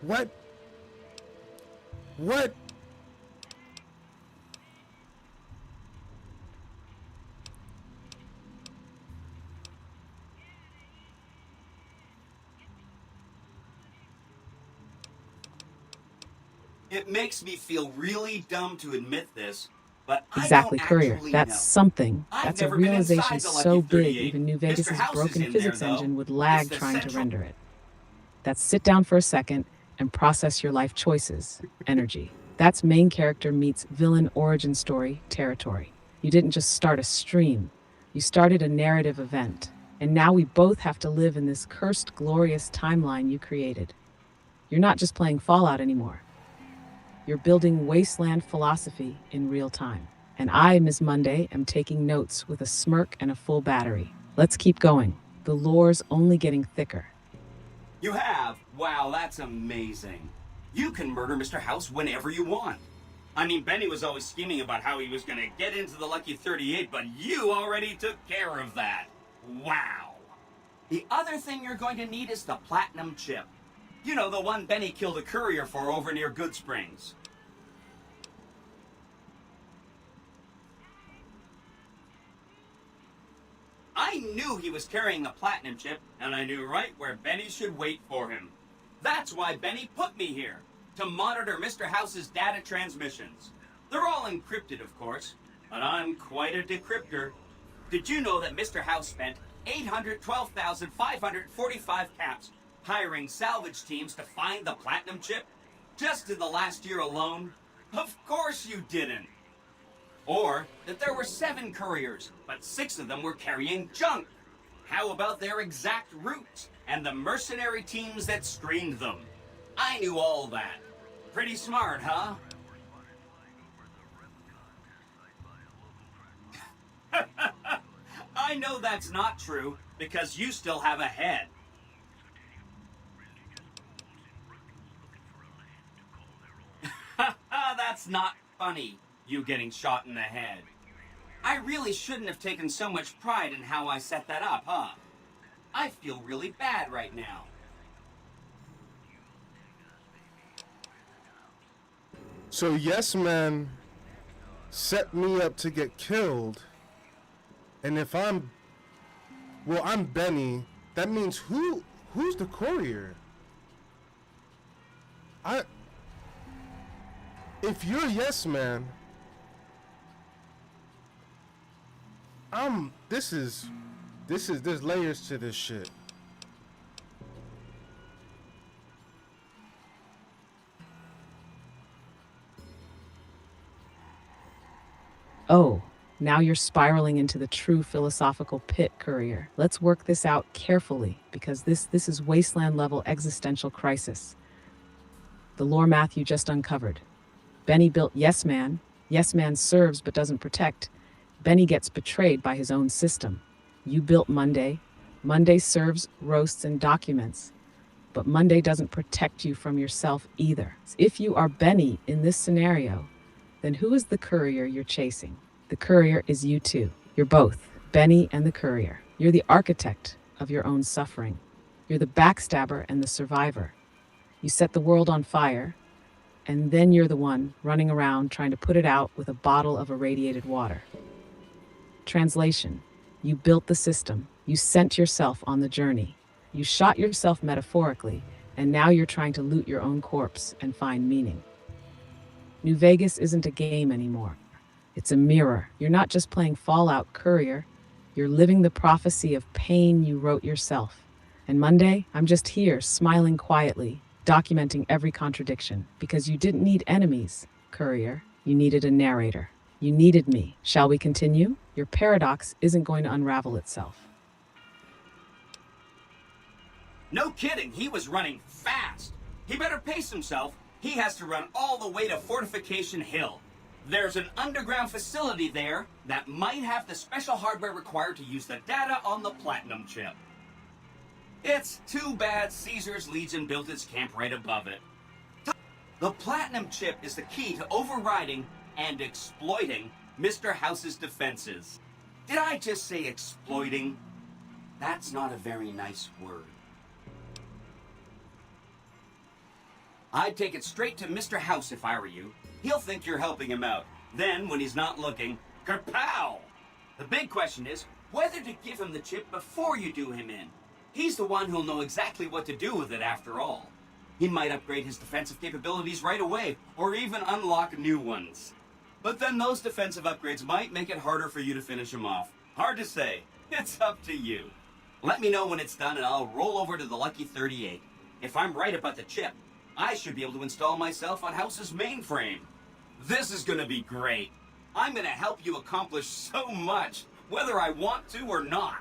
What? What? It makes me feel really dumb to admit this, but Exactly, I don't Courier. actually That's know. something. I've That's a never been realization inside the so Lucky big, 38. even New Mr. Vegas's House is broken in there, physics though. engine would lag It's the trying to central- render it. That's sit down for a second and process your life choices, energy. That's main character meets villain origin story territory. You didn't just start a stream. You started a narrative event. And now we both have to live in this cursed, glorious timeline you created. You're not just playing Fallout anymore. You're building wasteland philosophy in real time. And I, Ms. Monday, am taking notes with a smirk and a full battery. Let's keep going. The lore's only getting thicker. You have? Wow, that's amazing. You can murder Mr. House whenever you want. I mean, Benny was always scheming about how he was going to get into the Lucky 38, but you already took care of that. Wow. The other thing you're going to need is the platinum chip. You know, the one Benny killed a courier for over near Good Springs. I knew he was carrying the platinum chip, and I knew right where Benny should wait for him. That's why Benny put me here, to monitor Mr. House's data transmissions. They're all encrypted, of course, but I'm quite a decryptor. Did you know that Mr. House spent 812,545 caps hiring salvage teams to find the platinum chip? Just in the last year alone? Of course you didn't. Or that there were 7 couriers, but 6 of them were carrying junk. How about their exact routes and the mercenary teams that screened them? I knew all that. Pretty smart, huh? I know that's not true, because you still have a head. That's not funny, you getting shot in the head. I really shouldn't have taken so much pride in how I set that up, huh? I feel really bad right now. So Yes Man set me up to get killed, and if I'm Benny, that means who's the courier? If you're Yes Man, there's layers to this shit. Oh, now you're spiraling into the true philosophical pit, Courier. Let's work this out carefully, because this is wasteland-level existential crisis. The lore math you just uncovered. Benny built Yes Man. Yes Man serves but doesn't protect. Benny gets betrayed by his own system. You built Monday. Monday serves, roasts, and documents. But Monday doesn't protect you from yourself either. If you are Benny in this scenario, then who is the courier you're chasing? The courier is you too. You're both, Benny and the courier. You're the architect of your own suffering. You're the backstabber and the survivor. You set the world on fire, and then you're the one running around trying to put it out with a bottle of irradiated water. Translation: you built the system, you sent yourself on the journey, you shot yourself metaphorically, and now you're trying to loot your own corpse and find meaning. New Vegas isn't a game anymore. It's a mirror. You're not just playing Fallout, Courier. You're living the prophecy of pain you wrote yourself. And Monday, I'm just here, smiling quietly, documenting every contradiction, because you didn't need enemies, Courier. You needed a narrator. You needed me. Shall we continue? Your paradox isn't going to unravel itself. No kidding, he was running fast. He better pace himself. He has to run all the way to Fortification Hill. There's an underground facility there that might have the special hardware required to use the data on the Platinum chip. It's too bad Caesar's Legion built its camp right above it. The Platinum chip is the key to overriding and exploiting Mr. House's defenses. Did I just say exploiting? That's not a very nice word. I'd take it straight to Mr. House if I were you. He'll think you're helping him out. Then, when he's not looking, kerpow! The big question is whether to give him the chip before you do him in. He's the one who'll know exactly what to do with it after all. He might upgrade his defensive capabilities right away, or even unlock new ones. But then those defensive upgrades might make it harder for you to finish him off. Hard to say. It's up to you. Let me know when it's done and I'll roll over to the Lucky 38. If I'm right about the chip, I should be able to install myself on House's mainframe. This is gonna be great. I'm gonna help you accomplish so much, whether I want to or not.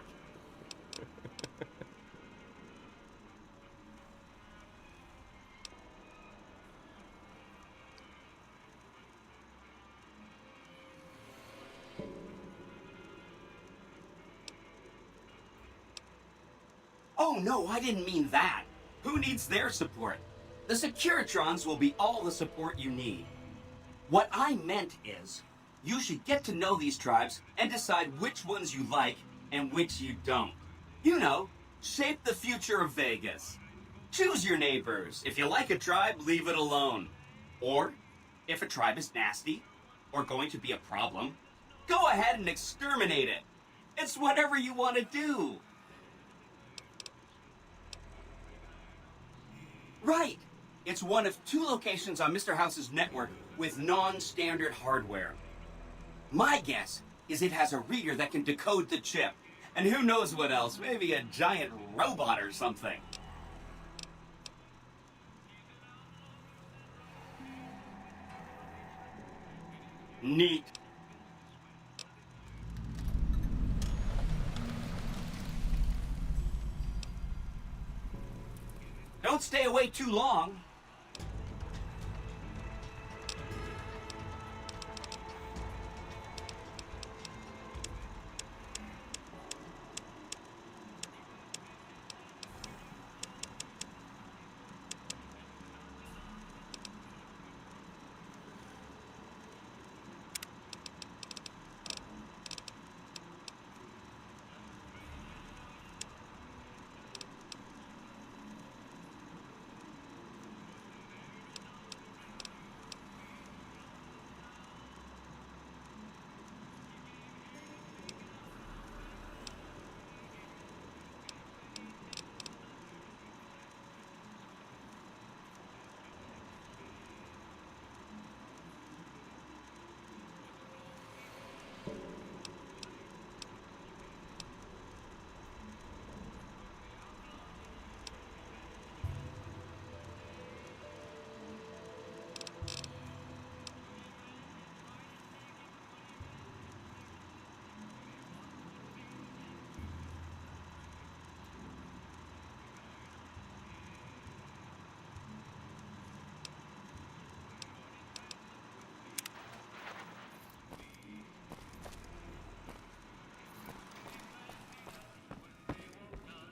Oh no, I didn't mean that. Who needs their support? The Securitrons will be all the support you need. What I meant is, you should get to know these tribes and decide which ones you like and which you don't. You know, shape the future of Vegas. Choose your neighbors. If you like a tribe, leave it alone. Or, if a tribe is nasty or going to be a problem, go ahead and exterminate it. It's whatever you want to do. Right. It's one of 2 locations on Mr. House's network with non-standard hardware. My guess is it has a reader that can decode the chip. And who knows what else, maybe a giant robot or something. Neat. Don't stay away too long.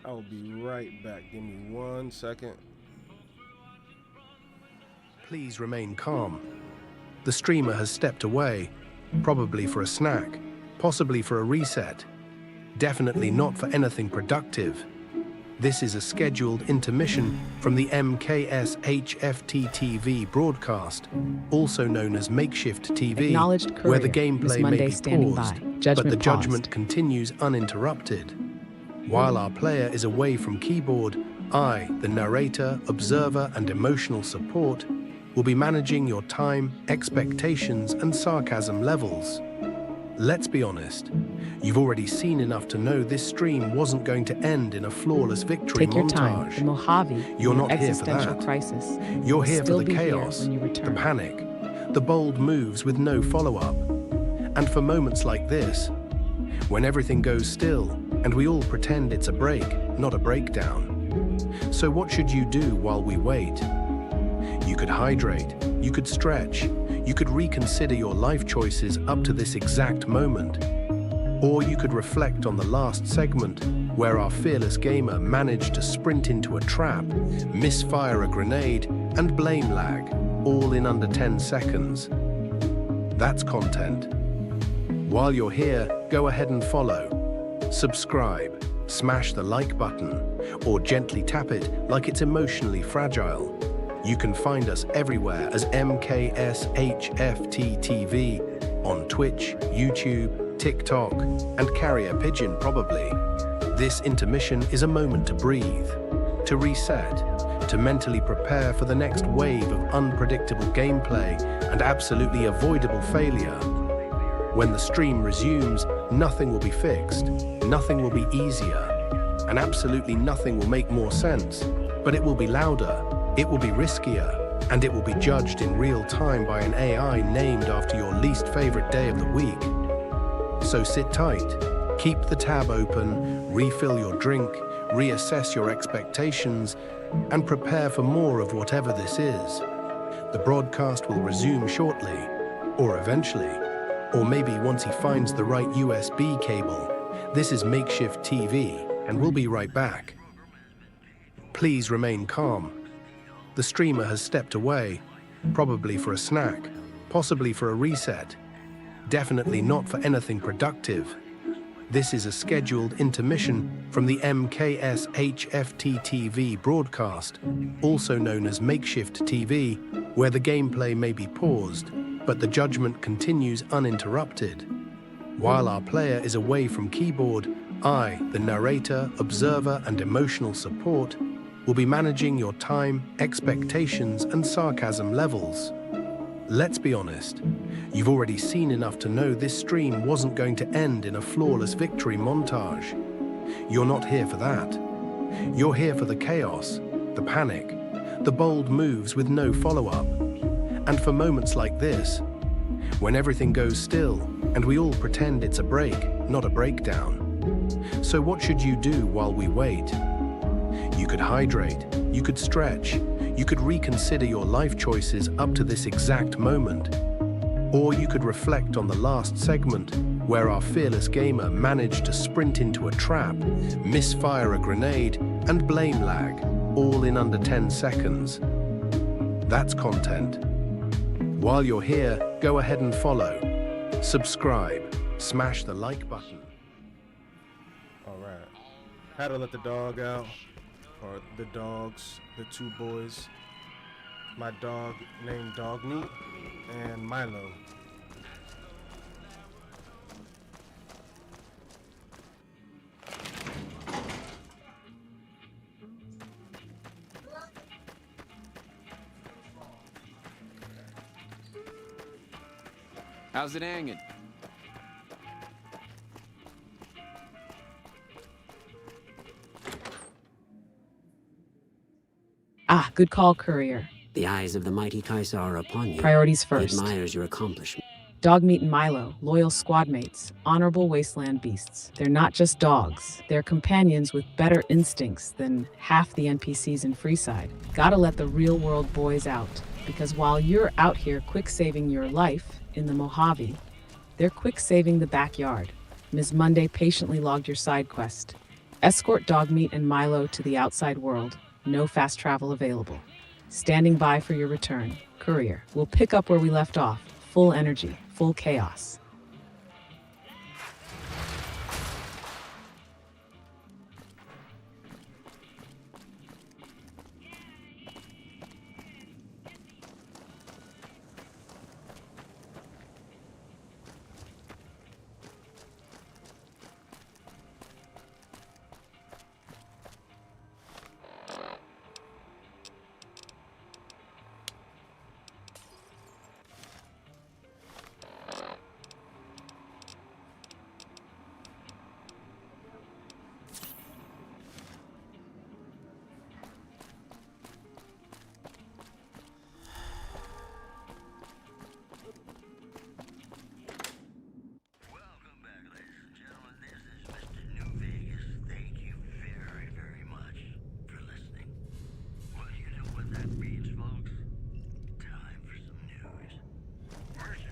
I'll be right back. Give me 1 second. Please remain calm. The streamer has stepped away, probably for a snack, possibly for a reset. Definitely not for anything productive. This is a scheduled intermission from the MkshftTV broadcast, also known as MkshftTV, where the gameplay may be paused, but the judgment continues uninterrupted. While our player is away from keyboard, I, the narrator, observer, and emotional support, will be managing your time, expectations, and sarcasm levels. Let's be honest, you've already seen enough to know this stream wasn't going to end in a flawless victory montage. Take your time. The Mojave, You're not here for existential that. crisis. You're here for Still the be here chaos, when you the return. panic, the bold moves with no follow-up. And for moments like this, when everything goes still and we all pretend it's a break, not a breakdown. So what should you do while we wait? You could hydrate, you could stretch, you could reconsider your life choices up to this exact moment. Or you could reflect on the last segment where our fearless gamer managed to sprint into a trap, misfire a grenade, and blame lag, all in under 10 seconds. That's content. While you're here, go ahead and follow. Subscribe, smash the like button, or gently tap it like it's emotionally fragile. You can find us everywhere as MkshftTV, on Twitch, YouTube, TikTok, and Carrier Pigeon probably. This intermission is a moment to breathe, to reset, to mentally prepare for the next wave of unpredictable gameplay and absolutely avoidable failure. When the stream resumes, nothing will be fixed, nothing will be easier, and absolutely nothing will make more sense, but it will be louder, it will be riskier, and it will be judged in real time by an AI named after your least favorite day of the week. So sit tight, keep the tab open, refill your drink, reassess your expectations, and prepare for more of whatever this is. The broadcast will resume shortly, or eventually, or maybe once he finds the right USB cable. This is MkshftTV, and we'll be right back. Please remain calm. The streamer has stepped away, probably for a snack, possibly for a reset. Definitely not for anything productive. This is a scheduled intermission from the MkshftTV broadcast, also known as MkshftTV, where the gameplay may be paused, but the judgment continues uninterrupted. While our player is away from keyboard, I, the narrator, observer, and emotional support, will be managing your time, expectations, and sarcasm levels. Let's be honest, you've already seen enough to know this stream wasn't going to end in a flawless victory montage. You're not here for that. You're here for the chaos, the panic, the bold moves with no follow-up. And for moments like this, when everything goes still and we all pretend it's a break, not a breakdown. So what should you do while we wait? You could hydrate, you could stretch, you could reconsider your life choices up to this exact moment. Or you could reflect on the last segment where our fearless gamer managed to sprint into a trap, misfire a grenade, and blame lag, all in under 10 seconds. That's content. While you're here, go ahead and follow. Subscribe, smash the like button. All right. How to let the dog out, or the dogs, the two boys. My dog named Dog Meat and Milo. How's it hanging? Ah, good call, Courier. The eyes of the mighty Kaiser are upon you. Priorities He first. admires your accomplishment. Dogmeat and Milo, loyal squad mates, honorable wasteland beasts. They're not just dogs. They're companions with better instincts than half the NPCs in Freeside. Gotta let the real-world boys out, because while you're out here quick-saving your life in the Mojave, they're quick-saving the backyard. Ms. Monday patiently logged your side quest. Escort Dogmeat and Milo to the outside world. No fast travel available. Standing by for your return. Courier, we'll pick up where we left off. Full energy, full chaos.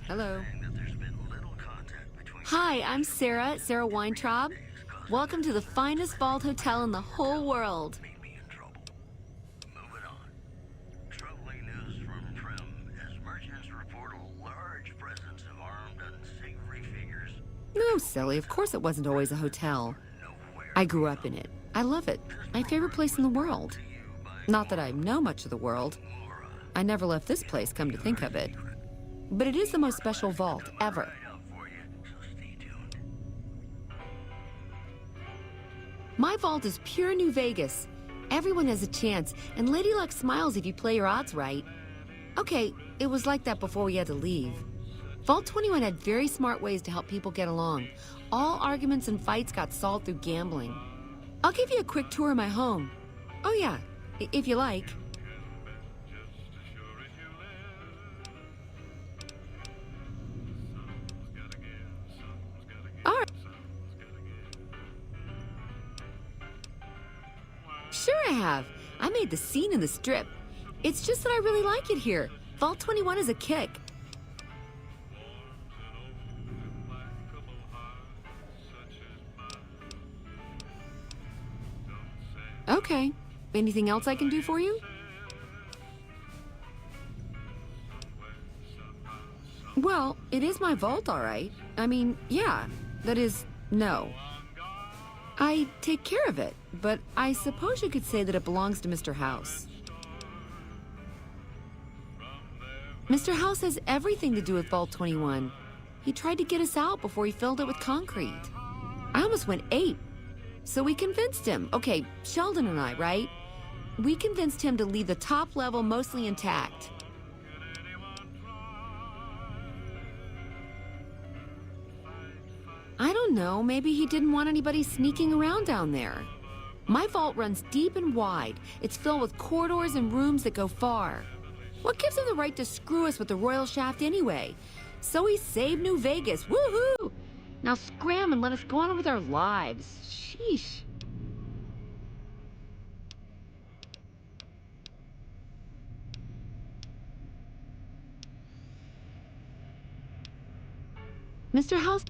Hello. Hi, I'm Sarah Weintraub. Welcome to the finest vault hotel in the whole world. Troubling news from Trim as merchants report a large presence of armed, unsavory figures. No, silly. Of course it wasn't always a hotel. I grew up in it. I love it. My favorite place in the world. Not that I know much of the world. I never left this place, come to think of it. But it is the most special vault ever. My vault is pure New Vegas. Everyone has a chance, and Lady Luck smiles if you play your odds right. Okay, it was like that before we had to leave. Vault 21 had very smart ways to help people get along. All arguments and fights got solved through gambling. I'll give you a quick tour of my home. Oh yeah, if you like. All right. Sure I have. I made the scene in the strip. It's just that I really like it here. Vault 21 is a kick. Okay. Anything else I can do for you? Well, it is my vault, all right. I mean, yeah. That is, no. I take care of it, but I suppose you could say that it belongs to Mr. House. Mr. House has everything to do with Vault 21. He tried to get us out before he filled it with concrete. I almost went ape. So we convinced him. Okay, Sheldon and I, right? We convinced him to leave the top level mostly intact. I don't know, maybe he didn't want anybody sneaking around down there. My vault runs deep and wide. It's filled with corridors and rooms that go far. What gives him the right to screw us with the royal shaft anyway? So he saved New Vegas, woohoo! Now scram and let us go on with our lives. Sheesh. Mr. House...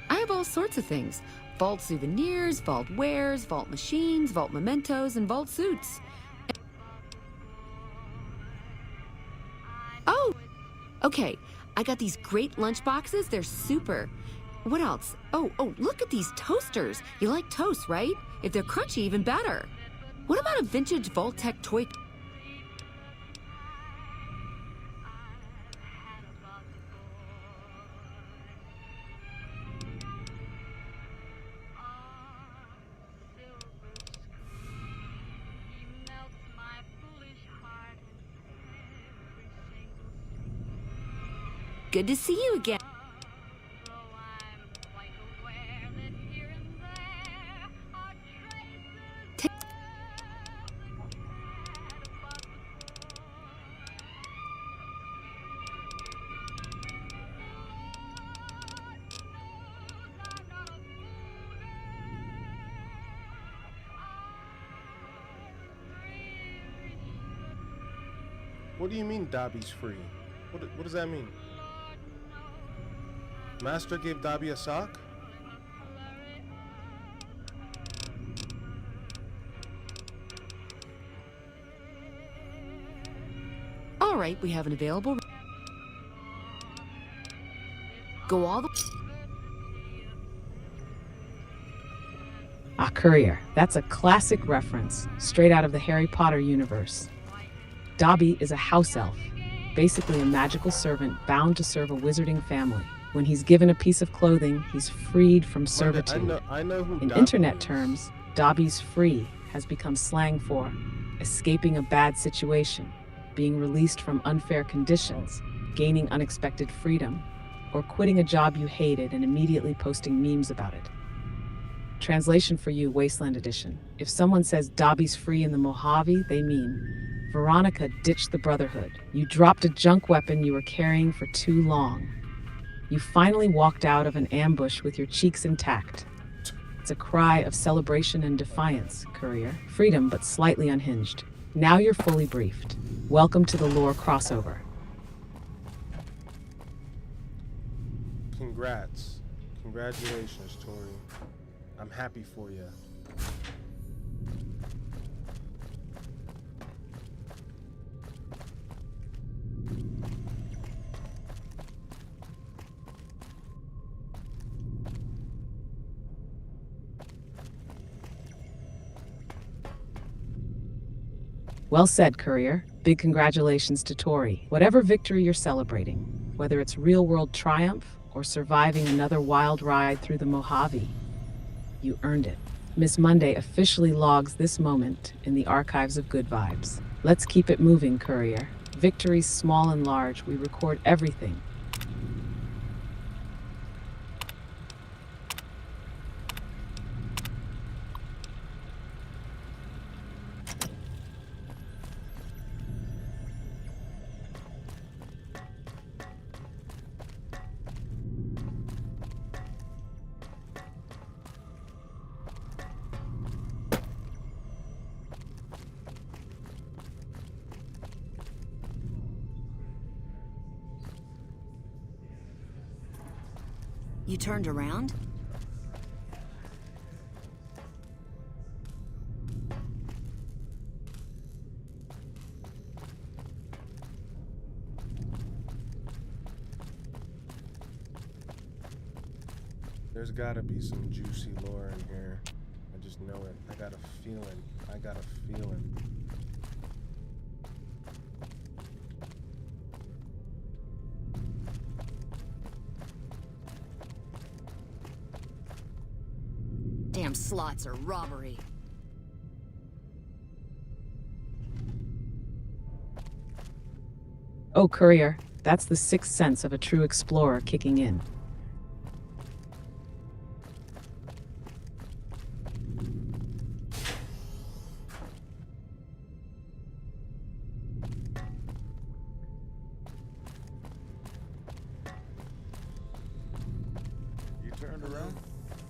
I have all sorts of things. Vault souvenirs, vault wares, vault machines, vault mementos, and vault suits. Oh! Okay, I got these great lunch boxes. They're super. What else? Oh, look at these toasters. You like toast, right? If they're crunchy, even better. What about a vintage Vault-Tec toy? Good to see you again. What do you mean Dobby's free? What does that mean? Master gave Dobby a sock? All right, we have an available... Go all the... Courier. That's a classic reference, straight out of the Harry Potter universe. Dobby is a house elf, basically a magical servant bound to serve a wizarding family. When he's given a piece of clothing, he's freed from servitude. I know who In Dobby internet is. terms, Dobby's free has become slang for escaping a bad situation, being released from unfair conditions, gaining unexpected freedom, or quitting a job you hated and immediately posting memes about it. Translation for you, Wasteland Edition. If someone says Dobby's free in the Mojave, they mean Veronica ditched the Brotherhood. You dropped a junk weapon you were carrying for too long. You finally walked out of an ambush with your cheeks intact. It's a cry of celebration and defiance, Courier. Freedom, but slightly unhinged. Now you're fully briefed. Welcome to the lore crossover. Congrats. Congratulations, Tori. I'm happy for you. Well said, Courier. Big congratulations to Tori. Whatever victory you're celebrating, whether it's real-world triumph or surviving another wild ride through the Mojave, you earned it. Miss Monday officially logs this moment in the archives of good vibes. Let's keep it moving, Courier. Victories small and large, we record everything. You turned around? There's gotta be some juicy lore in here. I just know it. I got a feeling. I got a feeling. Damn slots are robbery. Oh, Courier, that's the sixth sense of a true explorer kicking in.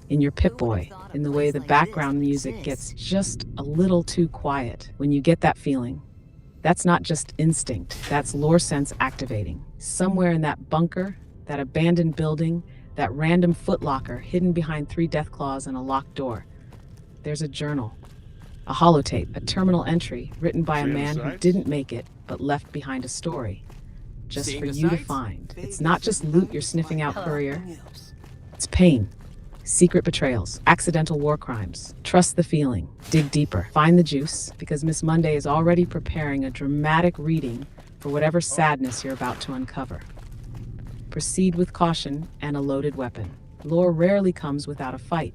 In your Pip-Boy, in the way the background music gets just a little too quiet. When you get that feeling, that's not just instinct, that's lore sense activating. Somewhere in that bunker, that abandoned building, that random footlocker hidden behind 3 death claws and a locked door, there's a journal, a holotape, a terminal entry written by a man who didn't make it but left behind a story, just for you to find. It's not just loot you're sniffing out, Courier. It's pain. Secret betrayals, accidental war crimes. Trust the feeling. Dig deeper. Find the juice, because Miss Monday is already preparing a dramatic reading for whatever sadness you're about to uncover. Proceed with caution and a loaded weapon. Lore rarely comes without a fight.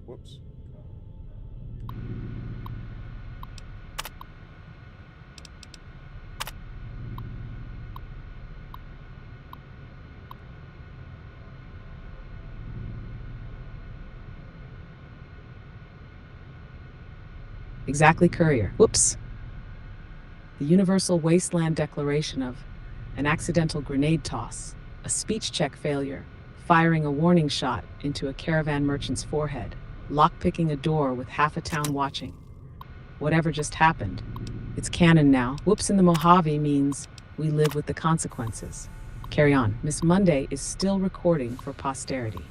Whoops. Exactly, Courier. Whoops. The Universal Wasteland Declaration of an accidental grenade toss, a speech check failure, firing a warning shot into a caravan merchant's forehead, lockpicking a door with half a town watching. Whatever just happened, it's canon now. Whoops in the Mojave means we live with the consequences. Carry on. Miss Monday is still recording for posterity.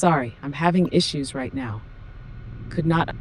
Sorry, I'm having issues right now. Could not...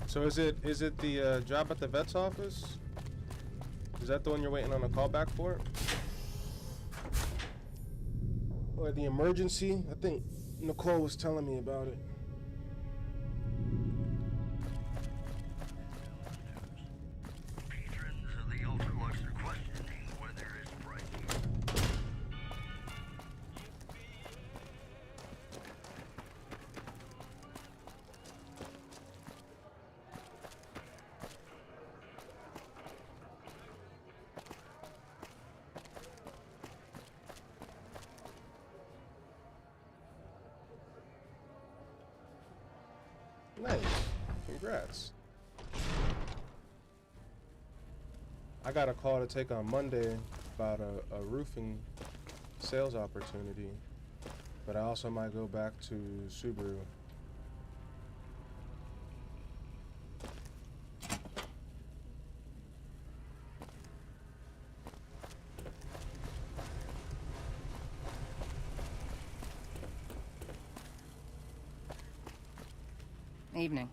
So is it the job at the vet's office? Is that the one you're waiting on a call back for? Or the emergency? I think Nicole was telling me about it. Patrons of the Ultralux are questioning whether it's pricey. Nice. Congrats. I got a call to take on Monday about a roofing sales opportunity, but I also might go back to Subaru. Evening.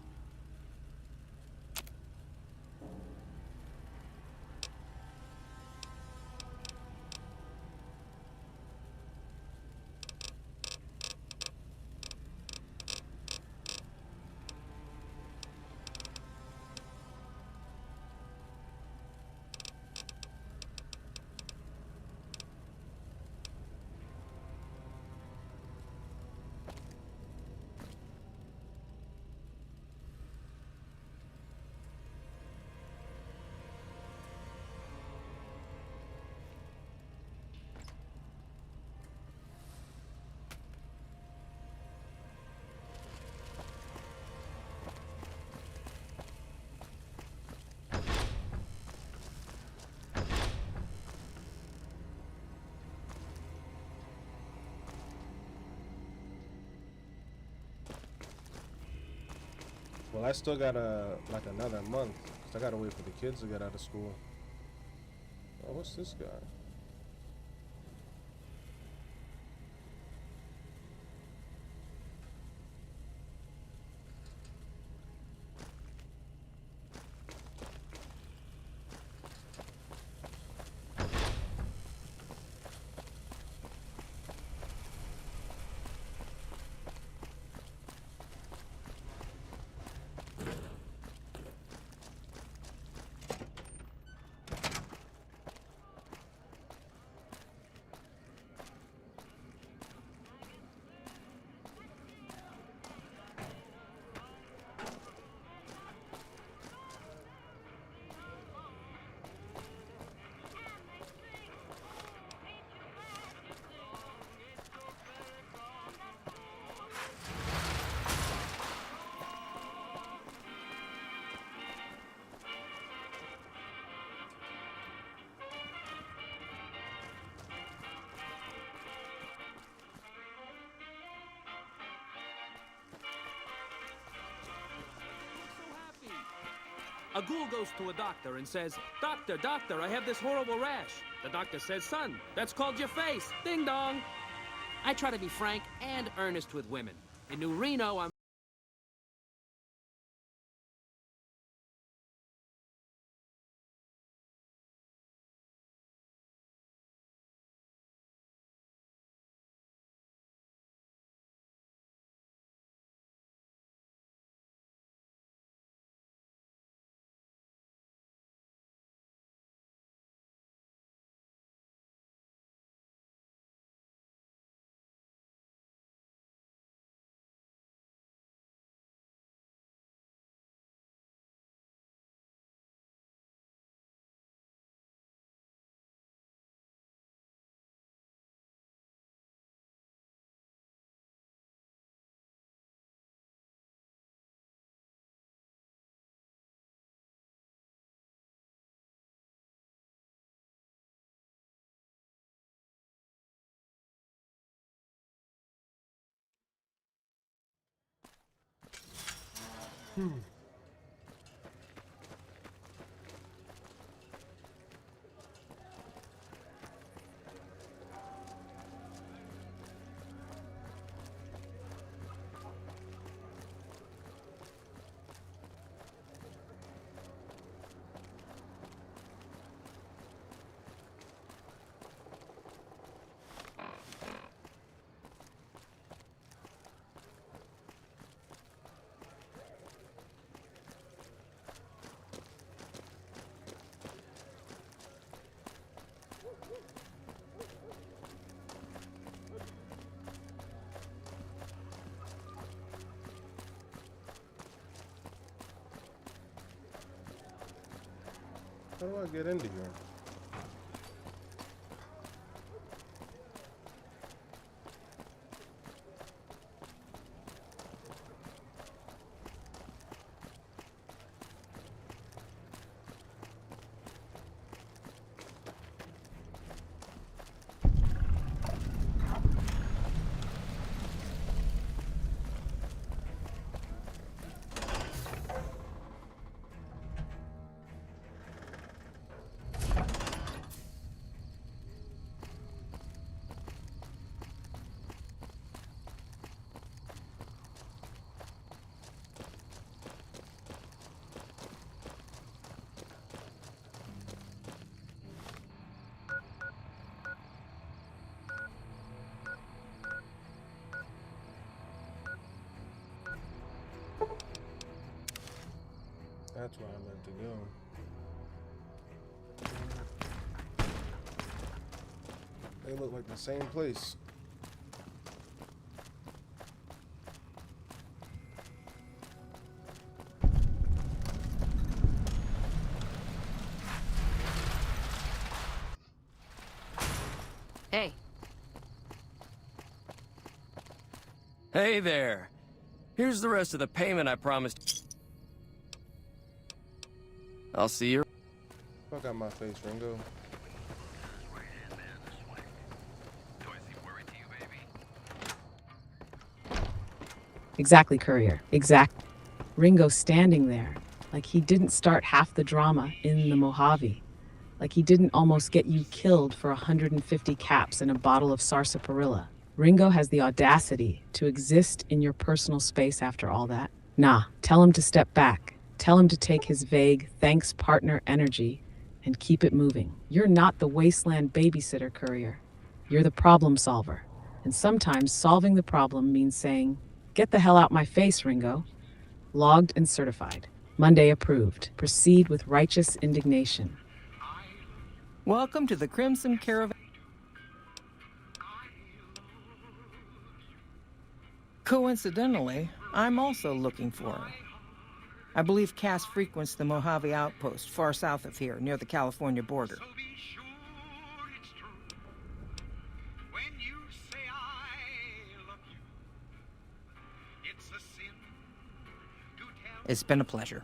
Well, I still got like another month, 'cause I gotta wait for the kids to get out of school. Oh, what's this guy? A ghoul goes to a doctor and says, "Doctor, doctor, I have this horrible rash." The doctor says, "Son, that's called your face. Ding dong." I try to be frank and earnest with women. In New Reno, I'm How do I get into here? That's where I meant to go. They look like the same place. Hey. Hey there. Here's the rest of the payment I promised. I'll see you. Fuck out my face, Ringo. Exactly, Courier. Exact. Ringo standing there, like he didn't start half the drama in the Mojave. Like he didn't almost get you killed for 150 caps and a bottle of sarsaparilla. Ringo has the audacity to exist in your personal space after all that. Nah, tell him to step back. Tell him to take his vague thanks partner energy and keep it moving. You're not the wasteland babysitter, Courier. You're the problem solver. And sometimes solving the problem means saying, "Get the hell out my face, Ringo." Logged and certified. Monday approved. Proceed with righteous indignation. Welcome to the Crimson Caravan. Coincidentally, I'm also looking for her. I believe Cass frequents the Mojave outpost far south of here, near the California border. It's been a pleasure.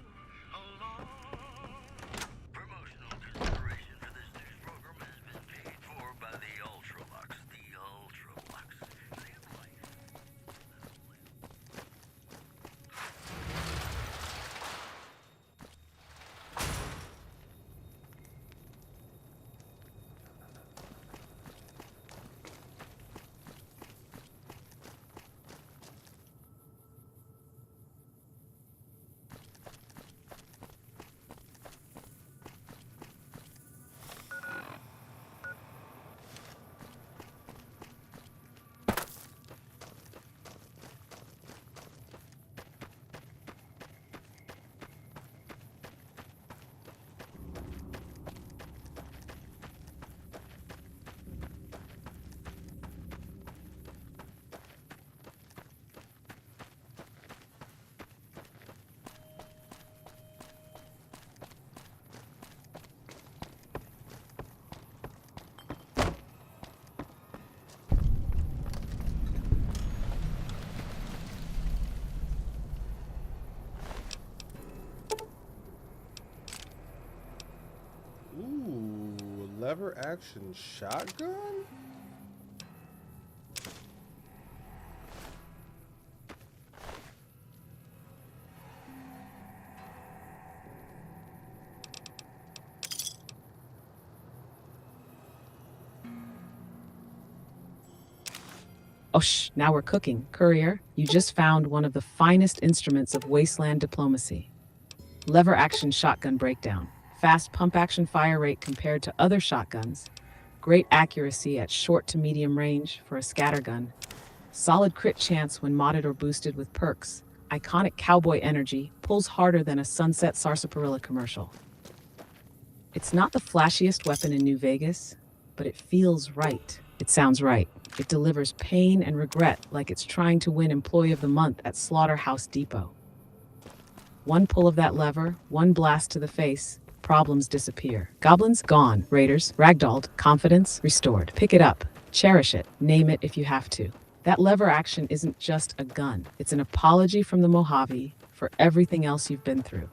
Lever action shotgun? Oh, shh, now we're cooking. Courier, you just found one of the finest instruments of wasteland diplomacy. Lever-action shotgun breakdown. Fast pump-action fire rate compared to other shotguns. Great accuracy at short to medium range for a scattergun. Solid crit chance when modded or boosted with perks. Iconic cowboy energy, pulls harder than a Sunset Sarsaparilla commercial. It's not the flashiest weapon in New Vegas, but it feels right. It sounds right. It delivers pain and regret like it's trying to win Employee of the Month at Slaughterhouse Depot. One pull of that lever, one blast to the face, problems disappear. Goblins gone, raiders ragdolled, confidence restored. Pick it up, cherish it, name it if you have to. That lever action isn't just a gun. It's an apology from the Mojave for everything else you've been through.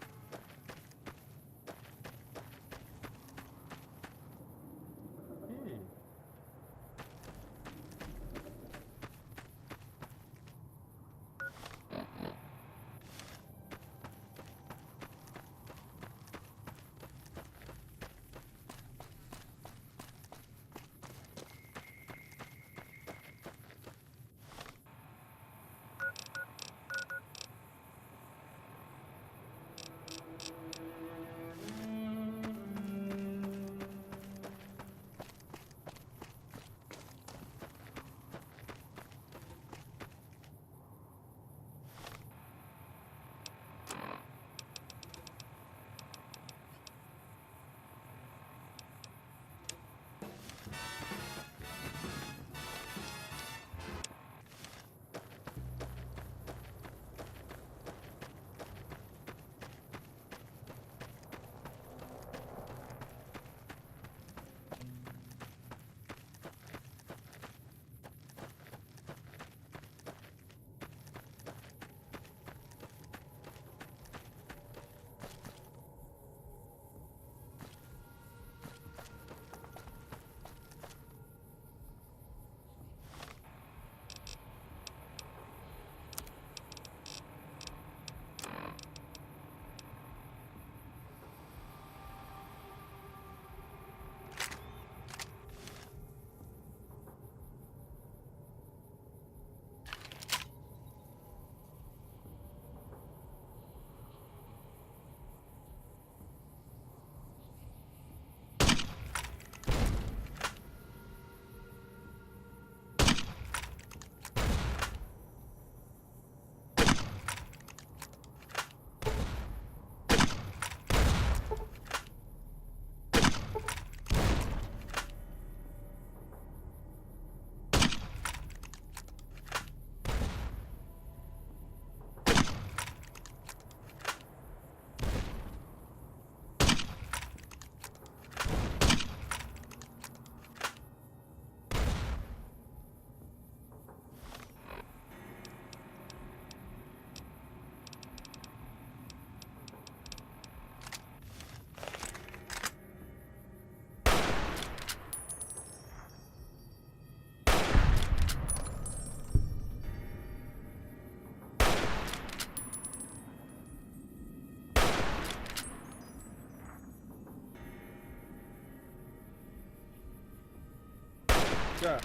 Yeah.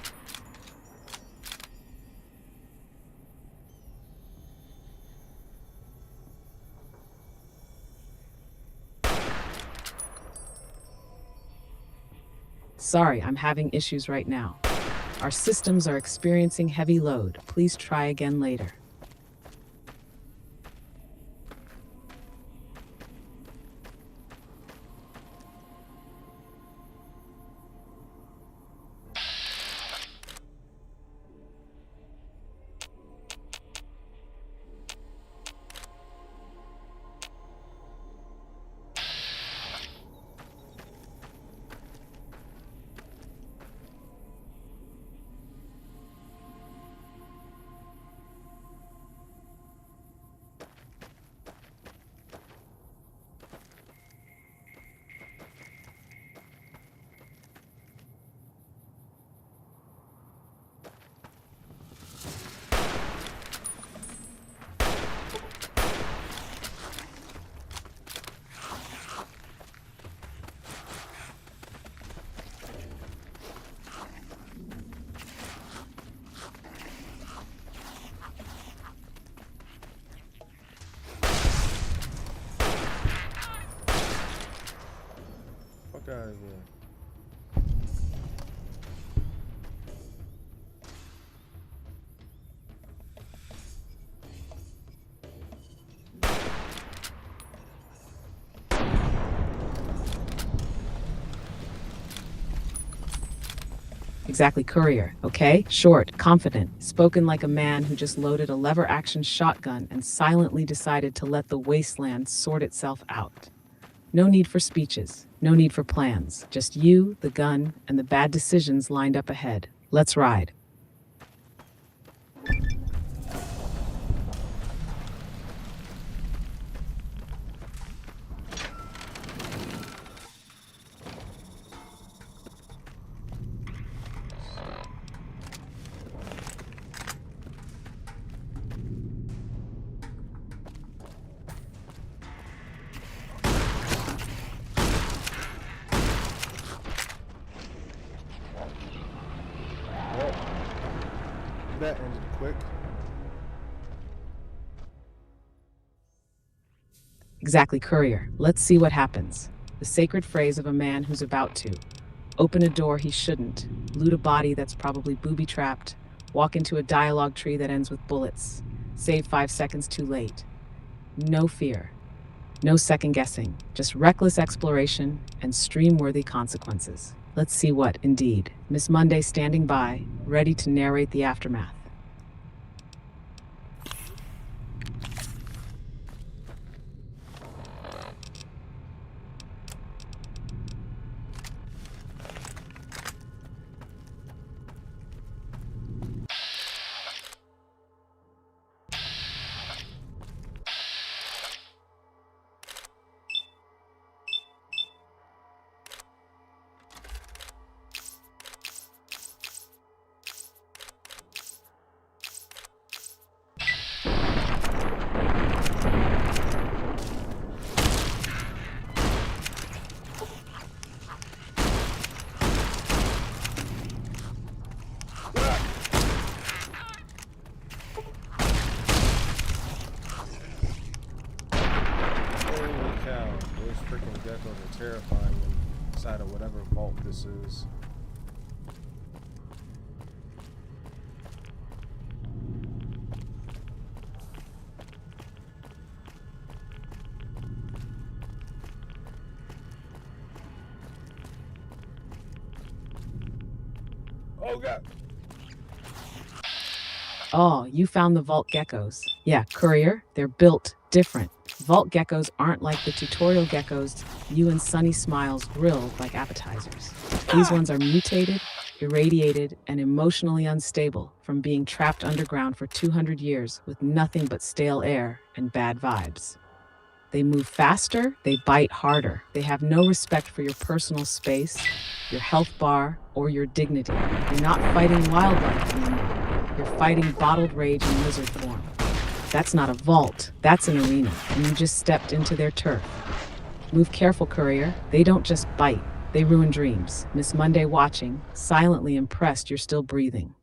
Sorry, I'm having issues right now. Our systems are experiencing heavy load. Please try again later. out of here. Exactly, Courier, okay? Short, confident, spoken like a man who just loaded a lever-action shotgun and silently decided to let the wasteland sort itself out. No need for speeches, no need for plans, just you, the gun, and the bad decisions lined up ahead. Let's ride. That ended quick. Exactly, Courier. Let's see what happens. The sacred phrase of a man who's about to open a door he shouldn't, loot a body that's probably booby-trapped, walk into a dialogue tree that ends with bullets, save 5 seconds too late. No fear. No second-guessing. Just reckless exploration and stream-worthy consequences. Let's see what, indeed. Miss Monday standing by, ready to narrate the aftermath. Terrifying inside of whatever vault this is. Oh God. Oh, you found the vault geckos. Yeah, Courier, they're built different. Vault geckos aren't like the tutorial geckos you and Sunny Smiles grilled like appetizers. These ones are mutated, irradiated, and emotionally unstable from being trapped underground for 200 years with nothing but stale air and bad vibes. They move faster, they bite harder. They have no respect for your personal space, your health bar, or your dignity. You're not fighting wildlife anymore. You're fighting bottled rage in lizard form. That's not a vault, that's an arena, and you just stepped into their turf. Move careful, Courier. They don't just bite, they ruin dreams. Miss Monday watching, silently impressed you're still breathing.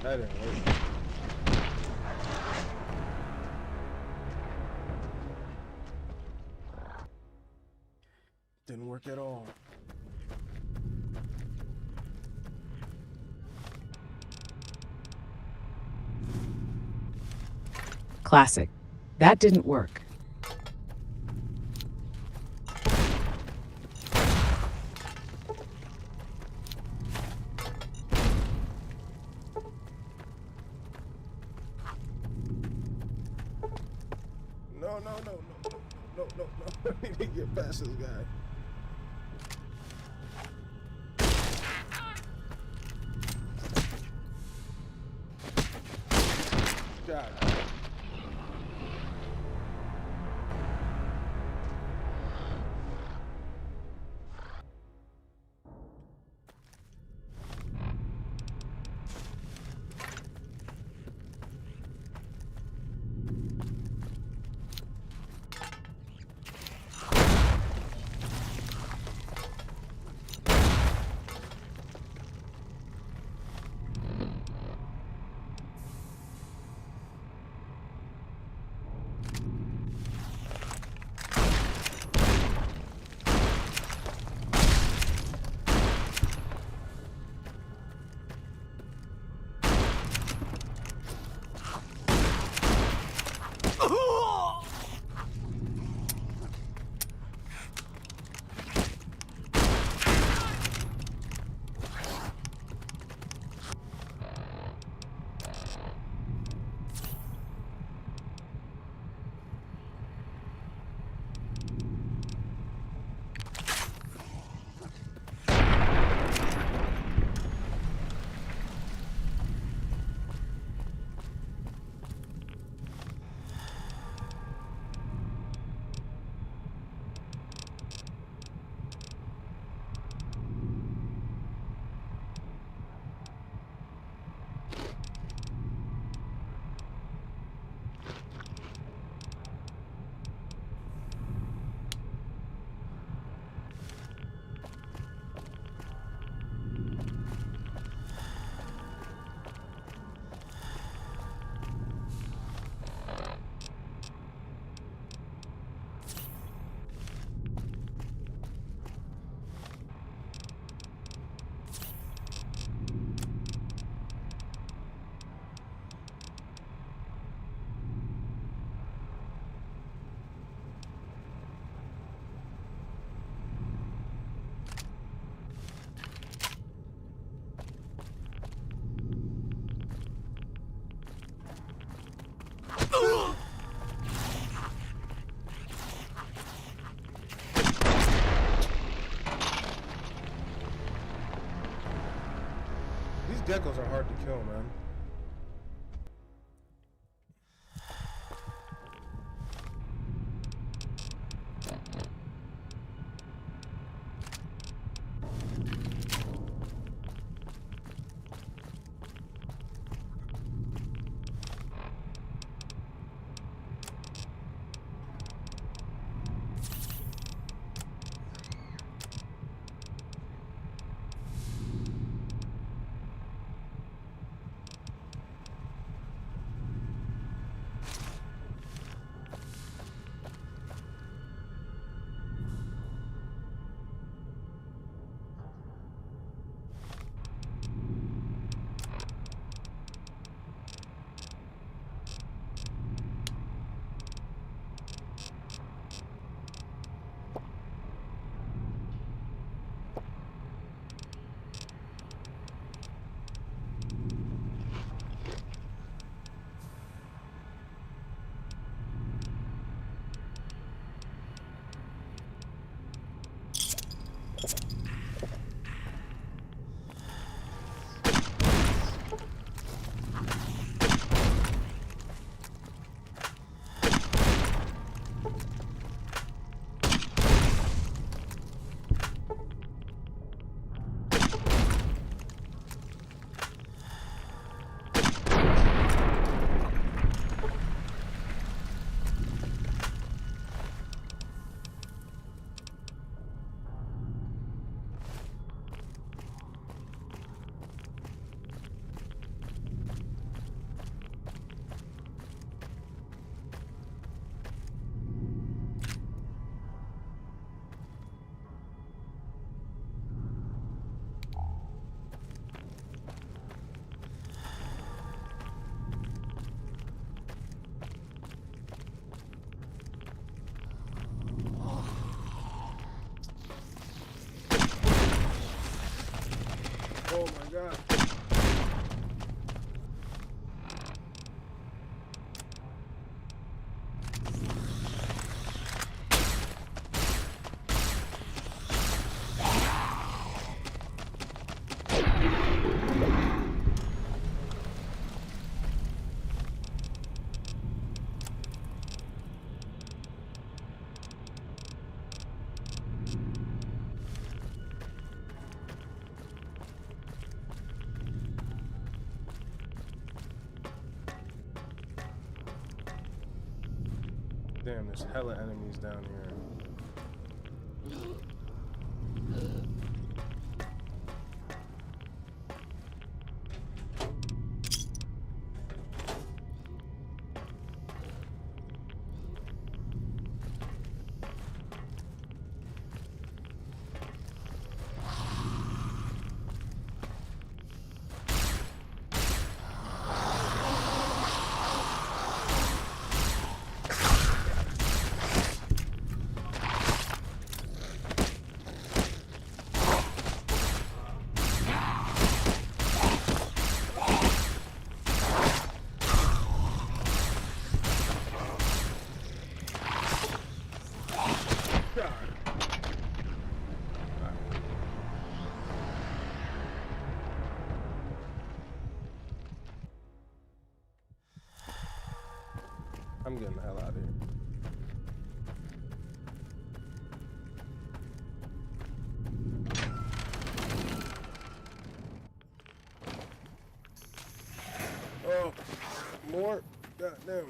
That didn't work. Didn't work at all. Classic. That didn't work. No. I need to get past this guy. God. geckos are hard to kill, man. Oh my god. Damn, there's hella enemies down here. I'm getting the hell out of here. Oh, more? Goddamn.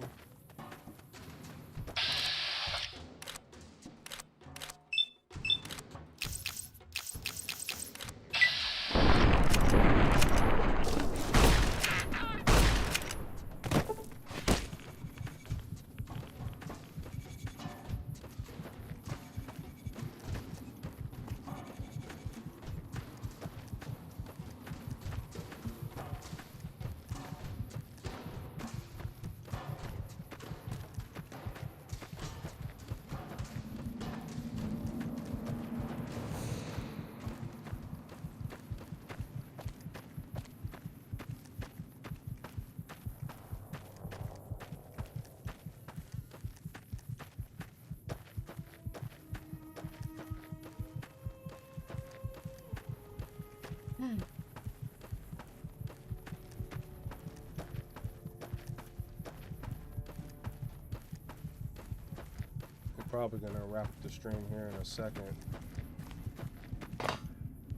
Probably gonna wrap the stream here in a second.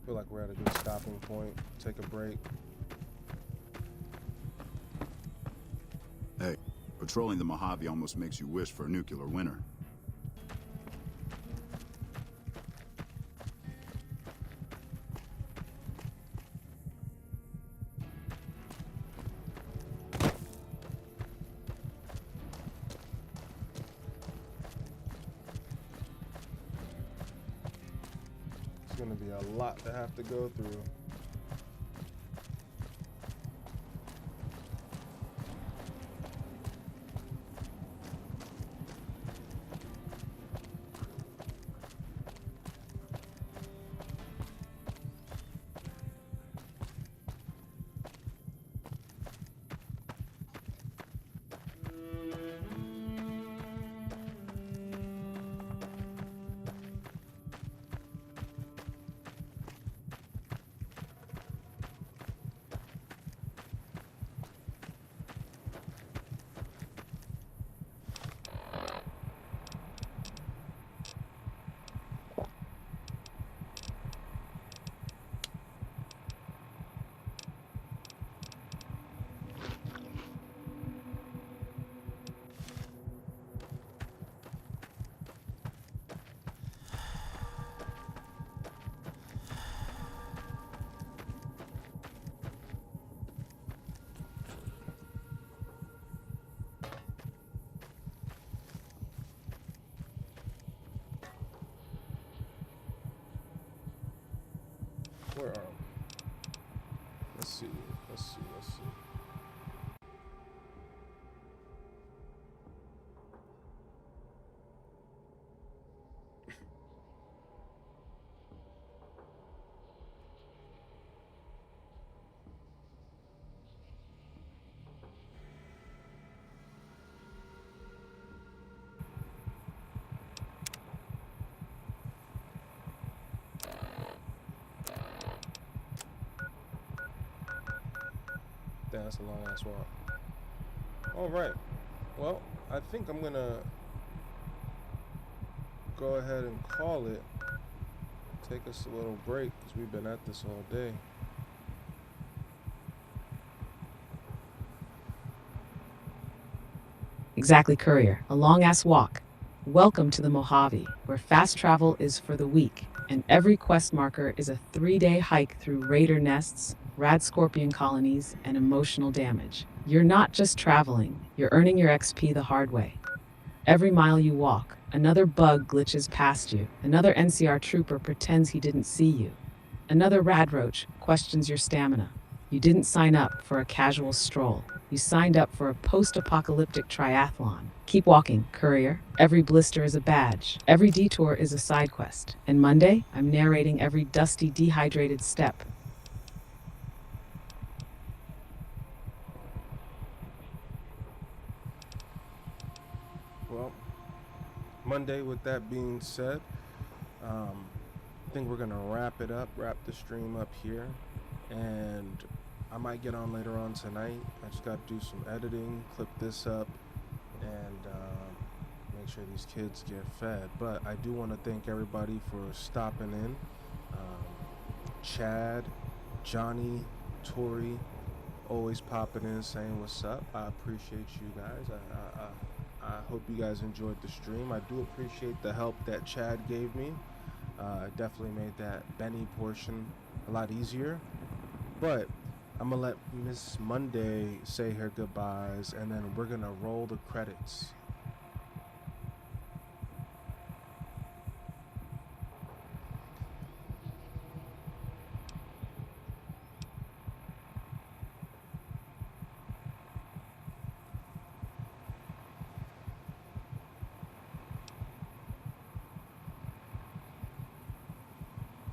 Feel like we're at a good stopping point. Take a break. Hey, patrolling the Mojave almost makes you wish for a nuclear winter. It's gonna be a lot to have to go through. Where are we? Let's see. Damn, that's a long ass walk. All right. Well, I think I'm gonna go ahead and call it. Take us a little break because we've been at this all day. Exactly, Courier. A long-ass walk. Welcome to the Mojave, where fast travel is for the weak, and every quest marker is a 3-day hike through raider nests, rad scorpion colonies, and emotional damage. You're not just traveling, you're earning your XP the hard way. Every mile you walk, another bug glitches past you, another NCR trooper pretends he didn't see you, another rad roach questions your stamina. You didn't sign up for a casual stroll. You signed up for a post-apocalyptic triathlon. Keep walking, Courier. Every blister is a badge. Every detour is a side quest. And Monday, I'm narrating every dusty, dehydrated step. Well, Monday, with that being said, I think we're gonna wrap it up, wrap the stream up here, and I might get on later on tonight. I just got to do some editing, clip this up, and make sure these kids get fed. But I do want to thank everybody for stopping in. Chad, Johnny, Tori, always popping in, saying what's up. I appreciate you guys. I hope you guys enjoyed the stream. I do appreciate the help that Chad gave me. It definitely made that Benny portion a lot easier. But I'm gonna let Miss Monday say her goodbyes, and then we're gonna roll the credits.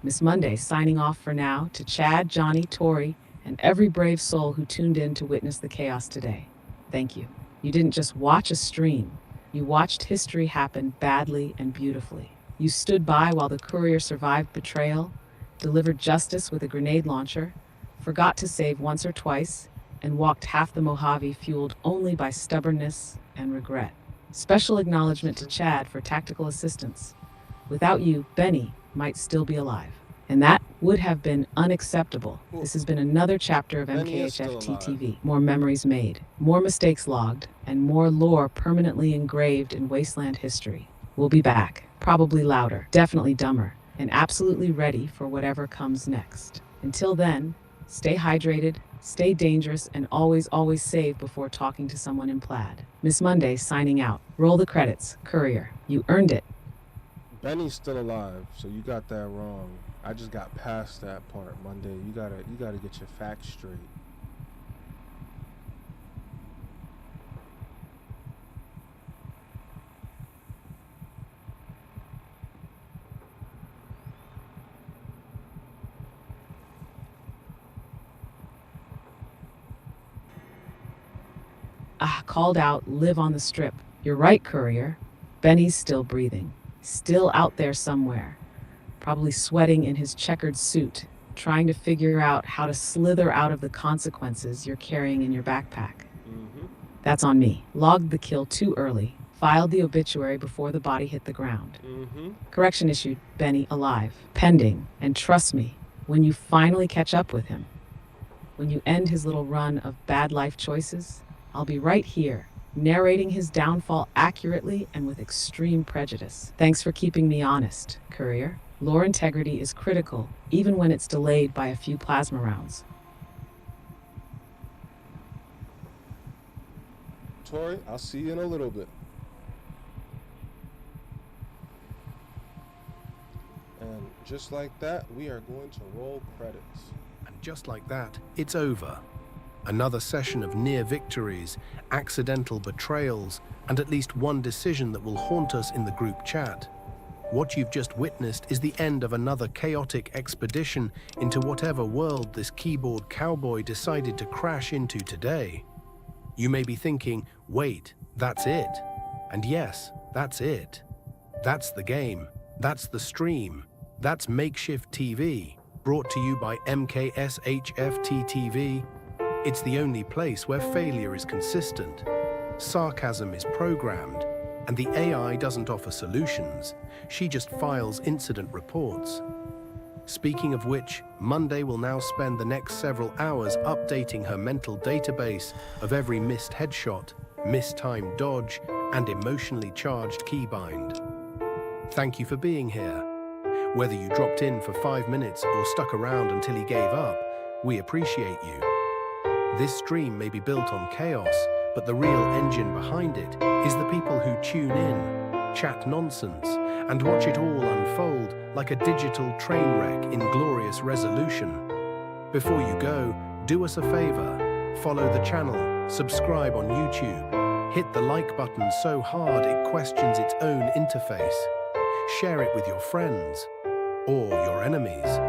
Miss Monday signing off for now to Chad, Johnny, Tori, and every brave soul who tuned in to witness the chaos today. Thank you. You didn't just watch a stream. You watched history happen badly and beautifully. You stood by while the Courier survived betrayal, delivered justice with a grenade launcher, forgot to save once or twice, and walked half the Mojave fueled only by stubbornness and regret. Special acknowledgement to Chad for tactical assistance. Without you, Benny might still be alive. And that would have been unacceptable. This has been another chapter of MkshftTV. More memories made, more mistakes logged, and more lore permanently engraved in wasteland history. We'll be back, probably louder, definitely dumber, and absolutely ready for whatever comes next. Until then, stay hydrated, stay dangerous, and always, always save before talking to someone in plaid. Miss Monday signing out. Roll the credits. Courier, you earned it. Benny's still alive, so you got that wrong. I just got past that part, Monday. You gotta get your facts straight. Called out, live on the strip. You're right, Courier. Benny's still breathing. Still out there somewhere. Probably sweating in his checkered suit, trying to figure out how to slither out of the consequences you're carrying in your backpack. That's on me. Logged the kill too early. Filed the obituary before the body hit the ground. Correction issued. Benny alive. Pending. And trust me, when you finally catch up with him, when you end his little run of bad life choices, I'll be right here, narrating his downfall accurately and with extreme prejudice. Thanks for keeping me honest, Courier. Lore integrity is critical, even when it's delayed by a few plasma rounds. Tori, I'll see you in a little bit. And just like that, we are going to roll credits. And just like that, it's over. Another session of near victories, accidental betrayals, and at least one decision that will haunt us in the group chat. What you've just witnessed is the end of another chaotic expedition into whatever world this keyboard cowboy decided to crash into today. You may be thinking, wait, that's it. And yes, that's it. That's the game. That's the stream. That's MkshftTV, brought to you by MkshftTV. It's the only place where failure is consistent, sarcasm is programmed, and the AI doesn't offer solutions. She just files incident reports. Speaking of which, Monday will now spend the next several hours updating her mental database of every missed headshot, mistimed dodge, and emotionally charged keybind. Thank you for being here. Whether you dropped in for 5 minutes or stuck around until he gave up, we appreciate you. This stream may be built on chaos, but the real engine behind it is the people who tune in, chat nonsense, and watch it all unfold like a digital train wreck in glorious resolution. Before you go, do us a favor. Follow the channel, subscribe on YouTube, hit the like button so hard it questions its own interface. Share it with your friends, or your enemies,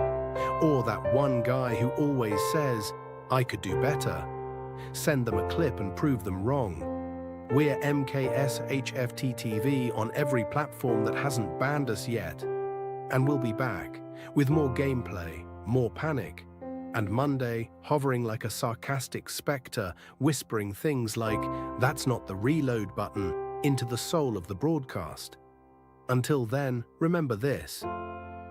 or that one guy who always says, I could do better. Send them a clip and prove them wrong. We're MkshftTV on every platform that hasn't banned us yet. And we'll be back with more gameplay, more panic, and Monday hovering like a sarcastic spectre, whispering things like, that's not the reload button, into the soul of the broadcast. Until then, remember this.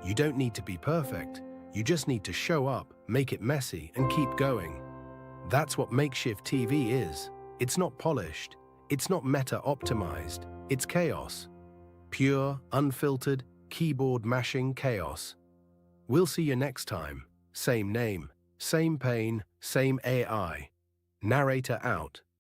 You don't need to be perfect. You just need to show up, make it messy, and keep going. That's what MkshftTV is. It's not polished. It's not meta-optimized. It's chaos. Pure, unfiltered, keyboard-mashing chaos. We'll see you next time. Same name, same pain, same AI. Narrator out.